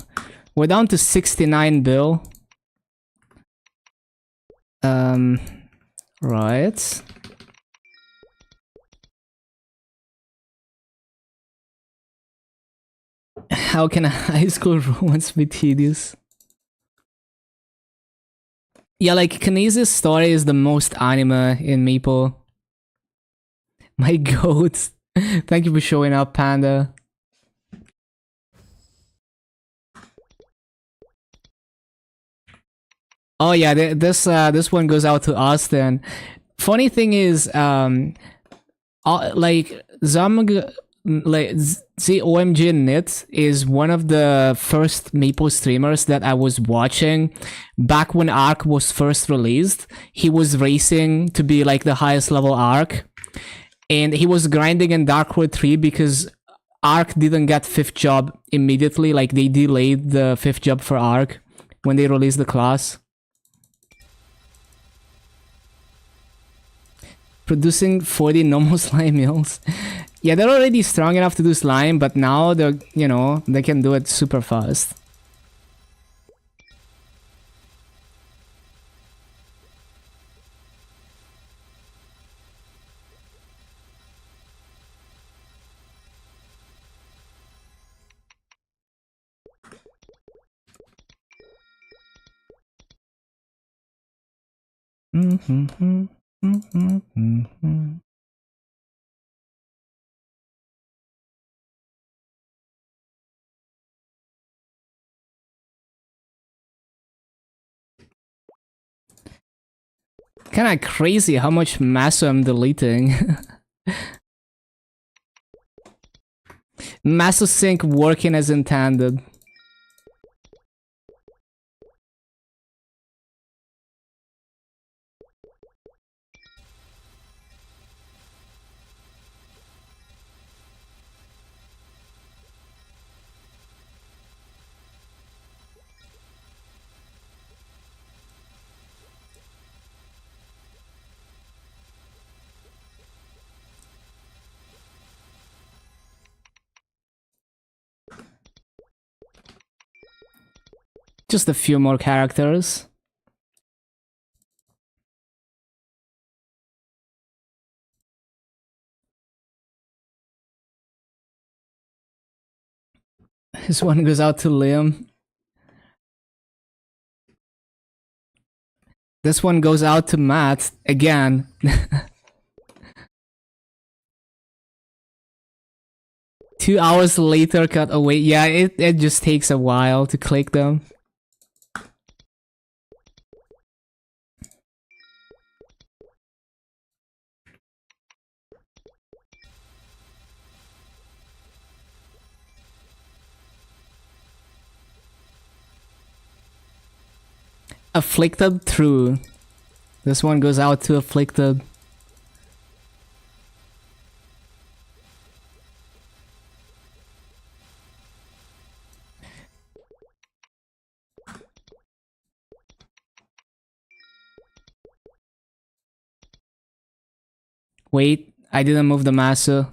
We're down to 69 bill. Right. How can a high school romance be tedious? Yeah, like Kinesis' story is the most anime in Maple. My goats. Thank you for showing up, Panda. Oh yeah, this one goes out to Austin. Funny thing is, like Zamg, like the OMG Knit is one of the first Maple streamers that I was watching back when Arc was first released. He was racing to be like the highest level Arc, and he was grinding in Dark Road 3 because Arc didn't get 5th job immediately. Like they delayed the 5th job for Arc when they released the class. Producing 40 normal slime meals. Yeah, they're already strong enough to do slime, but now they're, you know, they can do it super fast. Kinda crazy how much mass I'm deleting. Masosync working as intended. Just a few more characters. This one goes out to Liam. This one goes out to Matt again. 2 hours later cut away. Yeah, it just takes a while to click them. Afflicted through. This one goes out to Afflicted. Wait, I didn't move the massa.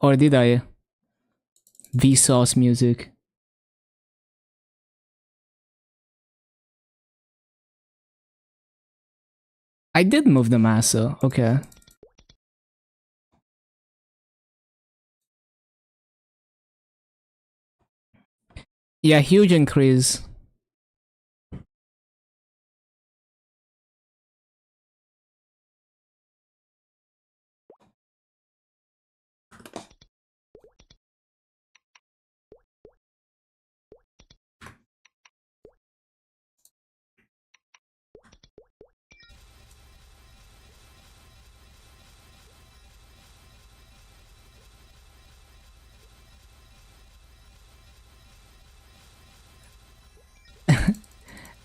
Or did I? Vsauce music. I did move the massa, okay. Yeah, huge increase.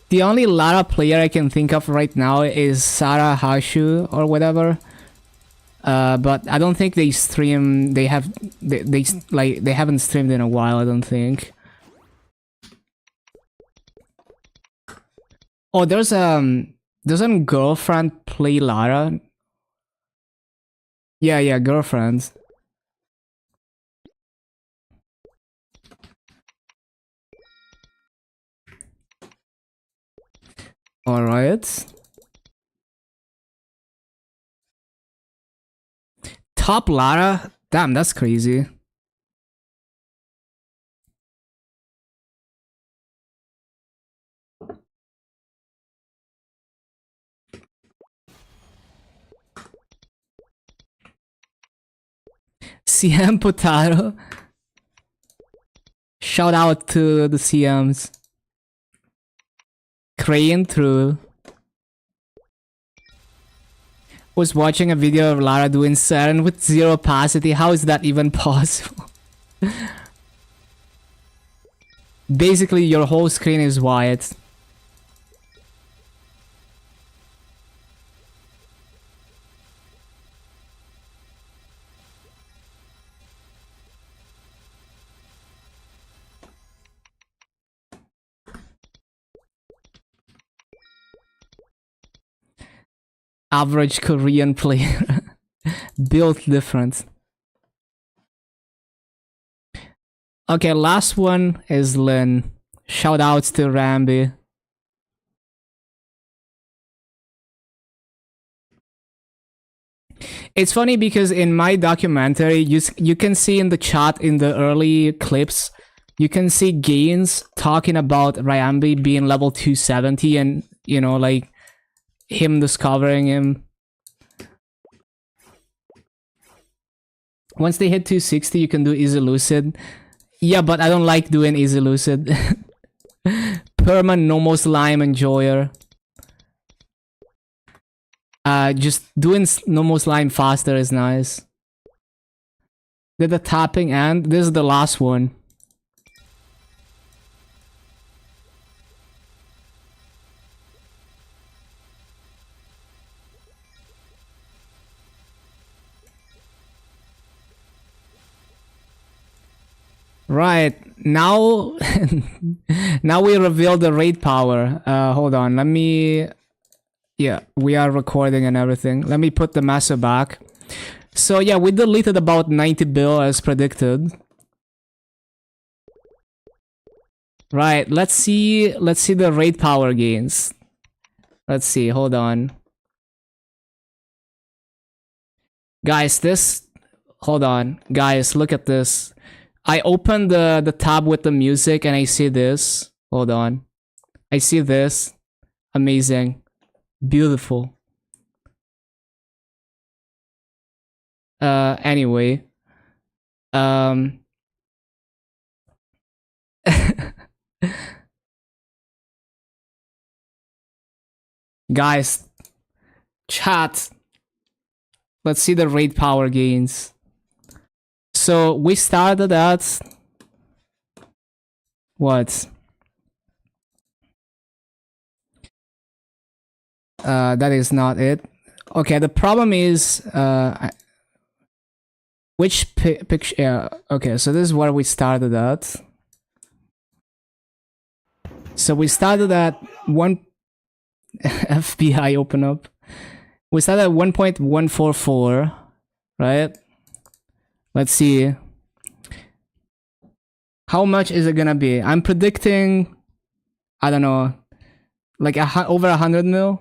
The only Lara player I can think of right now is Sarah Hashu or whatever. But I don't think they stream. They haven't streamed in a while. I don't think. Oh, doesn't girlfriend play Lara? Yeah, girlfriend. All right. Top Lara? Damn, that's crazy. CM Potato. Shout out to the CMs. Crane through. Was watching a video of Lara doing Saren with zero opacity. How is that even possible? Basically, your whole screen is white. Average Korean player. Built different. Okay, last one is Lin. Shout outs to Rambi. It's funny because in my documentary, you can see in the chat in the early clips, you can see Gaines talking about Rambi being level 270 and, you know, like, him discovering him. Once they hit 260, you can do Easy Lucid. Yeah, but I don't like doing Easy Lucid. Perma Nomos Lime Enjoyer. Just doing Nomos Lime faster is nice. Did the tapping end? This is the last one. Right, now now we reveal the raid power. Hold on, let me... Yeah, we are recording and everything. Let me put the massa back. So yeah, we deleted about 90 bill as predicted. Right, let's see the raid power gains. Let's see, hold on. Guys, this... Hold on. Guys, look at this. I opened the tab with the music and I see this. Hold on. I see this. Amazing. Beautiful. Anyway. Um, guys, chat. Let's see the raid power gains. So we started at what? That is not it. Okay, the problem is which picture? Yeah, okay, so this is where we started at. So we started at one FBI open up. We started at 1.144, right? Let's see. How much is it gonna be? I'm predicting, I don't know, like over 100 mil.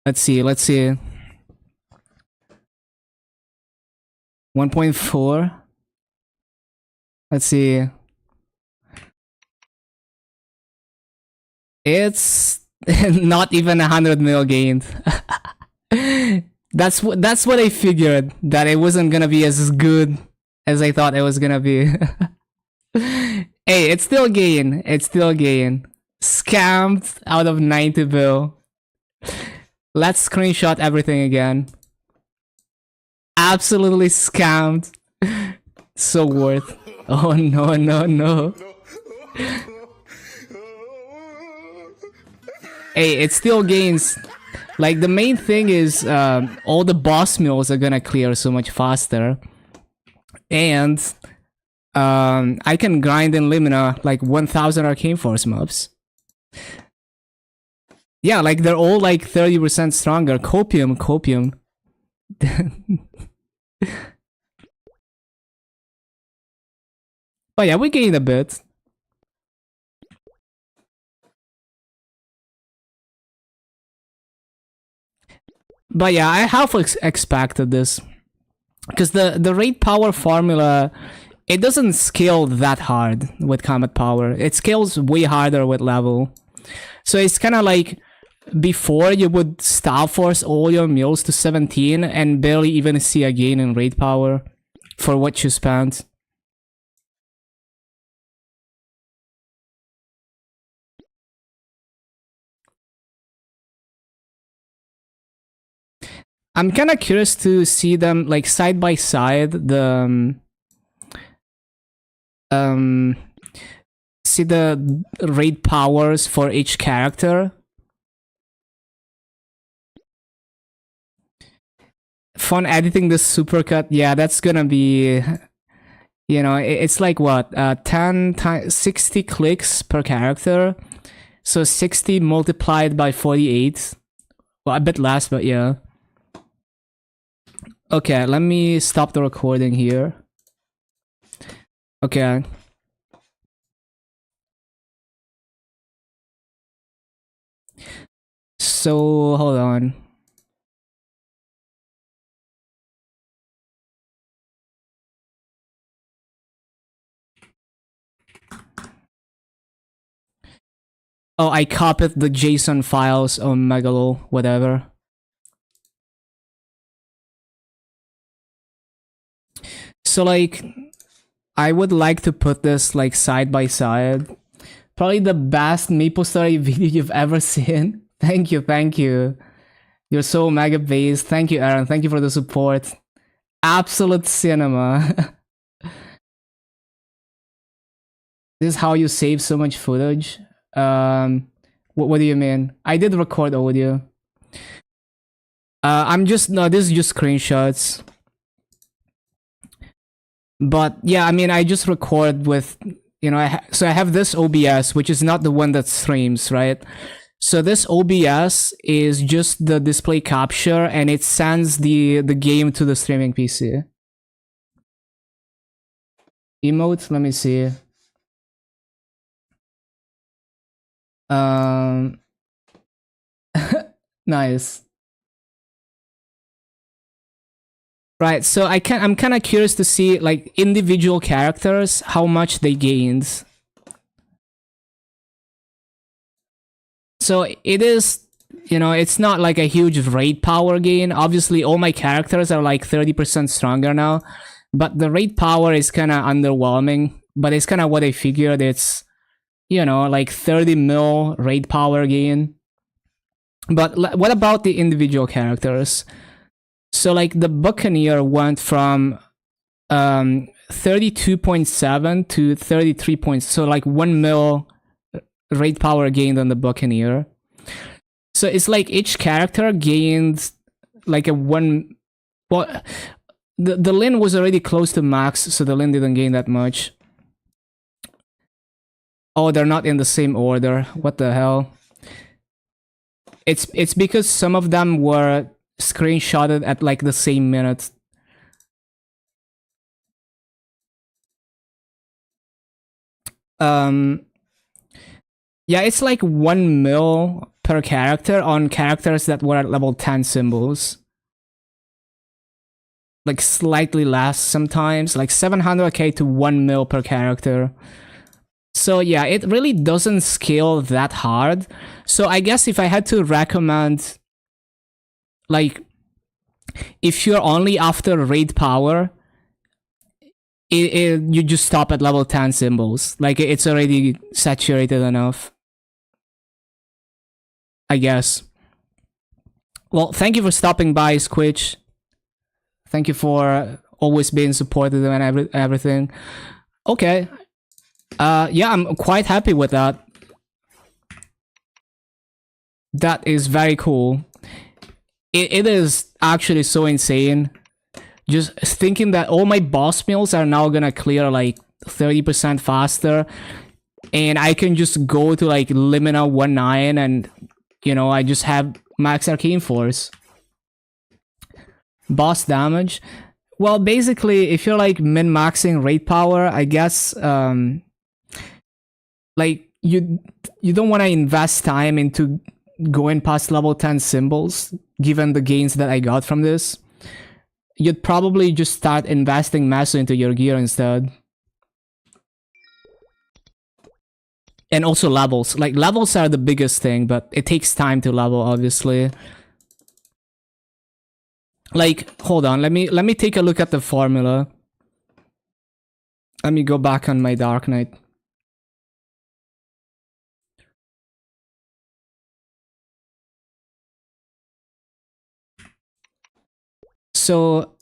Let's see. 1.4. Let's see. It's not even 100 mil gained. That's what I figured, that it wasn't gonna be as good as I thought it was gonna be. Hey, it's still gain. Scammed out of 90 bill. Let's screenshot everything again. Absolutely scammed. So worth. Oh no. Hey, it still gains. Like, the main thing is all the boss mills are gonna clear so much faster. And I can grind in Limina like 1000 Arcane Force mobs. Yeah, like they're all like 30% stronger. Copium. But yeah, we gained a bit. But yeah, I half expected this. Because the raid power formula, it doesn't scale that hard with combat power. It scales way harder with level. So it's kind of like, before you would star force all your mills to 17 and barely even see a gain in raid power for what you spent. I'm kind of curious to see them like side by side, see the raid powers for each character. Fun editing this supercut. Yeah, that's gonna be, you know, it's like what, 10 times 60 clicks per character. So 60 multiplied by 48. Well, a bit less, but yeah. Okay, let me stop the recording here. Okay. So, hold on. Oh, I copied the JSON files on Megalo, whatever. So, like, I would like to put this, like, side by side. Probably the best MapleStory video you've ever seen. Thank you. You're so mega based. Thank you, Aaron. Thank you for the support. Absolute cinema. This is how you save so much footage. What do you mean? I did record audio. No, this is just screenshots. But yeah, I mean, I just record with, you know, so I have this OBS, which is not the one that streams, right? So this OBS is just the display capture, and it sends the game to the streaming PC. Emotes, let me see. Nice. Right, so I'm kind of curious to see, like, individual characters, how much they gained. So it is, you know, it's not like a huge raid power gain. Obviously, all my characters are like 30% stronger now, but the raid power is kind of underwhelming. But it's kind of what I figured. It's, you know, like 30 mil raid power gain. But what about the individual characters? So like the Buccaneer went from 32.7 to 33 points. So like 1 mil raid power gained on the Buccaneer. So it's like each character gained like a one. Well, the Lin was already close to max, so the Lin didn't gain that much. Oh, they're not in the same order. What the hell? It's because some of them were screenshotted at like the same minute. Yeah, it's like 1 mil per character on characters that were at level 10 symbols. Like slightly less sometimes, like 700k to 1 mil per character. So yeah, it really doesn't scale that hard. So I guess if I had to recommend, like, if you're only after raid power, you just stop at level 10 symbols. Like, it's already saturated enough, I guess. Well, thank you for stopping by, Squitch. Thank you for always being supportive and everything. Okay. Yeah, I'm quite happy with that. That is very cool. It is actually so insane. Just thinking that all my boss meals are now gonna clear like 30% faster. And I can just go to like Limina 1-9 and, you know, I just have max Arcane Force. Boss damage. Well, basically, if you're like min-maxing raid power, I guess, like, you don't want to invest time into going past level 10 symbols, given the gains that I got from this. You'd probably just start investing massive into your gear instead. And also levels. Like, levels are the biggest thing, but it takes time to level, obviously. Like, hold on, let me take a look at the formula. Let me go back on my Dark Knight. So,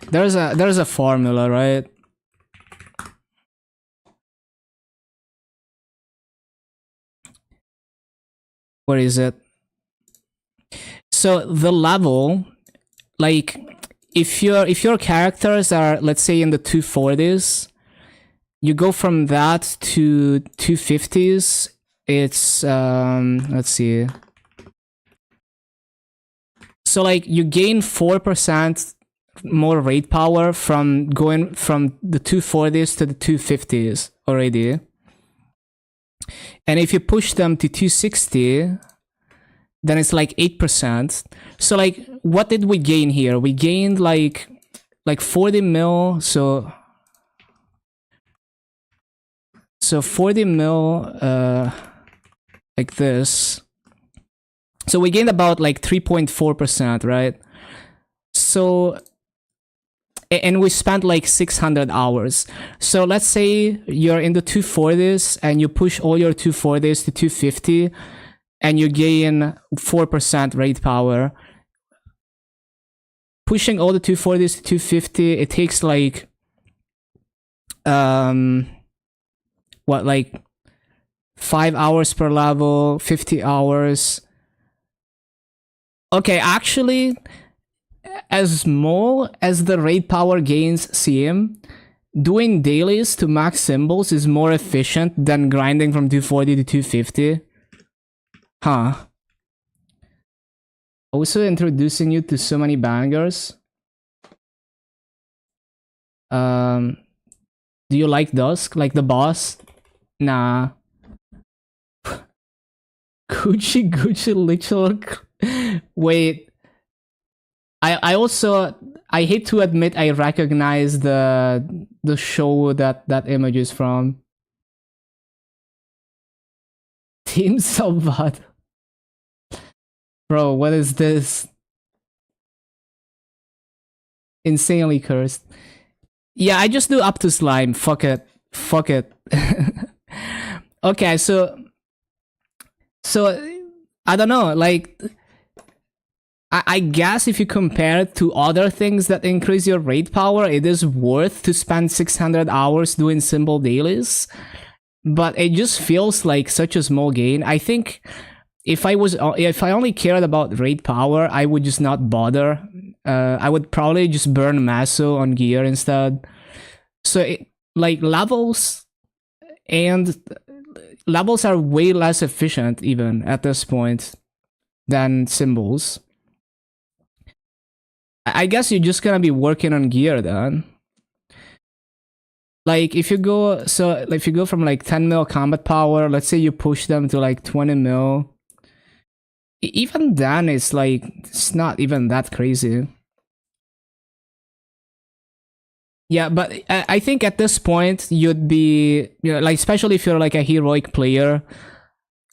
there's a formula, right? Where is it? So the level, like, if your characters are, let's say, in the 240s, you go from that to 250s. It's let's see. So like you gain 4% more raid power from going from the 240s to the 250s already. And if you push them to 260, then it's like 8%. So like, what did we gain here? We gained like 40 mil. So 40 mil, like this. So we gained about like 3.4%, right? So, and we spent like 600 hours. So let's say you're in the 240s and you push all your 240s to 250 and you gain 4% raid power. Pushing all the 240s to 250, it takes like, what, like 5 hours per level, 50 hours. Okay, actually, as small as the raid power gains seem, doing dailies to max symbols is more efficient than grinding from 240 to 250. Huh. Also introducing you to so many bangers. Do you like Dusk? Like the boss? Nah. Gucci literal. Wait. I also I hate to admit I recognize the show that image is from. Team Salvat. Bro, what is this? Insanely cursed. Yeah, I just do up to slime. Fuck it. Fuck it. Okay, so I don't know, like I guess if you compare it to other things that increase your raid power, it is worth to spend 600 hours doing symbol dailies. But it just feels like such a small gain. I think if I only cared about raid power, I would just not bother. I would probably just burn Maso on gear instead. So like levels are way less efficient even at this point than symbols. I guess you're just gonna be working on gear then. Like if you go from like 10 mil combat power, let's say you push them to like 20 mil. Even then it's like it's not even that crazy. Yeah, but I think at this point you'd be, you know, like especially if you're like a heroic player,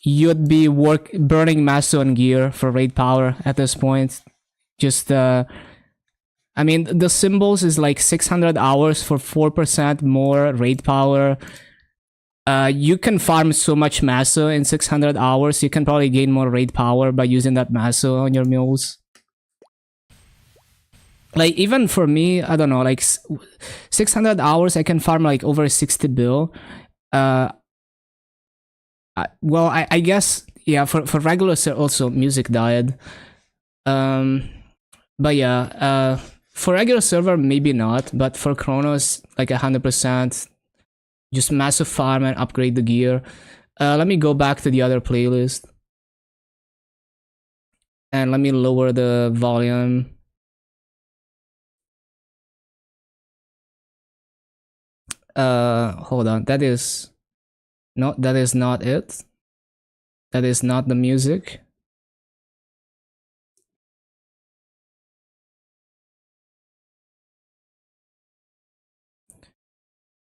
you'd be burning Maso and gear for raid power at this point. Just I mean, the symbols is like 600 hours for 4% more raid power. You can farm so much Maso in 600 hours. You can probably gain more raid power by using that Maso on your mules. Like, even for me, I don't know, like 600 hours, I can farm like over 60 bill. Well, I guess, yeah, for regular also music died. But yeah, for regular server, maybe not, but for Chronos, like 100%, just massive farm and upgrade the gear. Let me go back to the other playlist. And let me lower the volume. Hold on, that is not it. That is not the music.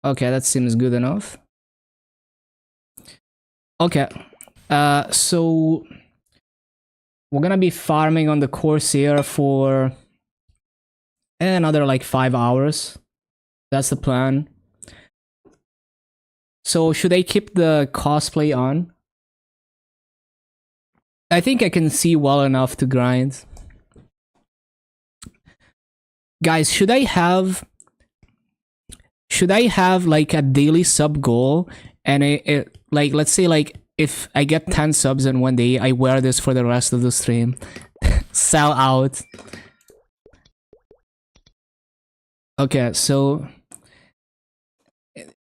Okay, that seems good enough. Okay, so we're gonna be farming on the Corsair for another like 5 hours. That's the plan. So should I keep the cosplay on? I think I can see well enough to grind. Guys, should I have like a daily sub goal, and it like, let's say like if I get 10 subs in one day, I wear this for the rest of the stream. Sell out. Okay, so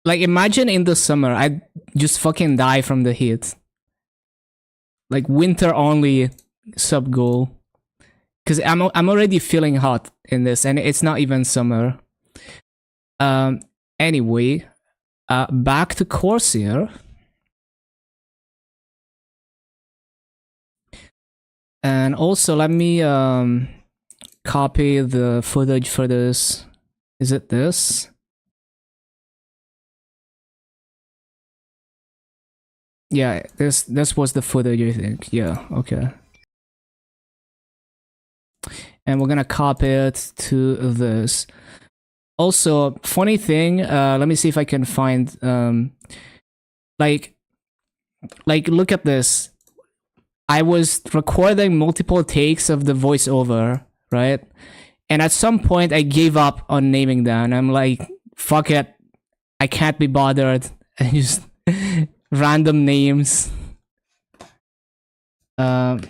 like imagine in the summer I just fucking die from the heat. Like winter only sub goal. Cause I'm already feeling hot in this, and it's not even summer. Anyway, back to Corsair. And also let me copy the footage for this. Is it this? Yeah, this was the footage, I think. Yeah, okay. And we're gonna copy it to this. Also, funny thing, let me see if I can find like look at this. I was recording multiple takes of the voiceover, right? And at some point I gave up on naming them. I'm like, fuck it. I can't be bothered. And just random names. But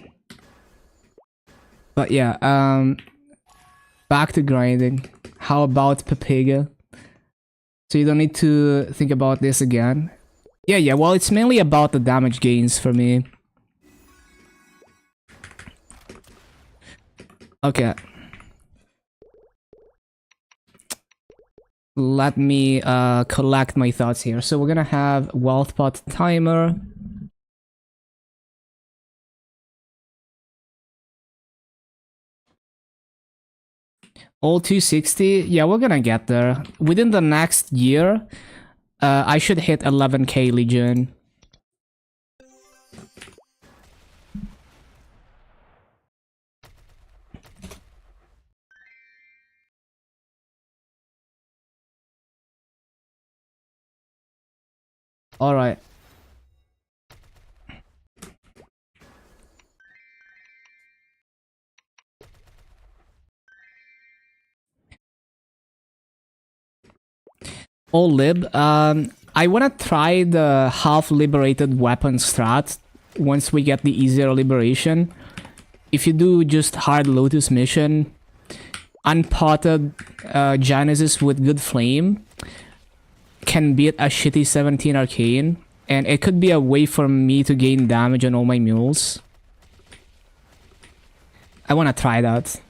yeah, back to grinding. How about Pepega? So you don't need to think about this again. Yeah, well, it's mainly about the damage gains for me. Okay. Let me collect my thoughts here. So we're gonna have wealth pot timer. All 260? Yeah, we're gonna get there. Within the next year, I should hit 11k Legion. Alright. All lib. I wanna try the half liberated weapon strat once we get the easier liberation. If you do just hard Lotus mission, unpotted Genesis with good flame can beat a shitty 17 arcane, and it could be a way for me to gain damage on all my mules. I wanna try that.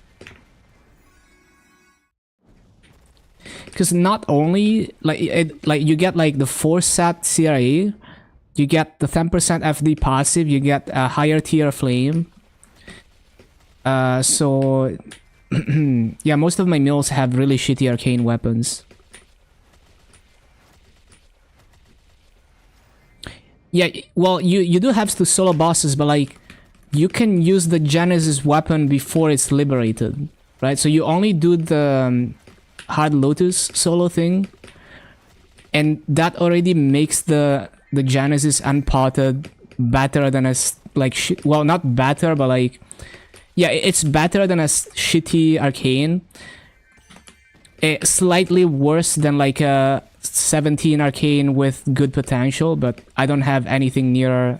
Because not only like you get like the 4 set CRA, you get the 10% FD passive, you get a higher tier flame. So yeah, most of my mules have really shitty arcane weapons. Yeah, well, you do have to solo bosses, but like you can use the Genesis weapon before it's liberated, right? So you only do the hard Lotus solo thing, and that already makes the Genesis unpotted better than a like well, not better, but like yeah, it's better than a shitty arcane. Slightly worse than like a 17 arcane with good potential, but I don't have anything near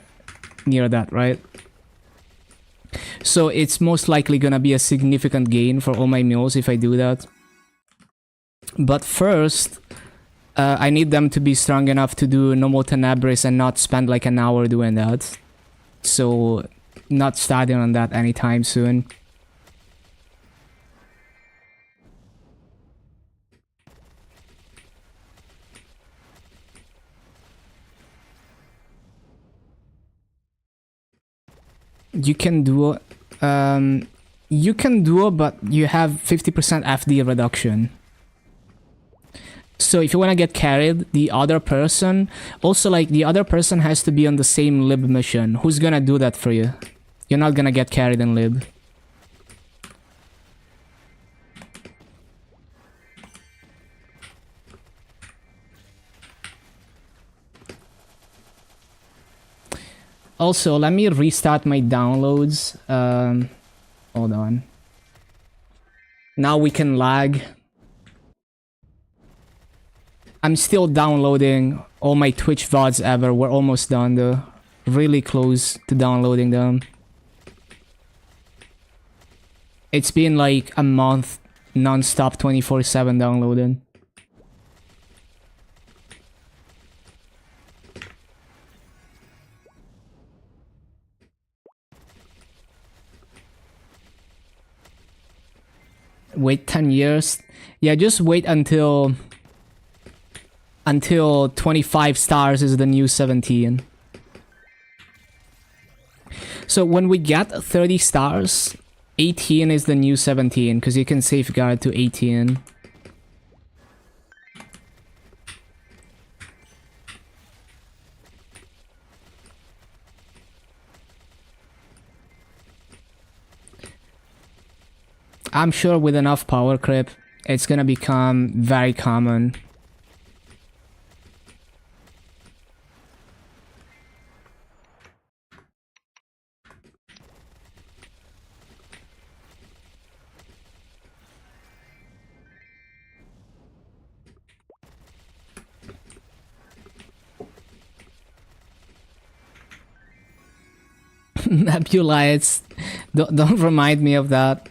that, right? So it's most likely gonna be a significant gain for all my mules if I do that. But first, I need them to be strong enough to do normal Tenebris and not spend like an hour doing that. So, not starting on that anytime soon. You can do but you have 50% FD reduction. So if you want to get carried, the other person, also like the other person has to be on the same lib mission. Who's gonna do that for you? You're not gonna get carried in lib. Also, let me restart my downloads. Hold on. Now we can lag. I'm still downloading all my Twitch VODs ever. We're almost done though. Really close to downloading them. It's been like a month non-stop 24/7 downloading. Wait 10 years? Yeah, just wait until 25 stars is the new 17. So when we get 30 stars, 18 is the new 17, because you can safeguard to 18. I'm sure with enough power creep, it's gonna become very common. Nebulites, don't remind me of that.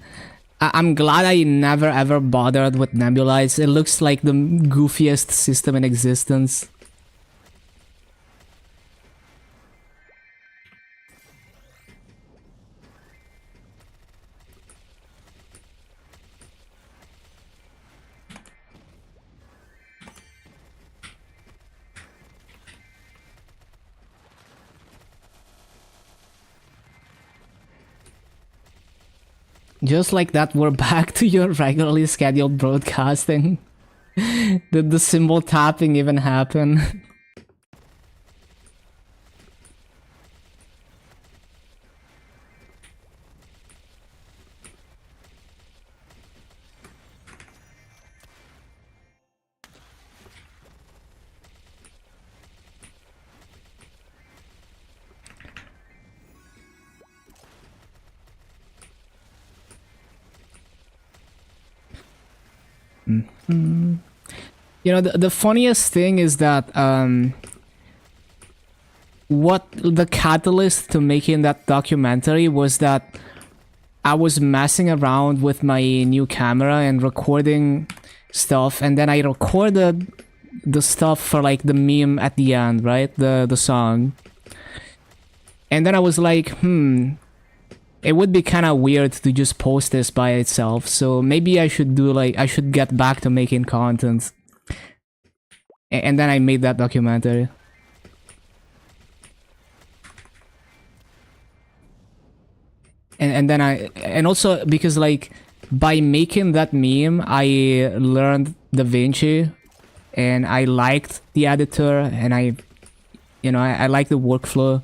I'm glad I never ever bothered with Nebulites. It looks like the goofiest system in existence. Just like that, we're back to your regularly scheduled broadcasting. Did the symbol tapping even happen? You know, the funniest thing is that what the catalyst to making that documentary was that I was messing around with my new camera and recording stuff, and then I recorded the stuff for like the meme at the end, right? The song. And then I was like, it would be kind of weird to just post this by itself, so maybe I should do like, I should get back to making content. And then I made that documentary. And then and also because like by making that meme, I learned DaVinci, and I liked the editor, and I liked the workflow.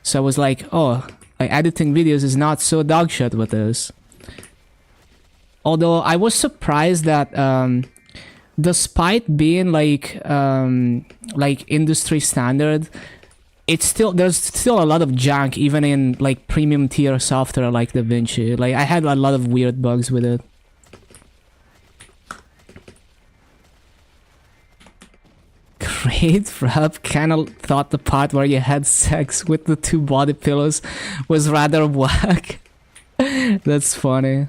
So I was like, oh, like editing videos is not so dogshit with this. Although I was surprised that despite being like industry standard, there's still a lot of junk even in like premium tier software like DaVinci. Like I had a lot of weird bugs with it. Great rap. Kinda thought the part where you had sex with the two body pillows was rather whack. That's funny.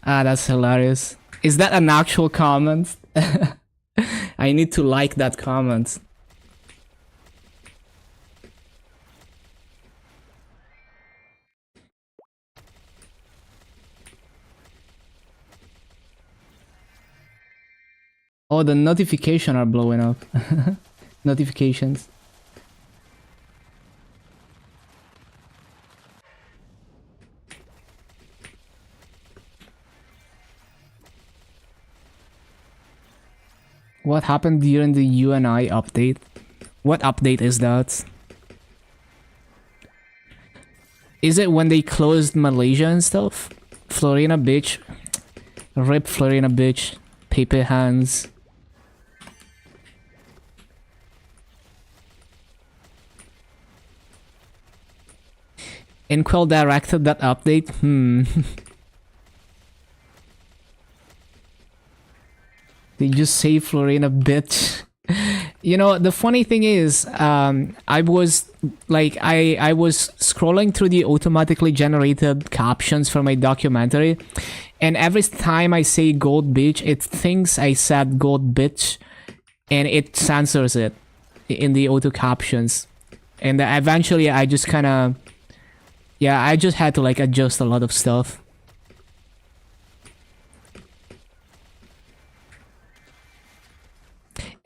Ah, that's hilarious. Is that an actual comment? I need to like that comment. Oh, the notifications are blowing up. Notifications. What happened during the UNI update? What update is that? Is it when they closed Malaysia and stuff? Florina bitch. Rip Florina bitch. Pepe hands. Inkwell directed that update? They just say Florina bitch. You know, the funny thing is, I was scrolling through the automatically generated captions for my documentary, and every time I say gold bitch, it thinks I said gold bitch, and it censors it in the auto captions. And eventually I just kind of, yeah, I just had to like adjust a lot of stuff.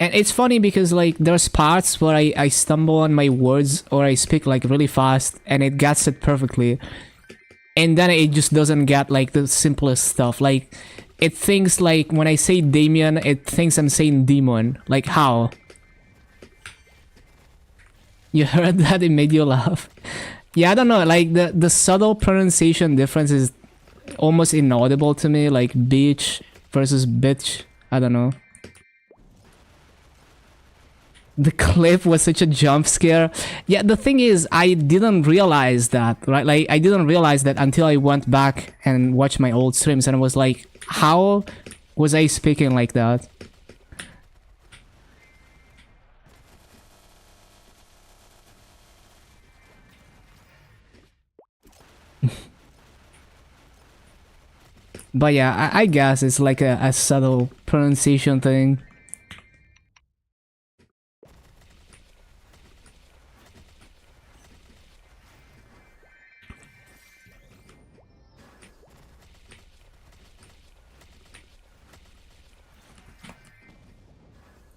And it's funny because like there's parts where I stumble on my words or I speak like really fast and it gets it perfectly. And then it just doesn't get like the simplest stuff. Like it thinks like when I say Damien, it thinks I'm saying demon. Like how? You heard that? It made you laugh. Yeah, I don't know. Like the subtle pronunciation difference is almost inaudible to me. Like bitch versus bitch. I don't know. The clip was such a jump scare. Yeah, the thing is, I didn't realize that, right? Like, I didn't realize that until I went back and watched my old streams, and I was like, how was I speaking like that? But yeah, I guess it's like a subtle pronunciation thing.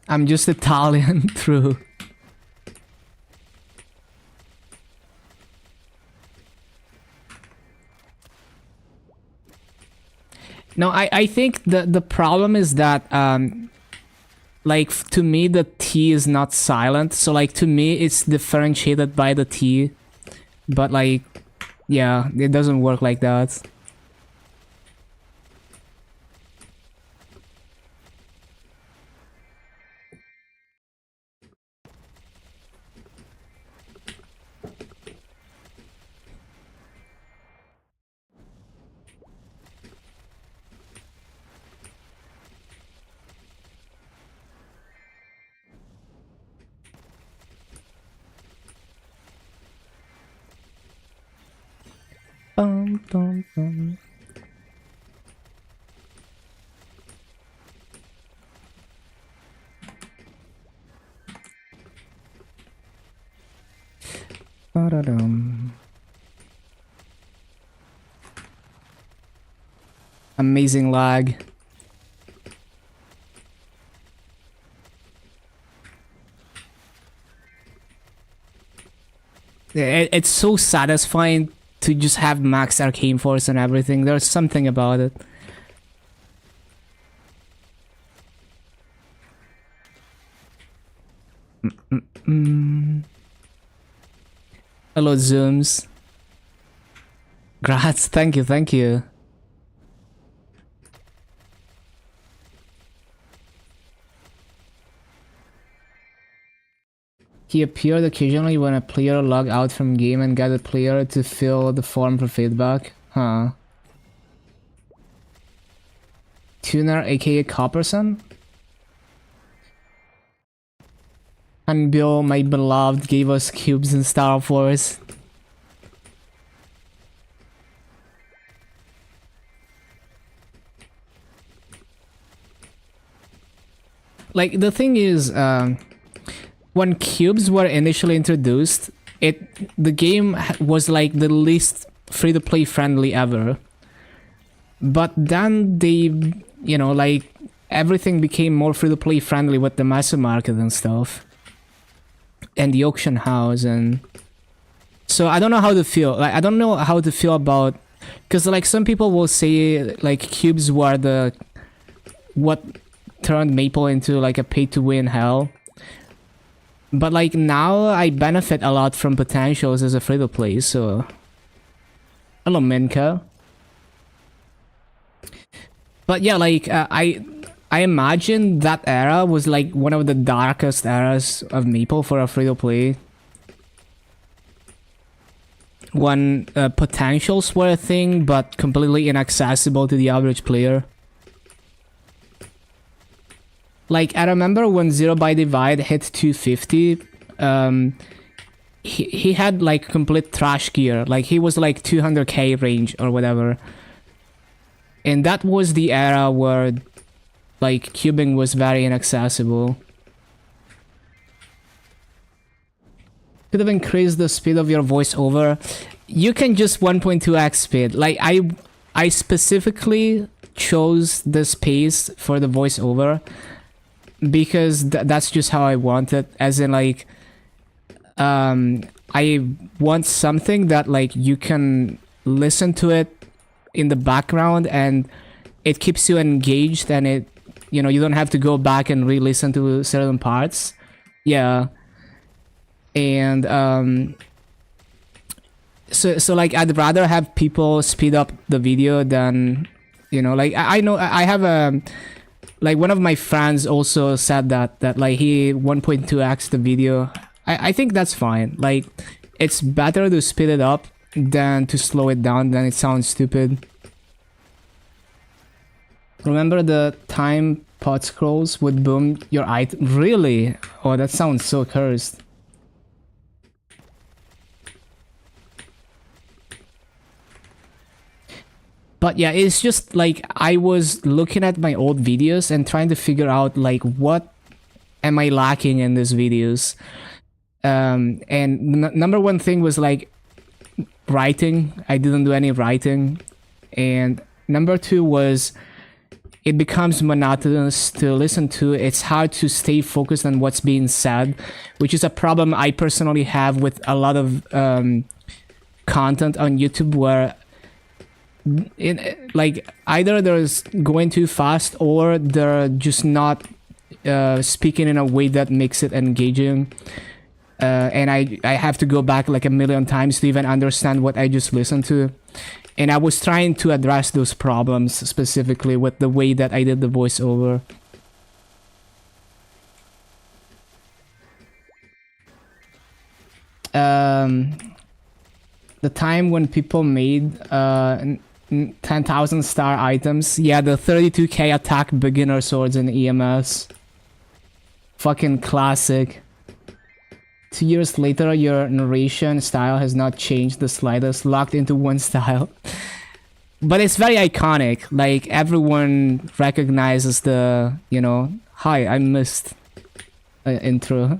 I'm just Italian, true. No, I think the problem is that like to me the T is not silent, so like to me it's differentiated by the T, but like yeah, it doesn't work like that. Bum, bum, bum. Ba-da-dum. Amazing lag. It's so satisfying to just have max arcane force and everything. There's something about it. Hello, Zooms. Grats, thank you, thank you. He appeared occasionally when a player logged out from game and got a player to fill the form for feedback. Huh. Tuner, aka Copperson? And Bill, my beloved, gave us cubes in Star Wars. Like, the thing is, when cubes were initially introduced, the game was like the least free-to-play friendly ever. But then they, you know, like everything became more free-to-play friendly with the massive market and stuff, and the auction house, and so I don't know how to feel. Like I don't know how to feel about, because like some people will say like cubes were the what turned Maple into like a pay-to-win hell. But like now I benefit a lot from potentials as a free-to-play, so hello Minka. But yeah, like I imagine that era was like one of the darkest eras of Maple for a free-to-play. When potentials were a thing, but completely inaccessible to the average player. Like, I remember when Zero by Divide hit 250, he had, like, complete trash gear. Like, he was, like, 200k range or whatever. And that was the era where, like, cubing was very inaccessible. Could have increased the speed of your voiceover. You can just 1.2x speed. Like, I specifically chose this pace for the voiceover because that's just how I want it, as in like I want something that like you can listen to it in the background and it keeps you engaged, and it, you know, you don't have to go back and re-listen to certain parts. Yeah. And so like I'd rather have people speed up the video than, you know, like I know I have a, like one of my friends also said that like he 1.2x the video. I think that's fine. Like it's better to speed it up than to slow it down, then it sounds stupid. Remember the time pot scrolls would boom your item? Really? Oh, that sounds so cursed. But yeah, it's just like I was looking at my old videos and trying to figure out like what am I lacking in these videos. And number one thing was like writing. I didn't do any writing. And number two was it becomes monotonous to listen to. It's hard to stay focused on what's being said, which is a problem I personally have with a lot of content on YouTube, where like either they're going too fast or they're just not speaking in a way that makes it engaging. And I have to go back like a million times to even understand what I just listened to. And I was trying to address those problems specifically with the way that I did the voiceover. The time when people made 10,000 star items. Yeah, the 32k attack beginner swords in EMS. Fucking classic. 2 years later, your narration style has not changed the slightest, locked into one style. But it's very iconic. Like, everyone recognizes the, you know, hi, I missed intro.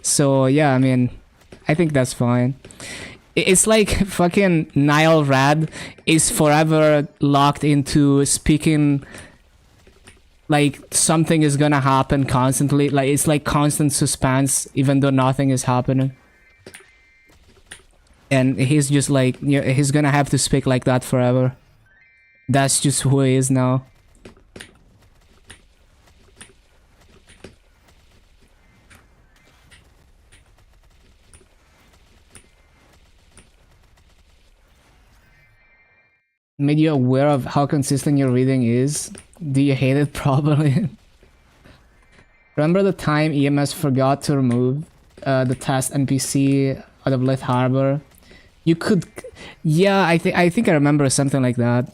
So, yeah, I mean, I think that's fine. It's like fucking Nile Rad is forever locked into speaking like something is gonna happen constantly. Like, it's like constant suspense even though nothing is happening. And he's just like, you know, he's gonna have to speak like that forever. That's just who he is now. Made you aware of how consistent your reading is? Do you hate it? Probably. Remember the time EMS forgot to remove the test NPC out of Lit Harbor? You could... Yeah, I think I remember something like that.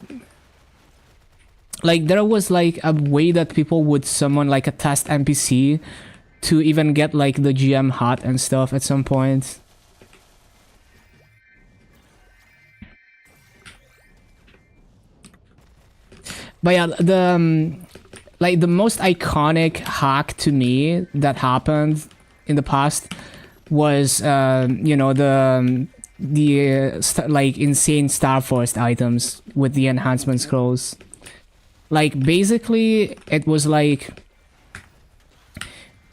Like, there was like a way that people would summon like a test NPC to even get like the GM hot and stuff at some point. But yeah, the like the most iconic hack to me that happened in the past was you know, the like insane Star Force items with the enhancement scrolls. Like, basically it was like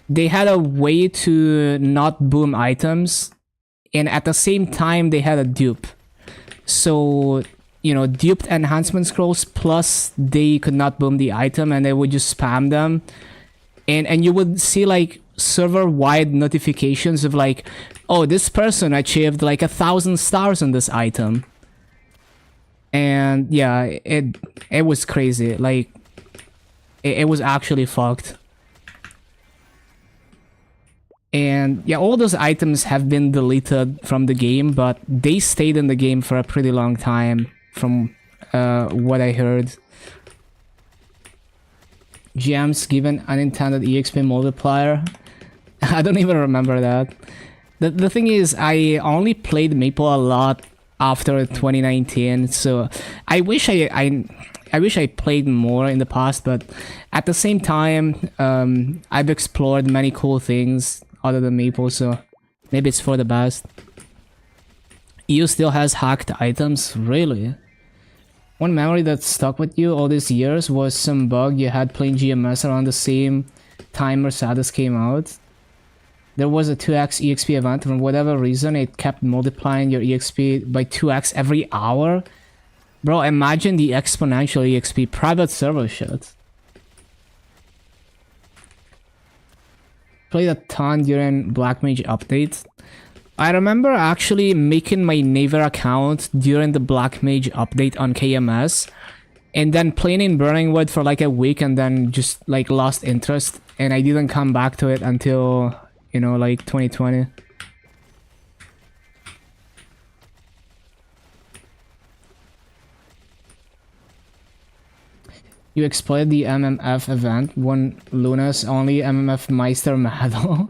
they had a way to not boom items, and at the same time they had a dupe. So, you know, duped enhancement scrolls plus they could not boom the item, and they would just spam them, and you would see like server-wide notifications of like, oh, this person achieved like 1,000 stars on this item. And yeah, it was crazy. Like, it was actually fucked. And yeah, all those items have been deleted from the game, but they stayed in the game for a pretty long time from what I heard. GMs given unintended EXP multiplier. I don't even remember that. The thing is, I only played Maple a lot after 2019, so I wish I wish I played more in the past, but at the same time, I've explored many cool things other than Maple, so maybe it's for the best. EU still has hacked items? Really? One memory that stuck with you all these years was some bug you had playing GMS around the same time Mercedes came out. There was a 2x EXP event, and for whatever reason it kept multiplying your EXP by 2x every hour. Bro, imagine the exponential EXP. Private server shit. Played a ton during Black Mage update. I remember actually making my Naver account during the Black Mage update on KMS, and then playing in Burning Wood for like a week, and then just like lost interest, and I didn't come back to it until, you know, like 2020. You exploited the MMF event, won Luna's only MMF Meister medal.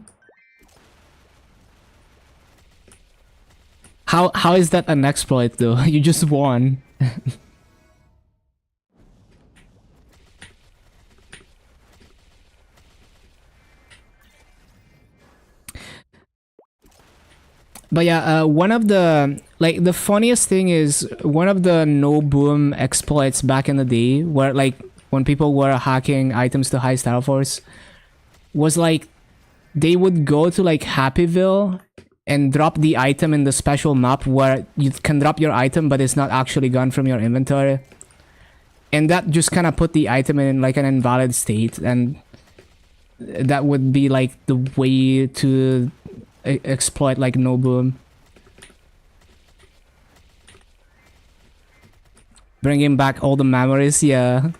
How is that an exploit though? You just won. But yeah, one of the, like, the funniest thing is one of the no boom exploits back in the day, where like when people were hacking items to high Star Force, was like they would go to like Happyville and drop the item in the special map where you can drop your item but it's not actually gone from your inventory. And that just kind of put the item in like an invalid state, and that would be like the way to exploit like no boom. Bringing back all the memories, yeah.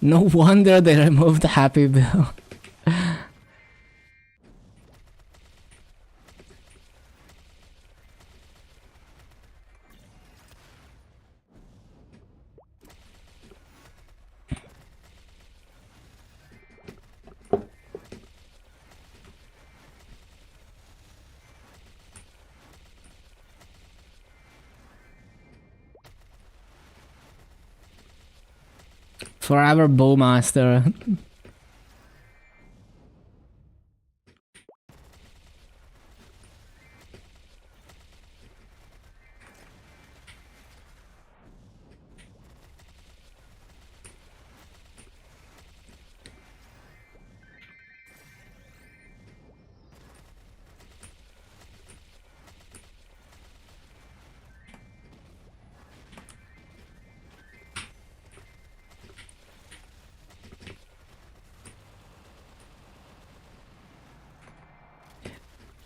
No wonder they removed Happy Bill. Forever Bowmaster.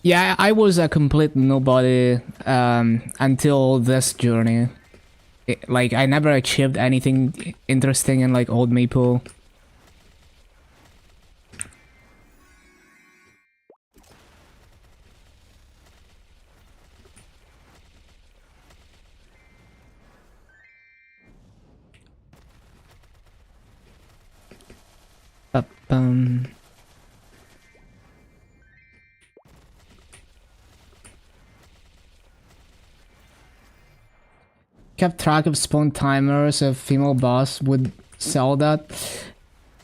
Yeah, I was a complete nobody until this journey. Like, I never achieved anything interesting in like Old Maple. Ba-bum. Kept track of spawn timers. A female boss would sell that.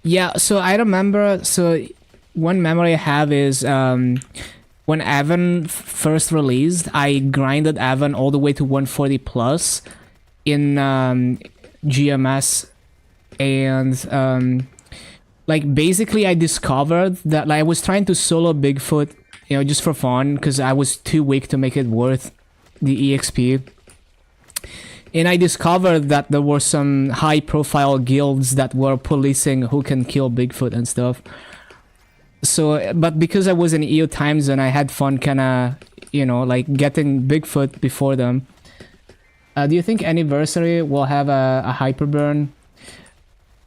Yeah, so I remember. So one memory I have is when Evan first released, I grinded Evan all the way to 140 plus in GMS, and like basically I discovered that like, I was trying to solo Bigfoot, you know, just for fun because I was too weak to make it worth the EXP. And I discovered that there were some high-profile guilds that were policing who can kill Bigfoot and stuff. So, but because I was in EU time zone, I had fun kind of, you know, like getting Bigfoot before them. Do you think Anniversary will have a hyperburn?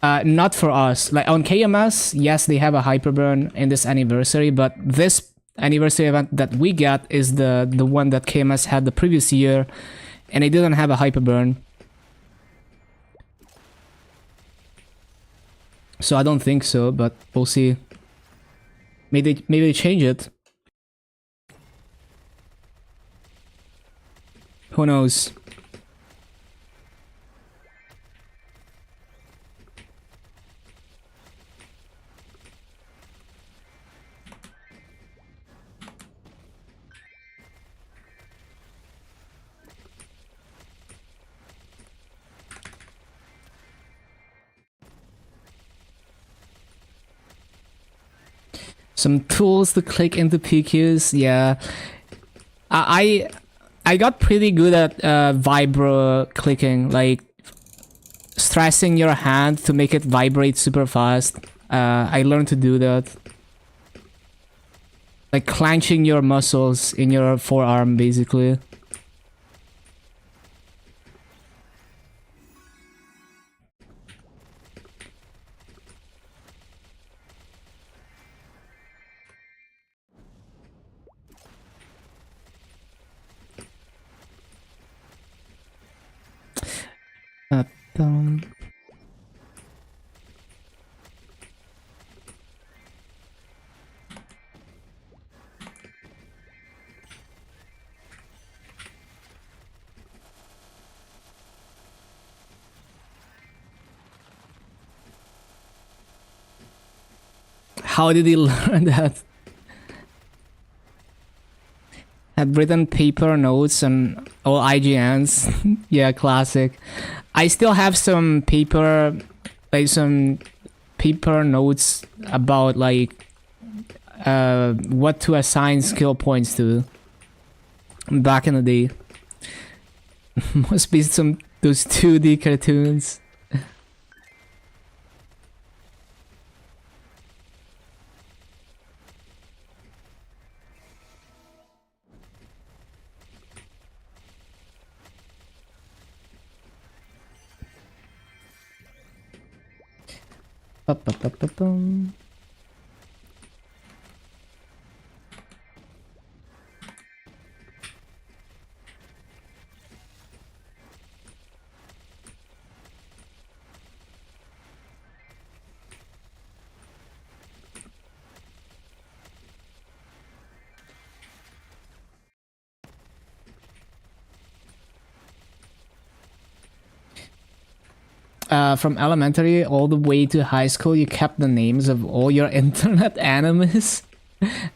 Not for us. Like on KMS, yes, they have a hyperburn in this Anniversary, but this Anniversary event that we got is the one that KMS had the previous year. And it didn't have a hyperburn. So I don't think so, but we'll see. Maybe they change it. Who knows? Some tools to click into PQs, yeah. I got pretty good at vibro clicking, like stressing your hand to make it vibrate super fast. I learned to do that. Like clenching your muscles in your forearm, basically. Um, how did he learn that? Had written paper notes on All IGNs. Yeah, classic. I still have some paper, like some paper notes about like what to assign skill points to back in the day. Must be some those 2D cartoons. Ba-ba-ba-ba-bum. From elementary all the way to high school, you kept the names of all your internet enemies.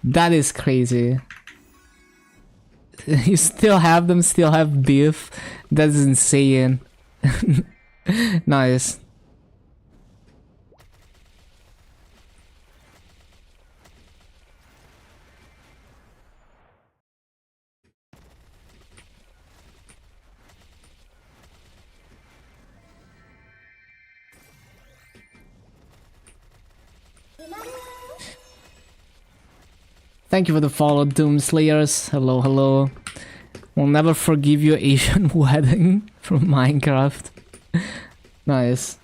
That is crazy. You still have them, still have beef. That's insane. Nice. Thank you for the follow, Doomslayers. Hello, hello. We'll never forgive your Asian wedding from Minecraft. Nice.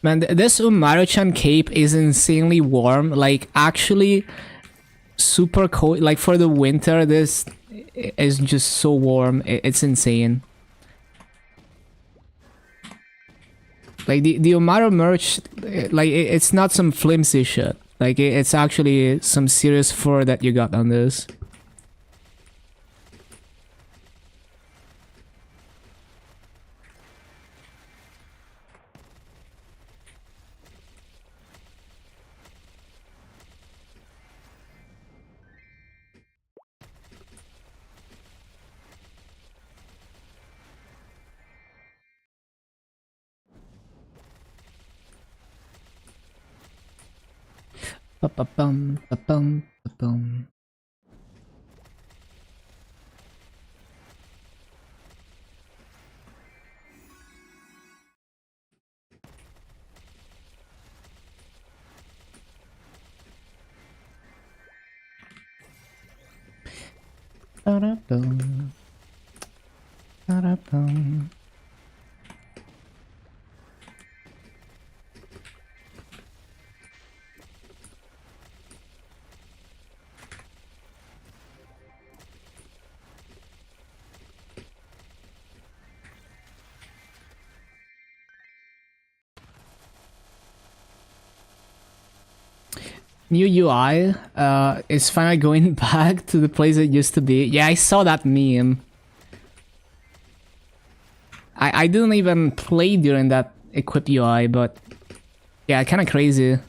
Man, this Umaru-chan cape is insanely warm. Like, actually, super cold. Like, for the winter, this is just so warm. It's insane. Like, the Umaru merch, like, it's not some flimsy shit. Like, it's actually some serious fur that you got on this. Ba-ba-bum, ba-bum, ba-bum. Ba-da-bum. Ba-da-bum. New UI is finally going back to the place it used to be. Yeah, I saw that meme. I didn't even play during that equip UI, but yeah, kind of crazy.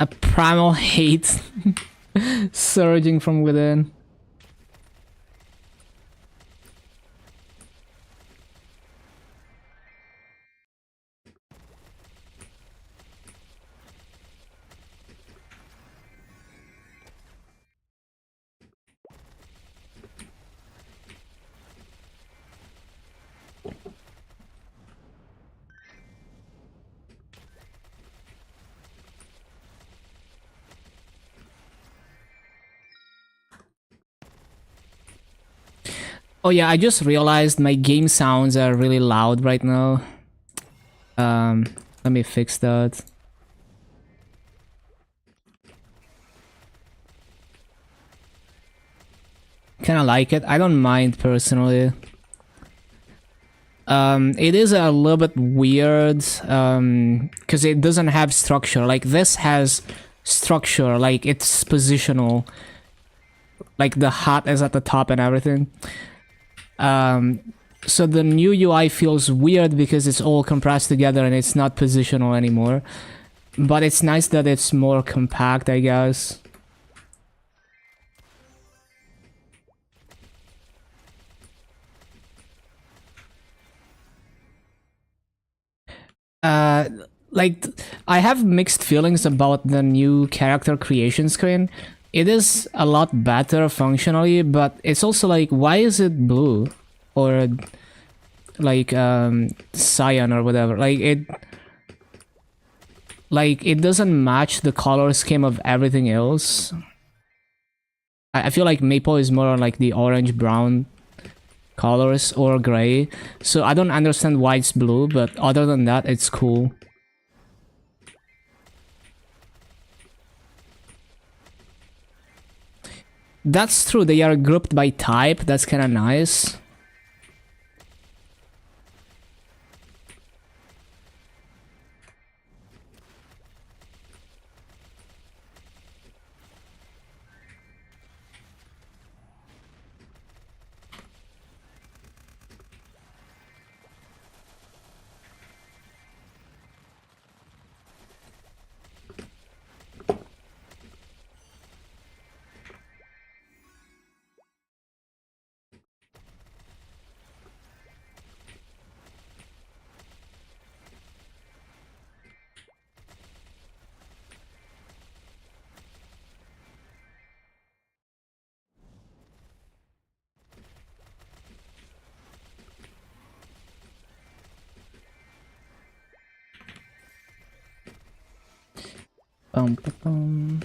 A primal hate. Surging from within. Oh yeah, I just realized my game sounds are really loud right now. Let me fix that. Kinda like it. I don't mind personally. It is a little bit weird, because it doesn't have structure. Like this has structure, like it's positional. Like the hat is at the top and everything. So the new UI feels weird because it's all compressed together and it's not positional anymore. But it's nice that it's more compact, I guess. Like, I have mixed feelings about the new character creation screen. It is a lot better functionally, but it's also like, why is it blue? Or like cyan or whatever. Like it doesn't match the color scheme of everything else. I feel like Maple is more on like the orange brown colors or gray, so I don't understand why it's blue, but other than that it's cool. That's true, they are grouped by type. That's kind of nice. Bum, bum, bum.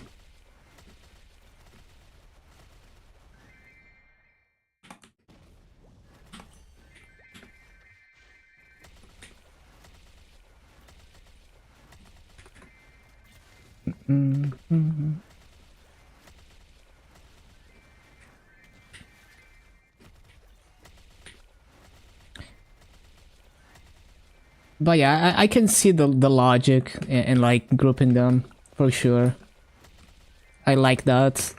But yeah, I can see the logic in like grouping them for sure. I like that.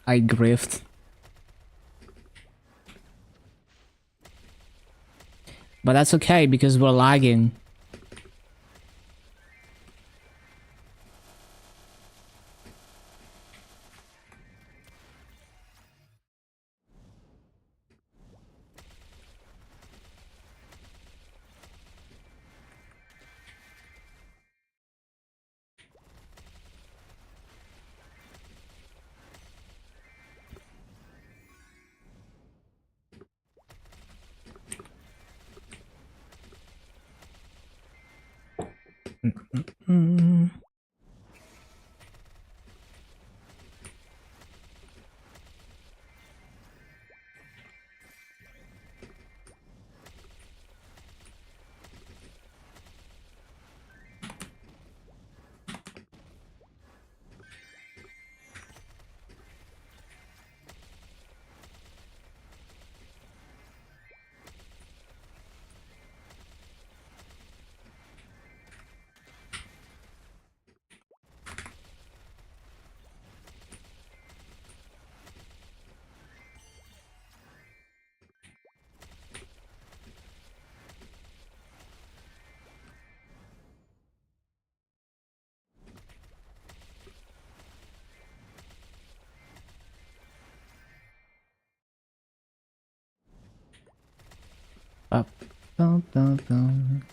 I grift. But that's okay because we're lagging. Dun, dun, dun.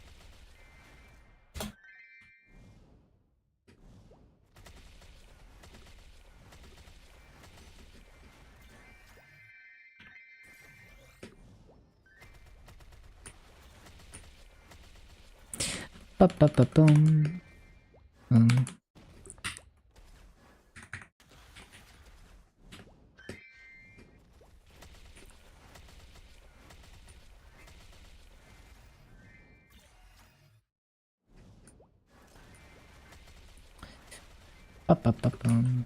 Ba, ba, ba, boom. Ba, ba, ba, boom.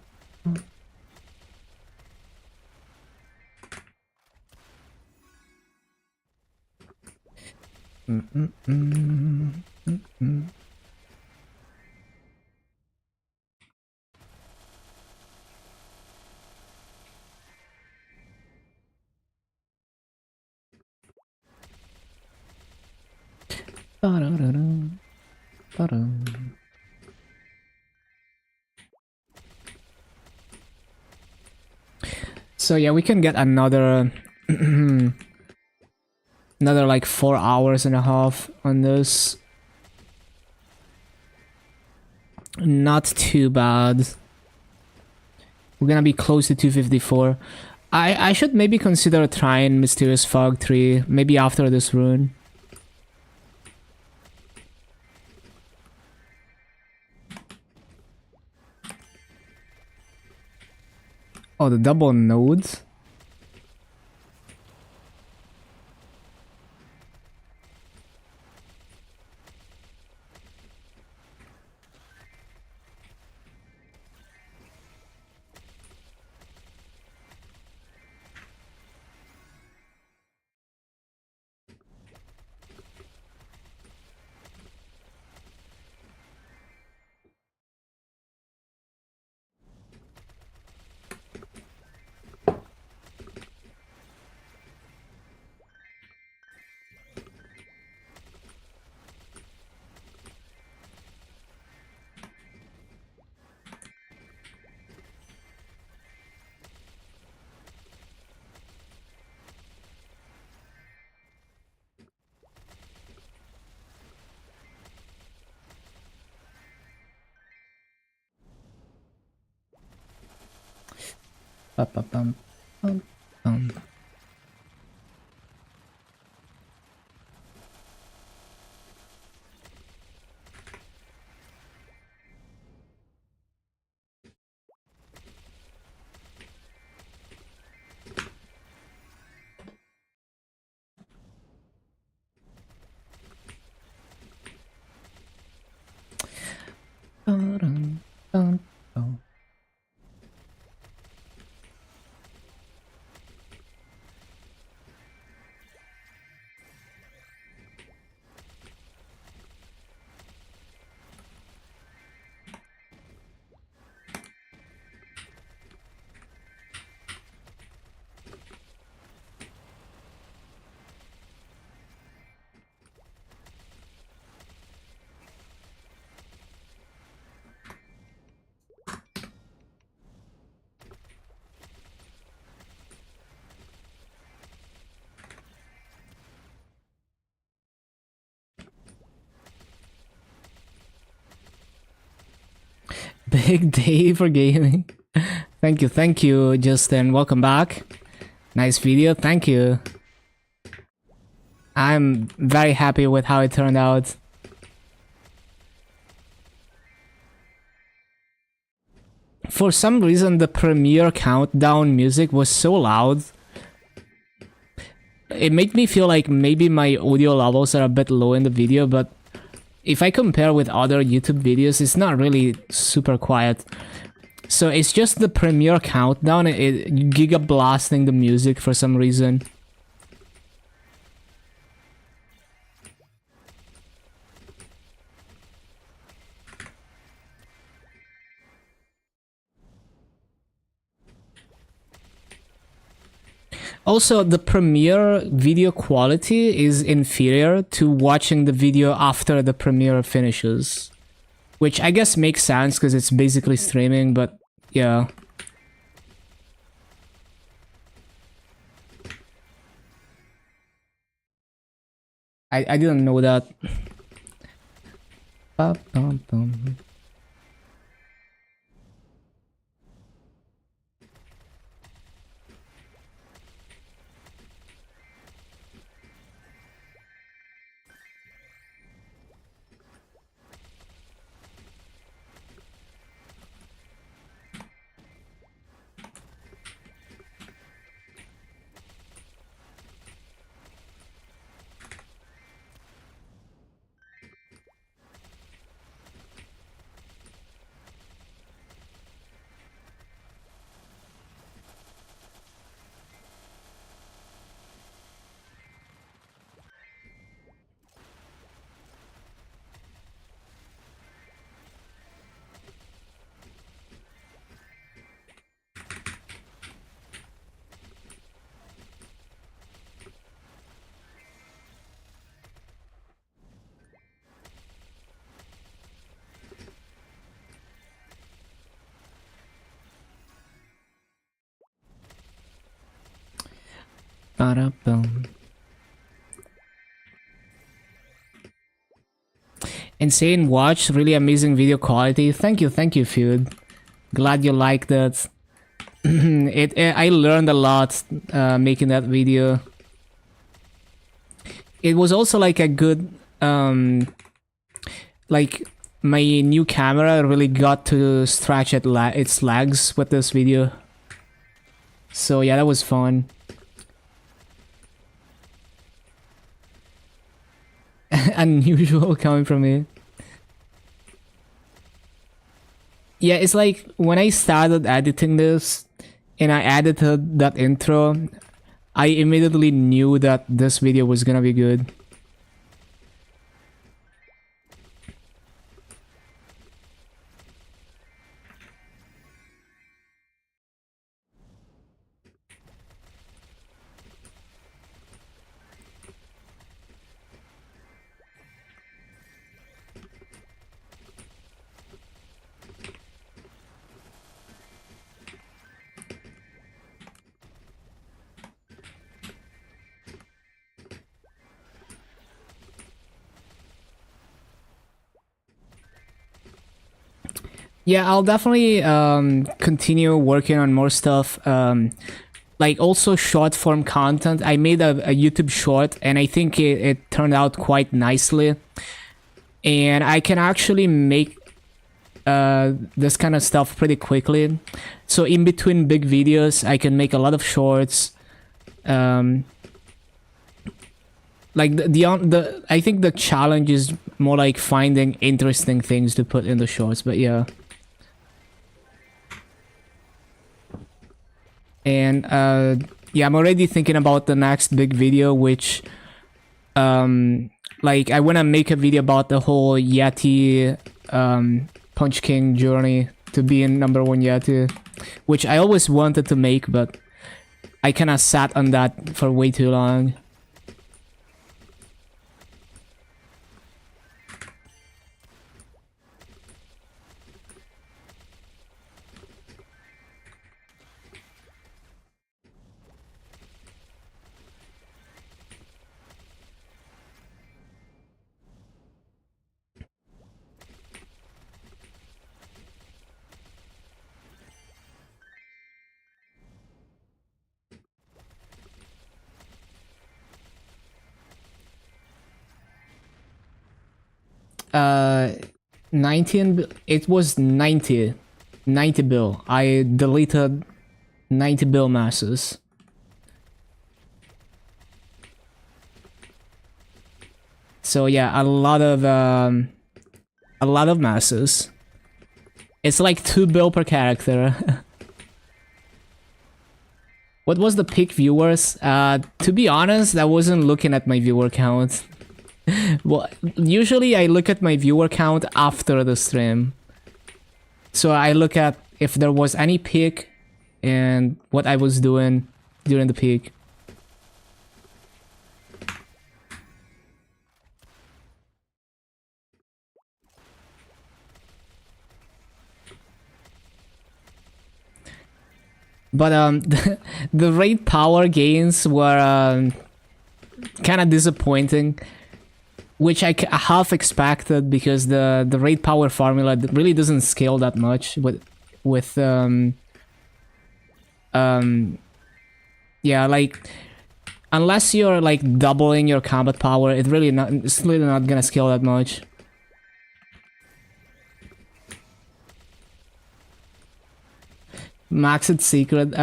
Ba-da-da-dum. Ba-dum. So yeah, we can get another another like 4 hours and a half on this. Not too bad. We're gonna be close to 254. I should maybe consider trying Mysterious Fog 3, maybe after this rune. Oh, the double nodes? Ba-ba-bum, bum, bum. Ba-dum, dum, dum. Big day for gaming. Thank you, Justin. Welcome back. Nice video, thank you. I'm very happy with how it turned out. For some reason, the premiere countdown music was so loud. It made me feel like maybe my audio levels are a bit low in the video, but if I compare with other YouTube videos, it's not really super quiet. So it's just the premiere countdown, it giga blasting the music for some reason. Also, the premiere video quality is inferior to watching the video after the premiere finishes. Which I guess makes sense because it's basically streaming, but yeah. I didn't know that. Ba-bum-bum. Ba-da-bum. Insane watch, really amazing video quality. Thank you, Feud. Glad you liked it. I learned a lot making that video. It was also like a good like my new camera really got to stretch its legs with this video. So yeah, that was fun. Unusual coming from me. Yeah, it's like when I started editing this and I edited that intro, I immediately knew that this video was gonna be good. Yeah, I'll definitely continue working on more stuff. Like also short form content. I made a YouTube short and I think it turned out quite nicely. And I can actually make this kind of stuff pretty quickly. So in between big videos, I can make a lot of shorts. Like the I think the challenge is more like finding interesting things to put in the shorts, but yeah. And yeah, I'm already thinking about the next big video, which like I want to make a video about the whole Yeti Punch King journey to be in #1 Yeti, which I always wanted to make, but I kind of sat on that for way too long. Uh, 19. It was 90 bill. I deleted 90 bill masses. So yeah, a lot of masses. It's like 2 bill per character. What was the peak viewers? To be honest, I wasn't looking at my viewer count. Well, usually I look at my viewer count after the stream. So I look at if there was any peak and what I was doing during the peak. But the raid power gains were kind of disappointing. which I half expected because the raid power formula really doesn't scale that much with yeah, like unless you're like doubling your combat power, it's really not gonna scale that much. Maxed secret,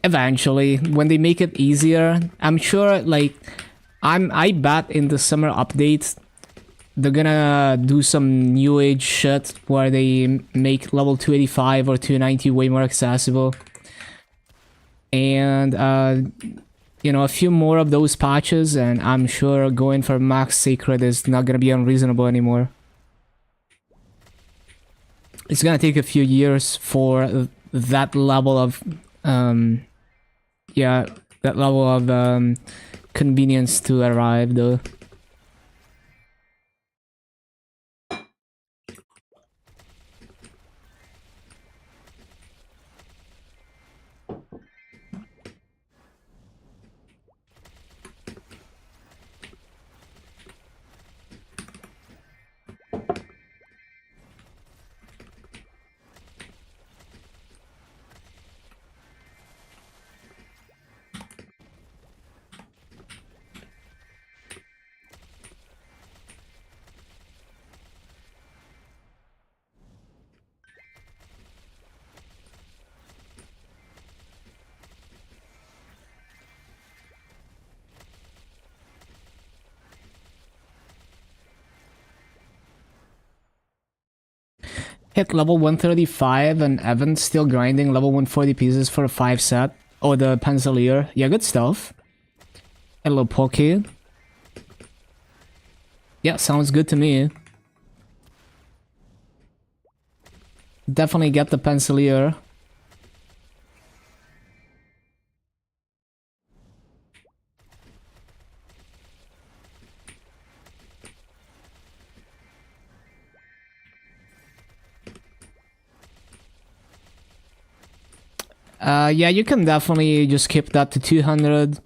eventually when they make it easier. I'm sure, like I bet in the summer update they're gonna do some new age shit where they make level 285 or 290 way more accessible, and you know, a few more of those patches, and I'm sure going for max secret is not gonna be unreasonable anymore. It's gonna take a few years for that level of yeah, that level of convenience to arrive though. Hit level 135 and Evan still grinding level 140 pieces for a 5 set. Oh, the Pencilier. Yeah, good stuff. Hello, Poke. Yeah, sounds good to me. Definitely get the Pencilier. Yeah, you can definitely just keep that to 200.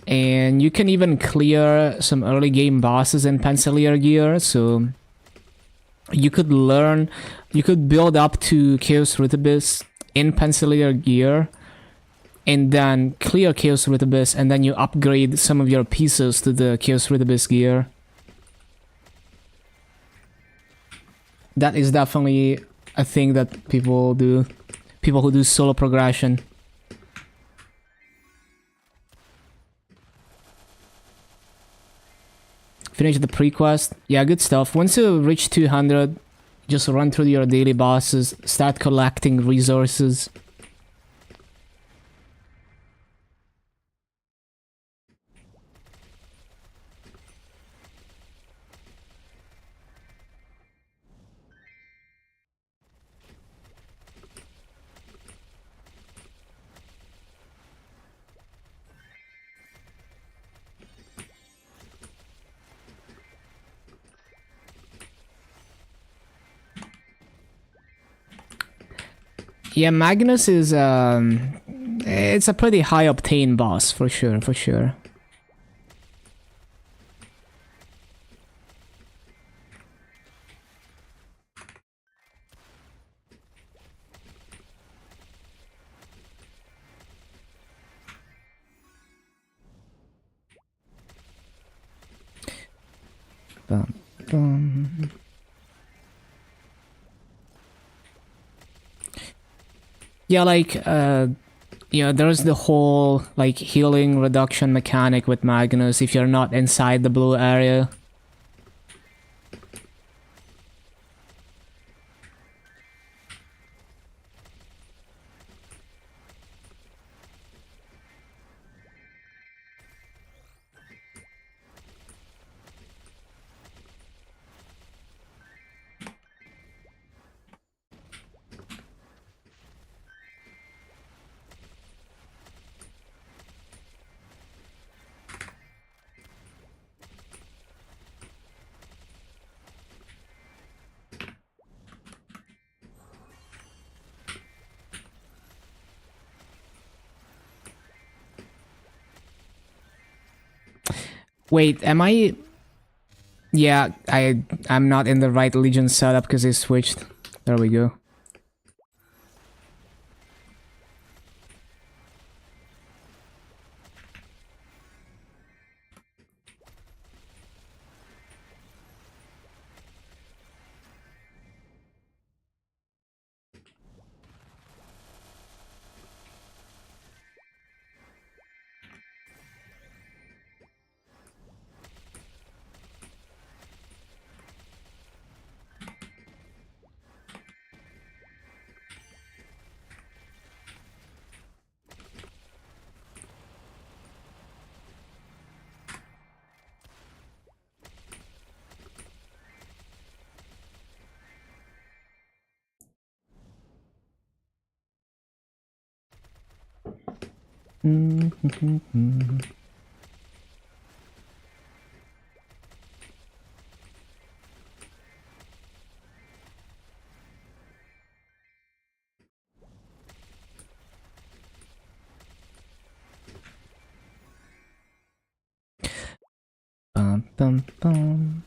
And you can even clear some early game bosses in Pencilier gear, so you could build up to Chaos Root Abyss in Pencilier gear, and then clear Chaos Root Abyss, and then you upgrade some of your pieces to the Chaos Root Abyss gear. That is definitely a thing that people do. People who do solo progression. Finish the pre-quest. Yeah, good stuff. Once you reach 200, just run through your daily bosses, start collecting resources. Yeah, Magnus is it's a pretty high octane boss for sure, for sure. Bum, bum. Yeah, like yeah, there's the whole like healing reduction mechanic with Magnus if you're not inside the blue area. Wait, am I Yeah, I'm not in the right Legion setup because I switched. There we go. Bum, bum, bum.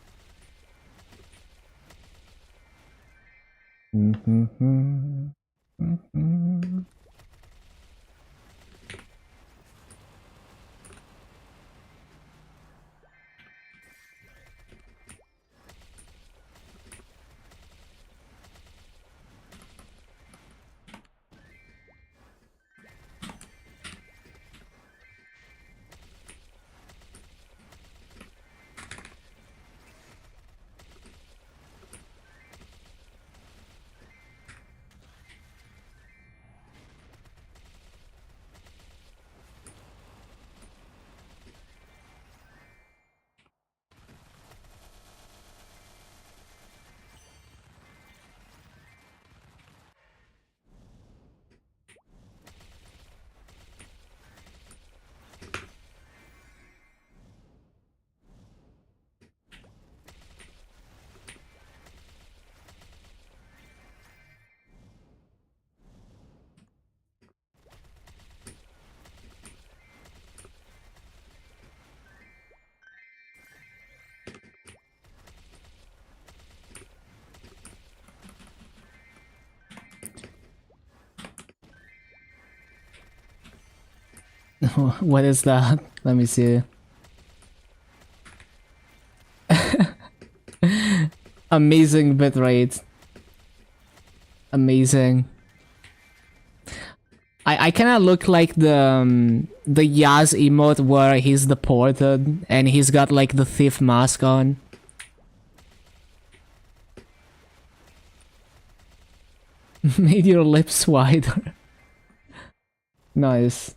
What is that? Let me see. Amazing bitrate. Amazing. I kind of look like the Yaz emote where he's deported and he's got like the thief mask on. Made your lips wider. Nice.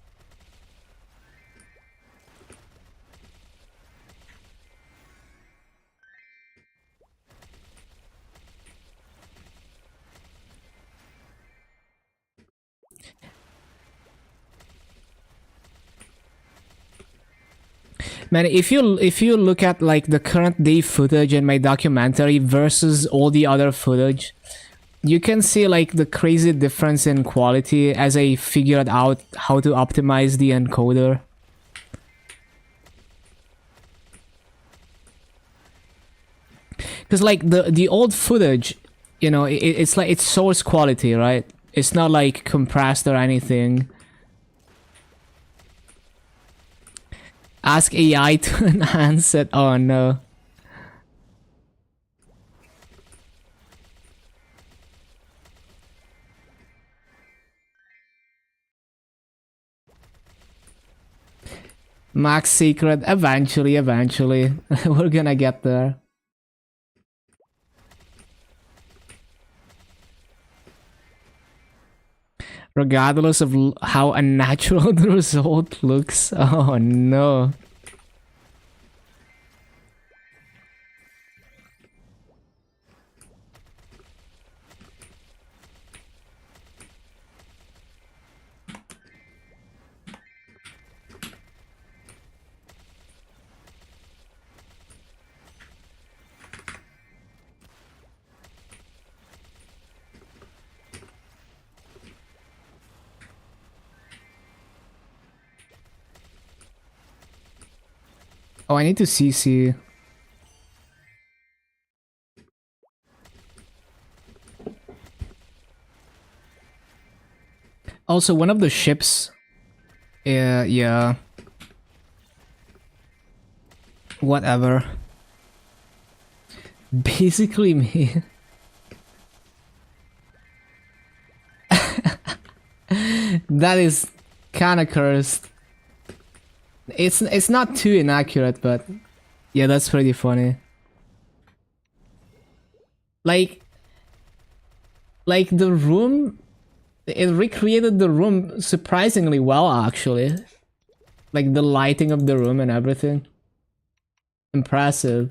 Man, if you look at like the current day footage in my documentary versus all the other footage, you can see like the crazy difference in quality as I figured out how to optimize the encoder. Because like the old footage, you know, it's like it's source quality, right? It's not like compressed or anything. Ask AI to enhance it. Oh no. Max secret. Eventually. We're gonna get there. Regardless of how unnatural the result looks. Oh no. Oh, I need to CC. Also, one of the ships. Yeah. Whatever. Basically me. That is kinda cursed. It's not too inaccurate, but yeah, that's pretty funny. Like the room, it recreated the room surprisingly well, actually. Like the lighting of the room and everything. Impressive.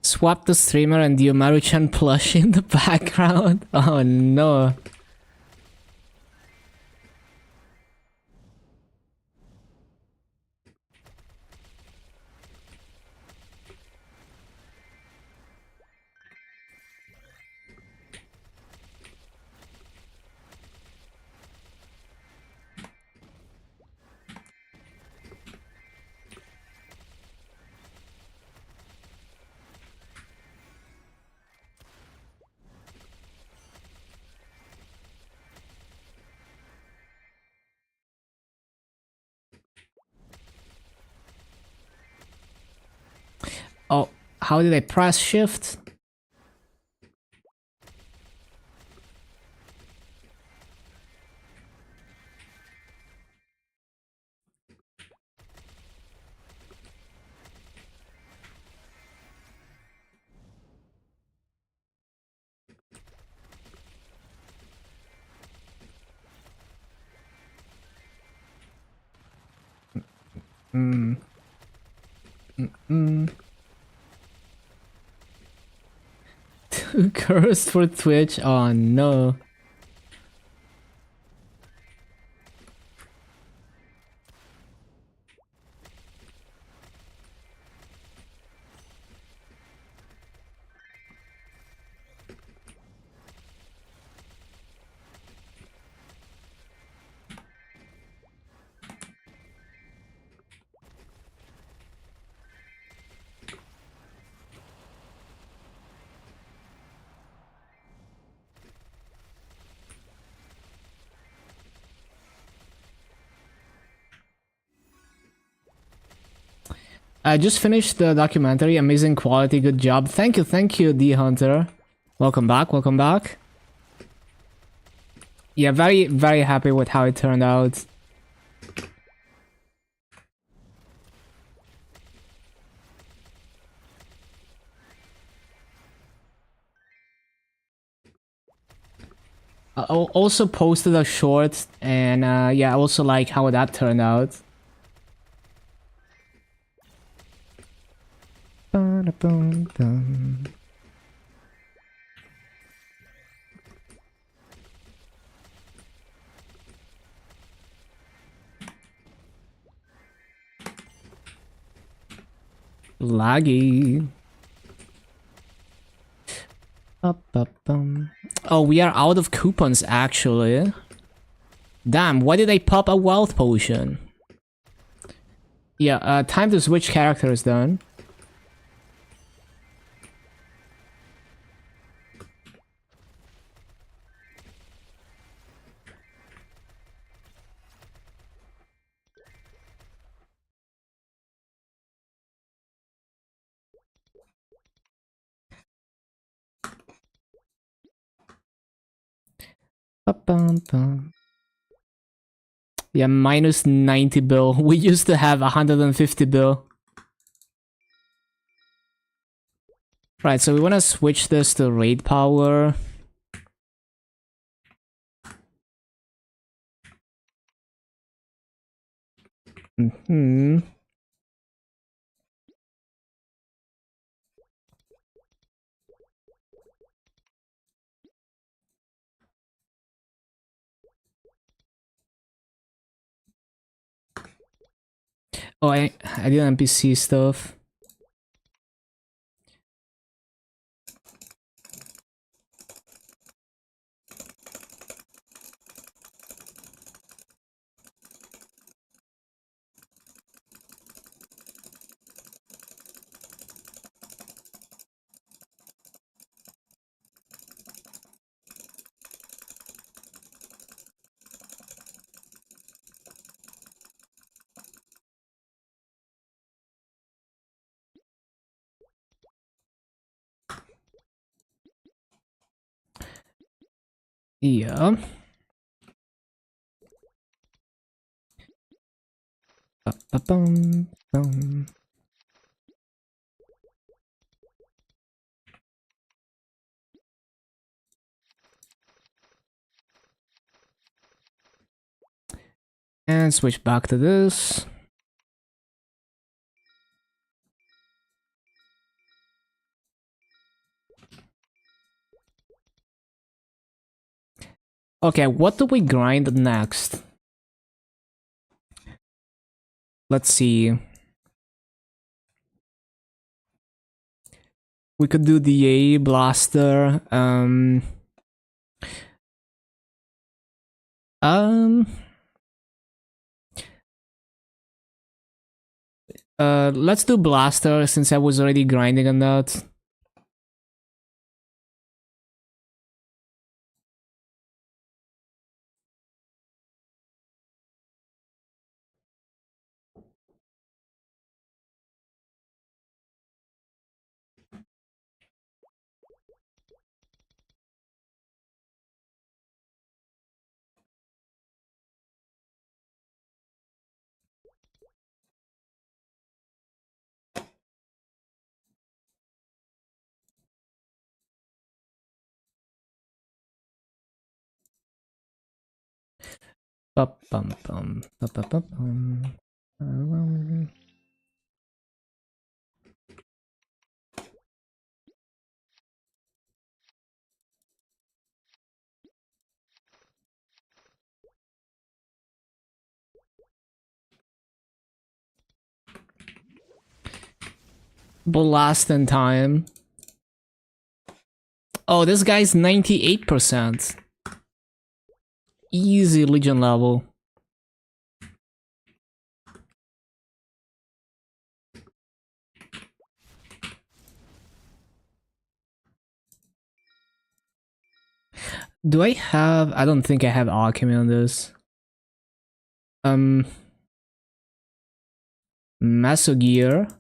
Swap the streamer and the American plush in the background. Oh no. Oh, how did I press shift? Cursed for Twitch. Oh no. I just finished the documentary. Amazing quality, good job. Thank you, D Hunter. Welcome back, welcome back. Yeah, very happy with how it turned out. I also posted a short, and yeah, I also like how that turned out. Ba-da-bum-dum. Laggy. Ba-ba-bum. Oh, we are out of coupons actually. Damn, why did I pop a wealth potion? Yeah, time to switch characters then. Ba-bum-bum. Yeah, minus 90 bill. We used to have 150 bill. Right, so we want to switch this to raid power. Oh, I did NPC stuff. Yeah. Ba-bum-bum. And switch back to this. Okay, what do we grind next? Let's see. We could do the A blaster. Let's do blaster since I was already grinding on that. Ba-bum-bum, ba-ba-bum-bum. Blast in time. Oh, this guy's 98%. Easy Legion level. Do I have... I don't think I have alchemy on this. Masogear.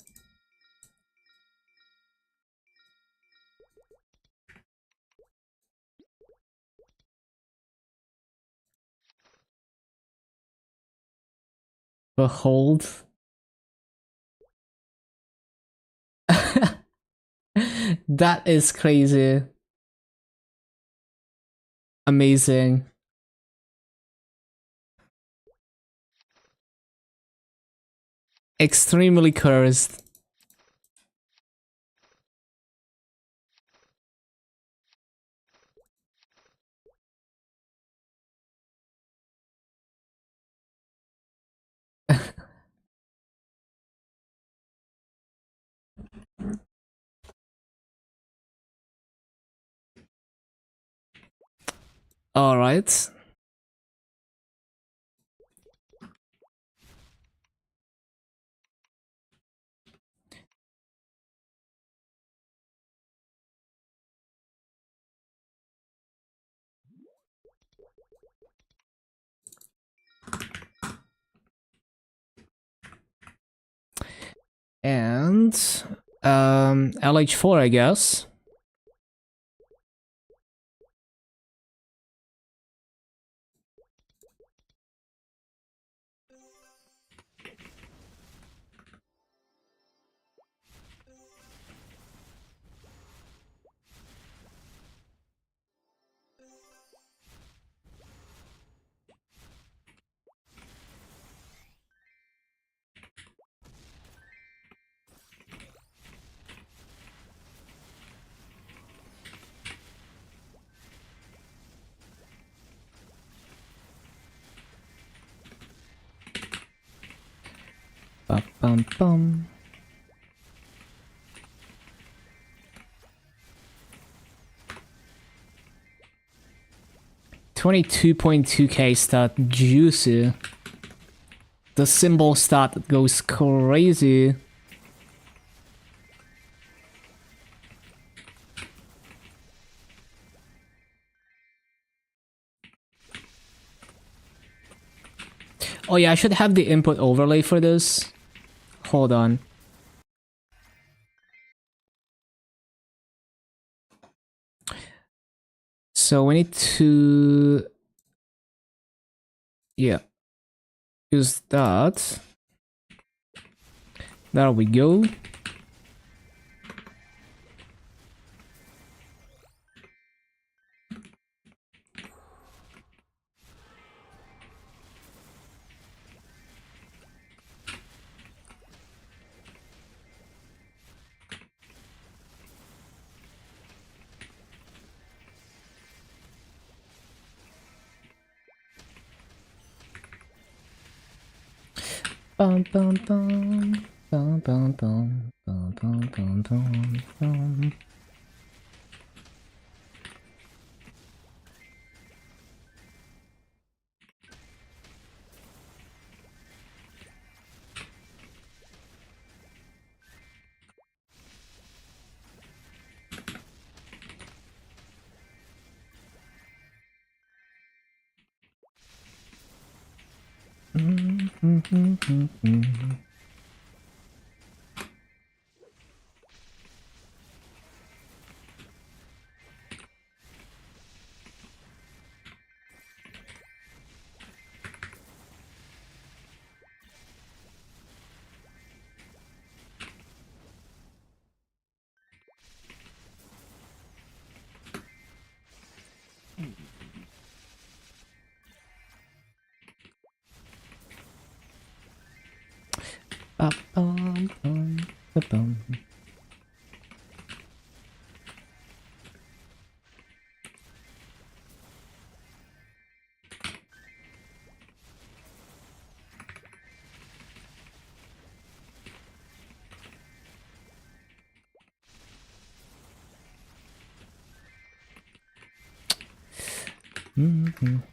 Behold. That is crazy. Amazing. Extremely cursed. Alright. And LH4, I guess. Bum, bum, bum. $22.2k stat, juicy. The symbol stat goes crazy. Oh yeah, I should have the input overlay for this. Hold on. So we need to... yeah. Use that. There we go. Bum bum bum bum bum bum bum bum bum bum bum. Bum bum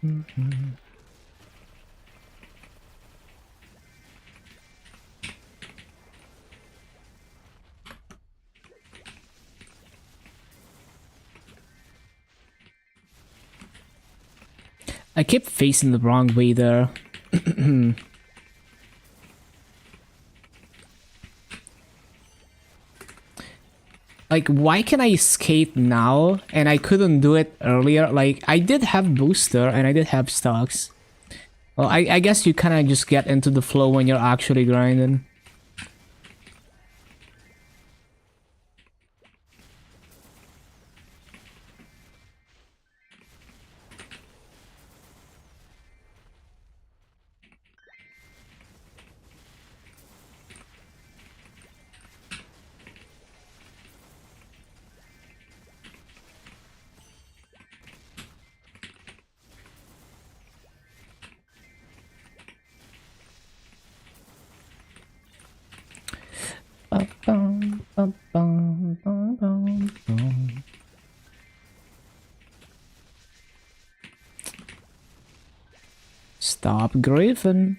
bum bum. I keep facing the wrong way there. Like, why can I skate now and I couldn't do it earlier? Like, I did have booster and I did have stocks. Well, I guess you kind of just get into the flow when you're actually grinding. Stop griefing.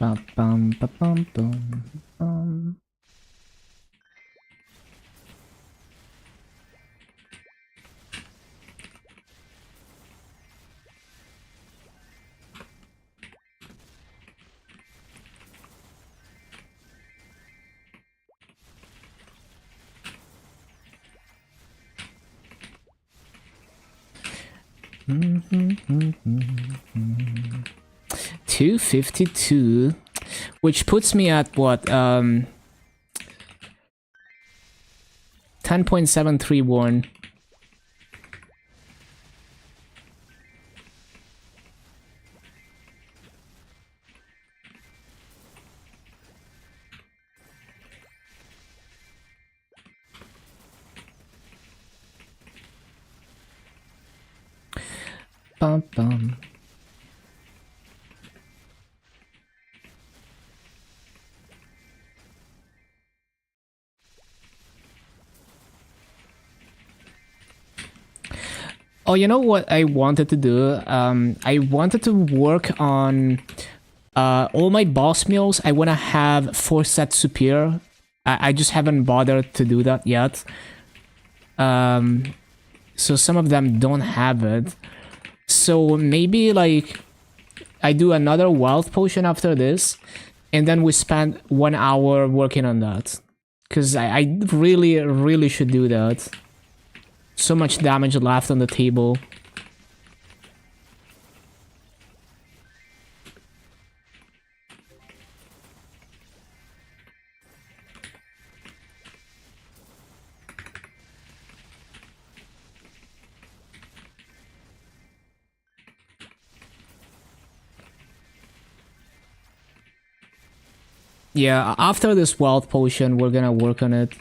Bum, bum, ba, bum, bum, bum. Mm-hmm. 252, which puts me at what? 10.731. Bum, bum. Oh, you know what I wanted to do? I wanted to work on all my boss meals. I want to have 4 sets superior. I just haven't bothered to do that yet. So some of them don't have it. So maybe like I do another wealth potion after this, and then we spend 1 hour working on that. Because I really, really should do that. So much damage left on the table. Yeah, after this wealth potion, we're gonna work on it.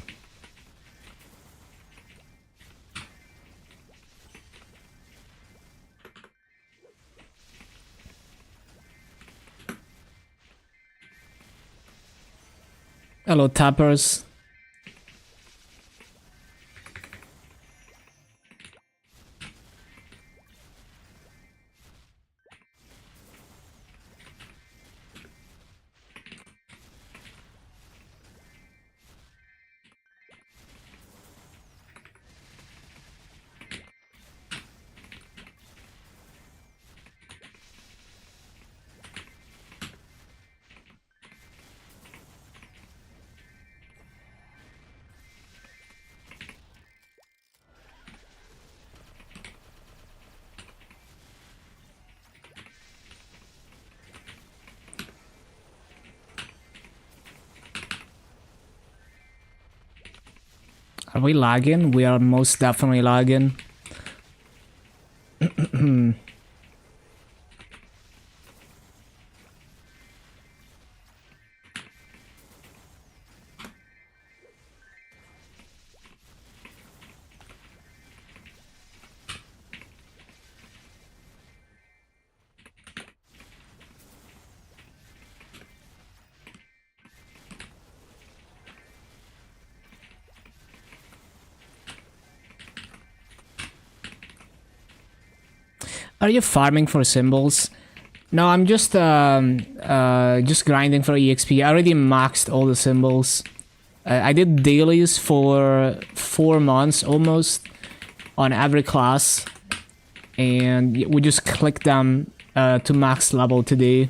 Hello, tappers. Are we lagging? We are most definitely lagging. Are you farming for symbols? No, I'm just grinding for EXP. I already maxed all the symbols. I did dailies for 4 months almost on every class, and we just clicked them to max level today.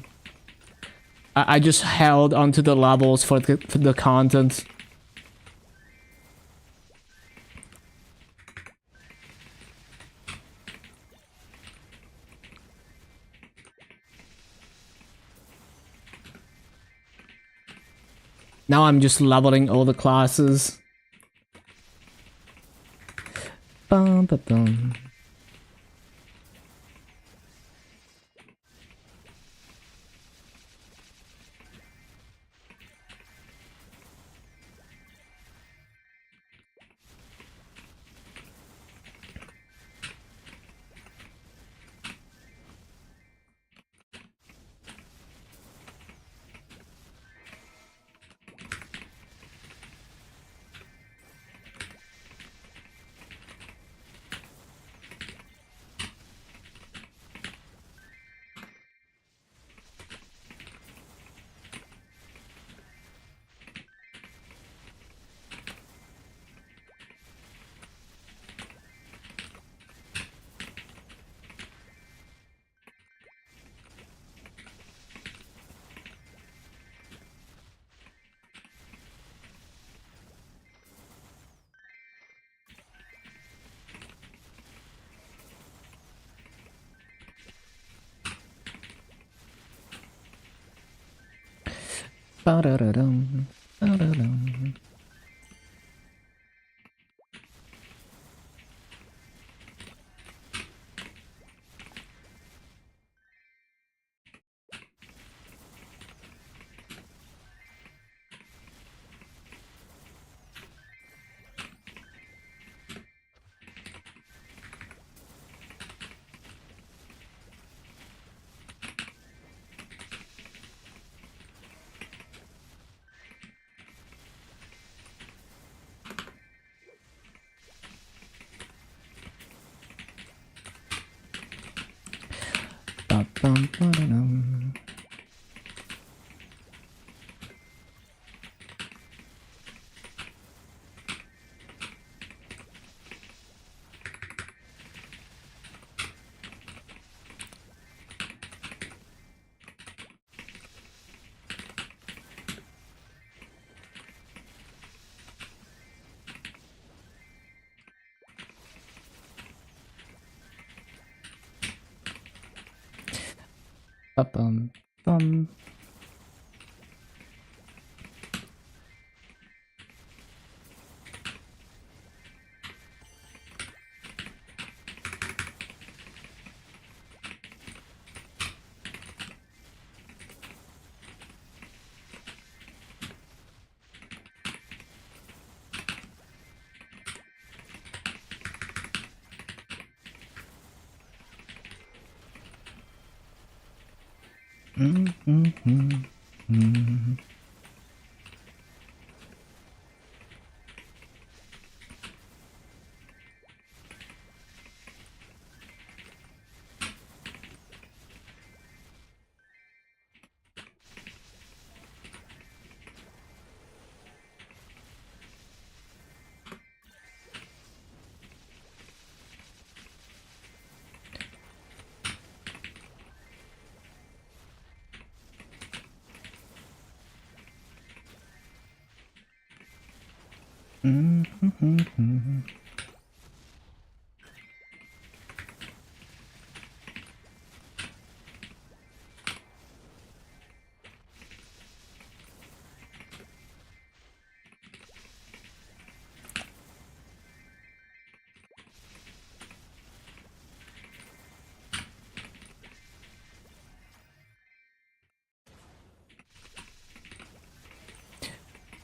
I just held onto the levels for the content. Now I'm just leveling all the classes. Bum, ba, bum. Ba-da-da-dum, ba-da-dum. Ba-bum, ba-da-dum. Ba-bum, bum.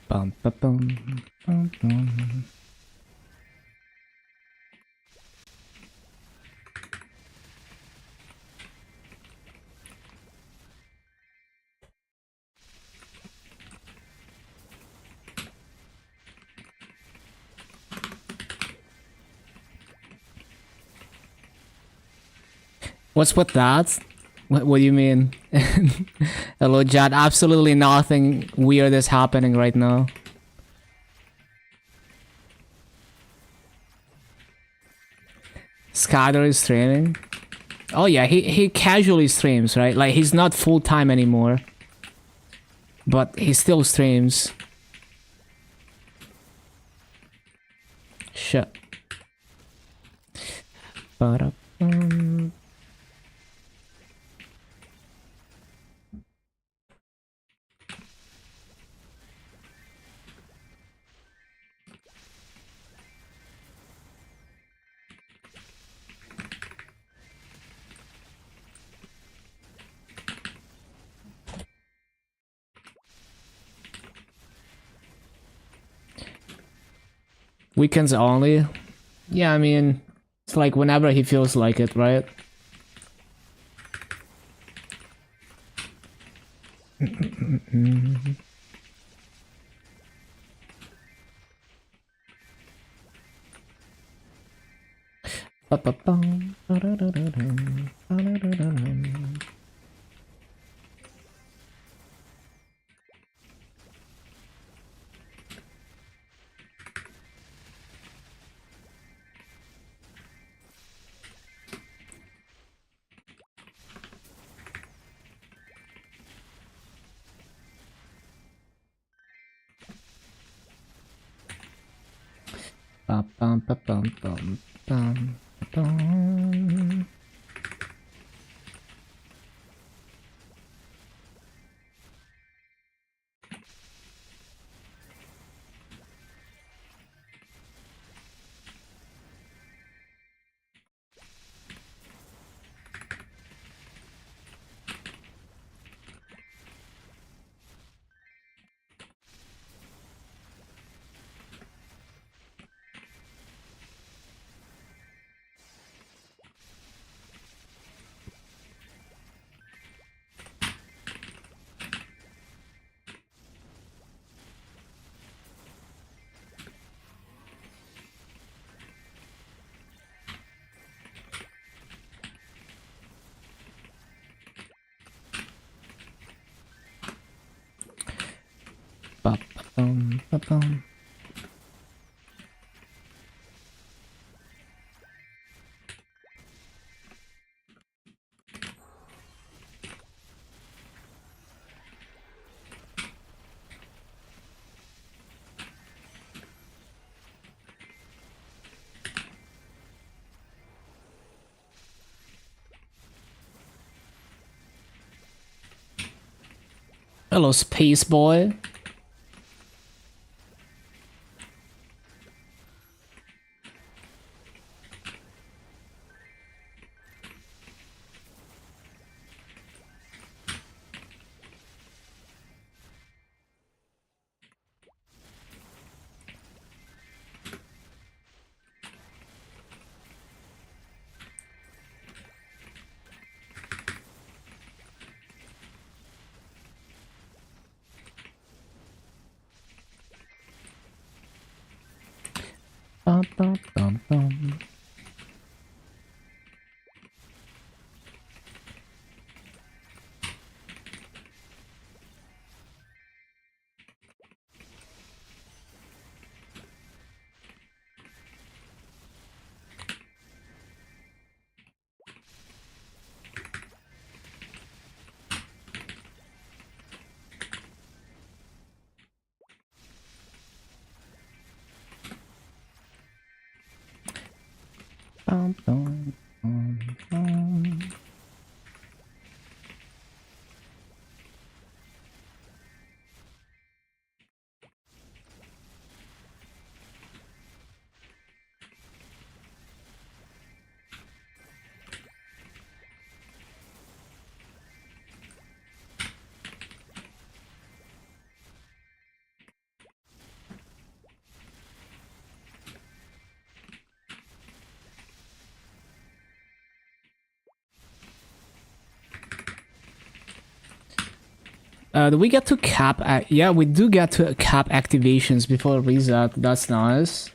Bum, ba-bum, bum, bum. What's with that? What do you mean? Hello, Jad. Absolutely nothing weird is happening right now. Skyler is streaming. Oh yeah, he casually streams, right? Like he's not full time anymore, but he still streams. Shit. Ba-da-bum. Weekends only? Yeah, I mean, it's like whenever he feels like it, right? Ba-ba-bum, ba-da-da-da-dum, ba-da-da-da-dum. Ba-bum, ba-bum, bum, bum, bum. Ba-ba-bum, ba-bum. Hello, space boy. Ba-ba-bum-bum. Bum, bum, bum, bum. Do we get to cap? Yeah, we do get to cap activations before reset. That's nice.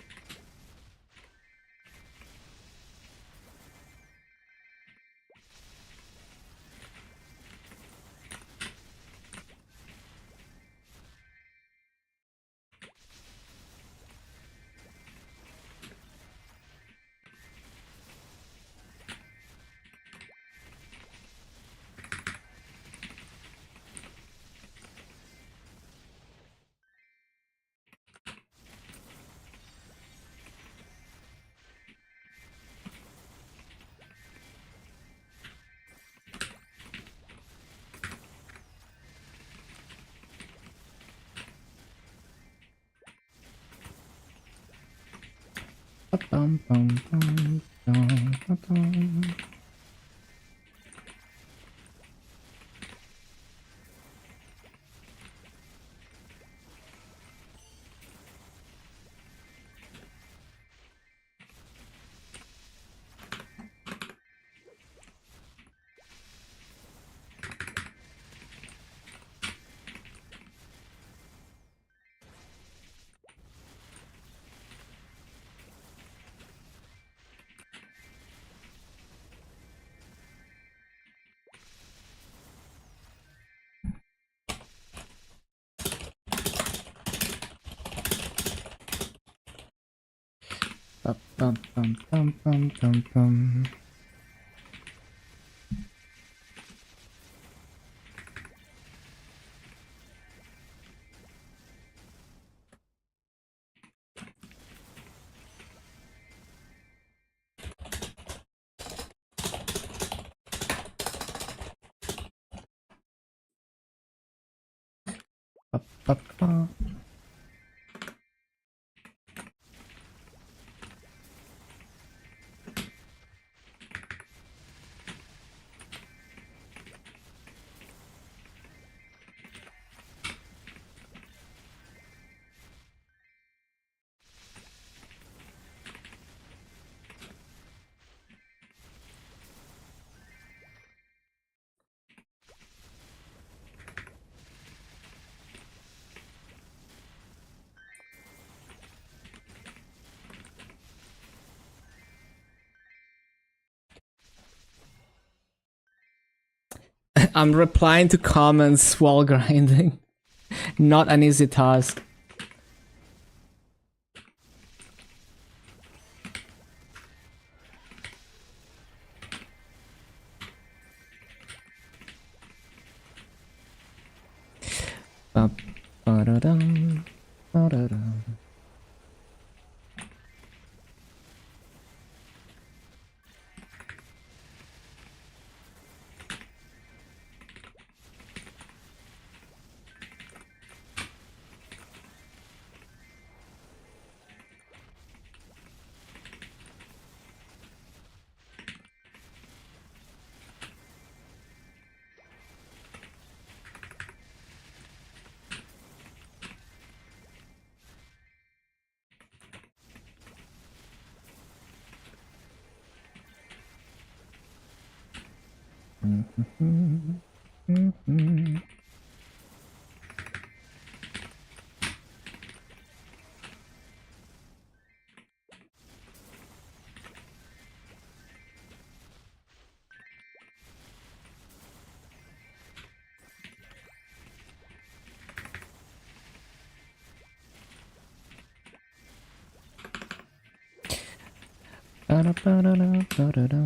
Bum, bum, bum, bum, bum, bum. Bum, bum, bum, bum, bum, bum, bum. Ba, ba, ba. I'm replying to comments while grinding. Not an easy task. Ba-da-dum, ba-da-dum. Ba-da-ba-da-da, ba-da-da.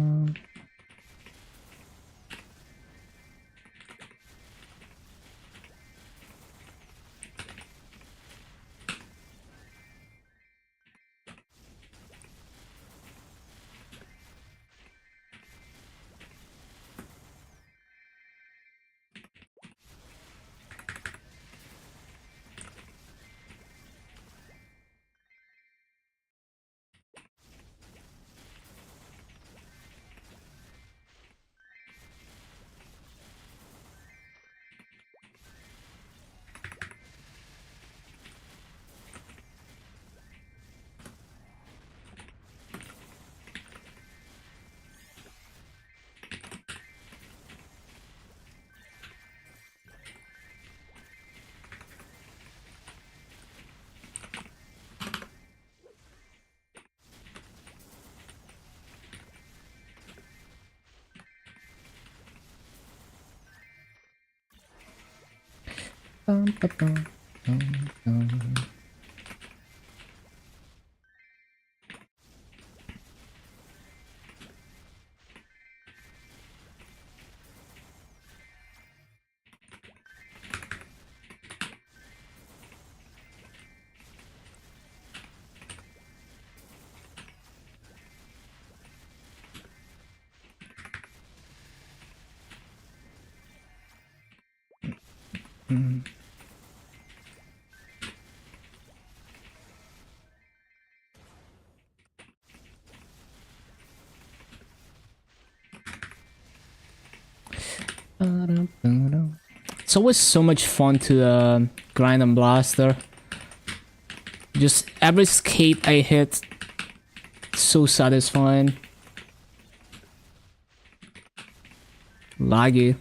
Bum, ba, bum, bum, bum. Mm. Ba-da-ba-da. It's always so much fun to grind on Blaster. Just every escape I hit, so satisfying. Laggy.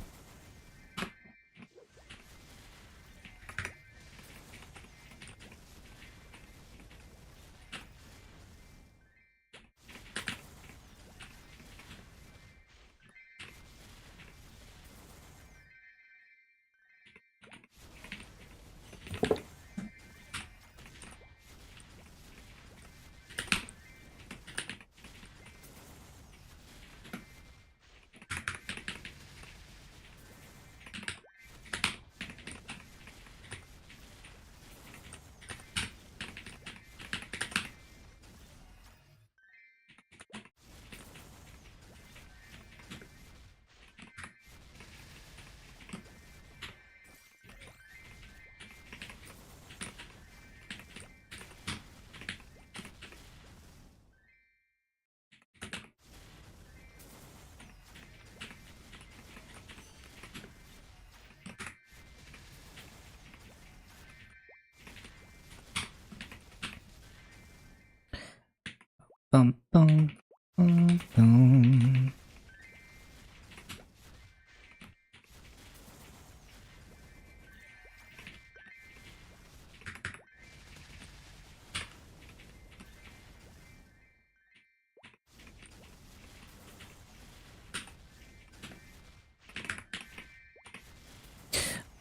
Bum, bum, bum, bum.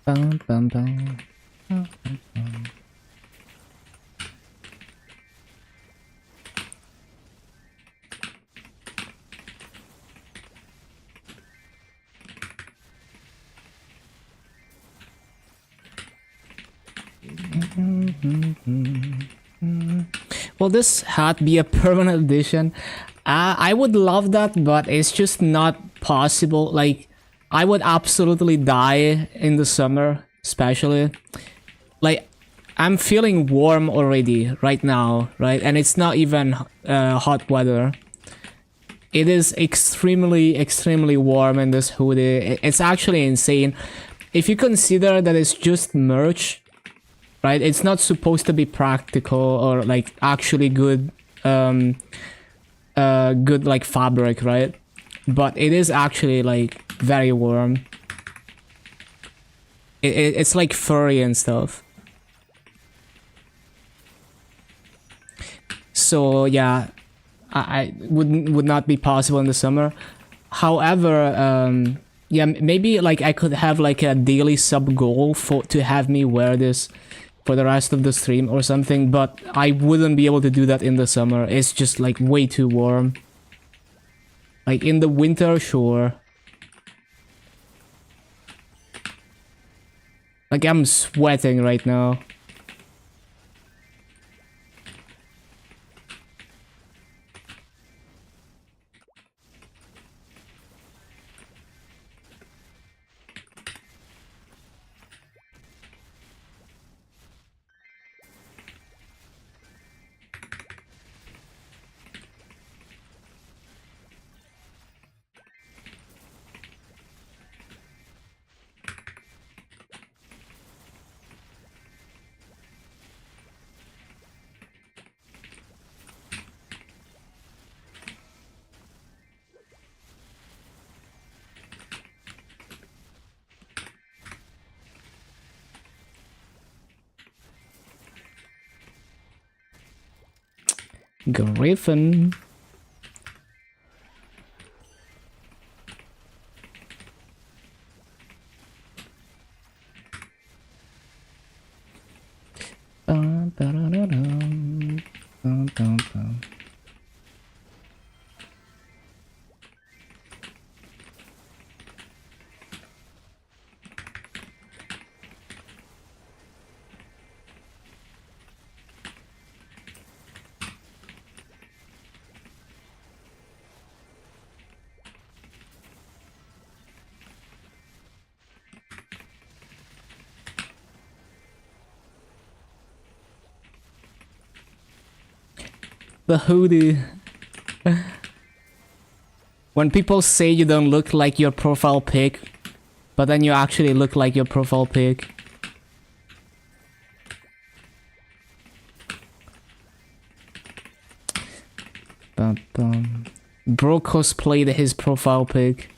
Bum, bum, bum. Will this hat be a permanent addition? I would love that, but it's just not possible. Like, I would absolutely die in the summer, especially. Like, I'm feeling warm already right now, right? And it's not even hot weather. It is extremely, extremely warm in this hoodie. It's actually insane. If you consider that it's just merch, right? It's not supposed to be practical or like actually good, good like fabric, right? But it is actually like very warm. It's like furry and stuff. So yeah, I would not be possible in the summer. However, yeah, maybe like I could have like a daily sub goal for to have me wear this for the rest of the stream or something, but I wouldn't be able to do that in the summer. It's just like way too warm. Like in the winter, sure. Like I'm sweating right now. Griffin. The hoodie. When people say you don't look like your profile pic, but then you actually look like your profile pic. Bro cosplayed his profile pic.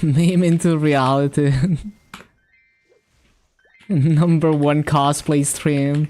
Meme into reality. #1 cosplay stream.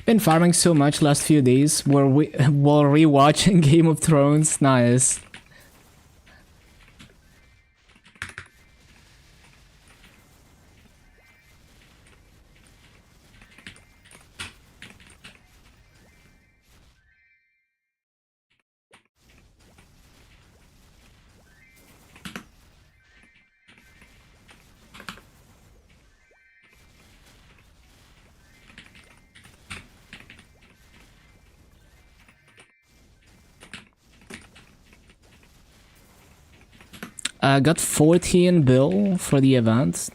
Been farming so much last few days while rewatching Game of Thrones. Nice. Got 14 bill for the event.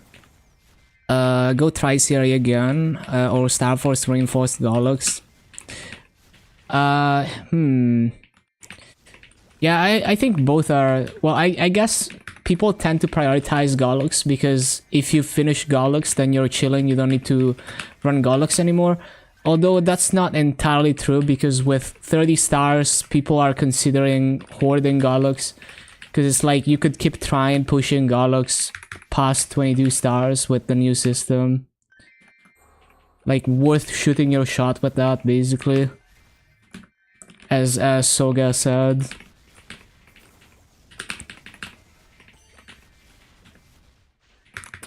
Go Tri-Series again, or Star Force Reinforced Gollux. Yeah, I think both are... Well, I guess people tend to prioritize Gollux because if you finish Gollux, then you're chilling, you don't need to run Gollux anymore. Although that's not entirely true because with 30 stars, people are considering hoarding Gollux. Because it's like you could keep trying pushing Gollux past 22 stars with the new system. Like, worth shooting your shot with that, basically. As Soga said.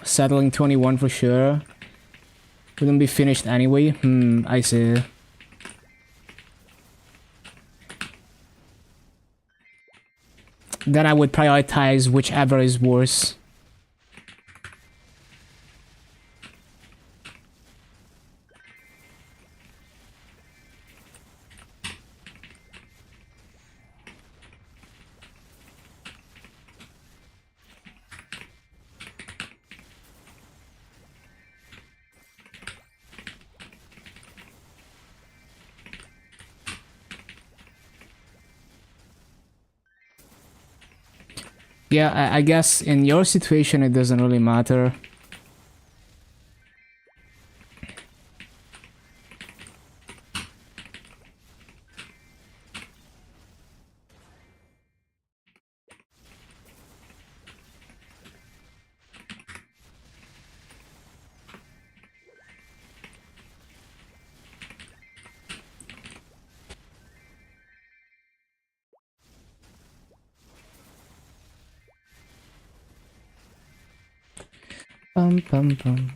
Settling 21 for sure. Wouldn't be finished anyway. I see. Then I would prioritize whichever is worse. Yeah, I guess in your situation it doesn't really matter. Bum, bum, bum.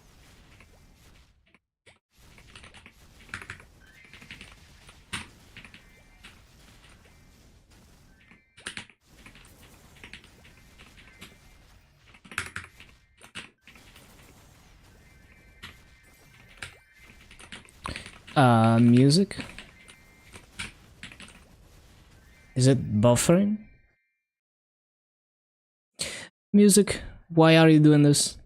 Music? Is it buffering? Music, why are you doing this?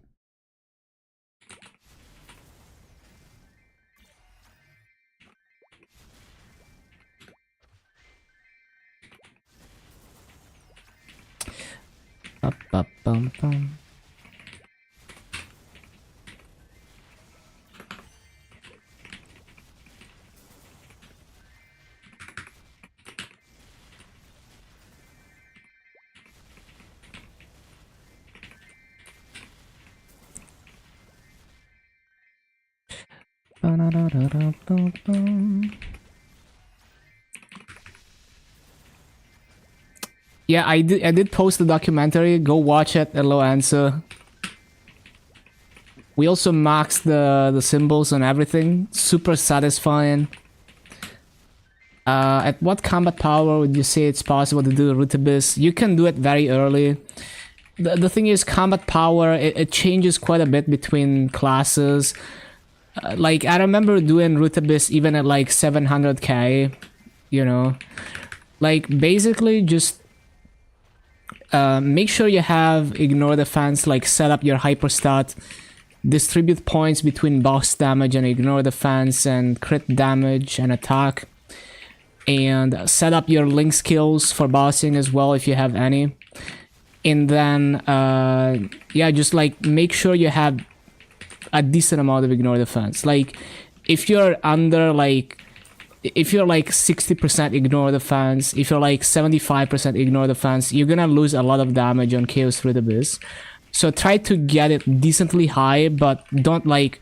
Bum, bum. Yeah, I did post the documentary. Go watch it at low answer. We also maxed the symbols and everything. Super satisfying. At what combat power would you say it's possible to do Root Abyss? You can do it very early. The thing is, combat power, it changes quite a bit between classes. Like, I remember doing Root Abyss even at like 700k, you know. Like, basically just make sure you have Ignore Defense, like set up your hyperstat, distribute points between boss damage and Ignore Defense and crit damage and attack, and set up your link skills for bossing as well if you have any. And then, yeah, just like make sure you have a decent amount of Ignore Defense. Like, if you're under like, if you're like 60% Ignore Defense, if you're like 75% Ignore Defense, you're gonna lose a lot of damage on Chaos Root Abyss. So try to get it decently high, but don't like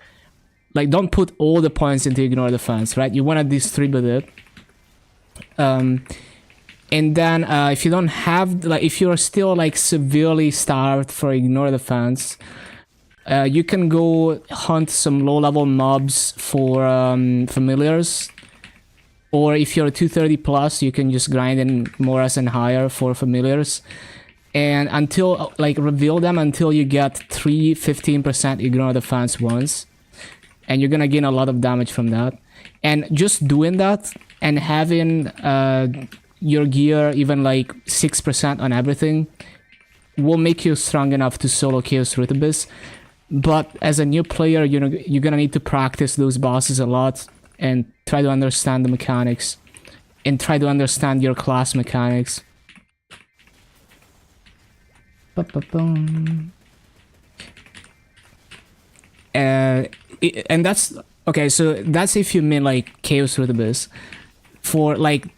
don't put all the points into Ignore Defense, right? You wanna distribute it. And then if you don't have, like, if you're still like severely starved for Ignore Defense, you can go hunt some low-level mobs for familiars. Or if you're 230 plus, you can just grind in Moras and higher for familiars. And until, like, reveal them until you get 15% Ignore Defense once. And you're gonna gain a lot of damage from that. And just doing that and having your gear even like 6% on everything will make you strong enough to solo Chaos Root Abyss. But as a new player, you know, you're gonna need to practice those bosses a lot and try to understand the mechanics and try to understand your class mechanics. And that's okay. So that's if you mean like Chaos Root Abyss. For like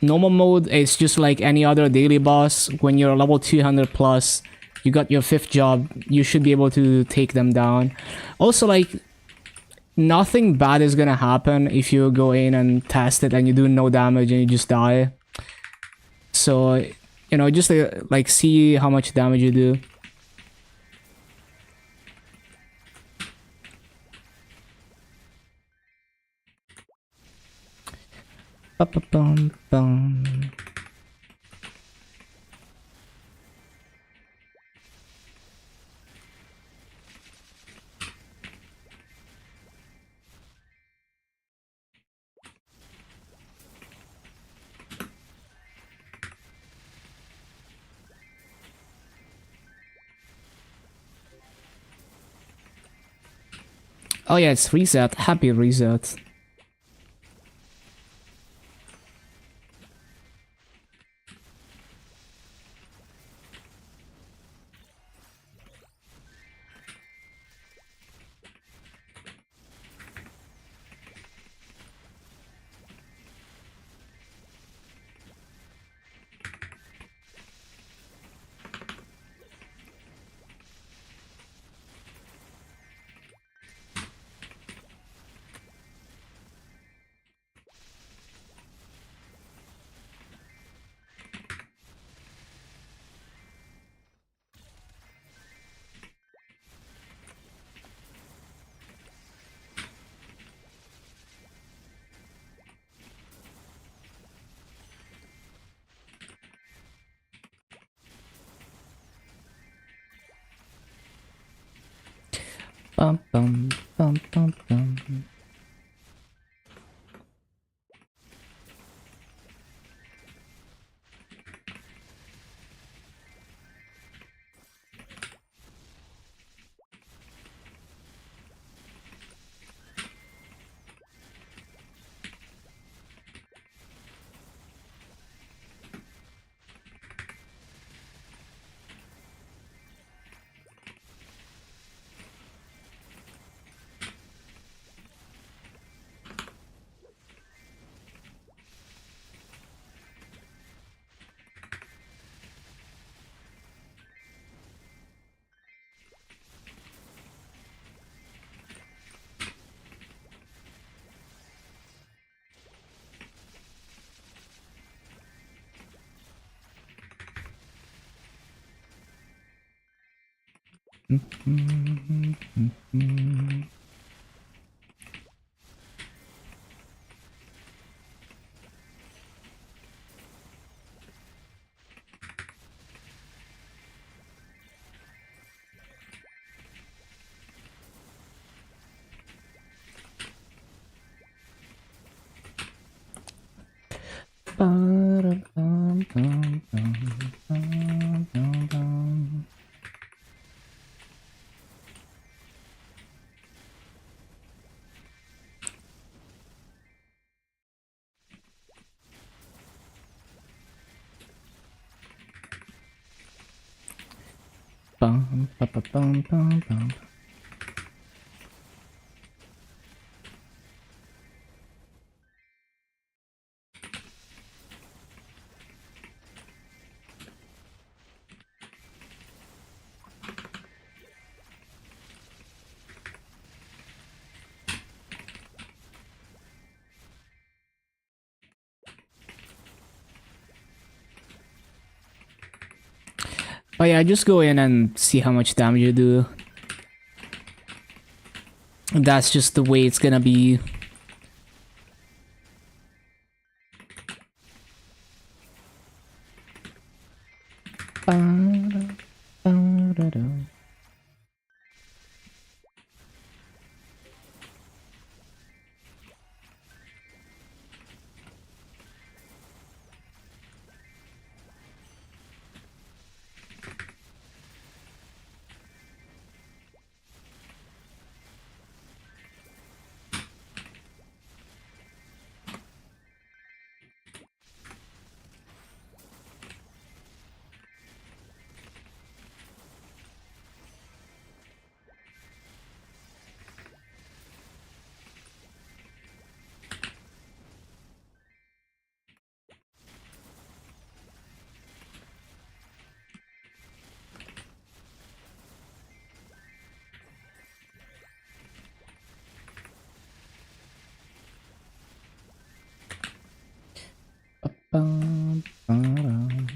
normal mode, it's just like any other daily boss. When you're level 200 plus, you got your 5th job, you should be able to take them down. Also, like, nothing bad is gonna happen if you go in and test it and you do no damage and you just die. So, you know, just like see how much damage you do. Ba-ba-bum-bum. Oh yeah, it's reset. Happy reset. Bum bum bum bum bum. Bum, ba, ba, bum, bum, bum. Oh yeah, just go in and see how much damage you do. That's just the way it's gonna be. Bum, ba-dum.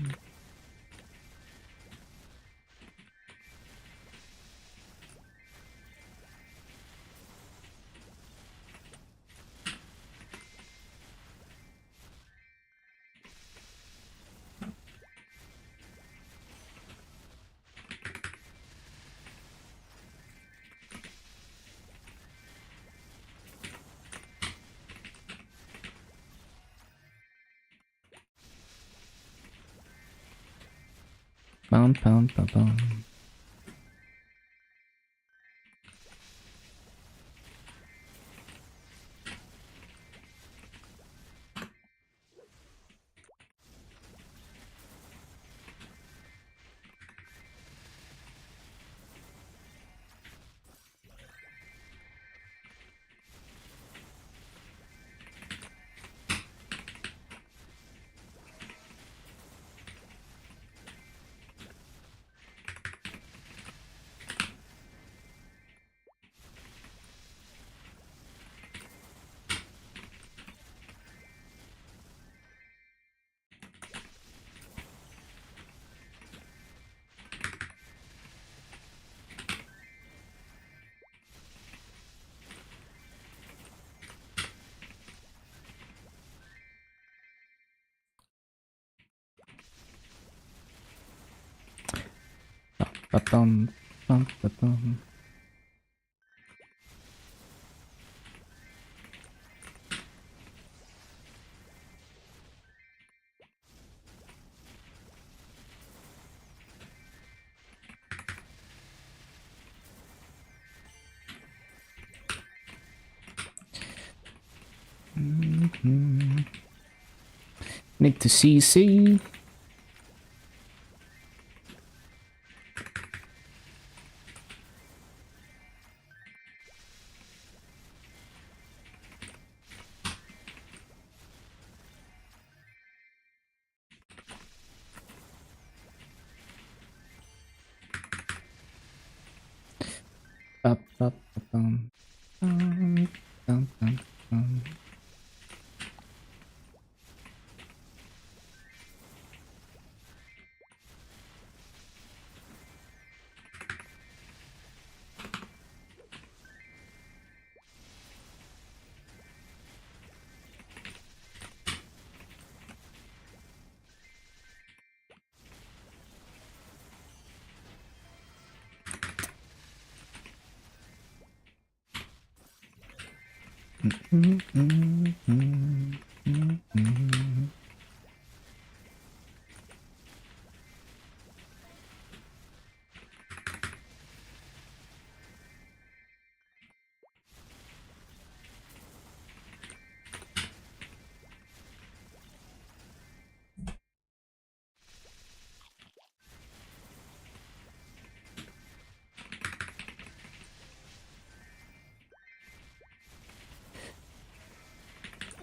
Bum, bum, bum, bum. Ba-bum, bum, ba-bum. Need to CC. Ba-ba-ba-bum. Bum, bum, bum, bum.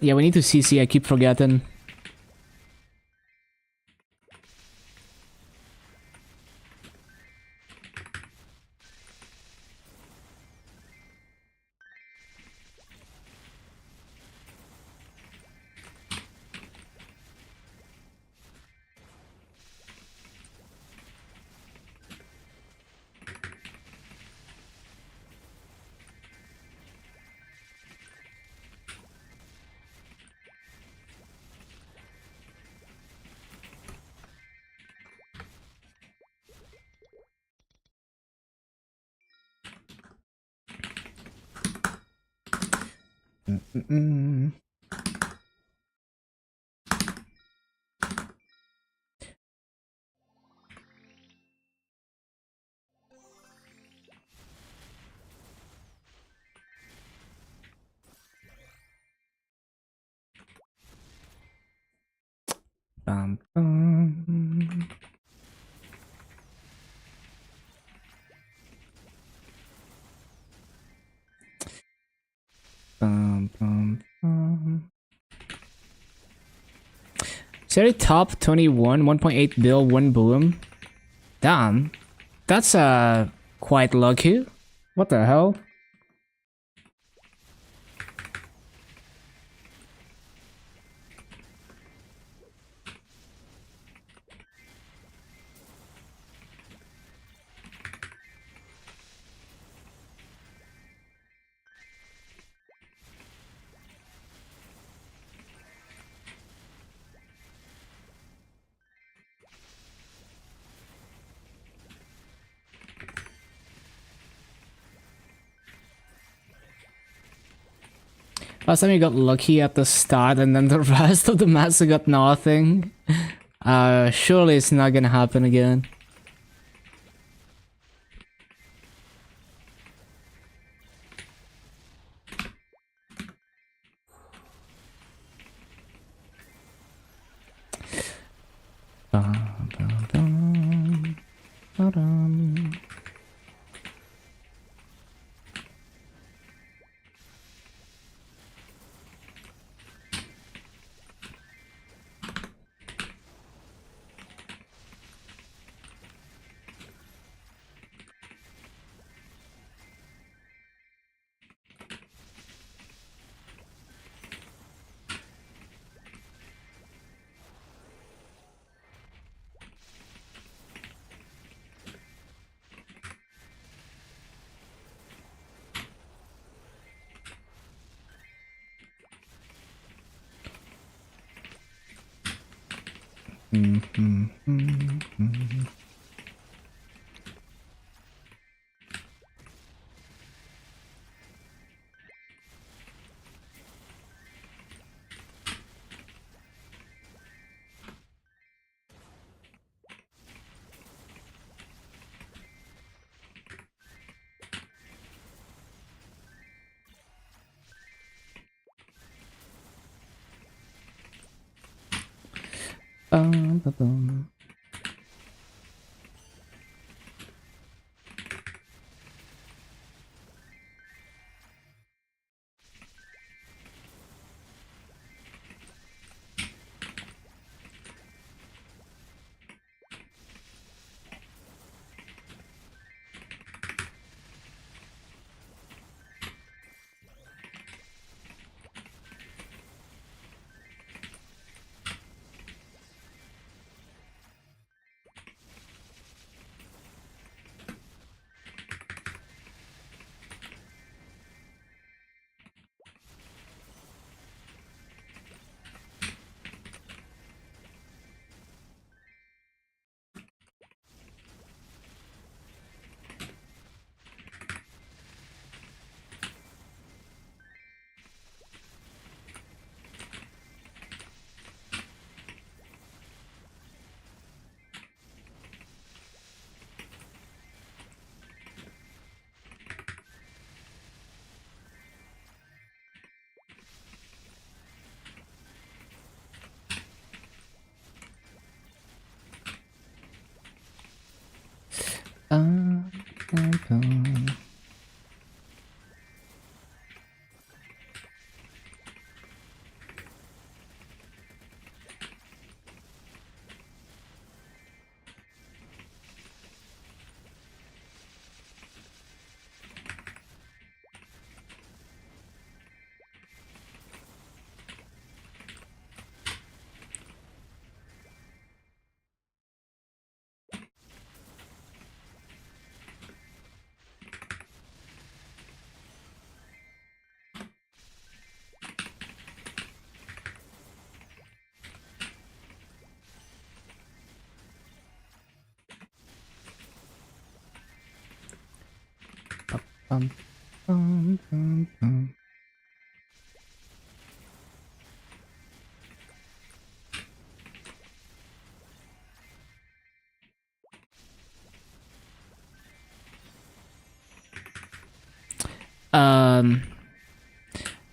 Yeah, we need to CC. I keep forgetting. Bum, bum. Bum, bum, bum. Serie top 21, 1.8 bill, 1 boom. Damn. That's quite lucky. What the hell? Last time you got lucky at the start and then the rest of the match you got nothing. Surely it's not gonna happen again. Bum, bum, bum, bum.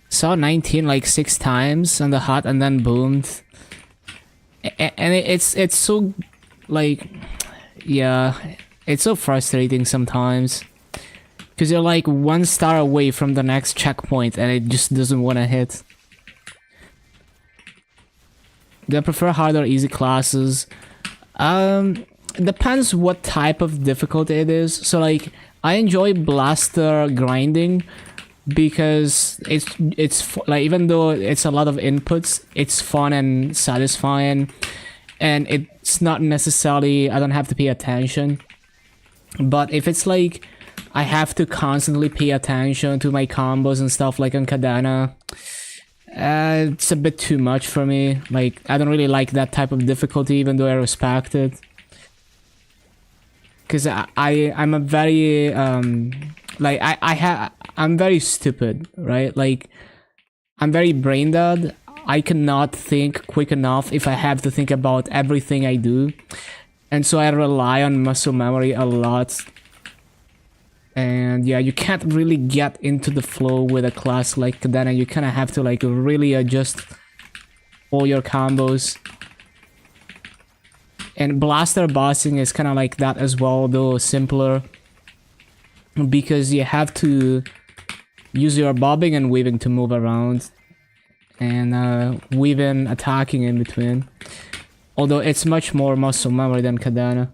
Saw 19 like 6 times on the hut and then boomed. And it's so like, yeah, it's so frustrating sometimes. Because you're like 1 star away from the next checkpoint and it just doesn't want to hit. Do I prefer hard or easy classes? Depends what type of difficulty it is. So like, I enjoy blaster grinding because it's like, even though it's a lot of inputs, it's fun and satisfying, and it's not necessarily, I don't have to pay attention. But if it's like I have to constantly pay attention to my combos and stuff like on Kadana, it's a bit too much for me. Like, I don't really like that type of difficulty, even though I respect it. Because I'm a very, like, I'm very stupid, right? Like, I'm very brain dead. I cannot think quick enough if I have to think about everything I do. And so I rely on muscle memory a lot. And yeah, you can't really get into the flow with a class like Kadena. You kind of have to like really adjust all your combos. And blaster bossing is kind of like that as well, though simpler. Because you have to use your bobbing and weaving to move around. And weaving, attacking in between. Although it's much more muscle memory than Kadena.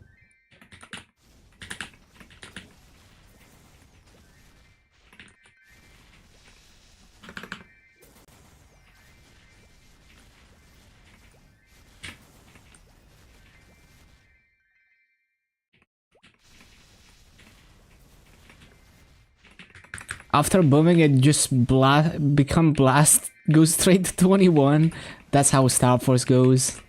After booming, it just become blast, goes straight to 21. That's how Star Force goes.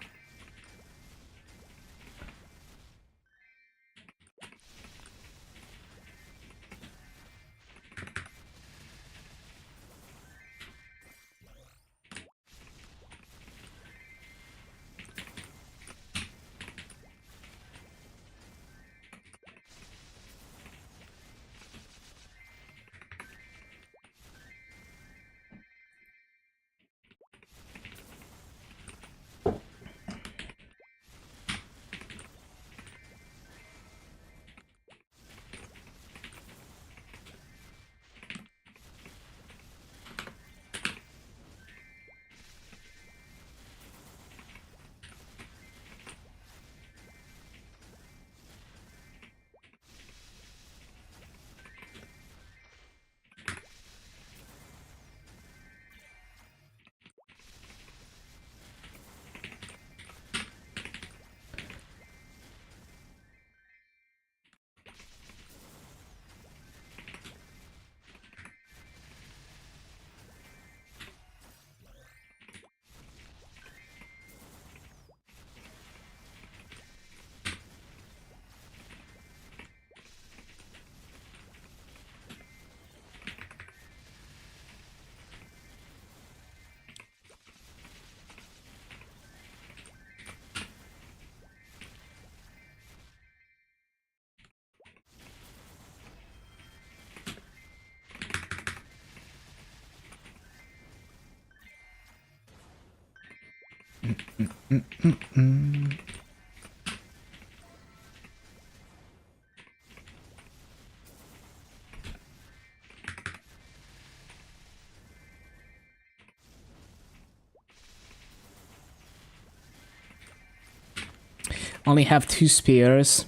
Only have 2 spears.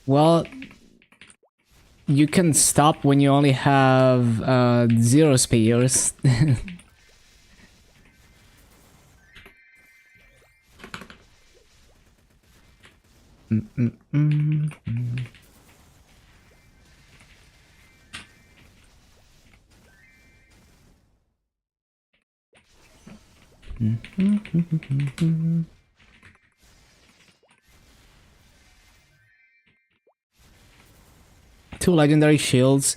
Well, you can stop when you only have 0 spears. Two legendary shields.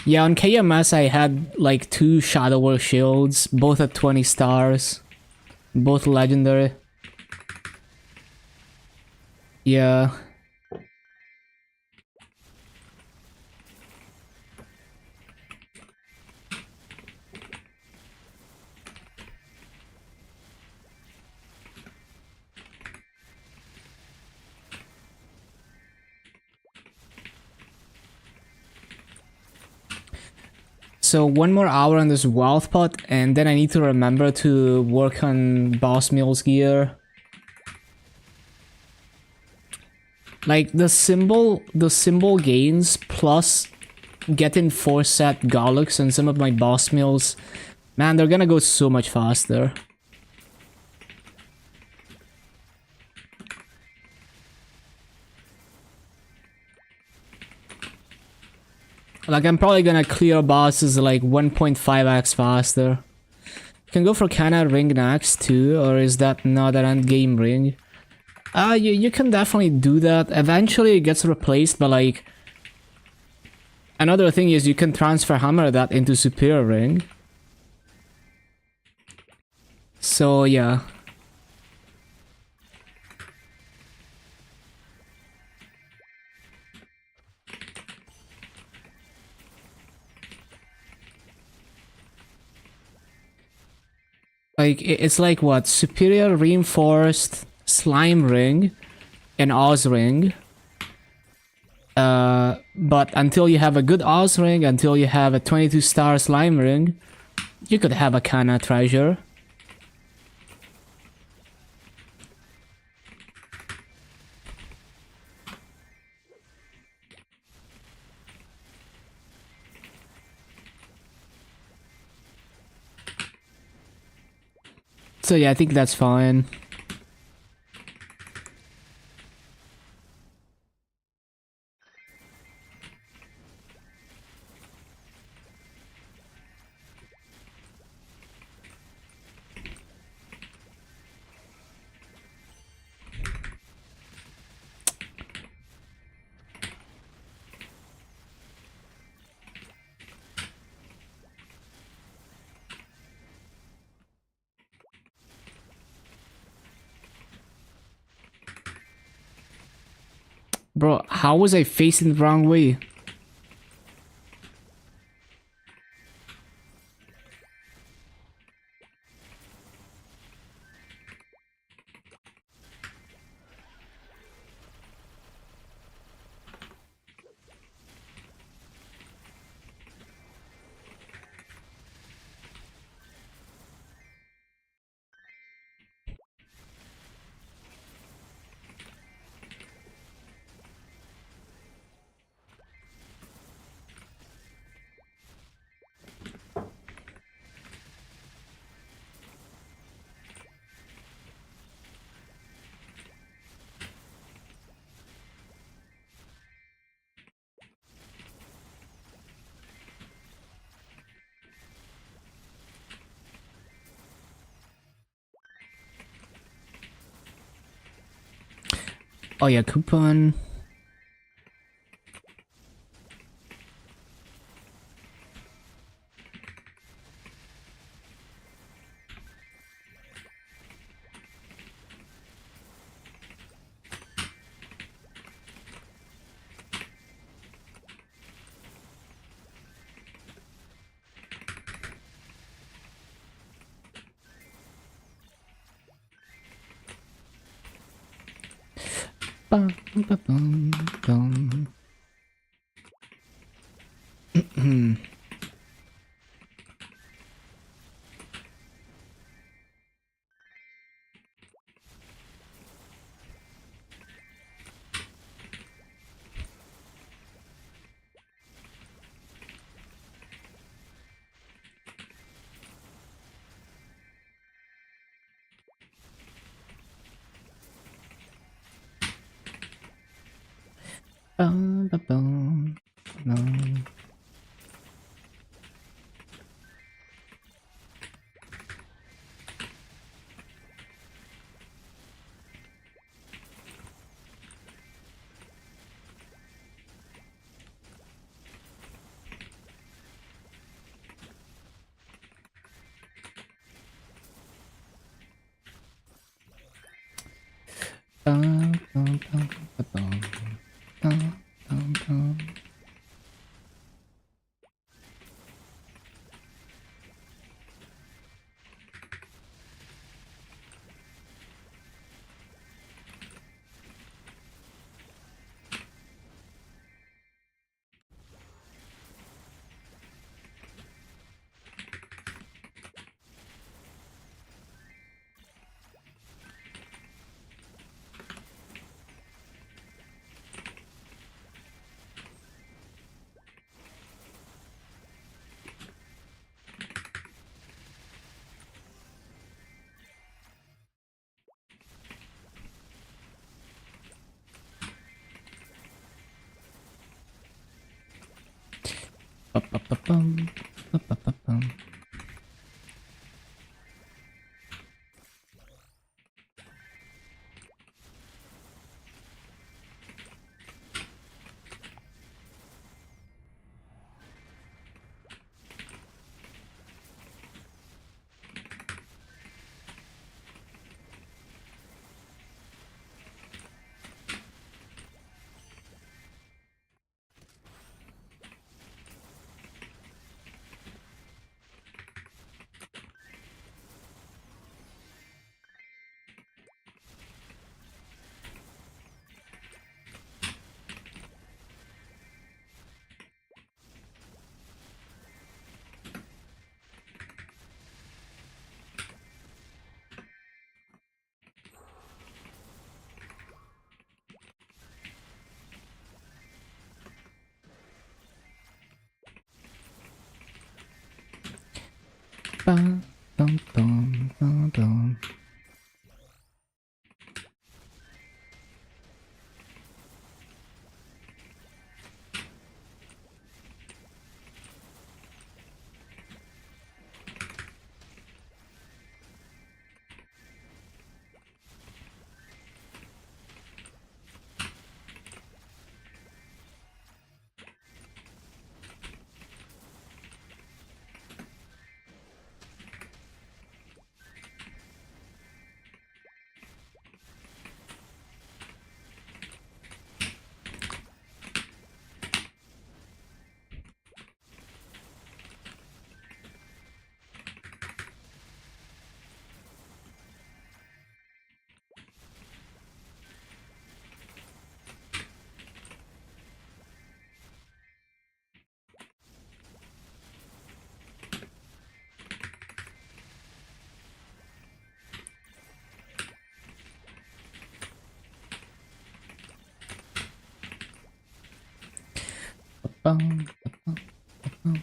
Yeah, on KMS I had like 2 Shadow War shields, both at 20 stars. Both legendary. Yeah. So 1 more hour on this wealth pot, and then I need to remember to work on Boss Mule's gear. Like the symbol gains plus getting 4 set Garlux and some of my Boss Mules, man, they're gonna go so much faster. Like, I'm probably gonna clear bosses like 1.5x faster. You can go for Kana ring next too, or is that not an endgame ring? You can definitely do that. Eventually it gets replaced by like... Another thing is you can transfer hammer that into superior ring. So yeah. Like it's like what? Superior reinforced slime ring and Oz ring. But until you have a good Oz ring, until you have a 22-star slime ring, you could have a Kana treasure. So yeah, I think that's fine. Bro, how was I facing the wrong way? Oh yeah, coupon. Bum, bum, bum, bum. Bum, bum, bum, bum. Bum, bum, bum, bum, bum. Bum, bum, bum. Bum, bum, bum, bum. Bum, bum, bum, bum. dum, dum, dum, dum. Bum, bum, bum.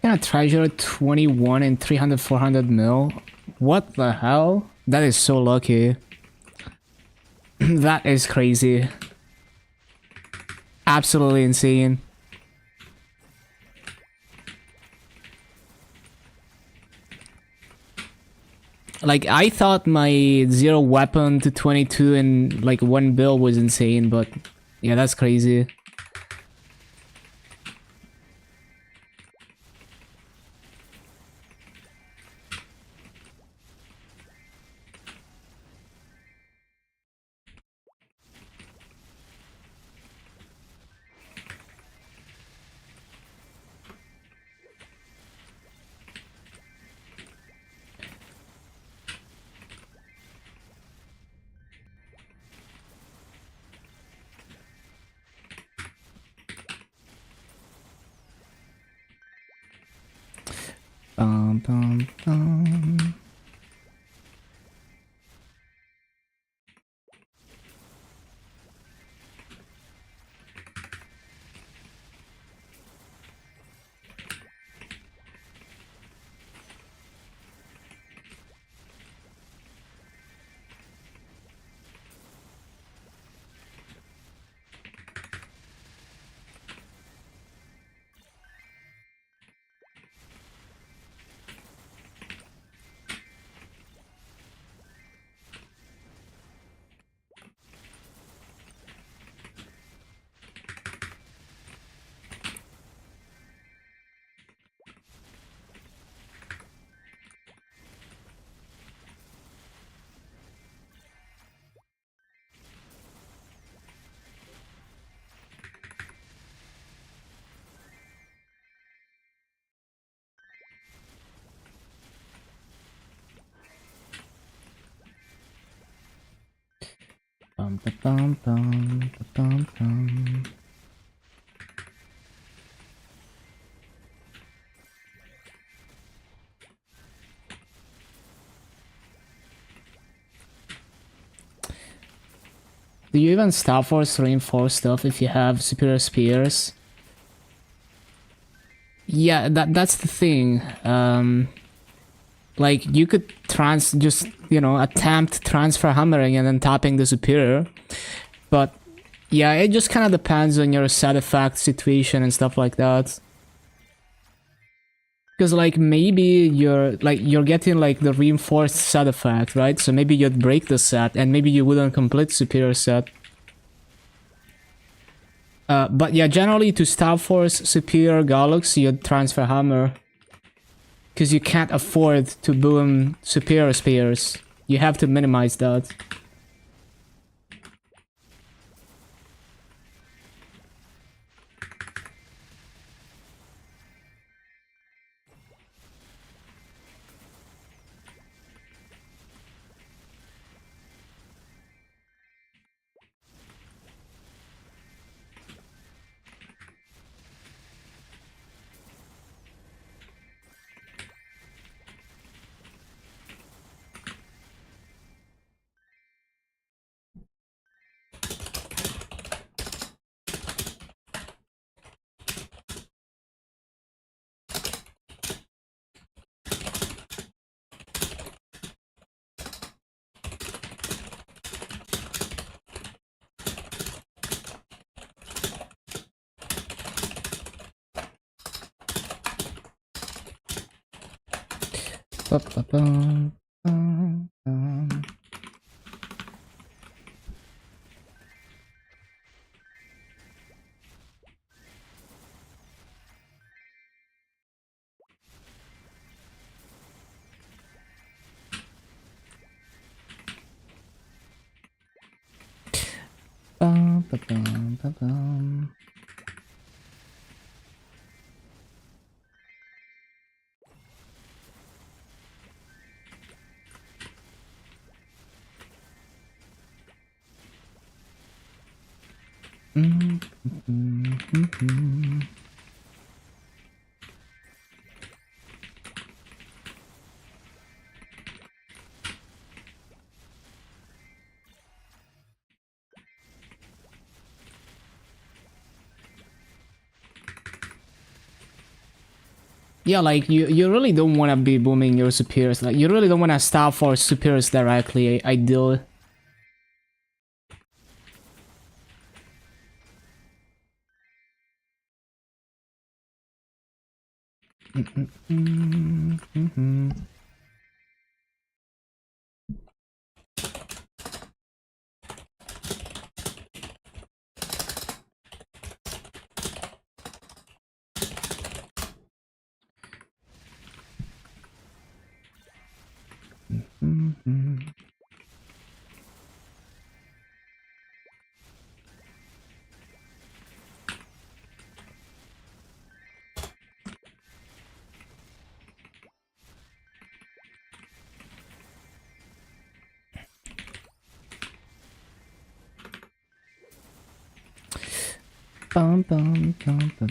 Gonna treasure 21 and 300 400 mil. What the hell? That is so lucky. That is crazy. Absolutely insane. Like, I thought my 0 weapon to 22 and like 1 bill was insane, but yeah, that's crazy. Bum, bum, bum. Bum, ba, bum, bum, ba, bum, bum. Do you even Star Force reinforce stuff if you have superior spears? Yeah, that's the thing. Like, you could just, you know, attempt transfer hammering and then tapping the superior. But yeah, it just kind of depends on your side effect situation and stuff like that. Because like maybe you're getting like the reinforced set effect, right? So maybe you'd break the set and maybe you wouldn't complete superior set. But yeah, generally to Star Force superior Galaxy, you'd transfer hammer. Because you can't afford to boom superior spears. You have to minimize that. Ba-ba-bum, bum. Bum, ba-bum, ba-bum. Yeah, like you really don't want to be booming your superiors. Like you really don't want to stop for superiors directly. Ideally. Bum, bum, bum, bum,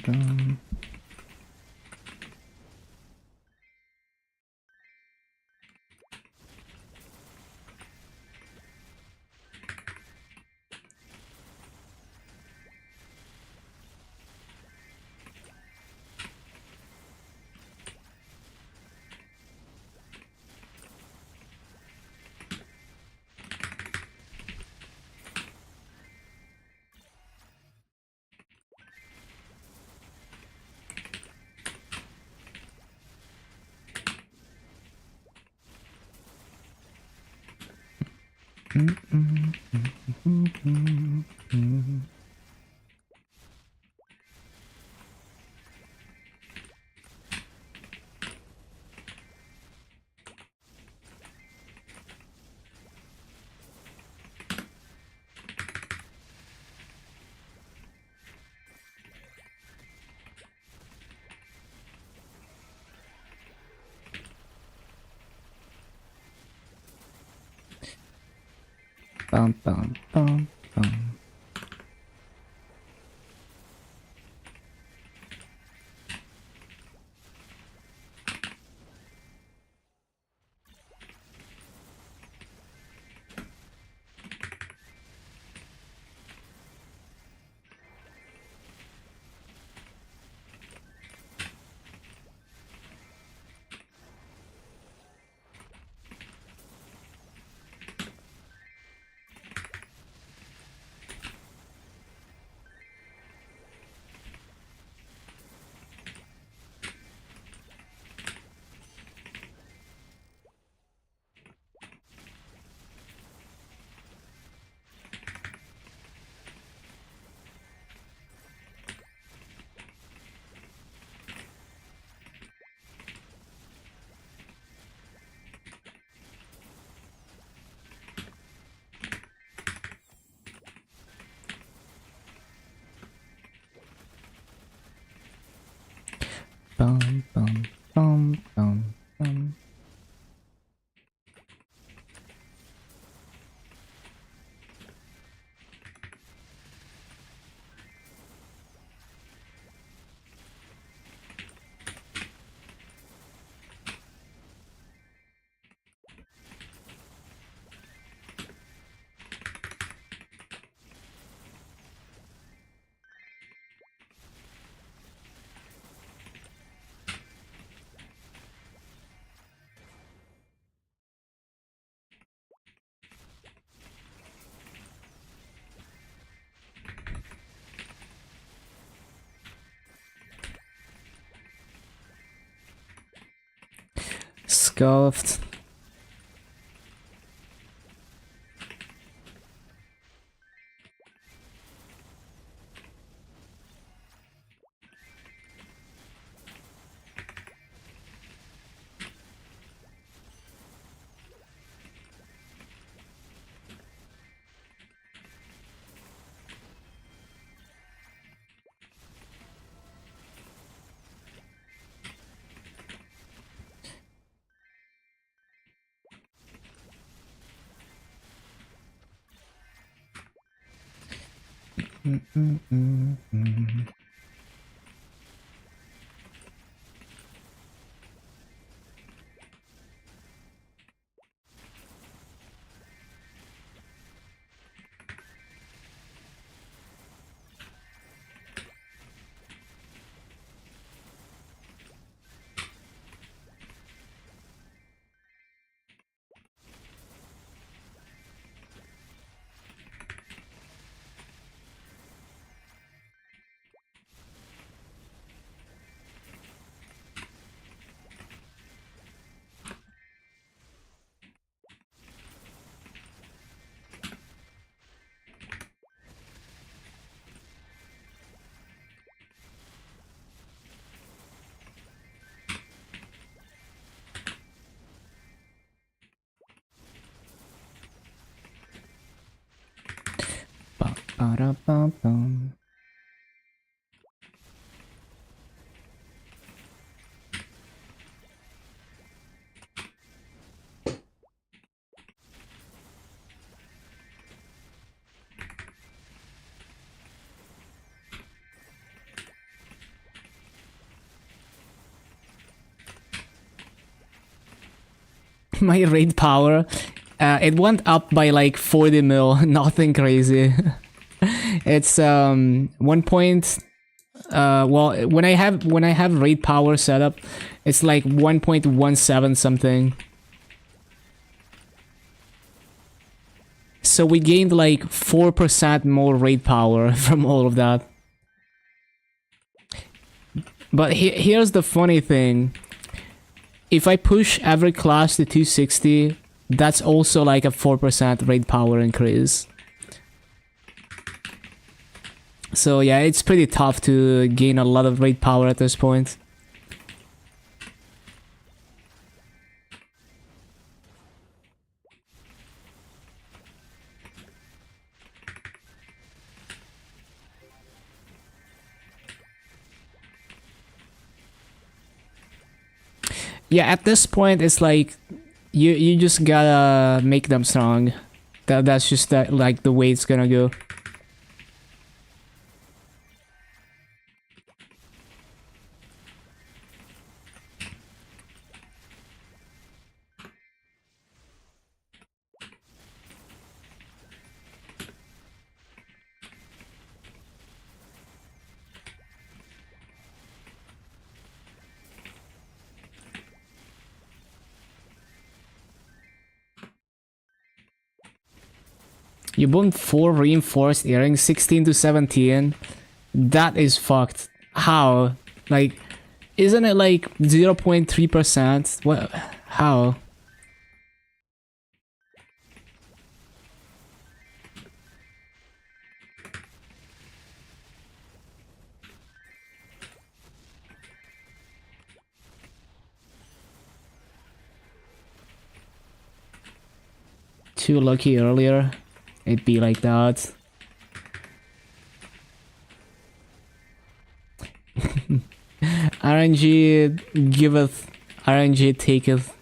bum. Bum, bum, bum, bum. Bum, bum, bum, bum, bum. scuffed. Ba-da-ba-bum. My raid power, it went up by like 40 mil, nothing crazy. It's 1 point, well, when I have raid power set up, it's like 1.17 something. So we gained like 4% more raid power from all of that. But here's the funny thing. If I push every class to 260, that's also like a 4% raid power increase. So yeah, it's pretty tough to gain a lot of raid power at this point. Yeah, at this point, it's like you just gotta make them strong. That's just like the way it's gonna go. You bought 4 reinforced earrings, 16 to 17. That is fucked. How? Like, isn't it like 0.3%? What? How? Too lucky earlier. It'd be like that. RNG giveth, RNG taketh.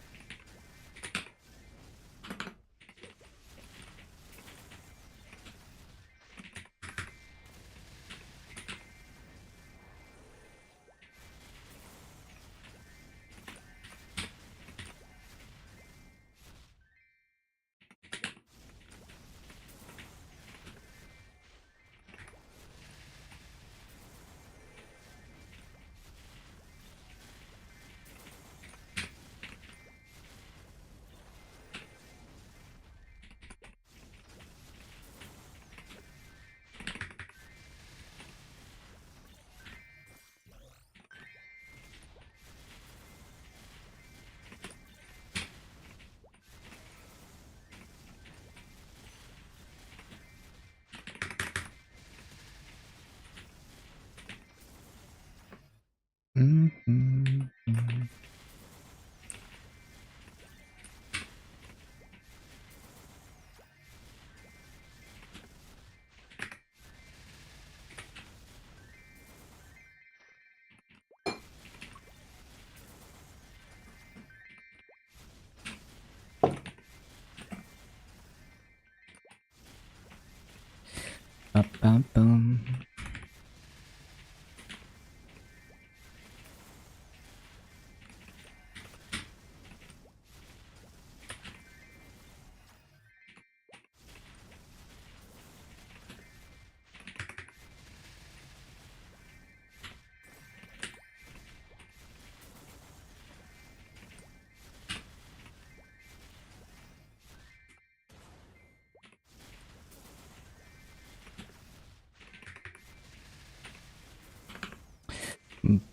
Ba-bum-bum.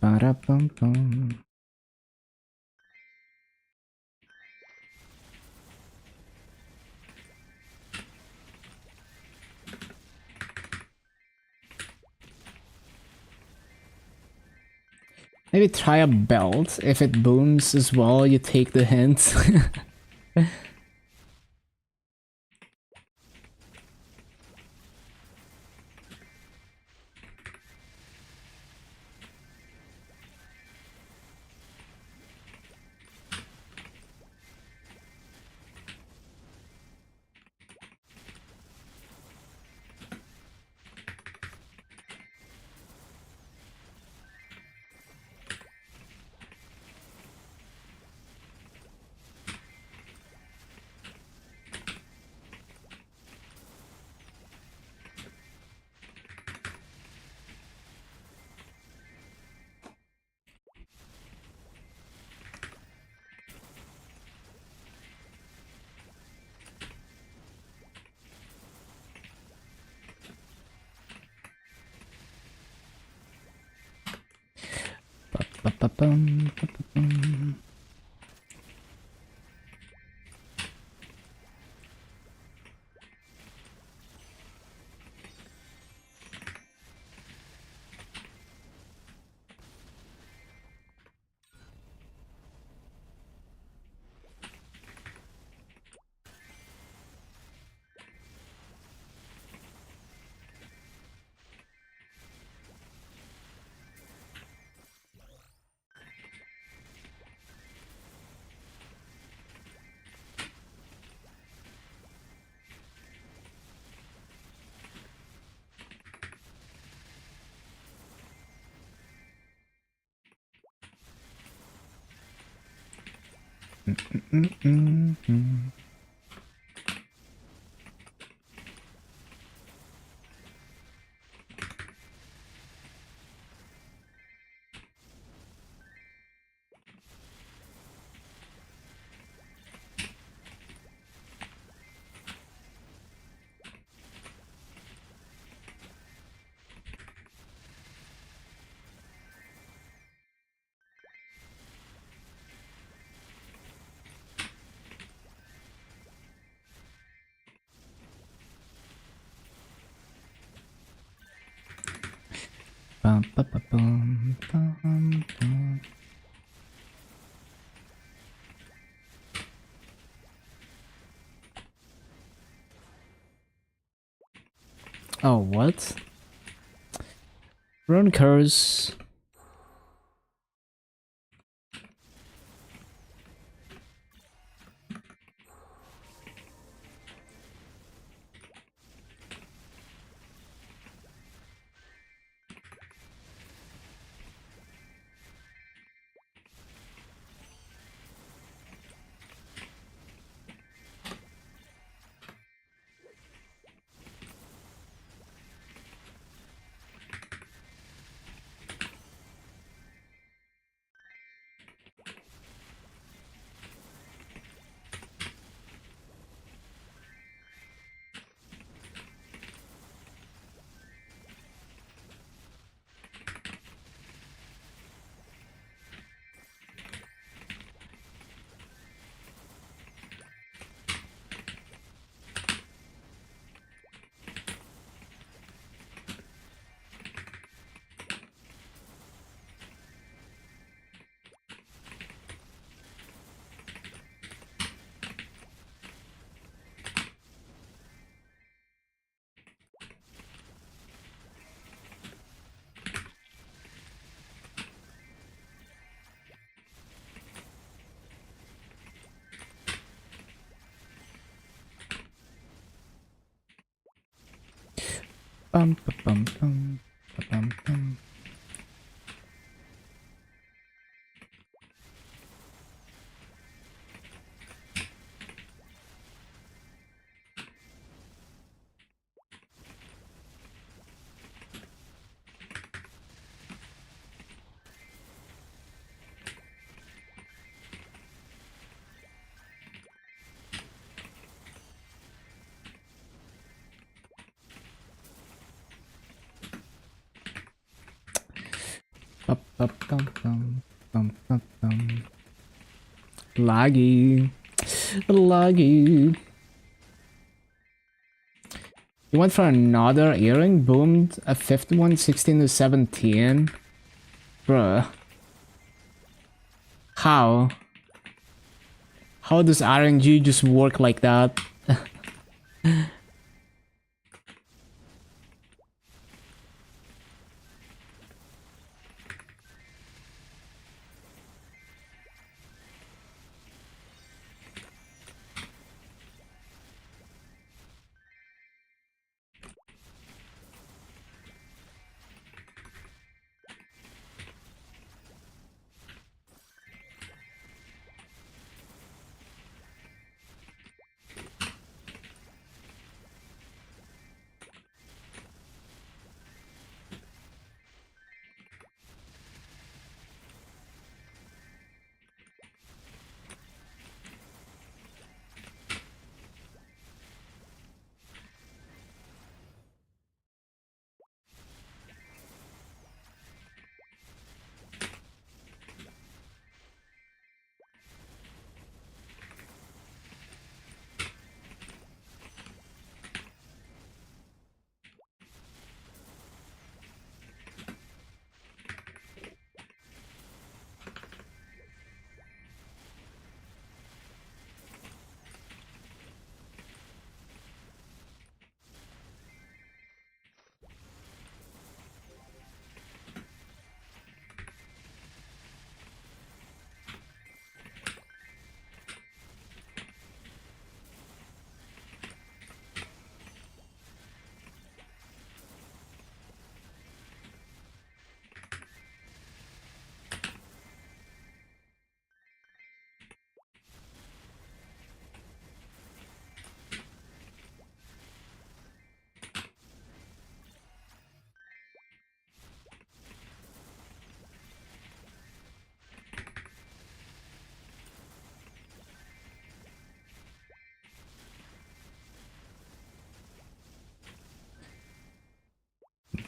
Ba-da-bum-bum. Maybe try a belt. If it booms as well, you take the hint. Ba-ba-bum, ba-ba-bum. Mm-mm-mm-mm. Ba-ba-ba-bum, bum, bum. Oh, what? Rune curse. Bum, ba, bum, bum, ba, bum, bum. Bum, bum, bum, bum, bum, bum, bum. Laggy. Laggy. You went for another earring? Boomed a 51, 16 to 17? Bruh. How? How does RNG just work like that?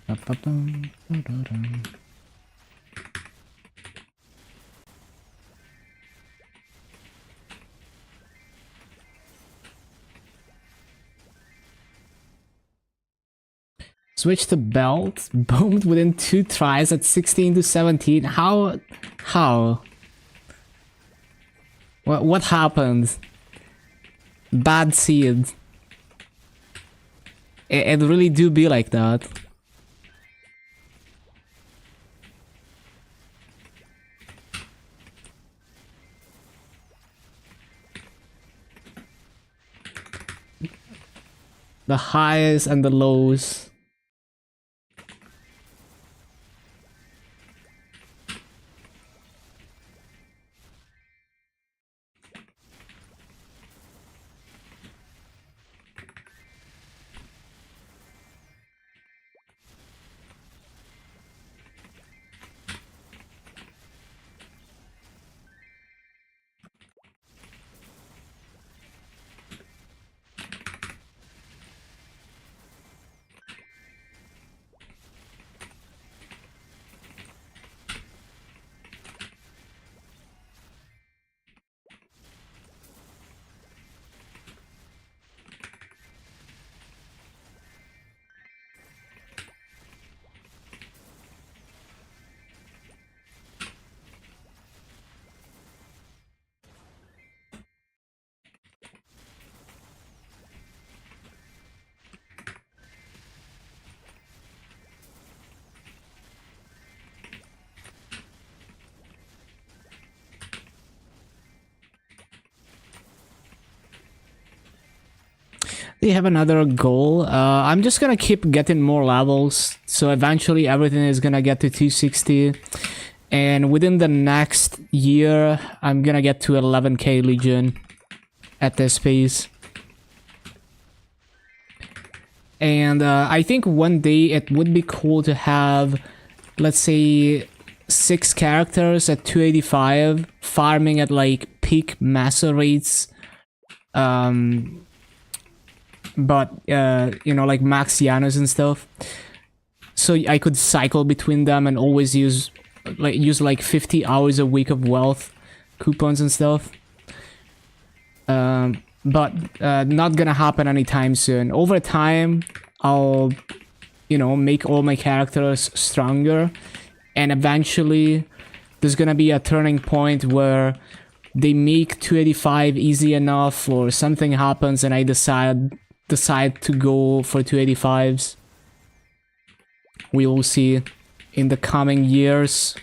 Ba-ba-bum, ba-da-dum. Switch to belt, boomed within 2 tries at 16 to 17. How? How? What happened? Bad seed. It really do be like that. The highs and the lows. actually have another goal. I'm just gonna keep getting more levels, so eventually everything is gonna get to 260. And within the next year, I'm gonna get to 11k Legion at this pace. And I think one day it would be cool to have, let's say, 6 characters at 285, farming at like peak massa rates. But you know, like max Janus and stuff. So I could cycle between them and always use like 50 hours a week of wealth coupons and stuff. But not gonna happen anytime soon. Over time, I'll, you know, make all my characters stronger, and eventually there's gonna be a turning point where they make 285 easy enough, or something happens and I decide to go for 285s. We will see in the coming years.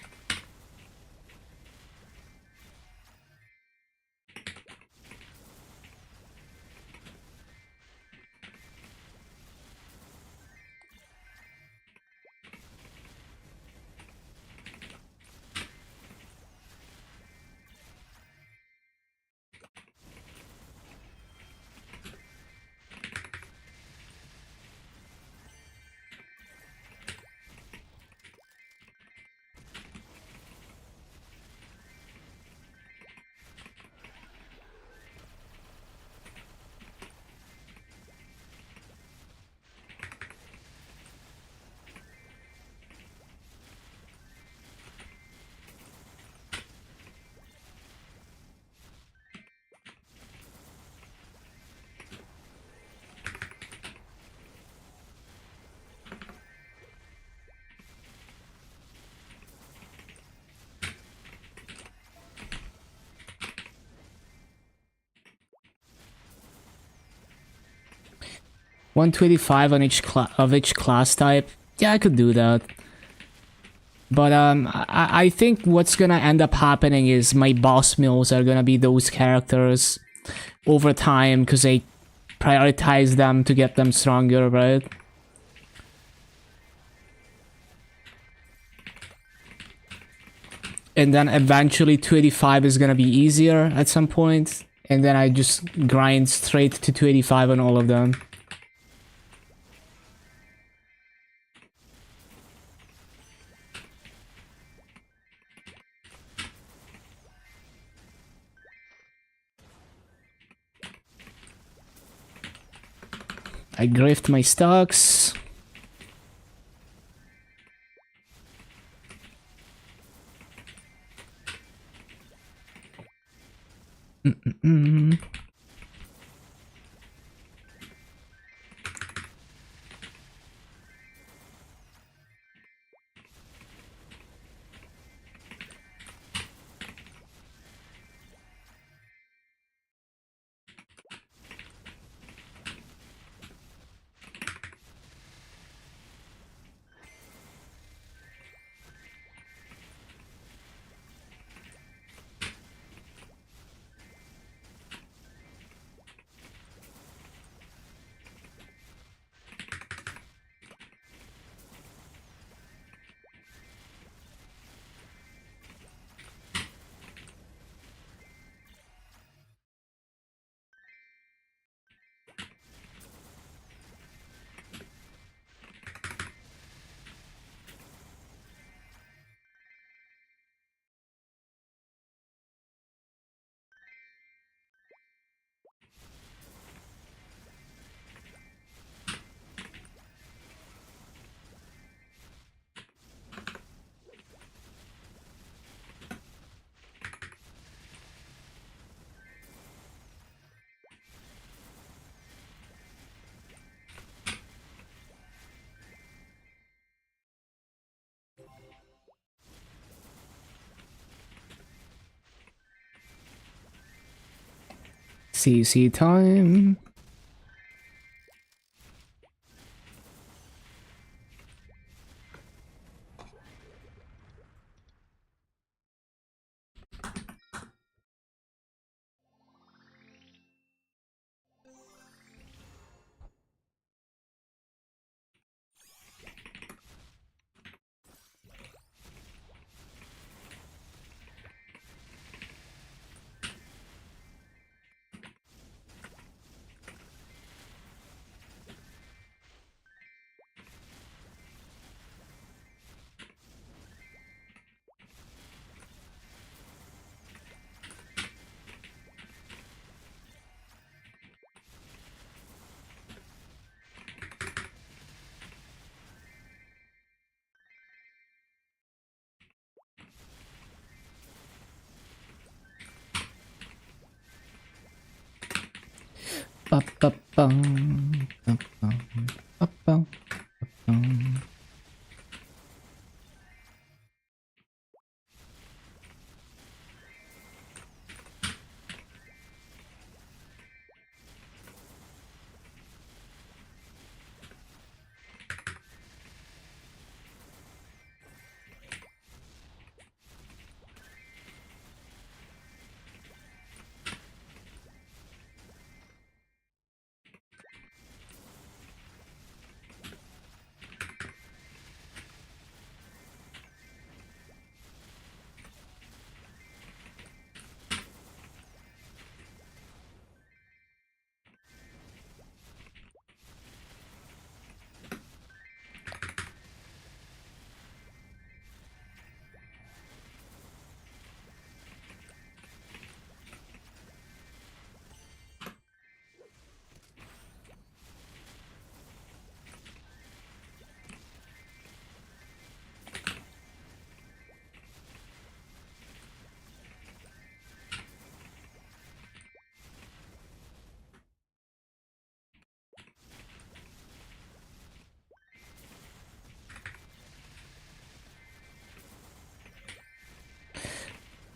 $125 on each class type. Yeah, I could do that. But I think what's gonna end up happening is my boss mills are gonna be those characters over time, because I prioritize them to get them stronger, right? And then eventually 285 is gonna be easier at some point, and then I just grind straight to 285 on all of them. I grift my stocks. CC time. Ba-bum, ba-bum, ba-bum, ba-bum.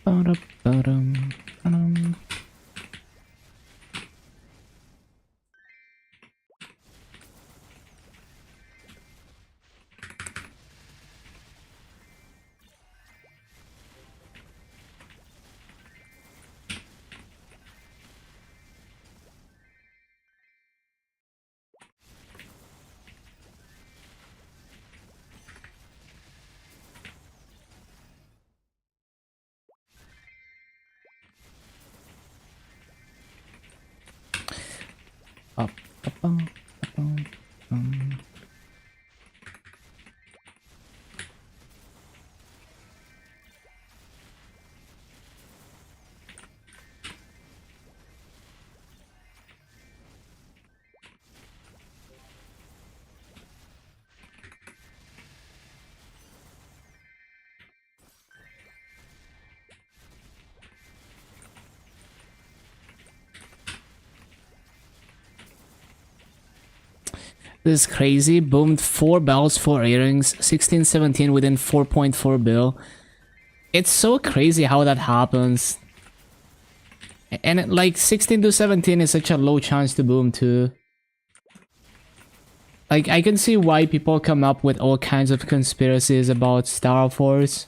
Ba-da-ba-dum, ba-dum. Up, ba-bum, ba-bum, bum. This is crazy. Boomed 4 bells, 4 earrings, 1617 within 4.4 bill. It's so crazy how that happens. And like 16 to 17 is such a low chance to boom too. Like I can see why people come up with all kinds of conspiracies about Star Force.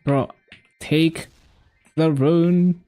Bro, take the rune.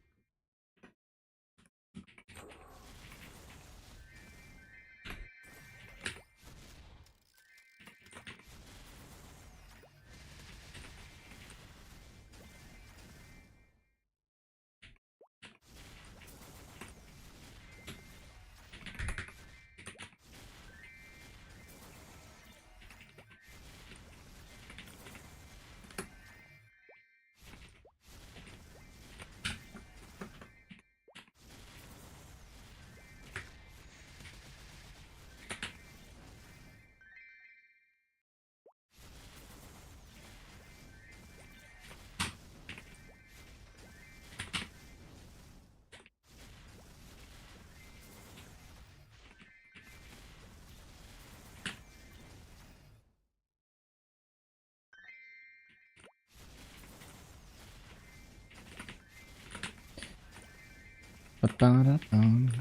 Ba-ba-da-bum.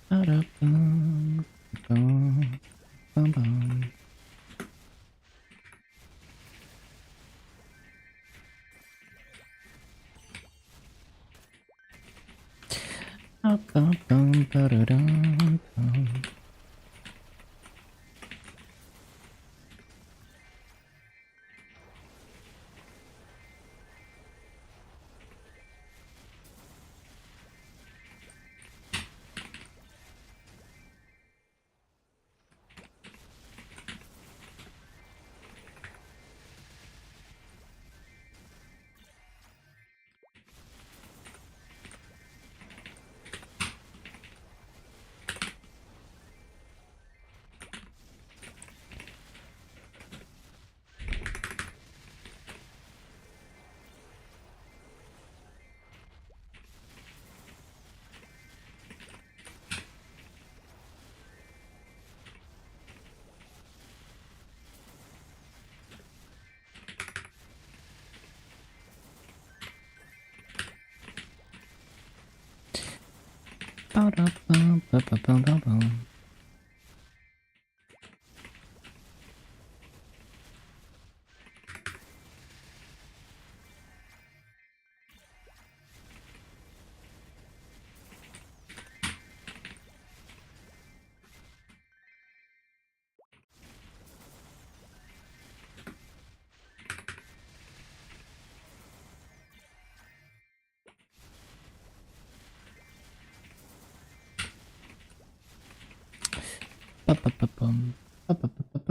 Ba-da-bum, bum, bum, bum. Ba-ba-bum, ba-da-dum, bum. Bum,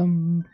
bum.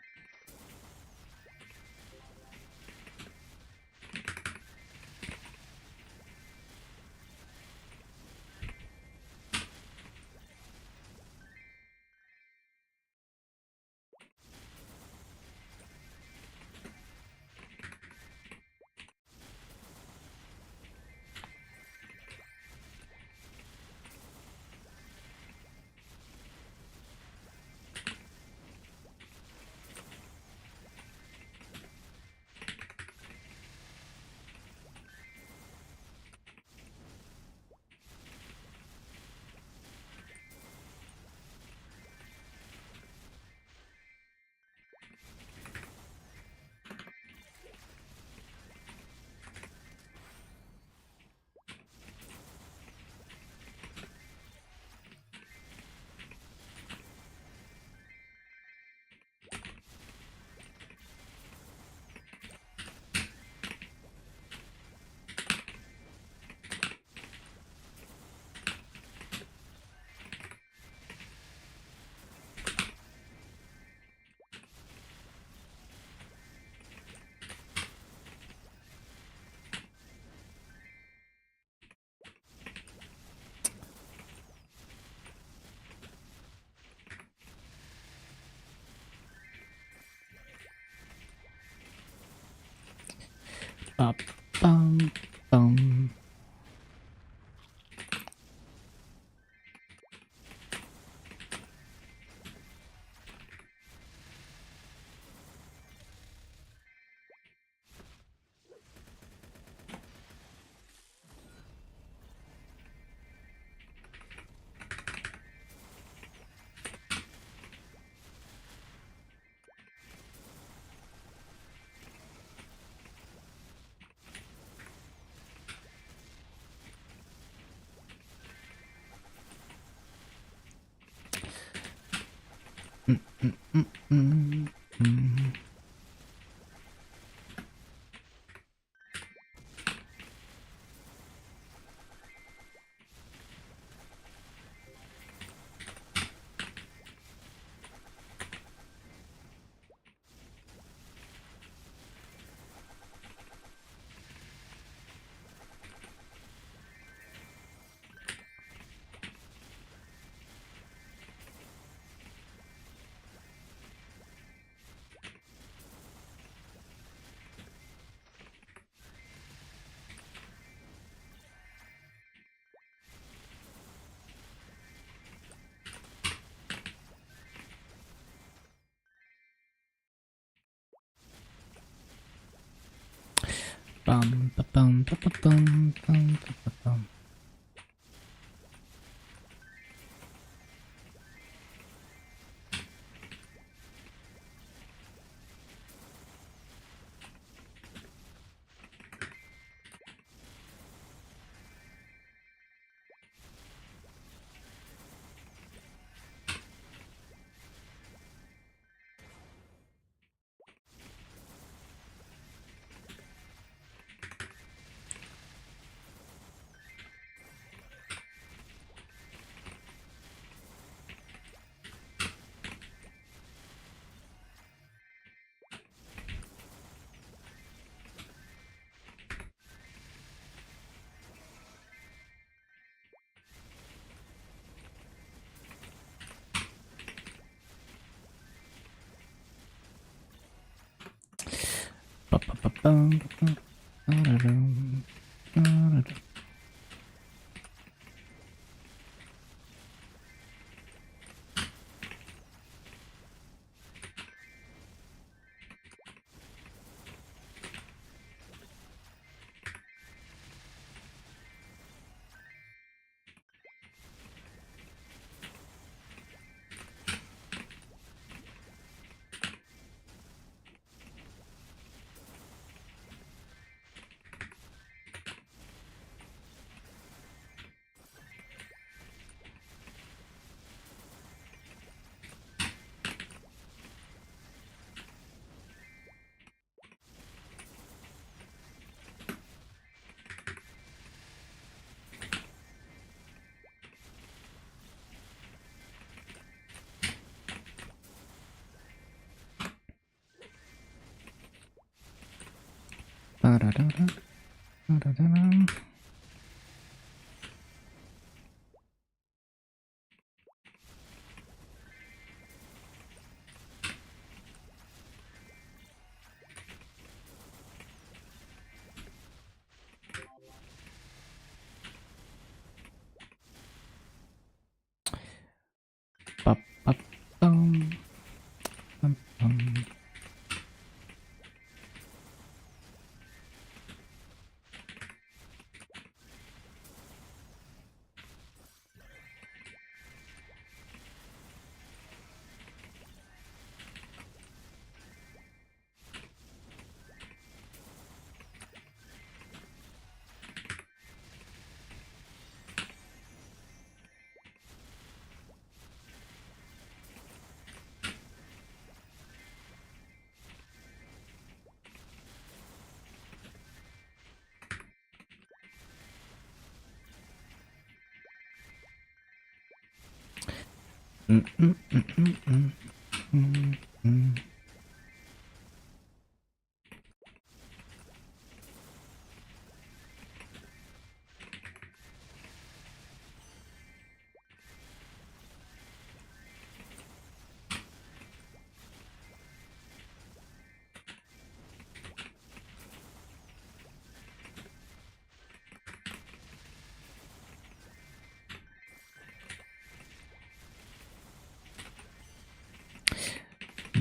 Bum, ba, bum, ba, ba, bum, bum, ba, ba, bum. Ba, ba, ba, bum, ba, bum, ba-da-dum, ba-da-dum.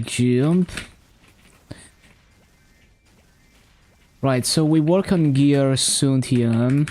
Jump. Right, so we work on gear soon here.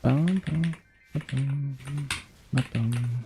Bum, bum, ba-bum, ba-bum.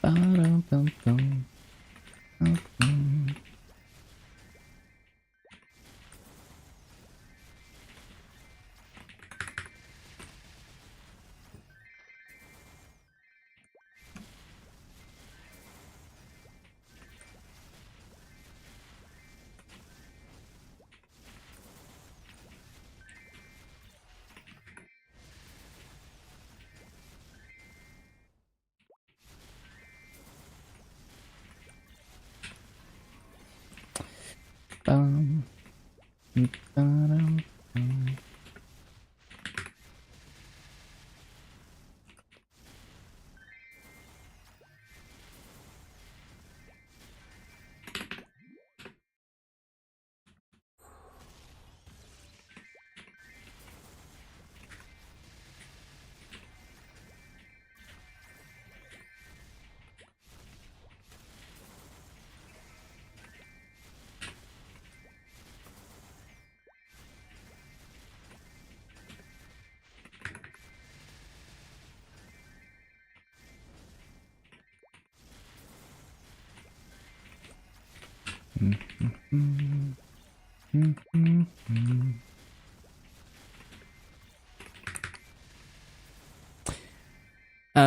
Ba-dum-bum-bum. Bum-bum. Bum. Ba-dum.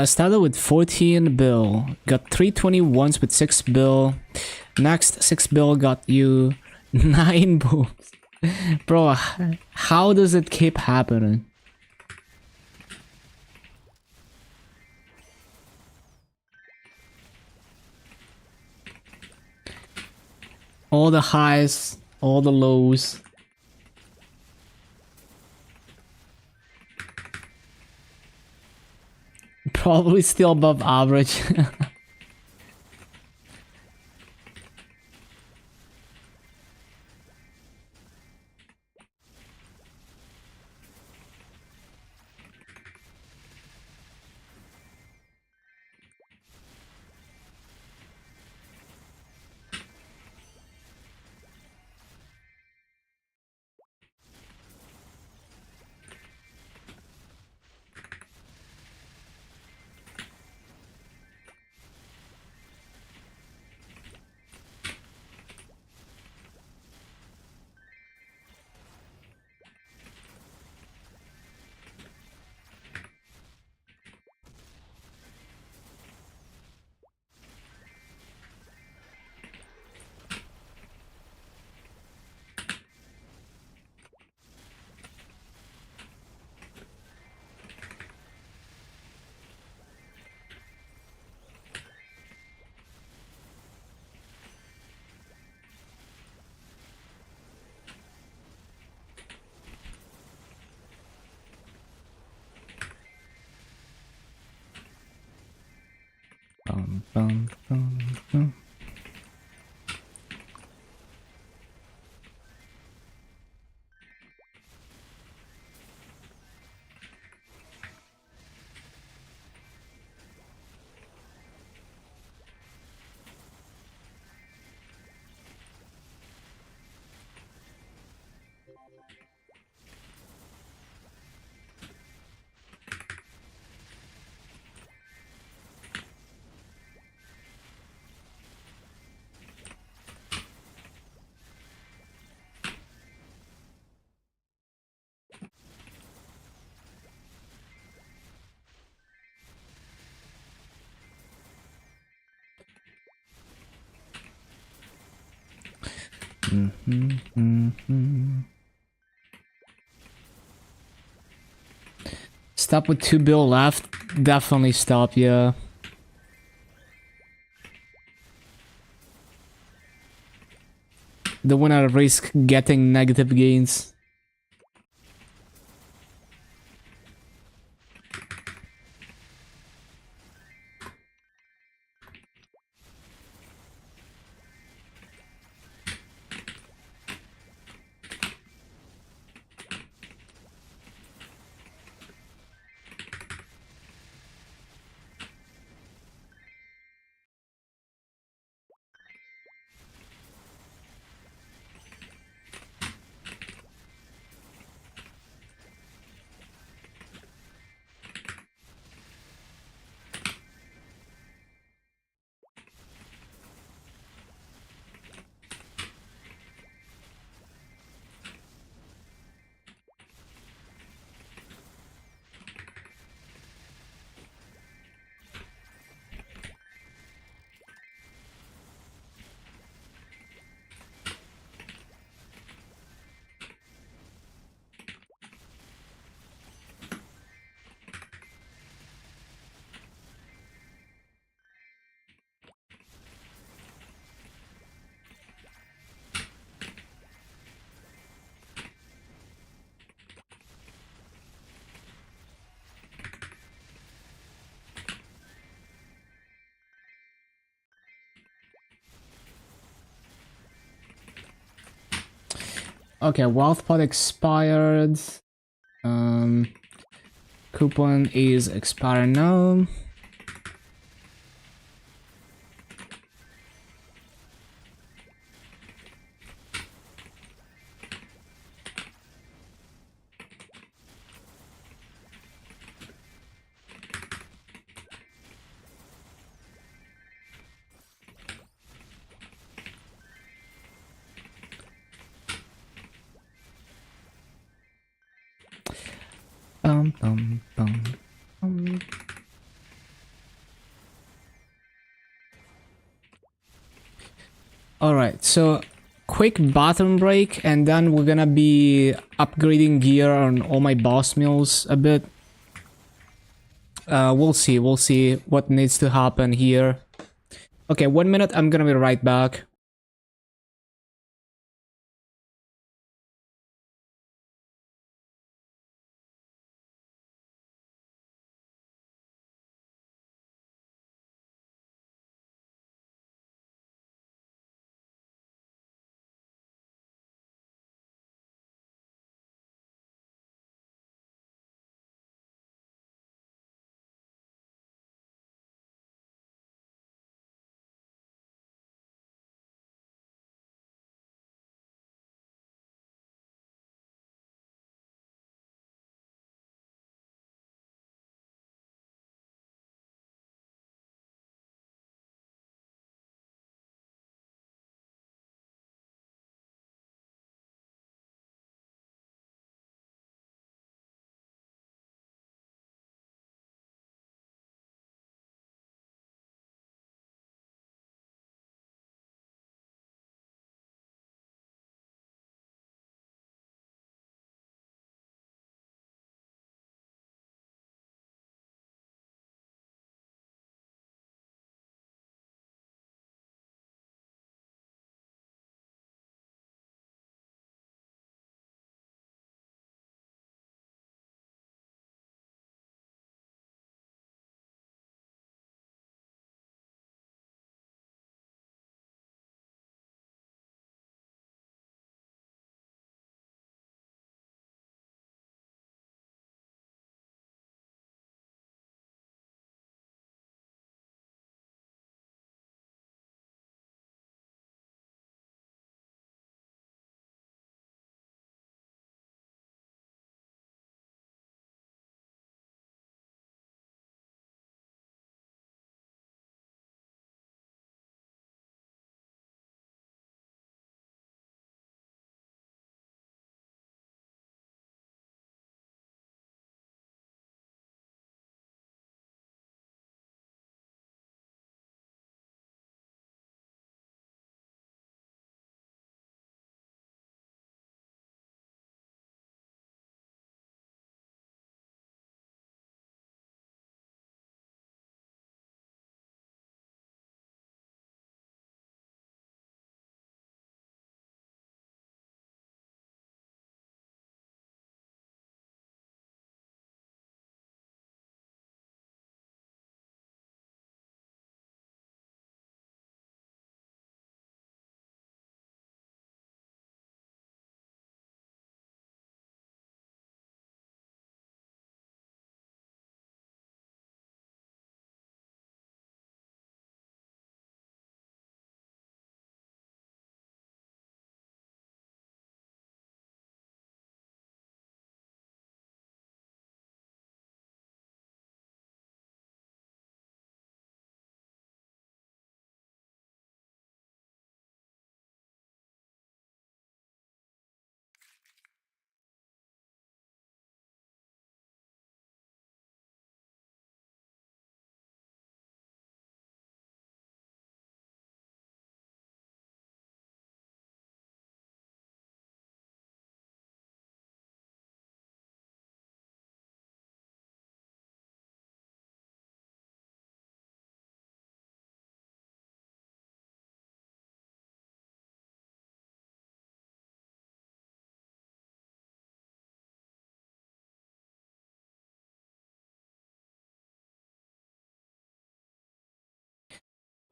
Started with 14 bill, got 321s with 6 bill. Next 6 bill got you 9 boobs. Bro, how does it keep happening? All the highs, all the lows. Probably still above average. Bum, bum, bum, bum. Stop with 2 bill left. Definitely stop, yeah. Don't wanna risk getting negative gains. Okay, wealth pot expired. Coupon is expired now. Bum, bum, bum, bum. Alright, so quick bathroom break, and then we're gonna be upgrading gear on all my boss mills a bit. We'll see what needs to happen here. Okay, 1 minute, I'm gonna be right back.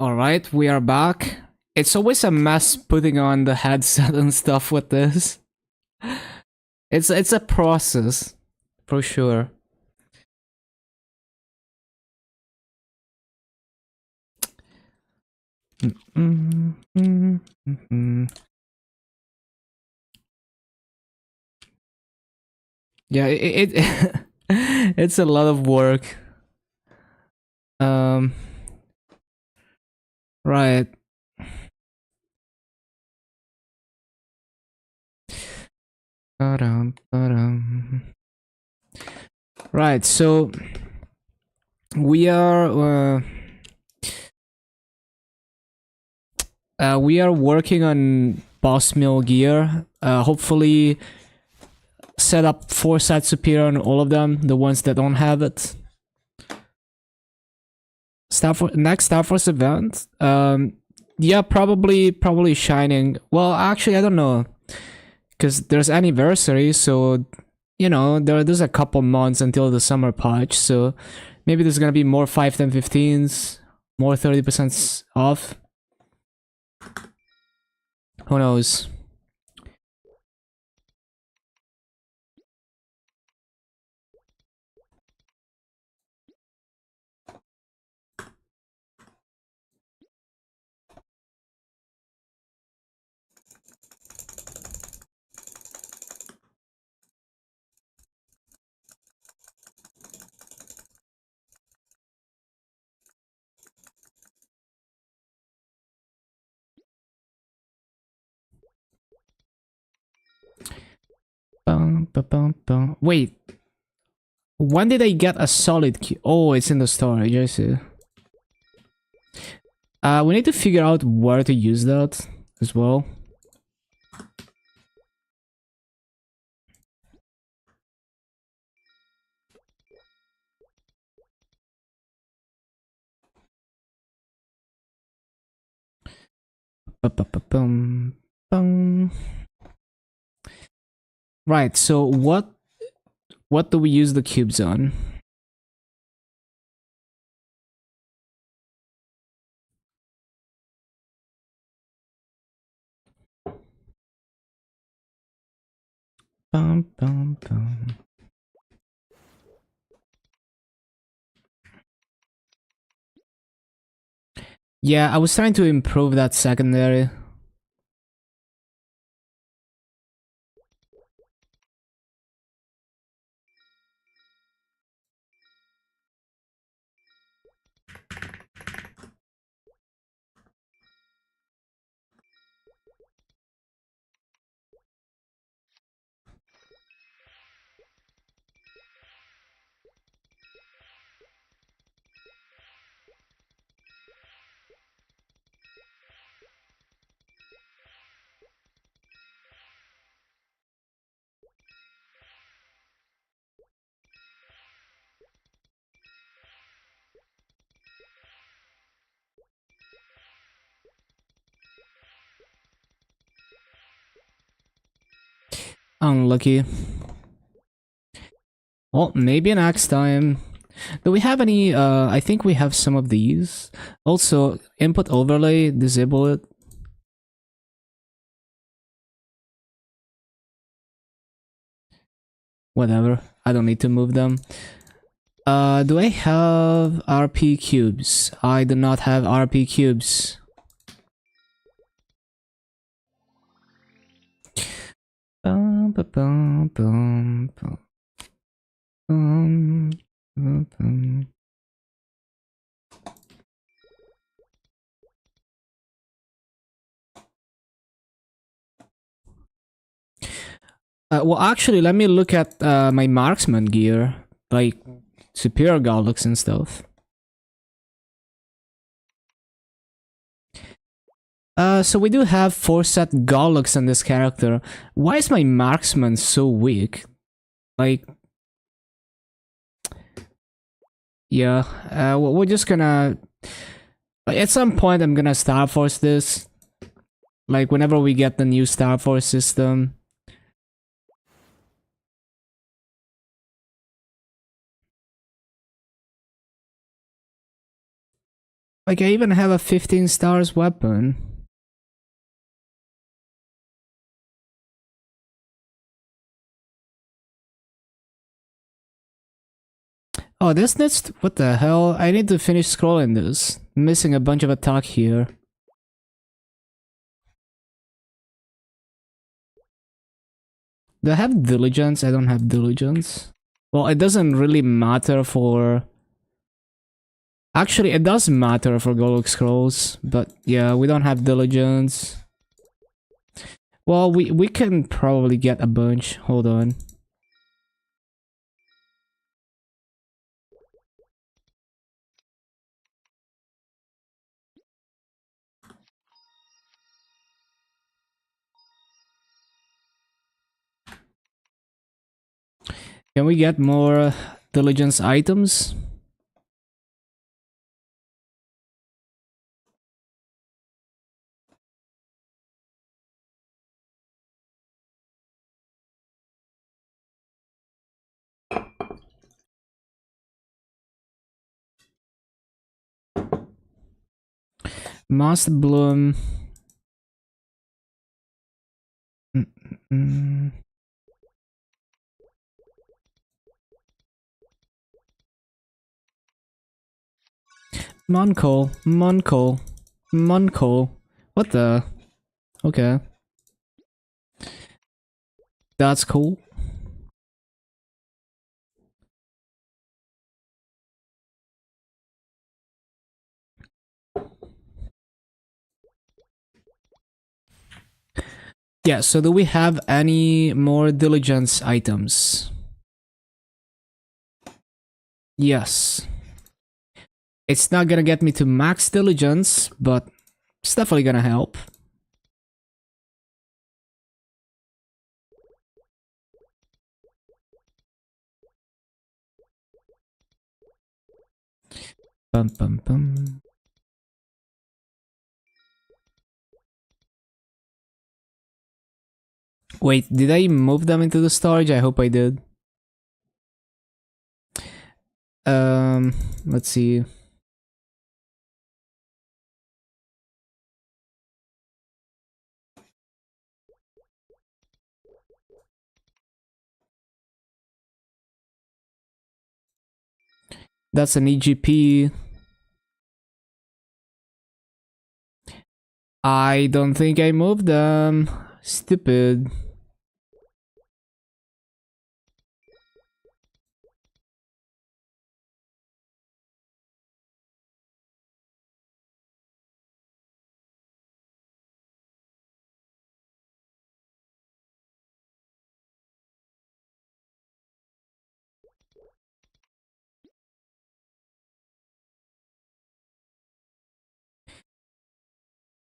Alright, we are back. It's always a mess putting on the headset and stuff with this. It's a process, for sure. Yeah, it's a lot of work. Right. Right, so we are working on boss mill gear. Hopefully set up 4 sets superior on all of them, the ones that don't have it. Next Star Force event. Yeah, probably Shining. Well, actually, I don't know, because there's anniversary, so you know there's a couple months until the summer patch. So maybe there's gonna be more 5, 10, 15s, more 30% off. Who knows? Wait, when did I get a solid key? Oh, it's in the storage. I see. We need to figure out where to use that as well. Right. So what do we use the cubes on? Yeah, I was trying to improve that secondary. Unlucky. Well, maybe next time. Do we have any, I think we have some of these. Also, input overlay, disable it. Whatever, I don't need to move them. Do I have RP cubes? I do not have RP cubes. Well, actually, let me look at my marksman gear, like superior garlics and stuff. So we do have 4 set garlics on this character. Why is my marksman so weak? Like, yeah, we're just gonna. Like, at some point, I'm gonna Star Force this. Like, whenever we get the new Star Force system. Like, I even have a 15 stars weapon. Oh, this needs to, what the hell? I need to finish scrolling this. I'm missing a bunch of attack here. Do I have diligence? I don't have diligence. Well, it doesn't really matter for... Actually, it does matter for Golok Scrolls, but yeah, we don't have diligence. Well, we can probably get a bunch. Hold on. Can we get more diligence items? Must bloom. Mm. Monco, Monco, Monco. What the? Okay. That's cool. Yeah, so do we have any more diligence items? Yes. It's not gonna get me to max diligence, but it's definitely gonna help. Bum bum bum. Wait, did I move them into the storage? I hope I did. Let's see. That's an EGP. I don't think I moved them. Stupid.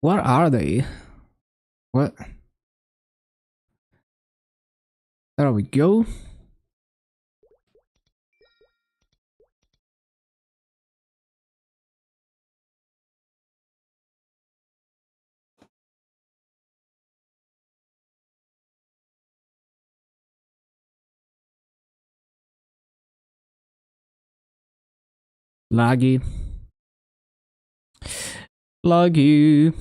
Where are they? What? There we go. Laggy. Laggy.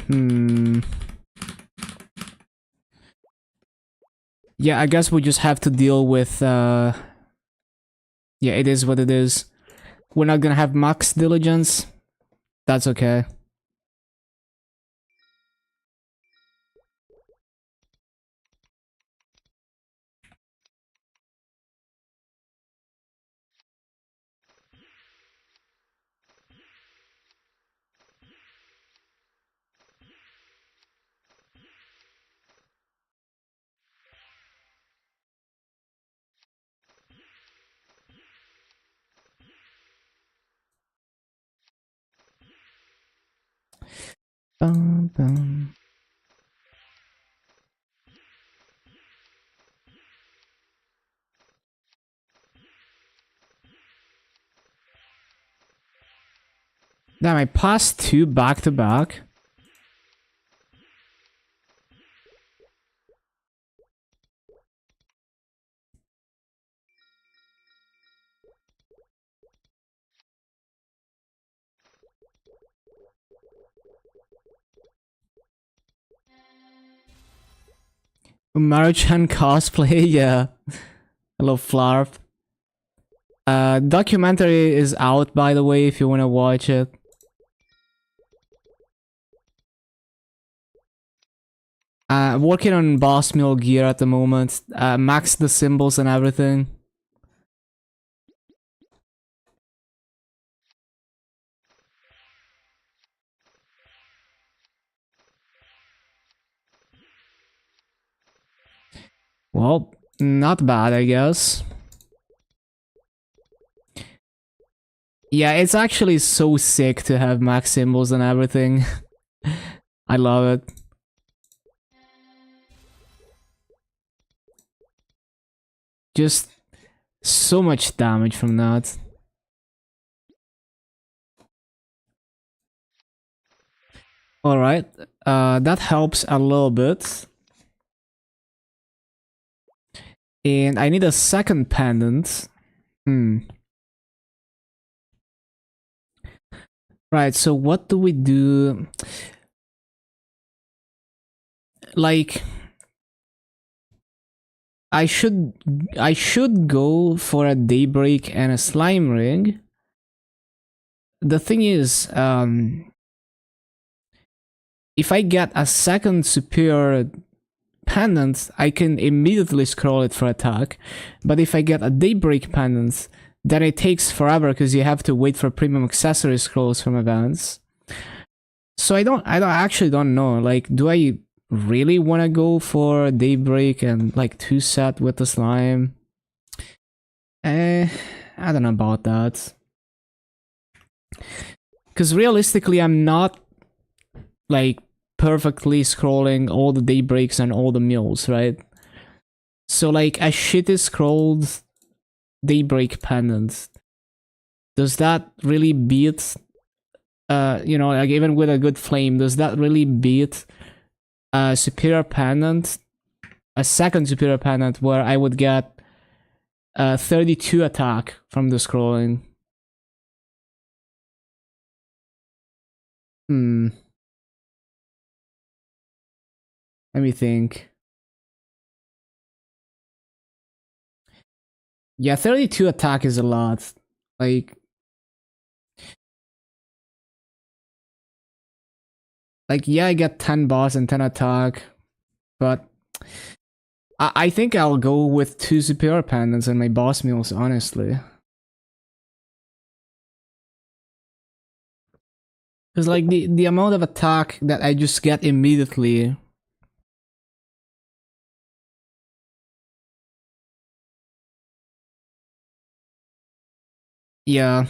Hmm. Yeah, I guess we just have to deal with, yeah, it is what it is. We're not gonna have max diligence. That's okay. Bum, bum. Damn, I passed 2 back to back. Maruchan cosplay, yeah. Hello, Flarp. Documentary is out, by the way, if you want to watch it. Working on boss mill gear at the moment. Max the symbols and everything. Well, not bad, I guess. Yeah, it's actually so sick to have max symbols and everything. I love it. Just so much damage from that. Alright, that helps a little bit. And I need a second pendant. Right, so what do we do? Like, I should go for a daybreak and a slime ring. The thing is, if I get a second superior pendant, I can immediately scroll it for attack. But if I get a daybreak pendant, then it takes forever because you have to wait for premium accessory scrolls from events. So I actually don't know. Like, do I really want to go for daybreak and like 2 set with the slime? I don't know about that. Because realistically, I'm not like perfectly scrolling all the daybreaks and all the mills, right? So like a shitty scrolled daybreak pendant, does that really beat you know, like even with a good flame, does that really beat a superior pendant, a second superior pendant where I would get 32 attack from the scrolling? Let me think. Yeah, 32 attack is a lot. Like yeah, I get 10 boss and 10 attack, but I think I'll go with 2 superior pendants and my boss meals, honestly. Because like the amount of attack that I just get immediately. Yeah.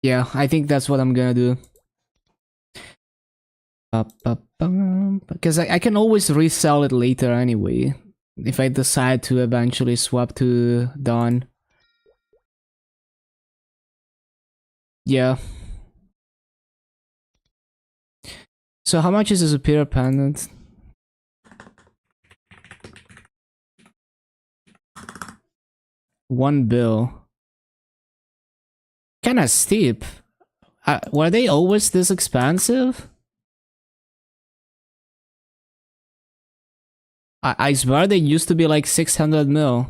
Yeah, I think that's what I'm gonna do. Because I can always resell it later anyway. If I decide to eventually swap to Dawn. Yeah. So how much is a superior pendant? 1 bill. Kinda steep. Were they always this expensive? I swear they used to be like 600 mil.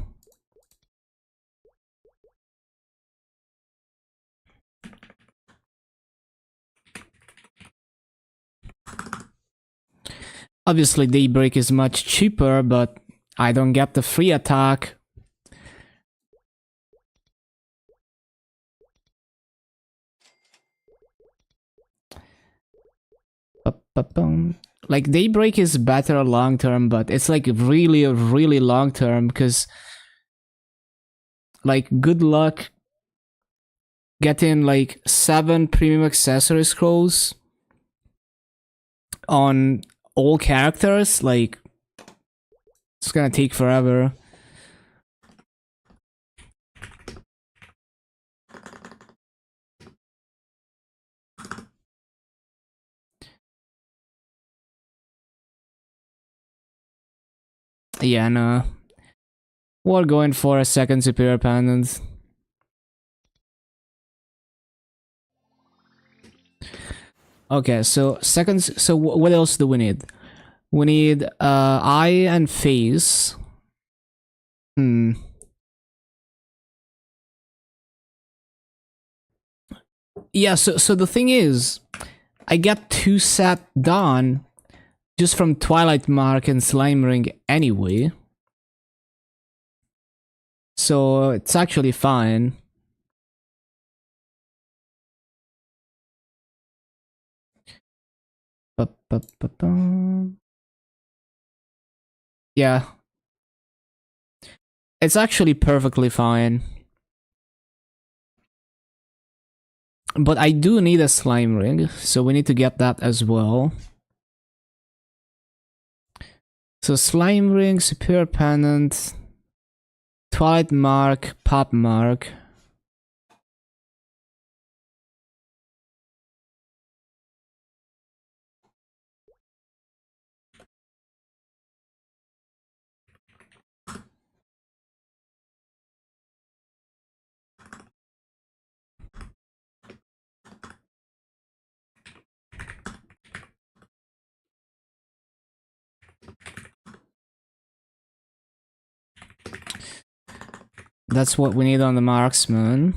Obviously Daybreak is much cheaper, but I don't get the free attack. Like Daybreak is better long term, but it's like really, really long term because like good luck getting like 7 premium accessory scrolls on all characters. Like it's gonna take forever. Yeah, no. We're going for a second superior pendant. Okay, so seconds. So what else do we need? We need eye and face. Hmm. Yeah. So the thing is, I got 2 set done just from Twilight Mark and Slime Ring anyway. So it's actually fine. Yeah. It's actually perfectly fine. But I do need a slime ring, so we need to get that as well. So slime ring, superior pendant, twilight mark, pop mark. That's what we need on the marksman.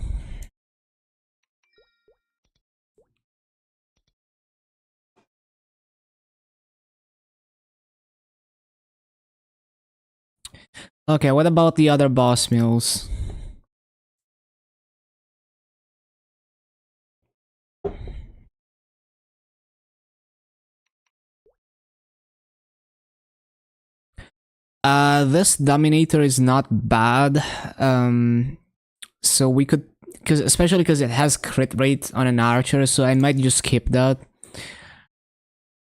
Okay, what about the other boss mules? This Dominator is not bad. So we could, especially because it has crit rate on an archer, so I might just skip that.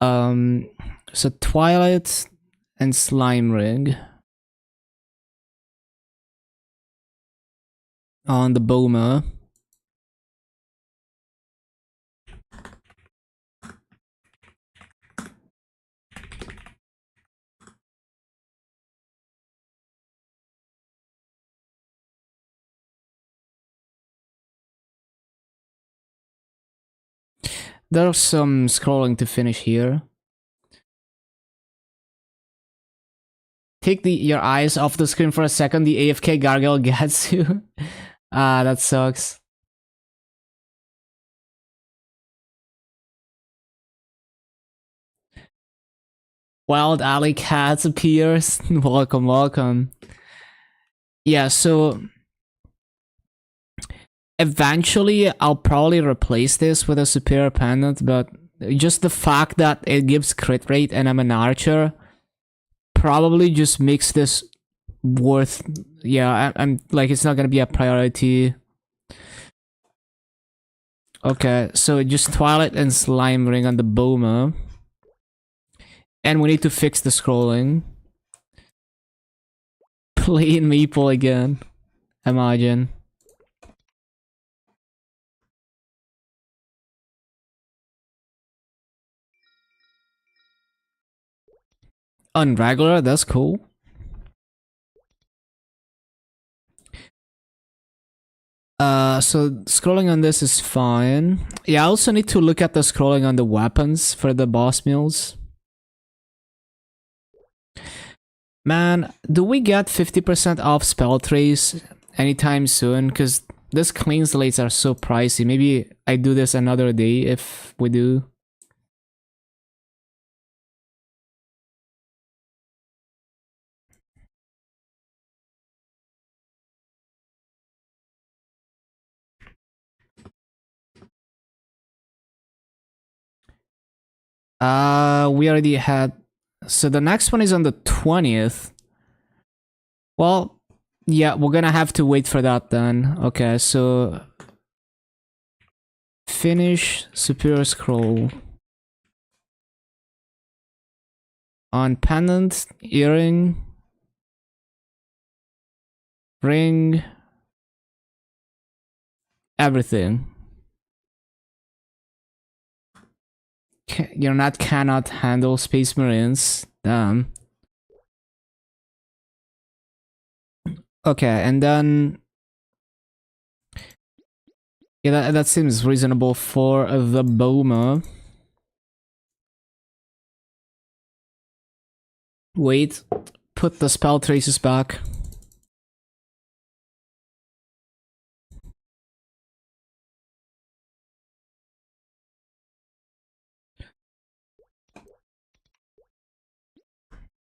So Twilight and Slime Ring on the Boma. There's some scrolling to finish here. Take your eyes off the screen for a second, the AFK gargoyle gets you. Ah, that sucks. Wild Alley Cats appears. Welcome, welcome. Yeah, so eventually I'll probably replace this with a superior pendant, but just the fact that it gives crit rate and I'm an archer probably just makes this worth. Yeah, I'm like, it's not gonna be a priority. Okay, so just Twilight and Slime Ring on the Boma. And we need to fix the scrolling. Plain Maple again. Imagine. Unregular, that's cool. So scrolling on this is fine. Yeah, I also need to look at the scrolling on the weapons for the boss mules. Man, do we get 50% off spell trays anytime soon? Because these clean slates are so pricey. Maybe I do this another day if we do. We already had. So the next one is on the 20th. Well, yeah, we're gonna have to wait for that then. Okay, so finish superior scroll on pendant, earring, ring, everything. Your net cannot handle space marines. Damn. Okay, and then yeah, that seems reasonable for the Boma. Wait, put the spell traces back.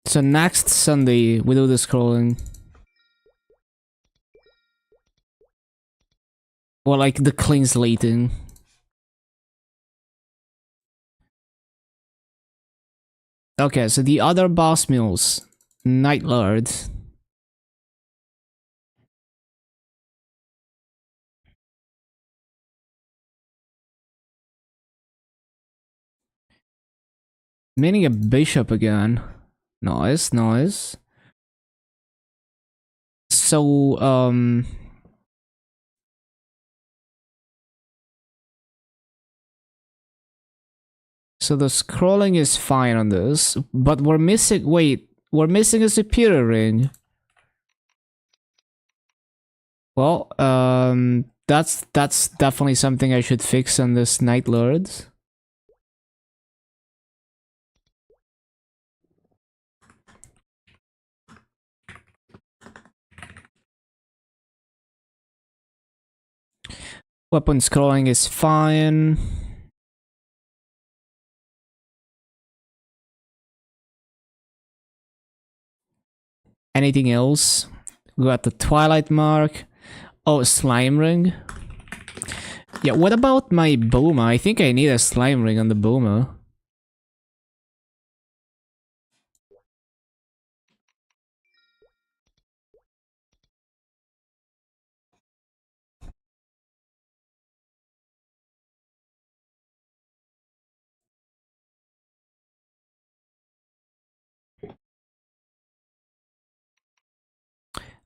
So next Sunday we do the scrolling. Or like the clean slating. Okay, so the other boss mules. Night Lord. Meaning a bishop again. Nice, nice. So, so the scrolling is fine on this, but we're missing, wait, we're missing a superior ring. Well, that's definitely something I should fix on this Night Lord. Weapon scrolling is fine. Anything else? We got the Twilight Mark. Oh, Slime Ring. Yeah, what about my Boma? I think I need a Slime Ring on the Boma.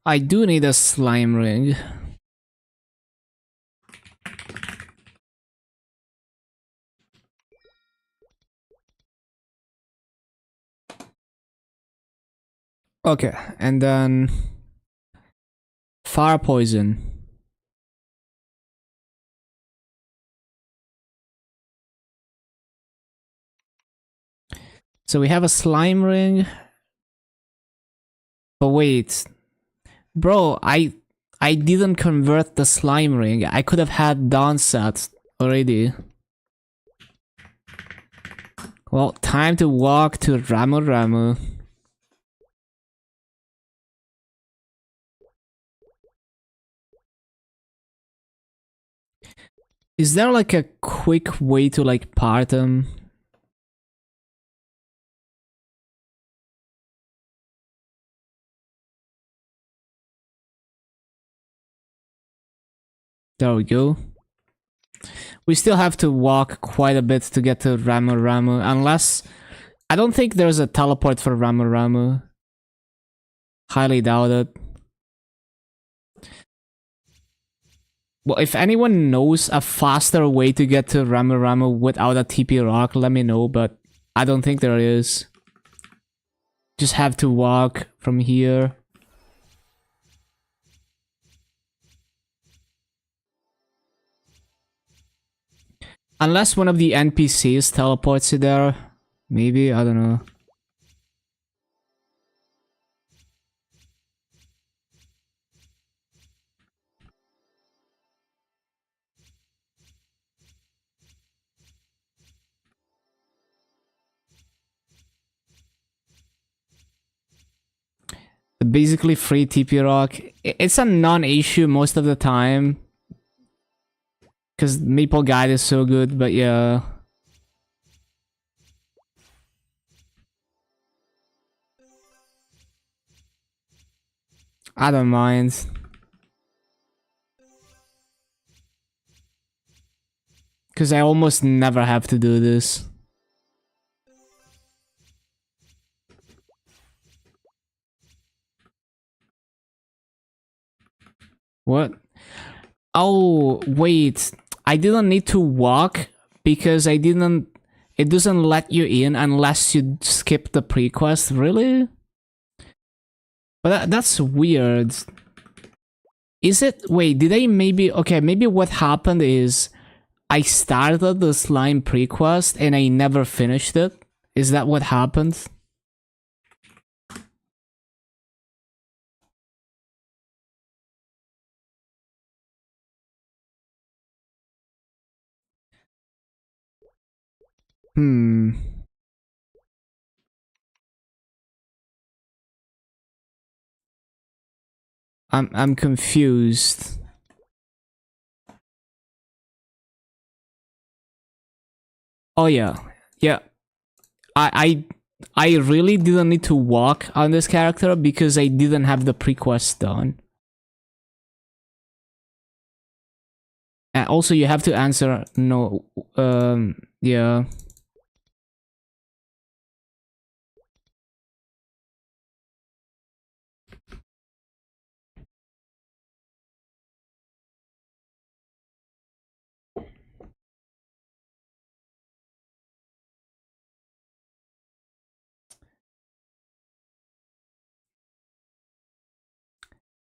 I do need a Slime Ring. Okay, and then Fire Poison. So we have a Slime Ring. But wait. Bro, I didn't convert the Slime Ring. I could have had Dawn set already. Well, time to walk to Ramu Ramu. Is there like a quick way to like part them? There we go. We still have to walk quite a bit to get to Ramu Ramu, unless... I don't think there's a teleport for Ramu Ramu. Highly doubt it. Well, if anyone knows a faster way to get to Ramu Ramu without a TP rock, let me know, but I don't think there is. Just have to walk from here. Unless one of the NPCs teleports you there. Maybe, I don't know. Basically free TP rock. It's a non-issue most of the time. Because Maple Guide is so good, but yeah. I don't mind. Because I almost never have to do this. What? Oh, wait. I didn't need to walk because I didn't... It doesn't let you in unless you skip the pre-quest, really? But that's weird. Is it? Wait, did I maybe? Okay, maybe what happened is I started the slime prequest and I never finished it. Is that what happened? Hmm. I'm confused. Oh yeah. Yeah. I I really didn't need to walk on this character because I didn't have the prequest done. And also you have to answer no yeah.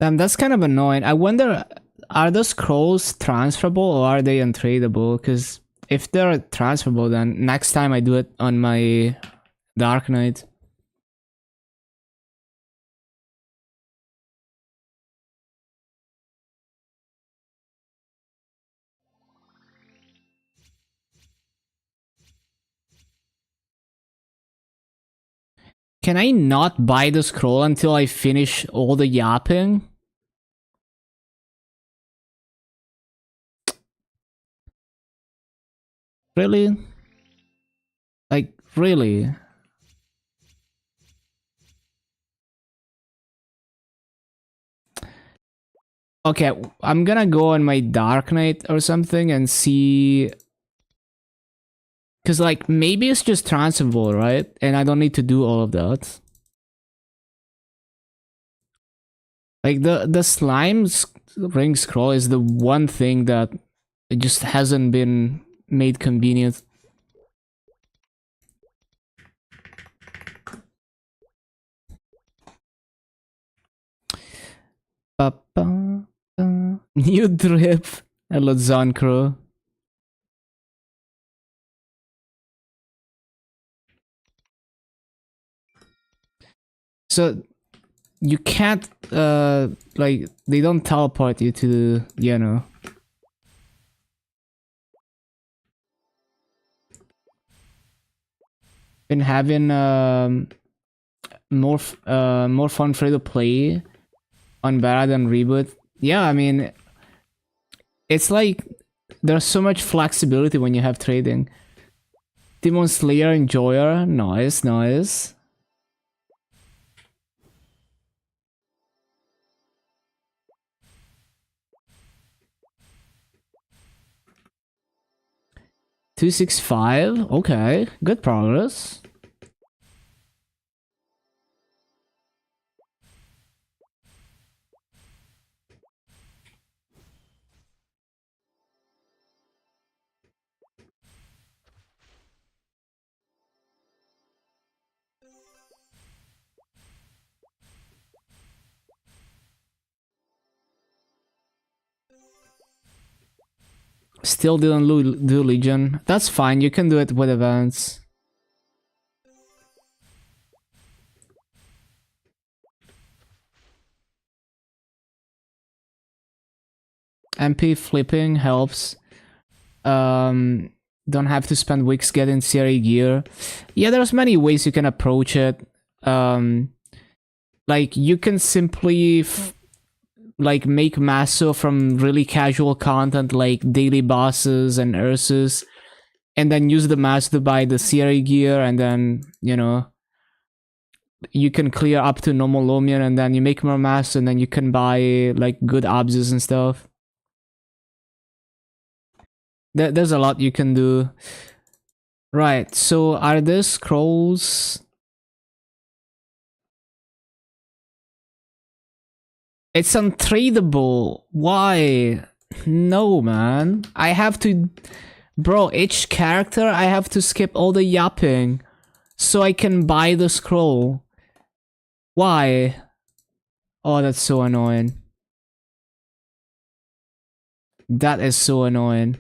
That's kind of annoying. I wonder, are those scrolls transferable or are they untradeable? Because if they're transferable, then next time I do it on my Dark Knight. Can I not buy the scroll until I finish all the yapping? Really? Like, really? Okay, I'm gonna go on my Dark Knight or something and see. Because, like, maybe it's just transferable, right? And I don't need to do all of that. Like, the slime ring scroll is the one thing that it just hasn't been made convenient. New drip. Hello, Zoncro. So you can't like they don't teleport you to you know. Been having more fun free to play on better than reboot. Yeah, I mean it's like there's so much flexibility when you have trading. Demon Slayer Enjoyer, nice, nice. $265, okay, good progress. Still didn't do Legion. That's fine, you can do it with events. MP flipping helps. Don't have to spend weeks getting CRE gear. Yeah, there's many ways you can approach it. Like you can simply like make Masso from really casual content like daily bosses and Ursus, and then use the Masso to buy the CRE gear, and then you know you can clear up to normal Lomian, and then you make more Masso, and then you can buy like good obses and stuff. There's a lot you can do. Right, so are there scrolls? It's untradeable. Why? No, man. I have to... Bro, each character, I have to skip all the yapping so I can buy the scroll. Why? Oh, that's so annoying. That is so annoying.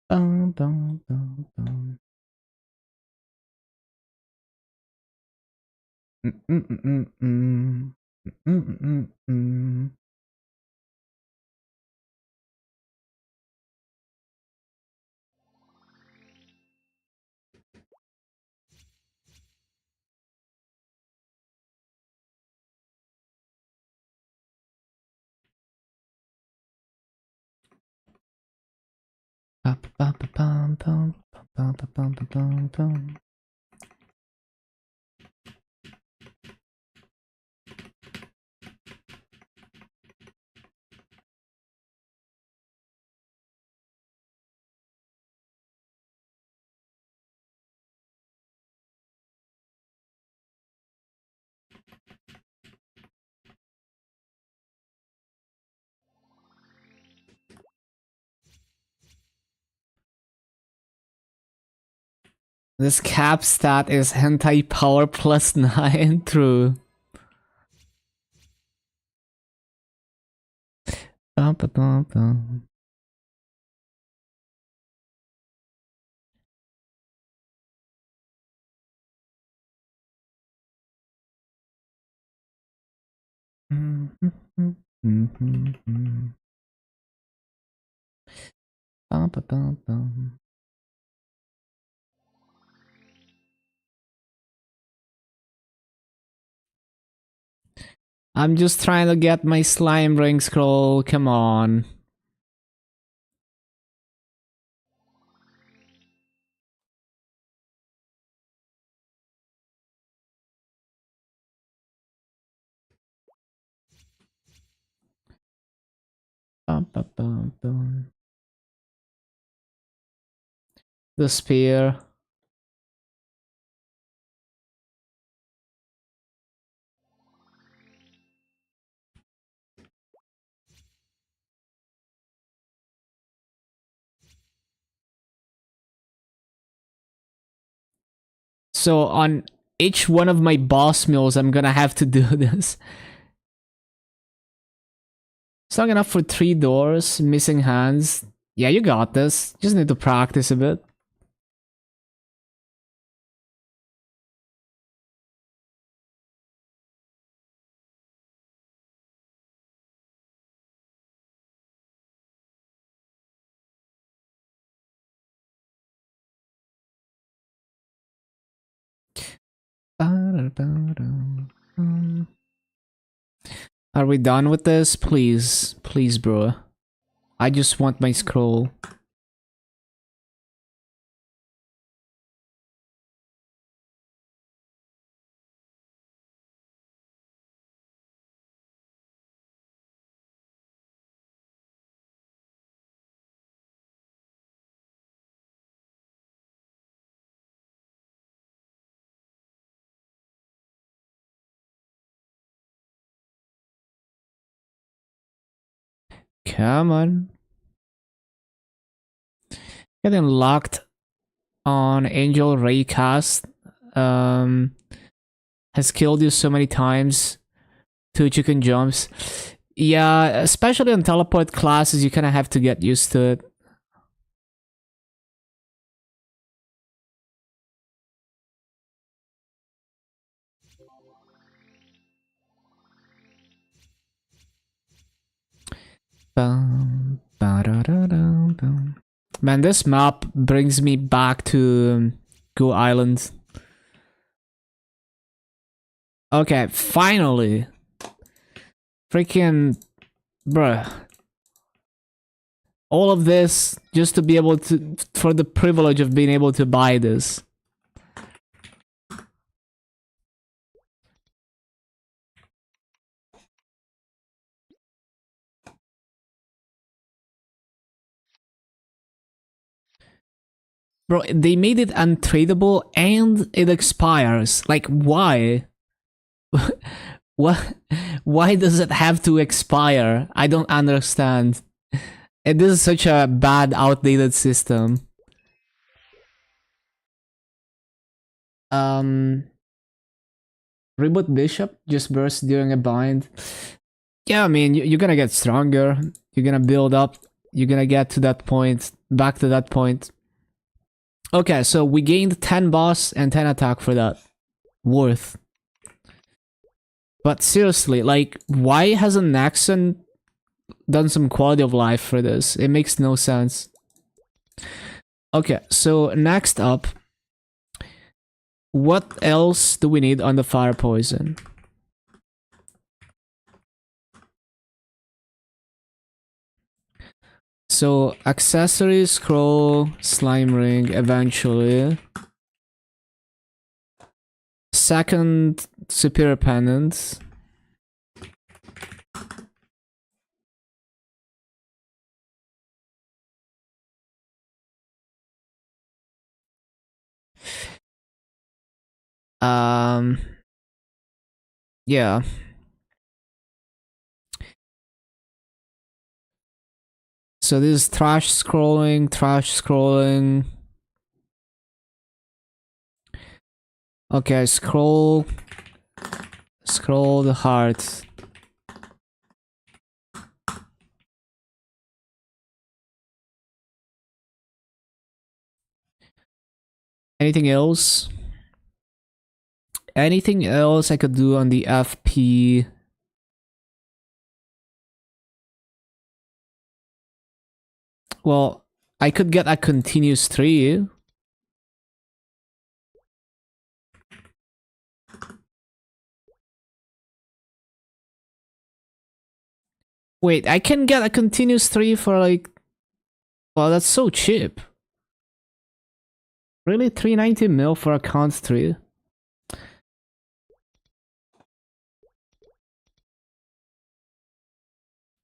Bum, bum, bum, bum. Mm, mm, mm, mm, mm. Mm, mm, mm. Ba, ba, ba, bum, bum, ba, ba, ba, bum, ba, bum, bum. This cap stat is hentai power plus 9. True. Bum, ba, bum, bum. Mm, mm, mm, mm, mm, mm. Bum, ba, bum, bum. I'm just trying to get my slime ring scroll. Come on. Bum, ba, bum, bum. The spear. So on each one of my boss meals, I'm gonna have to do this. Strong enough for 3 doors, missing hands. Yeah, you got this. Just need to practice a bit. Are we done with this? Please. Please, bro. I just want my scroll. Come on. Getting locked on Angel Raycast. Has killed you so many times. 2 chicken jumps. Yeah, especially on teleport classes, you kind of have to get used to it. Bum, ba-da-da-dum, bum. Man, this map brings me back to Go Island. Okay, finally. Freaking, bruh. All of this just to be able to, for the privilege of being able to buy this. Bro, they made it untradeable and it expires. Like, why? What? Why does it have to expire? I don't understand. And this is such a bad, outdated system. Reboot Bishop just bursts during a bind. Yeah, I mean, you're gonna get stronger. You're gonna build up. You're gonna get to that point, back to that point. Okay, so we gained 10 boss and 10 attack for that. Worth. But seriously, like, why hasn't Naxon done some quality of life for this? It makes no sense. Okay, so next up, what else do we need on the fire poison? So accessory, scroll, slime ring, eventually. Second superior pendant. Yeah. So this is trash scrolling, trash scrolling. Okay, scroll the heart. Anything else? Anything else I could do on the FP? Well, I could get a continuous tree. Wait, I can get a continuous tree for like... Well, that's so cheap. Really? 390 mil for a count tree?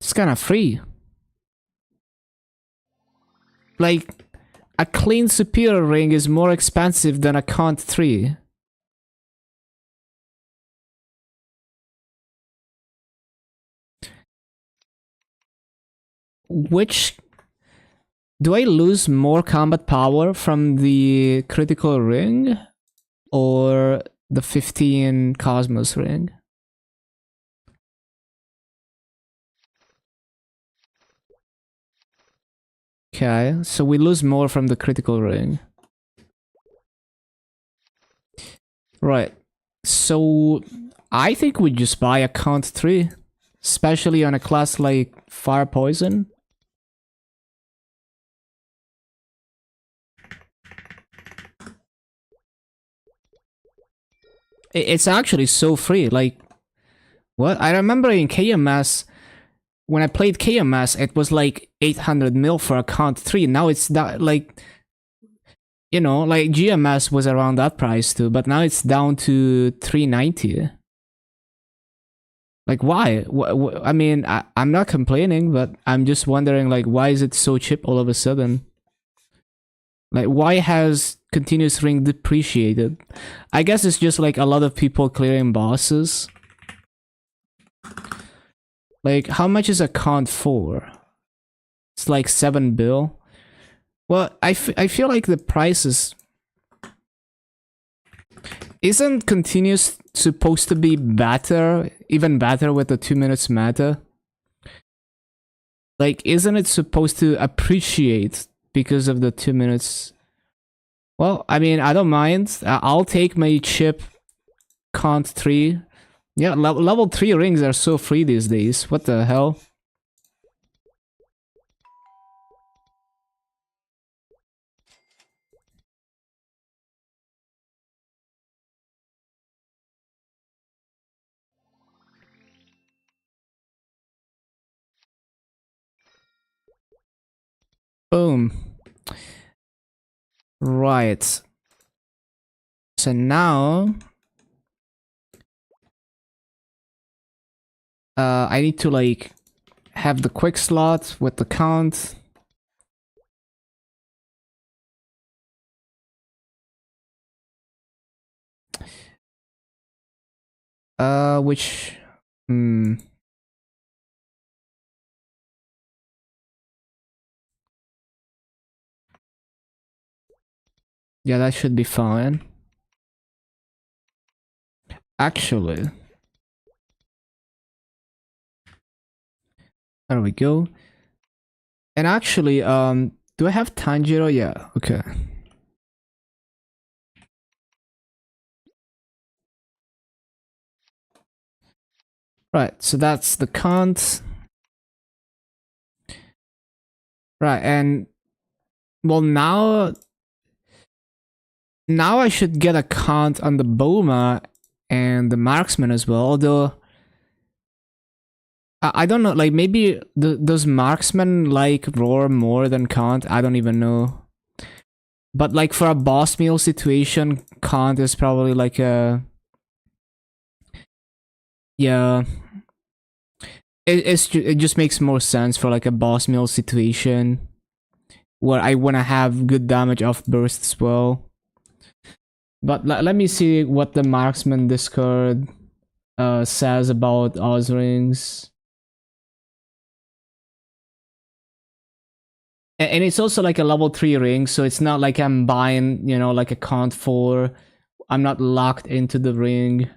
It's kinda free. Like, a clean superior ring is more expensive than a count tree. Which... Do I lose more combat power from the critical ring? Or the 15 Cosmos ring? Okay, so we lose more from the critical ring. Right. So I think we just buy a count 3. Especially on a class like Fire Poison. It's actually so free, like... What? I remember in KMS... When I played KMS, it was like 800 mil for a count 3. Now it's that, like... You know, like GMS was around that price too, but now it's down to 390. Like, why? I mean, I'm not complaining, but I'm just wondering, like, why is it so cheap all of a sudden? Like, why has continuous ring depreciated? I guess it's just like a lot of people clearing bosses. Like, how much is a count 4? It's like 7 bill. Well, I feel like the price is... Isn't continuous supposed to be better? Even better with the 2 minutes meta? Like, isn't it supposed to appreciate because of the 2 minutes? Well, I mean, I don't mind. I'll take my chip count 3. Yeah, level 3 rings are so free these days. What the hell? Boom. Right. So now... I need to, like, have the quick slot with the count. Which... Hmm... Yeah, that should be fine. Actually... There we go. And actually, do I have Tanjiro? Yeah, okay. Right, so that's the count. Right, and well now I should get a count on the Boma and the marksman as well, although I don't know, like maybe does marksman like roar more than count? I don't even know. But like for a boss meal situation, count is probably like a... Yeah. It just makes more sense for like a boss meal situation where I want to have good damage off burst as well. But let me see what the marksman Discord says about Oz rings. And it's also like a level 3 ring, so it's not like I'm buying, you know, like a count 4. I'm not locked into the ring.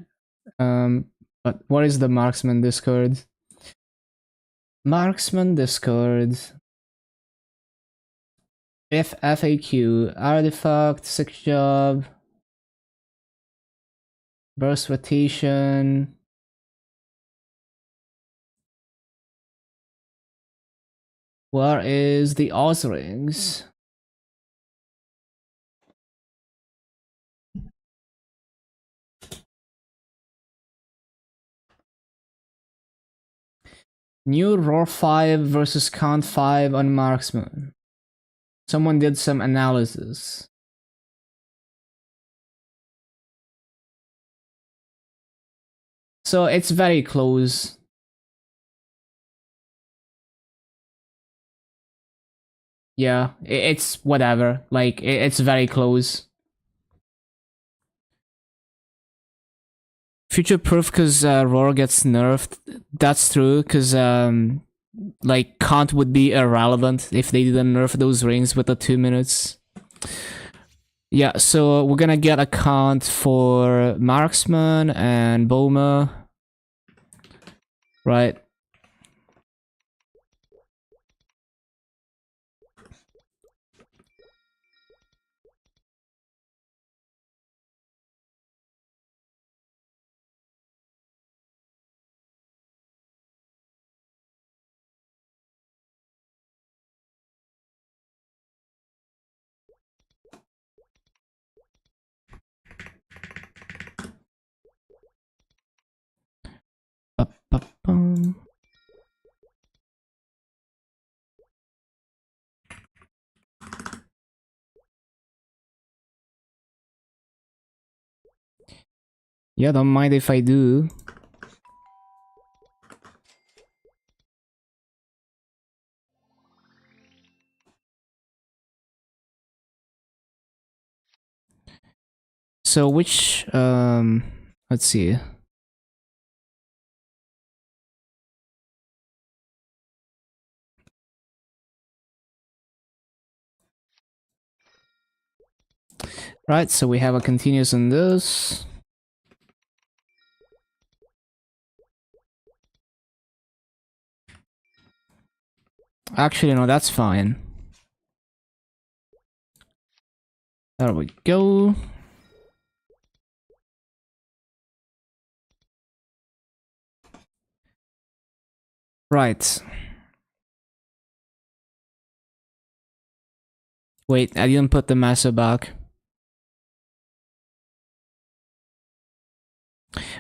But what is the marksman Discord? Marksman Discord. If FAQ, artifact, 6 job, burst rotation. Where is the Oz rings? New roar 5 versus count 5 on marksman. Someone did some analysis. So it's very close. Yeah, it's whatever. Like, it's very close. Future proof because roar gets nerfed. That's true because like count would be irrelevant if they didn't nerf those rings with the 2 minutes. Yeah, so we're gonna get a count for marksman and Boma. Right. Ba-ba-bum. Yeah, don't mind if I do. So which let's see. Right, so we have a continuous on this. Actually, no, that's fine. There we go. Right. Wait, I didn't put the master back.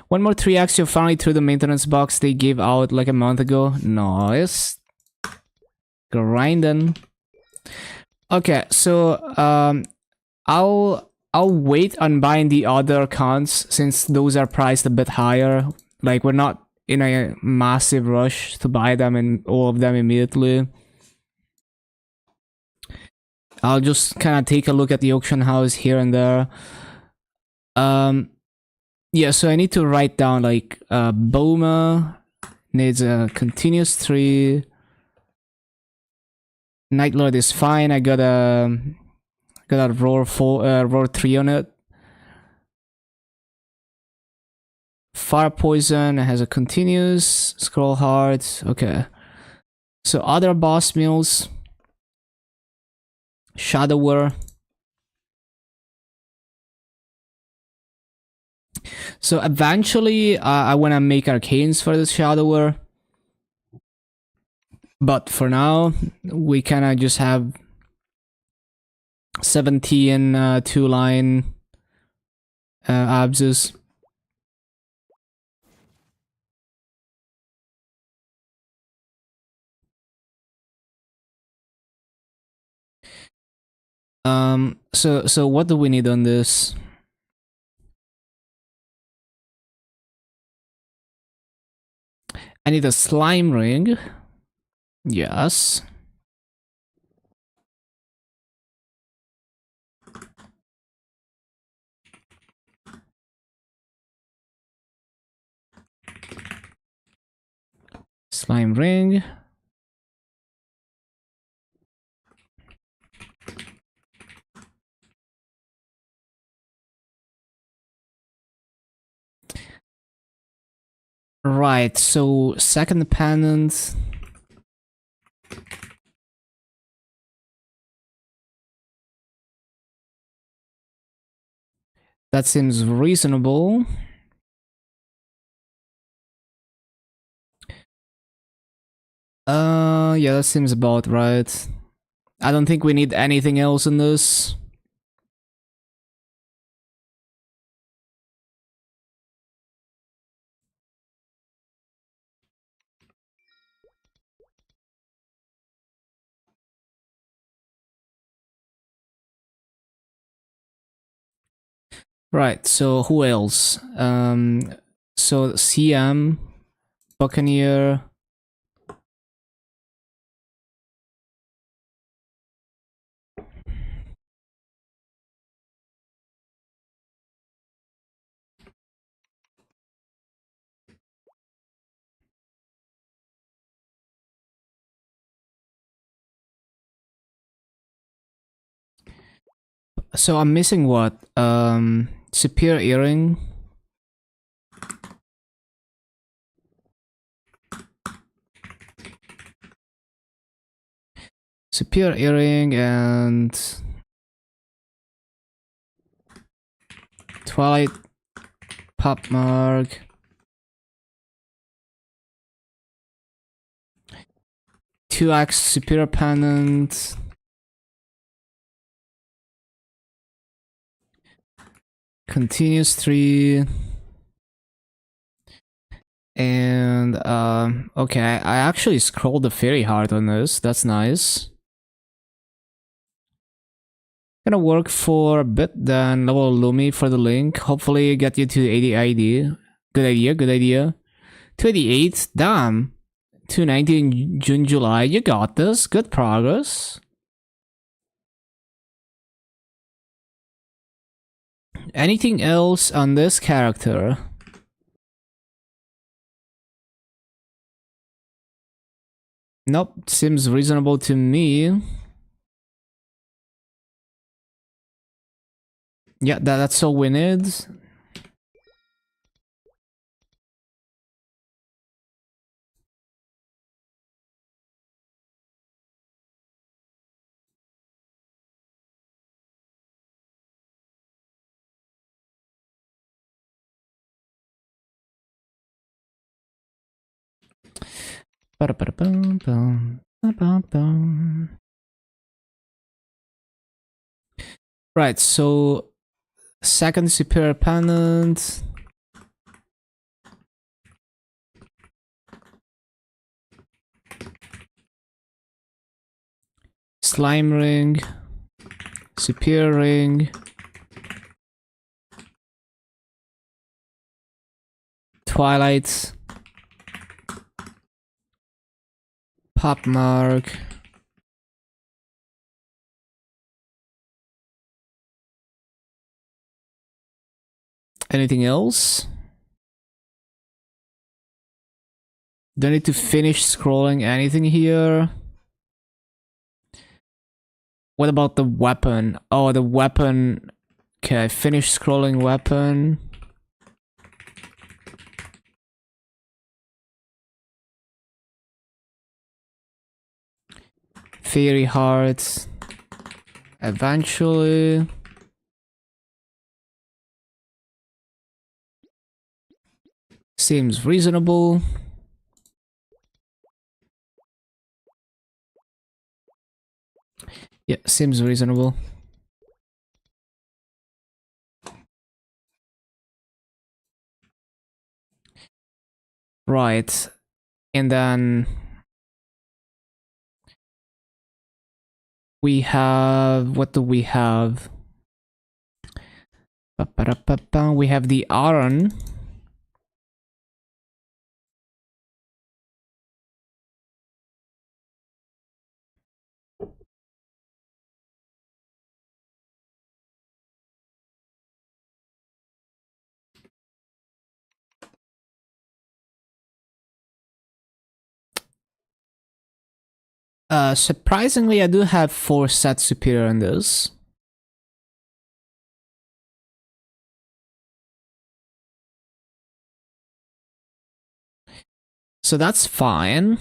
One more 3x, you're finally through the maintenance box they gave out like a month ago. Nice. Grinding. Okay, so I'll wait on buying the other accounts since those are priced a bit higher. Like, we're not in a massive rush to buy them and all of them immediately. I'll just kind of take a look at the auction house here and there. Yeah, so I need to write down like Boma needs a continuous 3. Night Lord is fine. I got a roar 3 on it. Fire Poison has a continuous. Scroll Hard. Okay. So other boss meals. Shadower. So eventually, I want to make arcanes for this Shadower. But for now, we kind of just have 17 2-line Abzus. So what do we need on this? I need a slime ring. Yes. Slime ring. Right, so second pendant. That seems reasonable. Yeah, that seems about right. I don't think we need anything else in this. Right, so who else? So CM, Buccaneer. So I'm missing what? Superior Earring. Superior Earring and Twilight Pop Mark. Two Axe Superior Pendant. Continuous 3. And okay, I actually scrolled very hard on this. That's nice. Gonna work for a bit, then level Lumi for the link. Hopefully get you to 80 ID. Good idea, good idea. 288, damn. 290 in June, July. You got this. Good progress. Anything else on this character? Nope, seems reasonable to me. Yeah, that's all we need. Right, so second superior pendant. Slime ring. Superior ring. Twilight. Pop mark. Anything else? Do I need to finish scrolling anything here? What about the weapon? Oh, the weapon. Okay, finish scrolling weapon. Fairy hearts. Eventually. Seems reasonable. Yeah, seems reasonable. Right. And then we have, what do we have? We have the iron. Surprisingly, I do have 4 sets superior in this. So that's fine.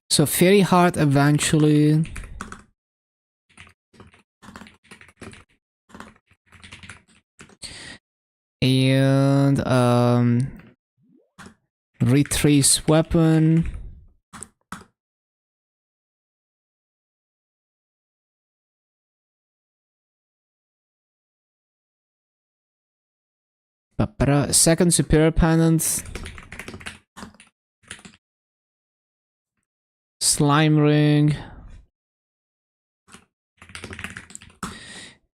So Fairy Heart eventually. And retrace weapon. Second superior pendant. Slime ring.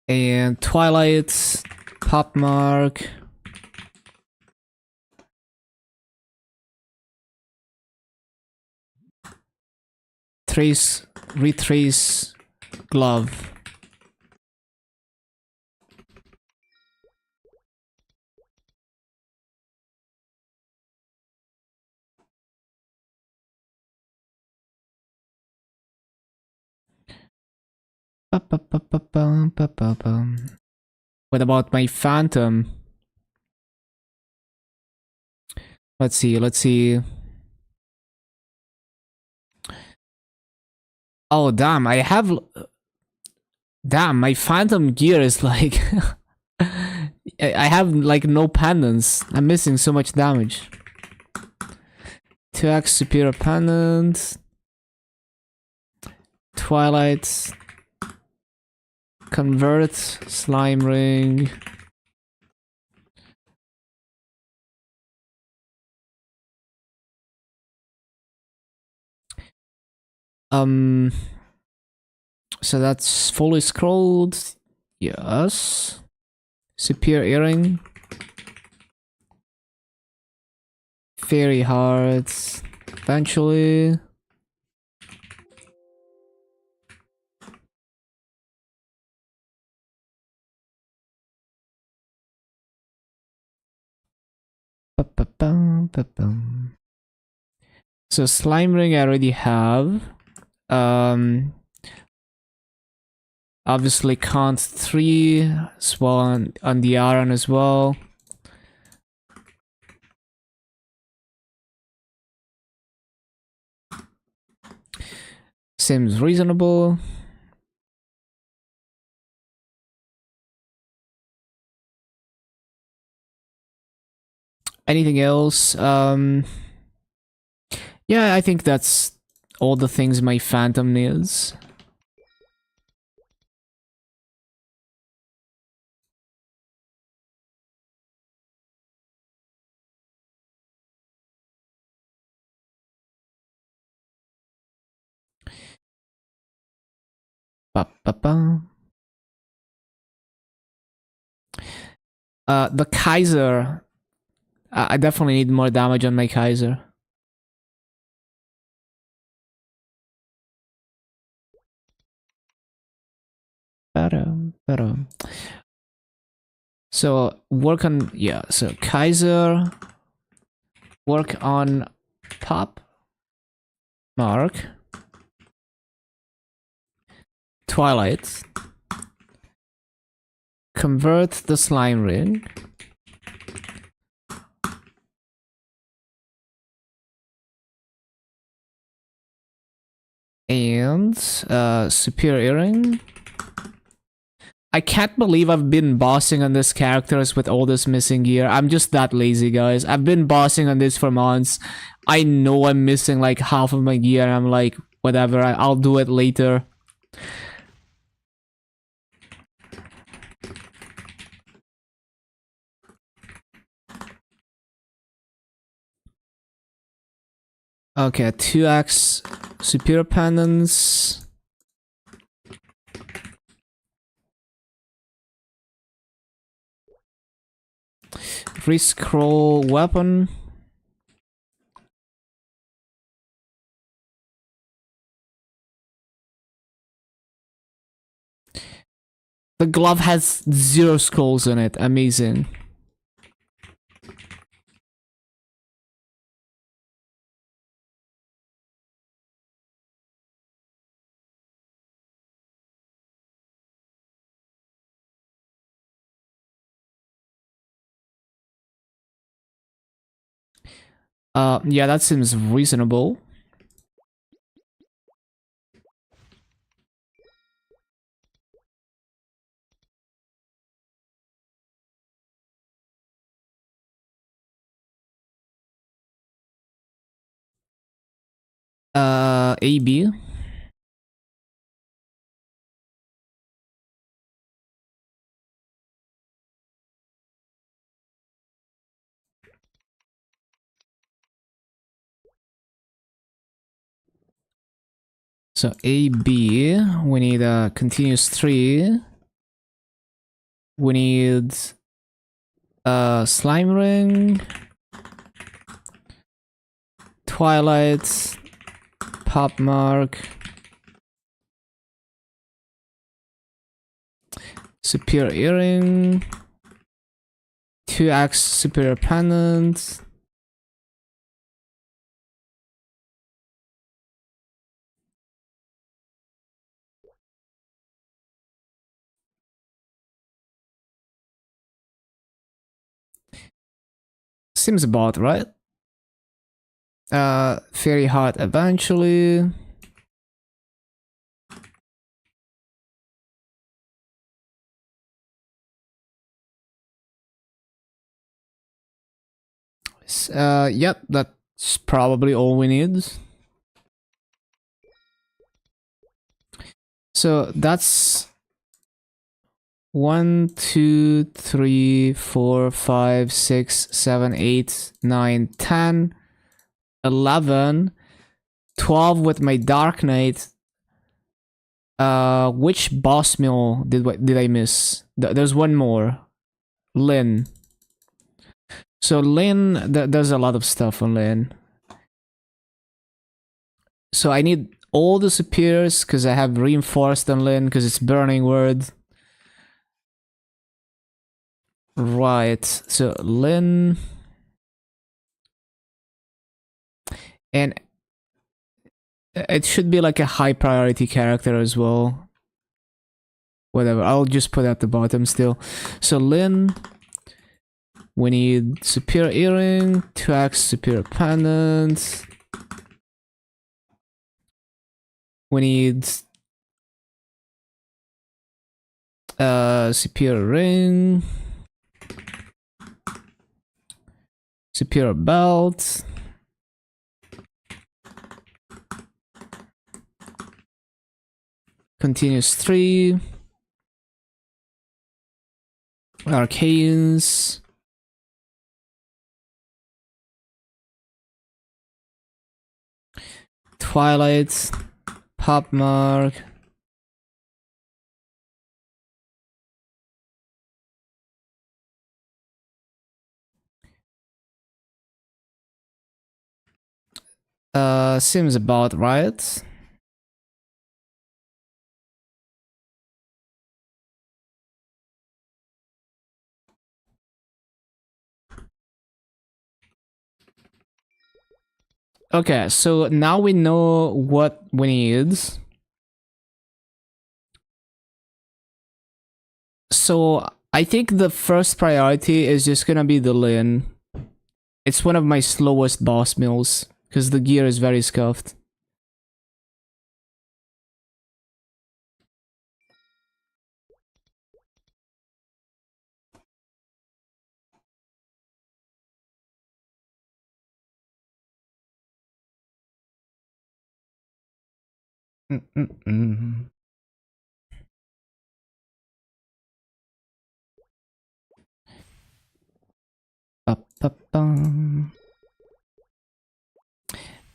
And Twilight. Pop mark. Retrace glove. What about my phantom? Let's see. Oh, damn, I have... Damn, my phantom gear is like... I have like no pendants. I'm missing so much damage. 2x superior pendant. Twilight. Convert. Slime ring. So that's fully scrolled. Yes. Superior earring. Fairy hearts. Eventually. So slime ring I already have. Obviously count 3 as well on the iron as well. Seems reasonable. Anything else? Yeah, I think that's all the things my phantom needs. Ba-ba-ba. The Kaiser. I definitely need more damage on my Kaiser. Ba-dum, ba-dum. So work on, yeah, so Kaiser, work on Pop, Mark, Twilight, convert the slime ring, and superior earring. I can't believe I've been bossing on this characters with all this missing gear. I'm just that lazy, guys. I've been bossing on this for months. I know I'm missing like half of my gear, and I'm like, whatever, I'll do it later. Okay, 2x superior pendants. Rescroll weapon. The glove has 0 scrolls in it. Amazing. Yeah, that seems reasonable. AB. So AB, we need a continuous 3. We need a slime ring, Twilight, Pop Mark, superior earring, 2x superior pendant. Seems about right. Fairy heart eventually. Yep, that's probably all we need. So that's 1, 2, 3, 4, 5, 6, 7, 8, 9, 10, 11, 12 with my Dark Knight. Which boss mill did I miss? There's one more. Lynn. So Lynn, there's a lot of stuff on Lynn. So I need all the superiors because I have reinforced on Lynn because it's burning word. Right. So Lynn. And it should be like a high priority character as well. Whatever, I'll just put at the bottom still. So Lynn. We need superior earring, 2x superior pendant. We need superior ring, superior belt, continuous 3, arcanes, twilight, pop mark, seems about right. Okay, so now we know what we need. So I think the first priority is just gonna be the Lin. It's one of my slowest boss mills, because the gear is very scuffed. Mm-mm-mm. Ba-ba-bum.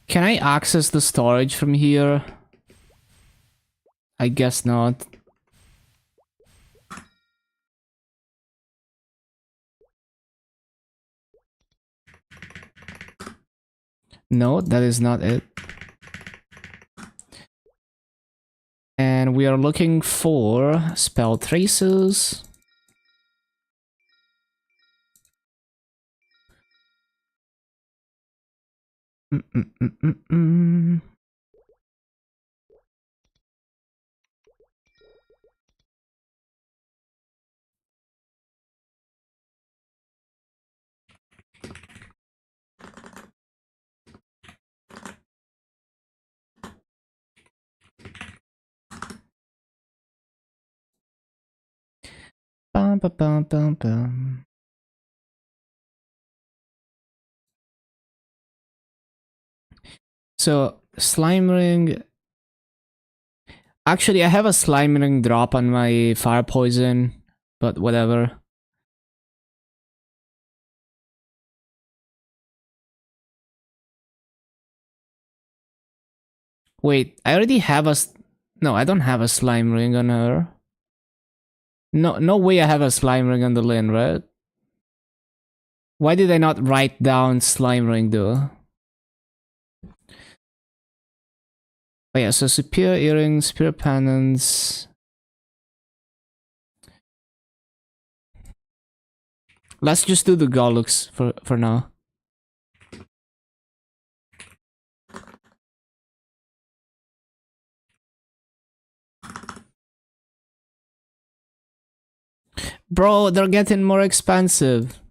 Can I access the storage from here? I guess not. No, that is not it. And we are looking for spell traces. Mm-mm-mm-mm-mm. Bum, bum, bum, bum, bum. So, slime ring. Actually, I have a slime ring drop on my fire poison, but whatever. Wait, I already have a. No, I don't have a slime ring on her. No, no way I have a slime ring on the Lin, right? Why did I not write down slime ring though? Oh yeah, so superior earrings, superior pendants. Let's just do the Gollux for now. Bro, they're getting more expensive.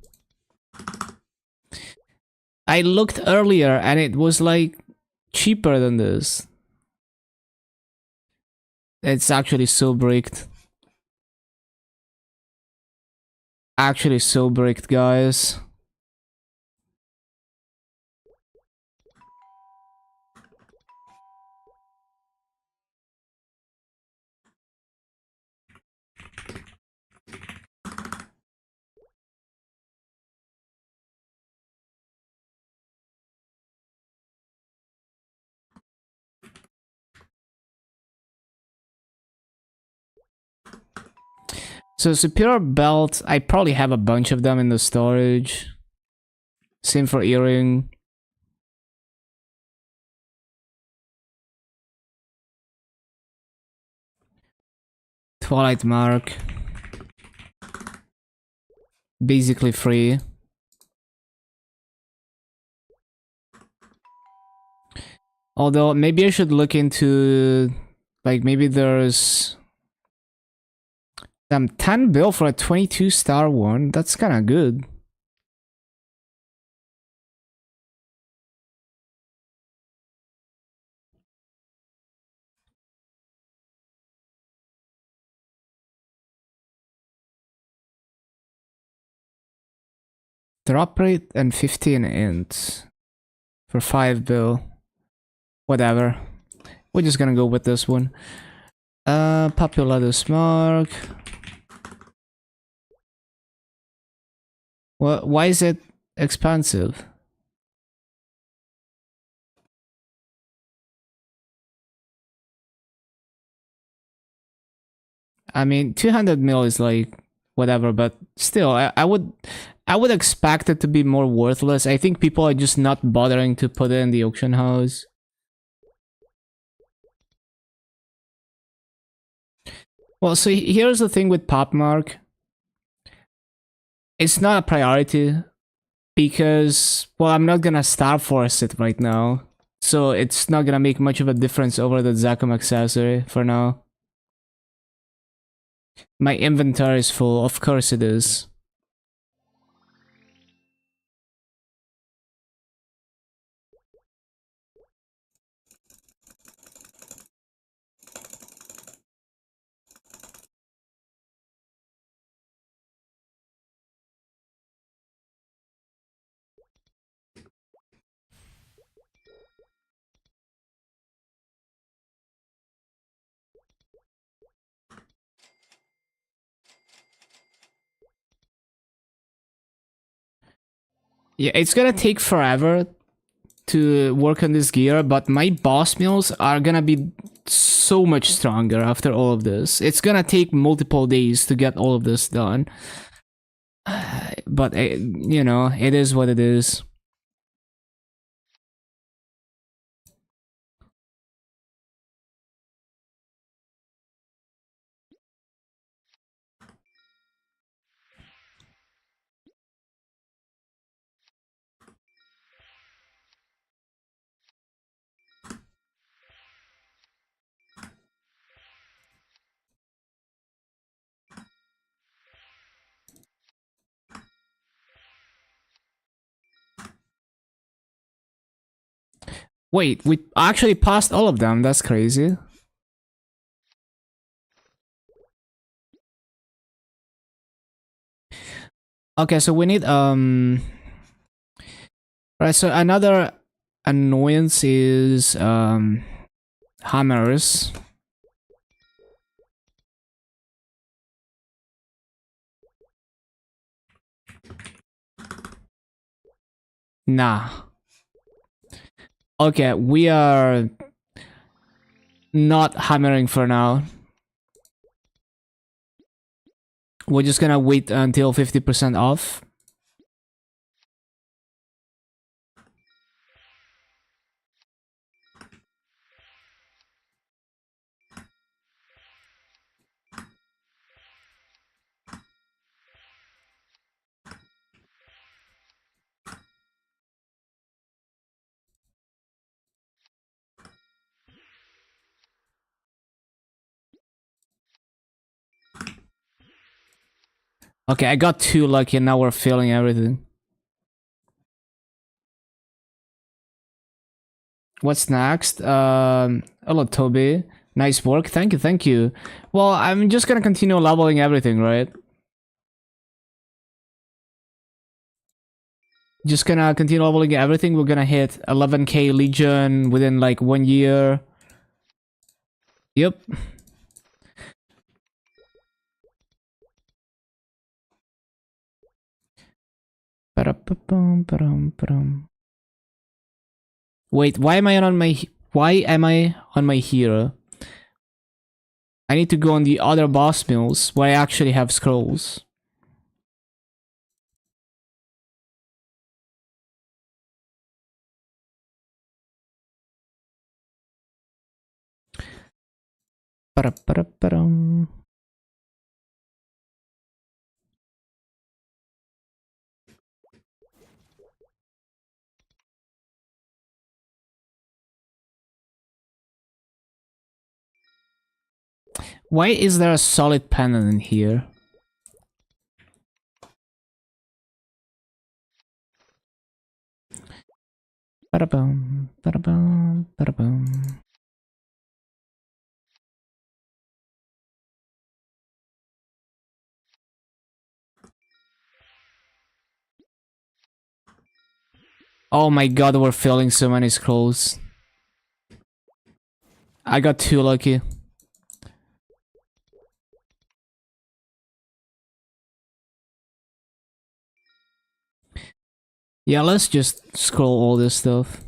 I looked earlier and it was like cheaper than this. It's actually so bricked. Actually so bricked, guys. So superior belt, I probably have a bunch of them in the storage. Same for earring. Twilight mark. Basically free. Although maybe I should look into, like, maybe there's 10 bill for a 22-star one. That's kind of good. Drop rate and 15 int for 5 bill. Whatever. We're just gonna go with this one. Populatus mark. Well, why is it expensive? I mean, 200 mil is like whatever, but still, I would expect it to be more worthless. I think people are just not bothering to put it in the auction house. Well, so here's the thing with Popmark. It's not a priority because, well, I'm not gonna Star Force it right now. So it's not gonna make much of a difference over the Zacom accessory for now. My inventory is full, of course it is. Yeah, it's gonna take forever to work on this gear, but my boss mills are gonna be so much stronger after all of this. It's gonna take multiple days to get all of this done. But, you know, it is what it is. Wait, we actually passed all of them. That's crazy. Okay, so we need right, so another annoyance is hammers. Nah. Okay, we are not hammering for now. We're just gonna wait until 50% off. Okay, I got too lucky and now we're failing everything. What's next? Hello, Toby. Nice work. Thank you, thank you. Well, I'm just gonna continue leveling everything, right? Just gonna continue leveling everything. We're gonna hit 11k Legion within like 1 year. Yep. Wait, why am I on my hero? I need to go on the other boss mills where I actually have scrolls. Why is there a solid pendant in here? Ba-da-bum, ba-da-bum, ba-da-bum. Oh my god, we're filling so many scrolls. I got too lucky. Yeah, let's just scroll all this stuff.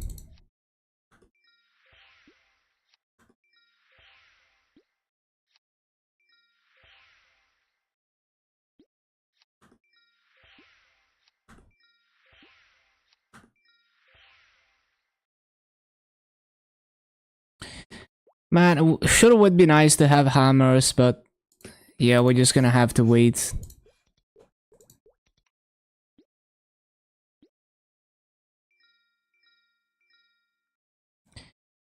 Man, sure would be nice to have hammers, but yeah, we're just gonna have to wait.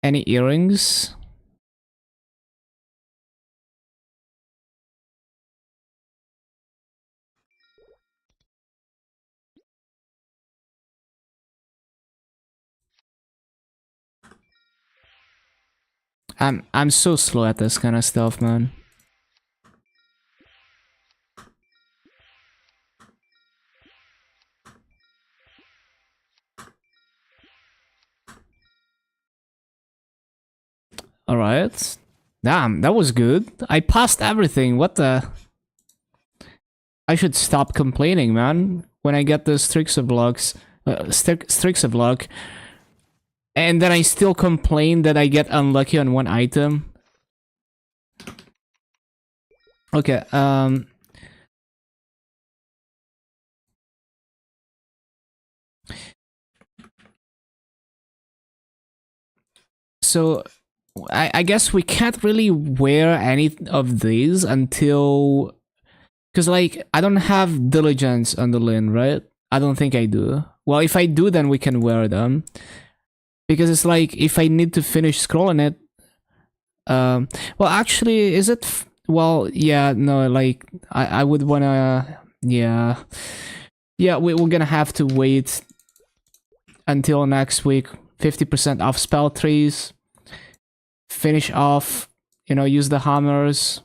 Any earrings? I'm so slow at this kind of stuff, man. All right. Damn, that was good. I passed everything. What the? I should stop complaining, man. When I get the Strixer block, and then I still complain that I get unlucky on one item. Okay. So I guess we can't really wear any of these until, because like I don't have diligence on the Lin, right? I don't think I do. Well, if I do, then we can wear them, because it's like if I need to finish scrolling it. Well, actually, is it? Well, yeah, no, like I would wanna, yeah, we're gonna have to wait until next week. 50% off spell trees. Finish off, use the hammers.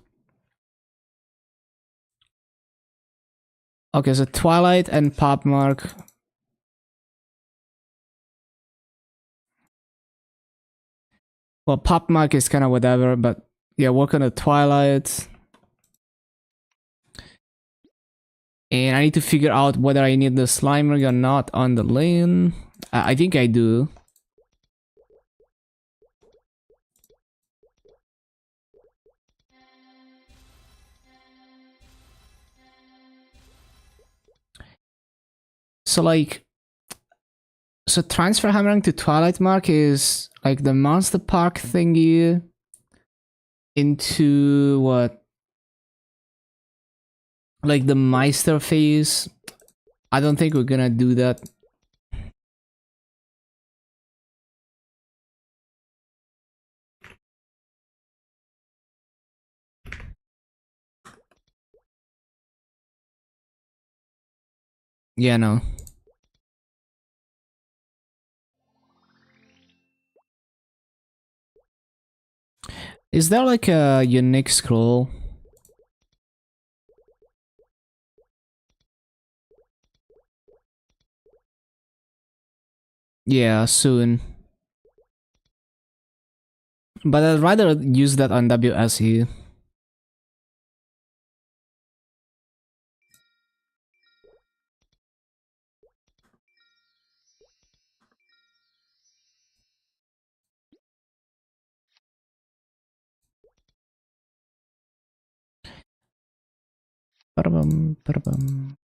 Okay, so Twilight and Pop Mark. Well, Pop Mark is kind of whatever, but yeah, work on the Twilight. And I need to figure out whether I need the Slime Ring or not on the lane. I think I do. So like, so transfer hammering to Twilight Mark is like the Monster Park thingy into what? Like the Meister phase. I don't think we're gonna do that. Yeah, no. Is there like a unique scroll? Yeah, soon. But I'd rather use that on WSE. Ba-da-bum, ba-da-bum.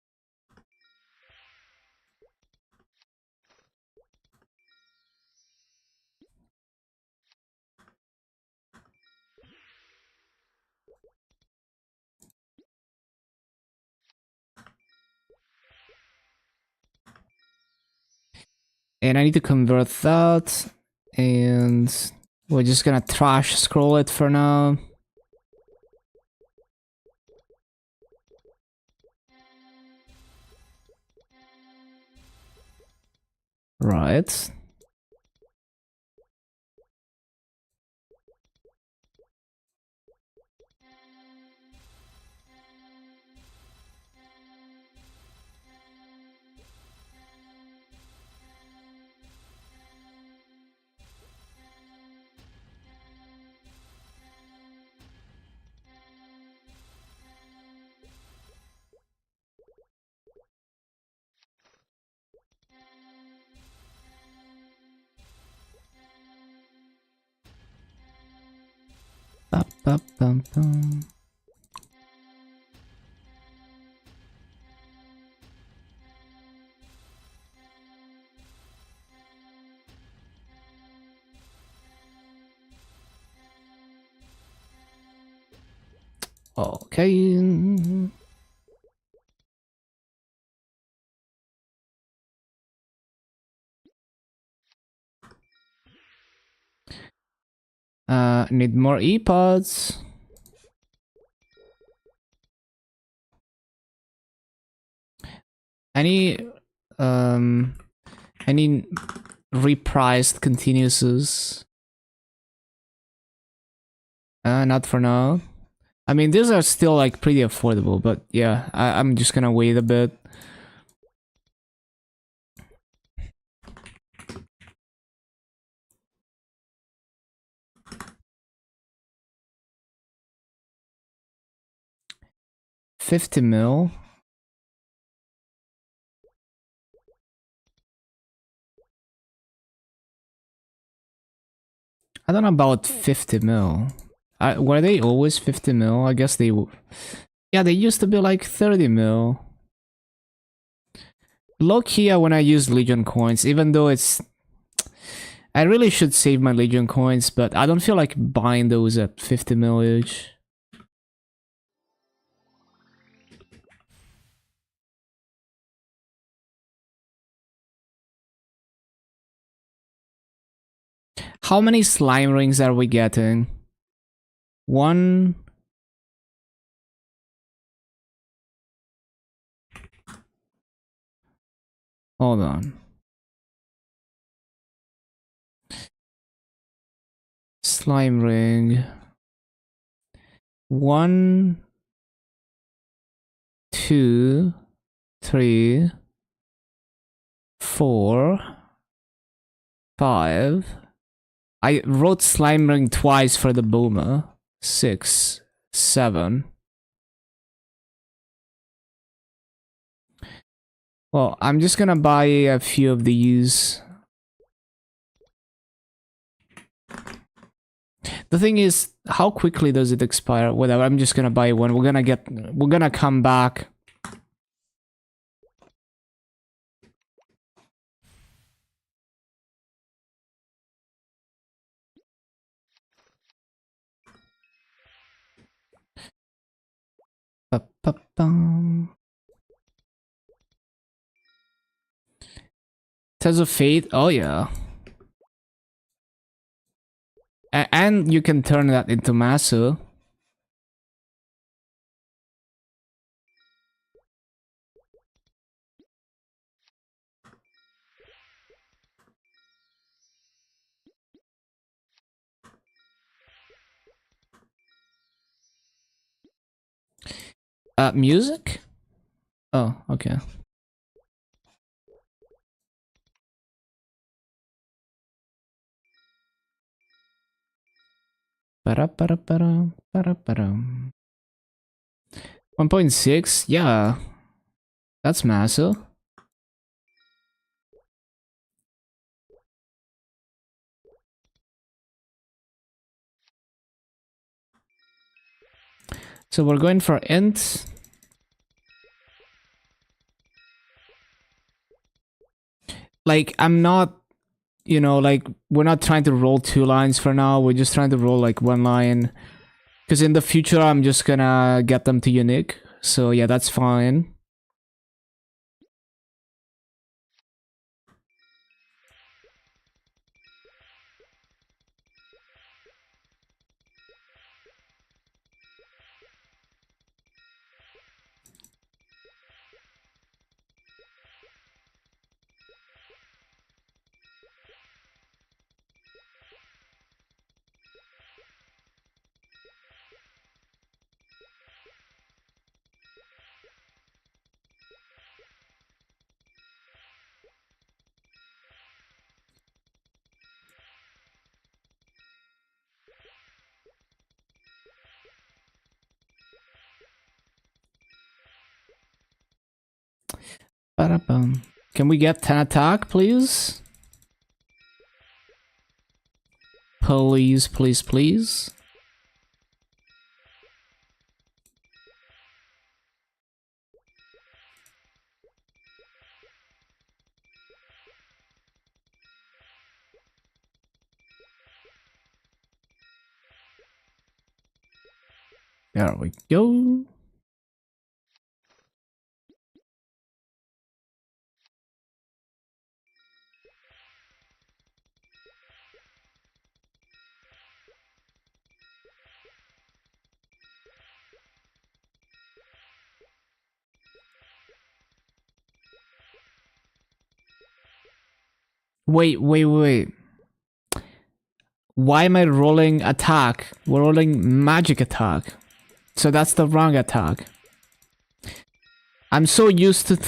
And I need to convert that. And we're just gonna trash scroll it for now. Right. Ba-ba-bum-bum. Okay. Need more epods. Any repriced continuouses? Not for now. I mean, these are still like pretty affordable, but yeah, I'm just gonna wait a bit. $50 mil. I don't know about 50 mil. Were they always 50 mil? I guess they... Yeah, they used to be like 30 mil. Low-key, I wanna use Legion coins, even though it's... I really should save my Legion coins, but I don't feel like buying those at 50 mil each. How many slime rings are we getting? One... Hold on. Slime ring. 1, 2, 3, 4, 5. I wrote slime ring twice for the boomer. 6, 7. Well, I'm just gonna buy a few of these. The thing is, how quickly does it expire? Whatever, I'm just gonna buy one. We're gonna come back. Ba-ba-bum. Tales of Fate, oh yeah. And you can turn that into Masu. Music? Oh, okay. Para-para-para, para-para. 1.6? Yeah. That's massive. So we're going for int. Like, I'm not, you know, like, we're not trying to roll 2 lines for now. We're just trying to roll, like, 1 line. Because in the future, I'm just gonna get them to unique. So, yeah, that's fine. Ba-da-bum. Can we get 10 attack, please? Please, please, please. There we go. Wait, wait, wait. Why am I rolling attack? We're rolling magic attack. So that's the wrong attack. I'm so used to...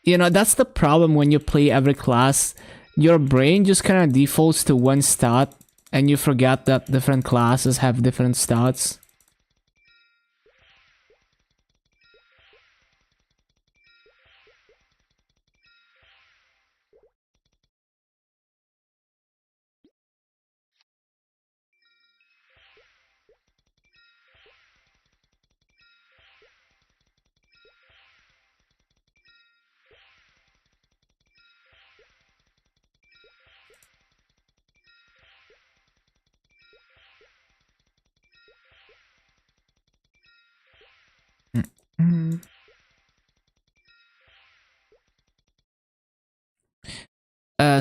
You know, that's the problem when you play every class. Your brain just kind of defaults to one stat, and you forget that different classes have different stats. Mm.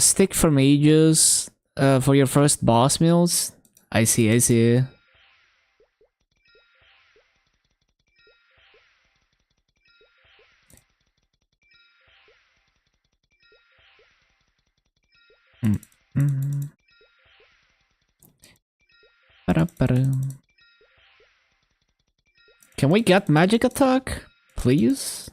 Stick for mages for your first boss meals. I see, I see. Mm. Mm. Ba-da-ba-da. Can we get magic attack, please?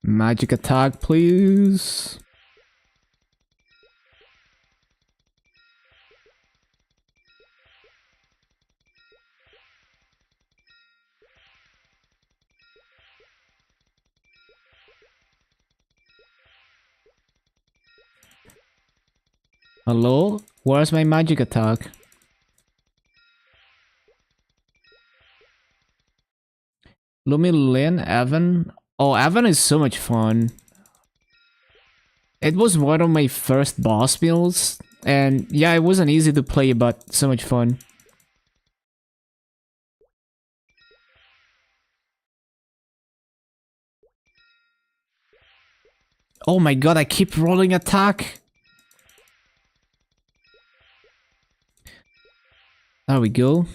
Magic attack, please. Hello? Where's my magic attack? Lumi, Lin, Evan. Oh, Evan is so much fun. It was one of my first boss builds. And yeah, it wasn't easy to play, but so much fun. Oh my god, I keep rolling attack. There we go.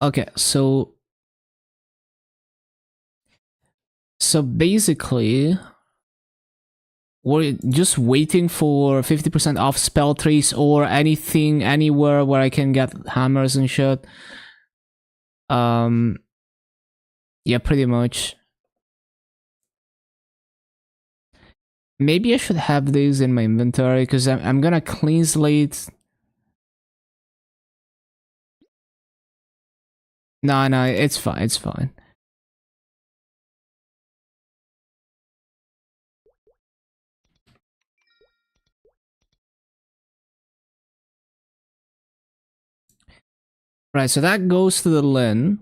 Okay, so basically we're just waiting for 50% off spell trees or anything anywhere where I can get hammers and shit. Yeah, pretty much. Maybe I should have these in my inventory because I'm gonna clean slate. No, no, it's fine, it's fine. Right, so that goes to the Lin.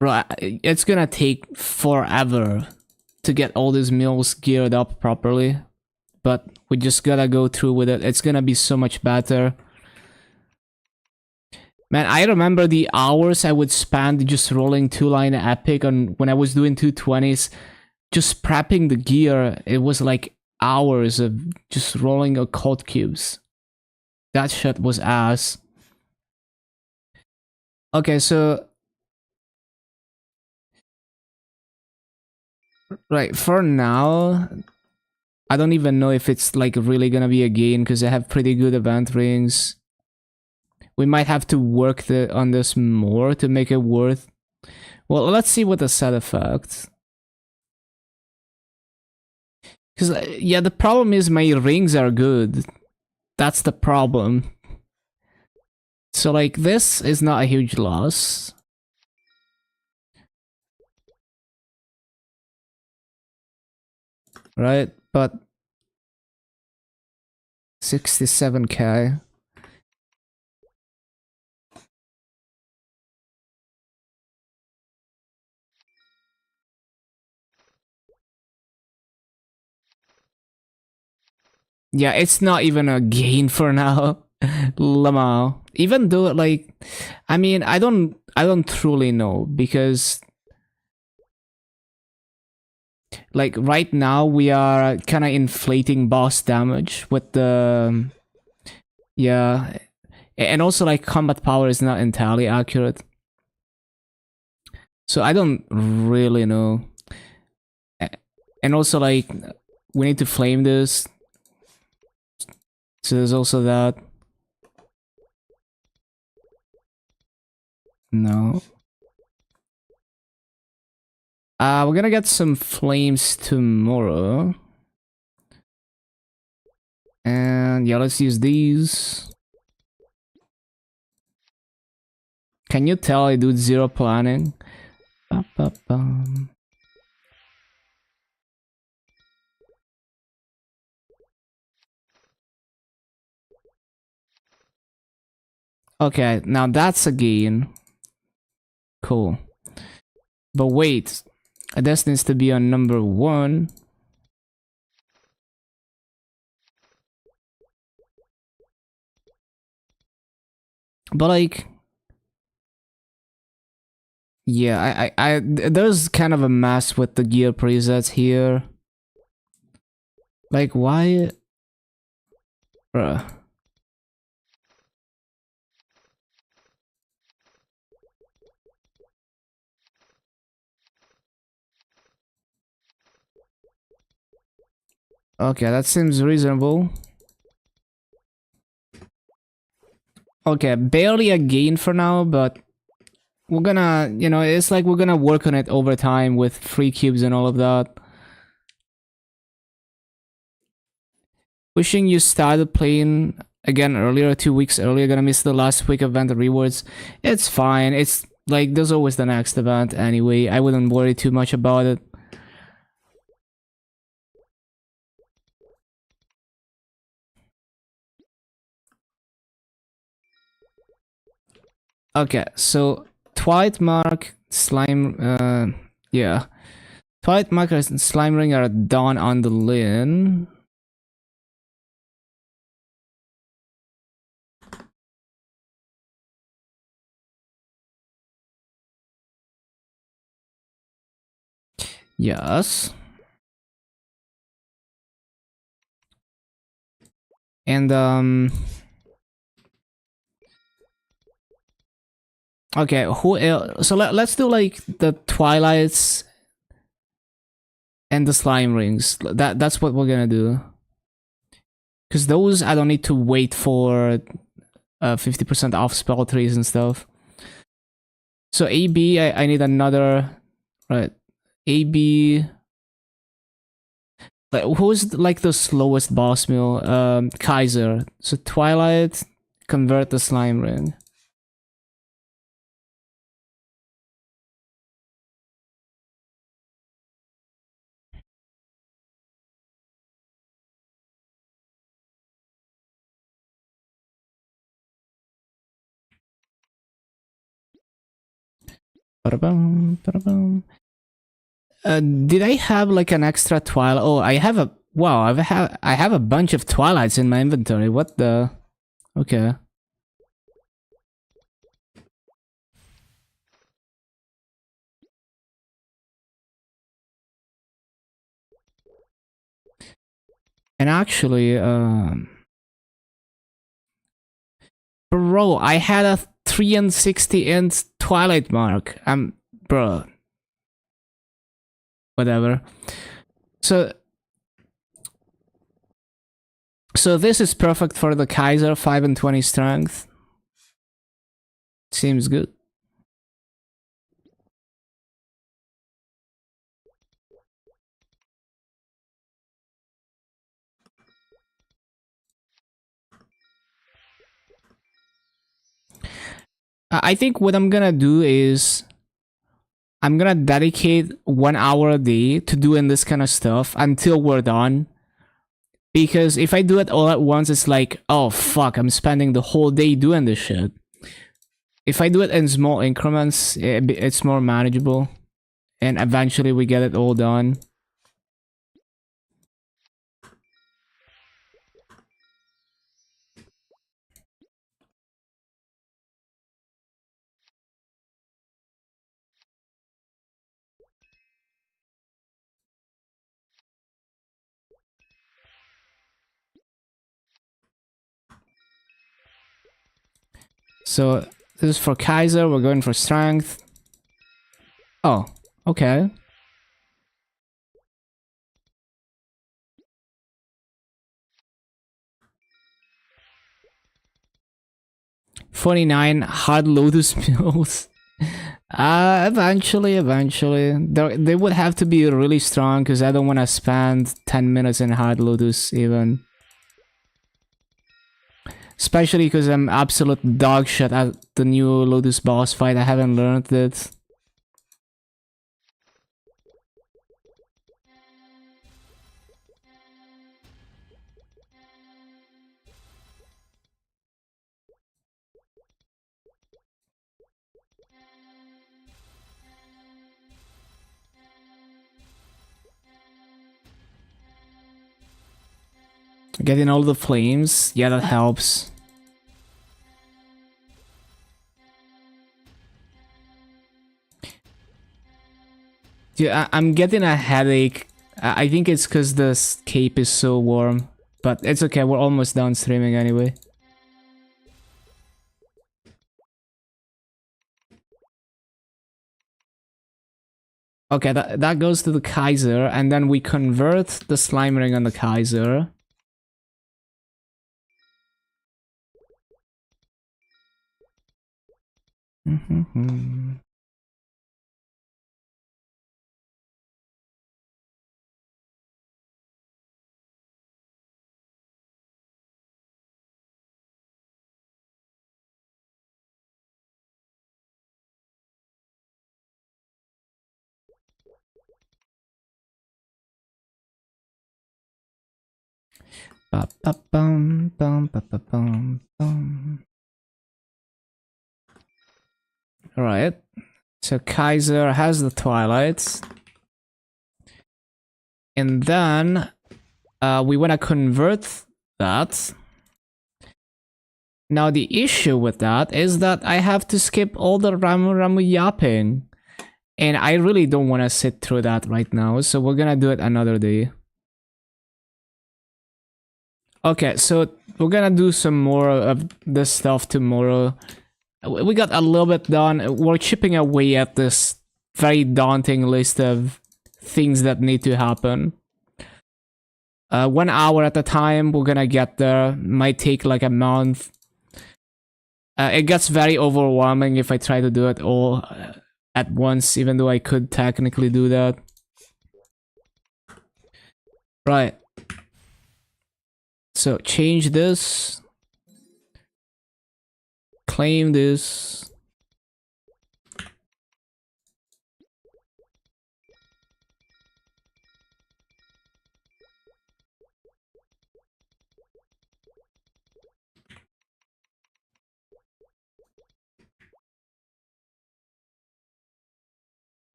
Right, it's gonna take forever to get all these mills geared up properly. But we just gotta go through with it. It's gonna be so much better. Man, I remember the hours I would spend just rolling 2-line epic on when I was doing 220s. Just prepping the gear, it was like hours of just rolling occult cubes. That shit was ass. Okay, so... Right, for now... I don't even know if it's like really gonna be a gain because I have pretty good event rings. We might have to work on this more to make it worth. Well, let's see what the set effect. Because, yeah, the problem is my rings are good. That's the problem. So, like, this is not a huge loss. Right? But 67k. Yeah, it's not even a gain for now. Lamau. Even though like I mean I don't truly know because like right now we are kinda inflating boss damage with the yeah, and also like combat power is not entirely accurate. So I don't really know. And also like we need to flame this. So there's also that. No. We're gonna get some flames tomorrow. And yeah, let's use these. Can you tell I do zero planning? Ba-ba-bum. Okay, now that's a gain. Cool. But wait, this needs to be on number 1. But like, yeah, there's kind of a mess with the gear presets here. Like, why? Bruh. Okay, that seems reasonable. Okay, barely a gain for now, but we're gonna, you know, it's like we're gonna work on it over time with free cubes and all of that. Wishing you started playing again earlier, 2 weeks earlier, gonna miss the last week event rewards. It's fine, it's like, there's always the next event anyway, I wouldn't worry too much about it. Okay, so Twilight Mark, Slime, yeah. Twilight Mark and Slime Ring are done on the Lin. Yes. And okay, who else? So let's do like the Twilights and the Slime Rings. That's what we're gonna do. Cause those I don't need to wait for 50% off spell trees and stuff. So AB, I need another, right? AB. Like, who's like the slowest boss mill? Kaiser. So Twilight, convert the Slime Ring. Ba-da-bum, ba-da-bum. Did I have like an extra Twilight? Oh, I have a wow. I have a bunch of Twilights in my inventory. What the? Okay. And actually, bro, I had a 360 Twilight mark. Bro, whatever. So this is perfect for the Kaiser, 5 and 20 strength. Seems good. I think what I'm gonna do is I'm gonna dedicate 1 hour a day to doing this kind of stuff until we're done. Because if I do it all at once, it's like, oh fuck, I'm spending the whole day doing this shit. If I do it in small increments, it's more manageable. And eventually we get it all done. So this is for Kaiser. We're going for strength. Oh, okay. $49 hard lotus pills. Eventually. They would have to be really strong because I don't want to spend 10 minutes in hard lotus even. Especially because I'm absolute dog shit at the new lotus boss fight. I haven't learned it. Getting all the flames, yeah, that helps. Yeah, I'm getting a headache. I think it's because the cape is so warm. But it's okay, we're almost done streaming anyway. Okay, that goes to the Kaiser, and then we convert the slime ring on the Kaiser. Alright. So Kaiser has the Twilight. And then we want to convert that. Now the issue with that is that I have to skip all the Ramu yapping. And I really don't want to sit through that right now, so we're gonna do it another day. Okay, so we're gonna do some more of this stuff tomorrow. We got a little bit done. We're chipping away at this very daunting list of things that need to happen. 1 hour at a time, we're gonna get there. Might take like a month. It gets very overwhelming if I try to do it all at once, even though I could technically do that. Right. So change this. Claim this.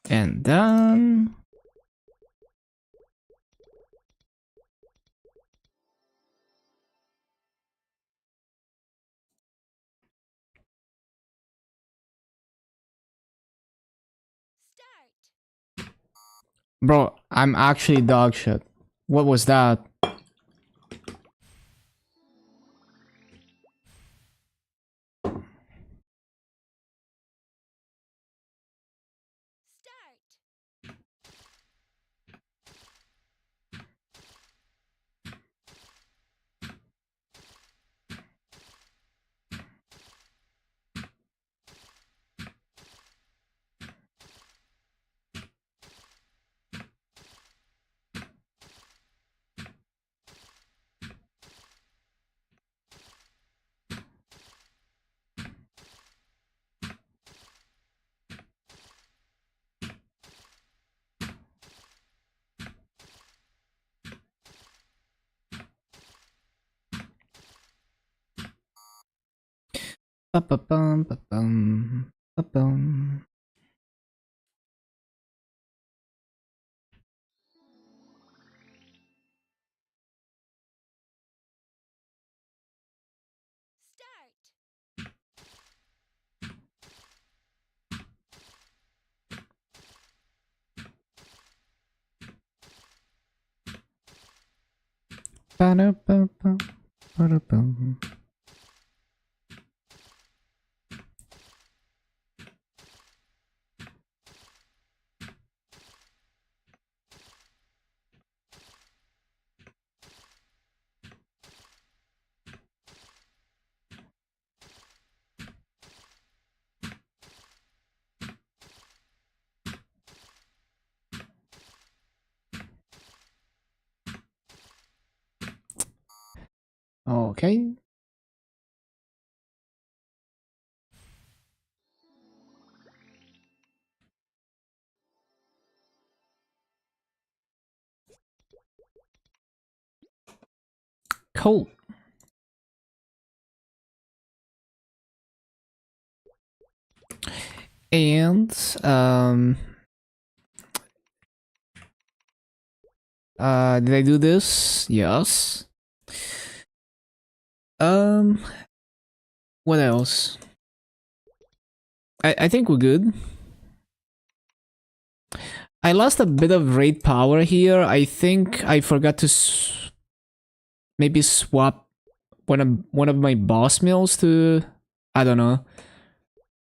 And then... Bro, I'm actually dog shit. What was that? Ba-ba-bum, ba-bum, ba-bum. Ba-da-ba-bum, ba-da-bum. Okay. Cool. And did I do this? Yes. What else? I think we're good. I lost a bit of raid power here. I think I forgot to maybe swap one of my boss mills to, I don't know.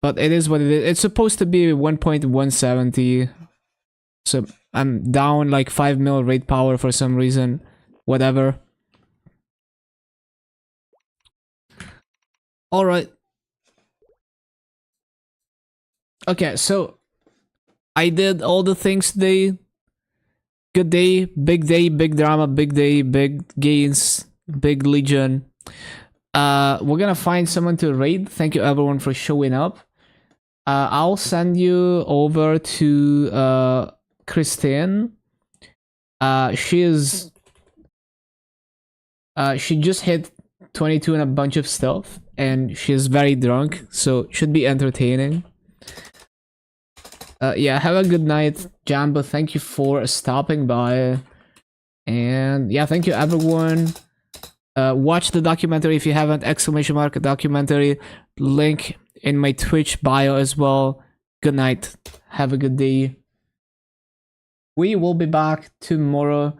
But it is what it is. It's supposed to be 1.170. So I'm down like 5 mil raid power for some reason. Whatever. Alright. Okay, so I did all the things today. Good day, big drama, big day, big gains, big legion. We're gonna find someone to raid. Thank you everyone for showing up. I'll send you over to Christine. She is she just hit 22 and a bunch of stuff, and she's very drunk, so should be entertaining. Yeah, have a good night, Jambo. Thank you for stopping by. And yeah, thank you everyone. Watch the documentary if you haven't, exclamation mark documentary. Link in my Twitch bio as well. Good night. Have a good day. We will be back tomorrow.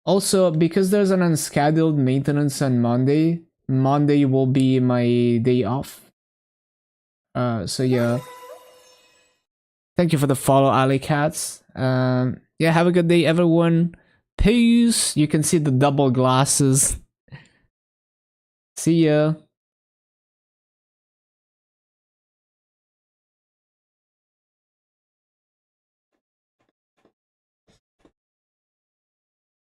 Also, because there's an unscheduled maintenance on Monday, Monday will be my day off. So yeah. Thank you for the follow, Alley Cats. Yeah, have a good day, everyone. Peace. You can see the double glasses. See ya.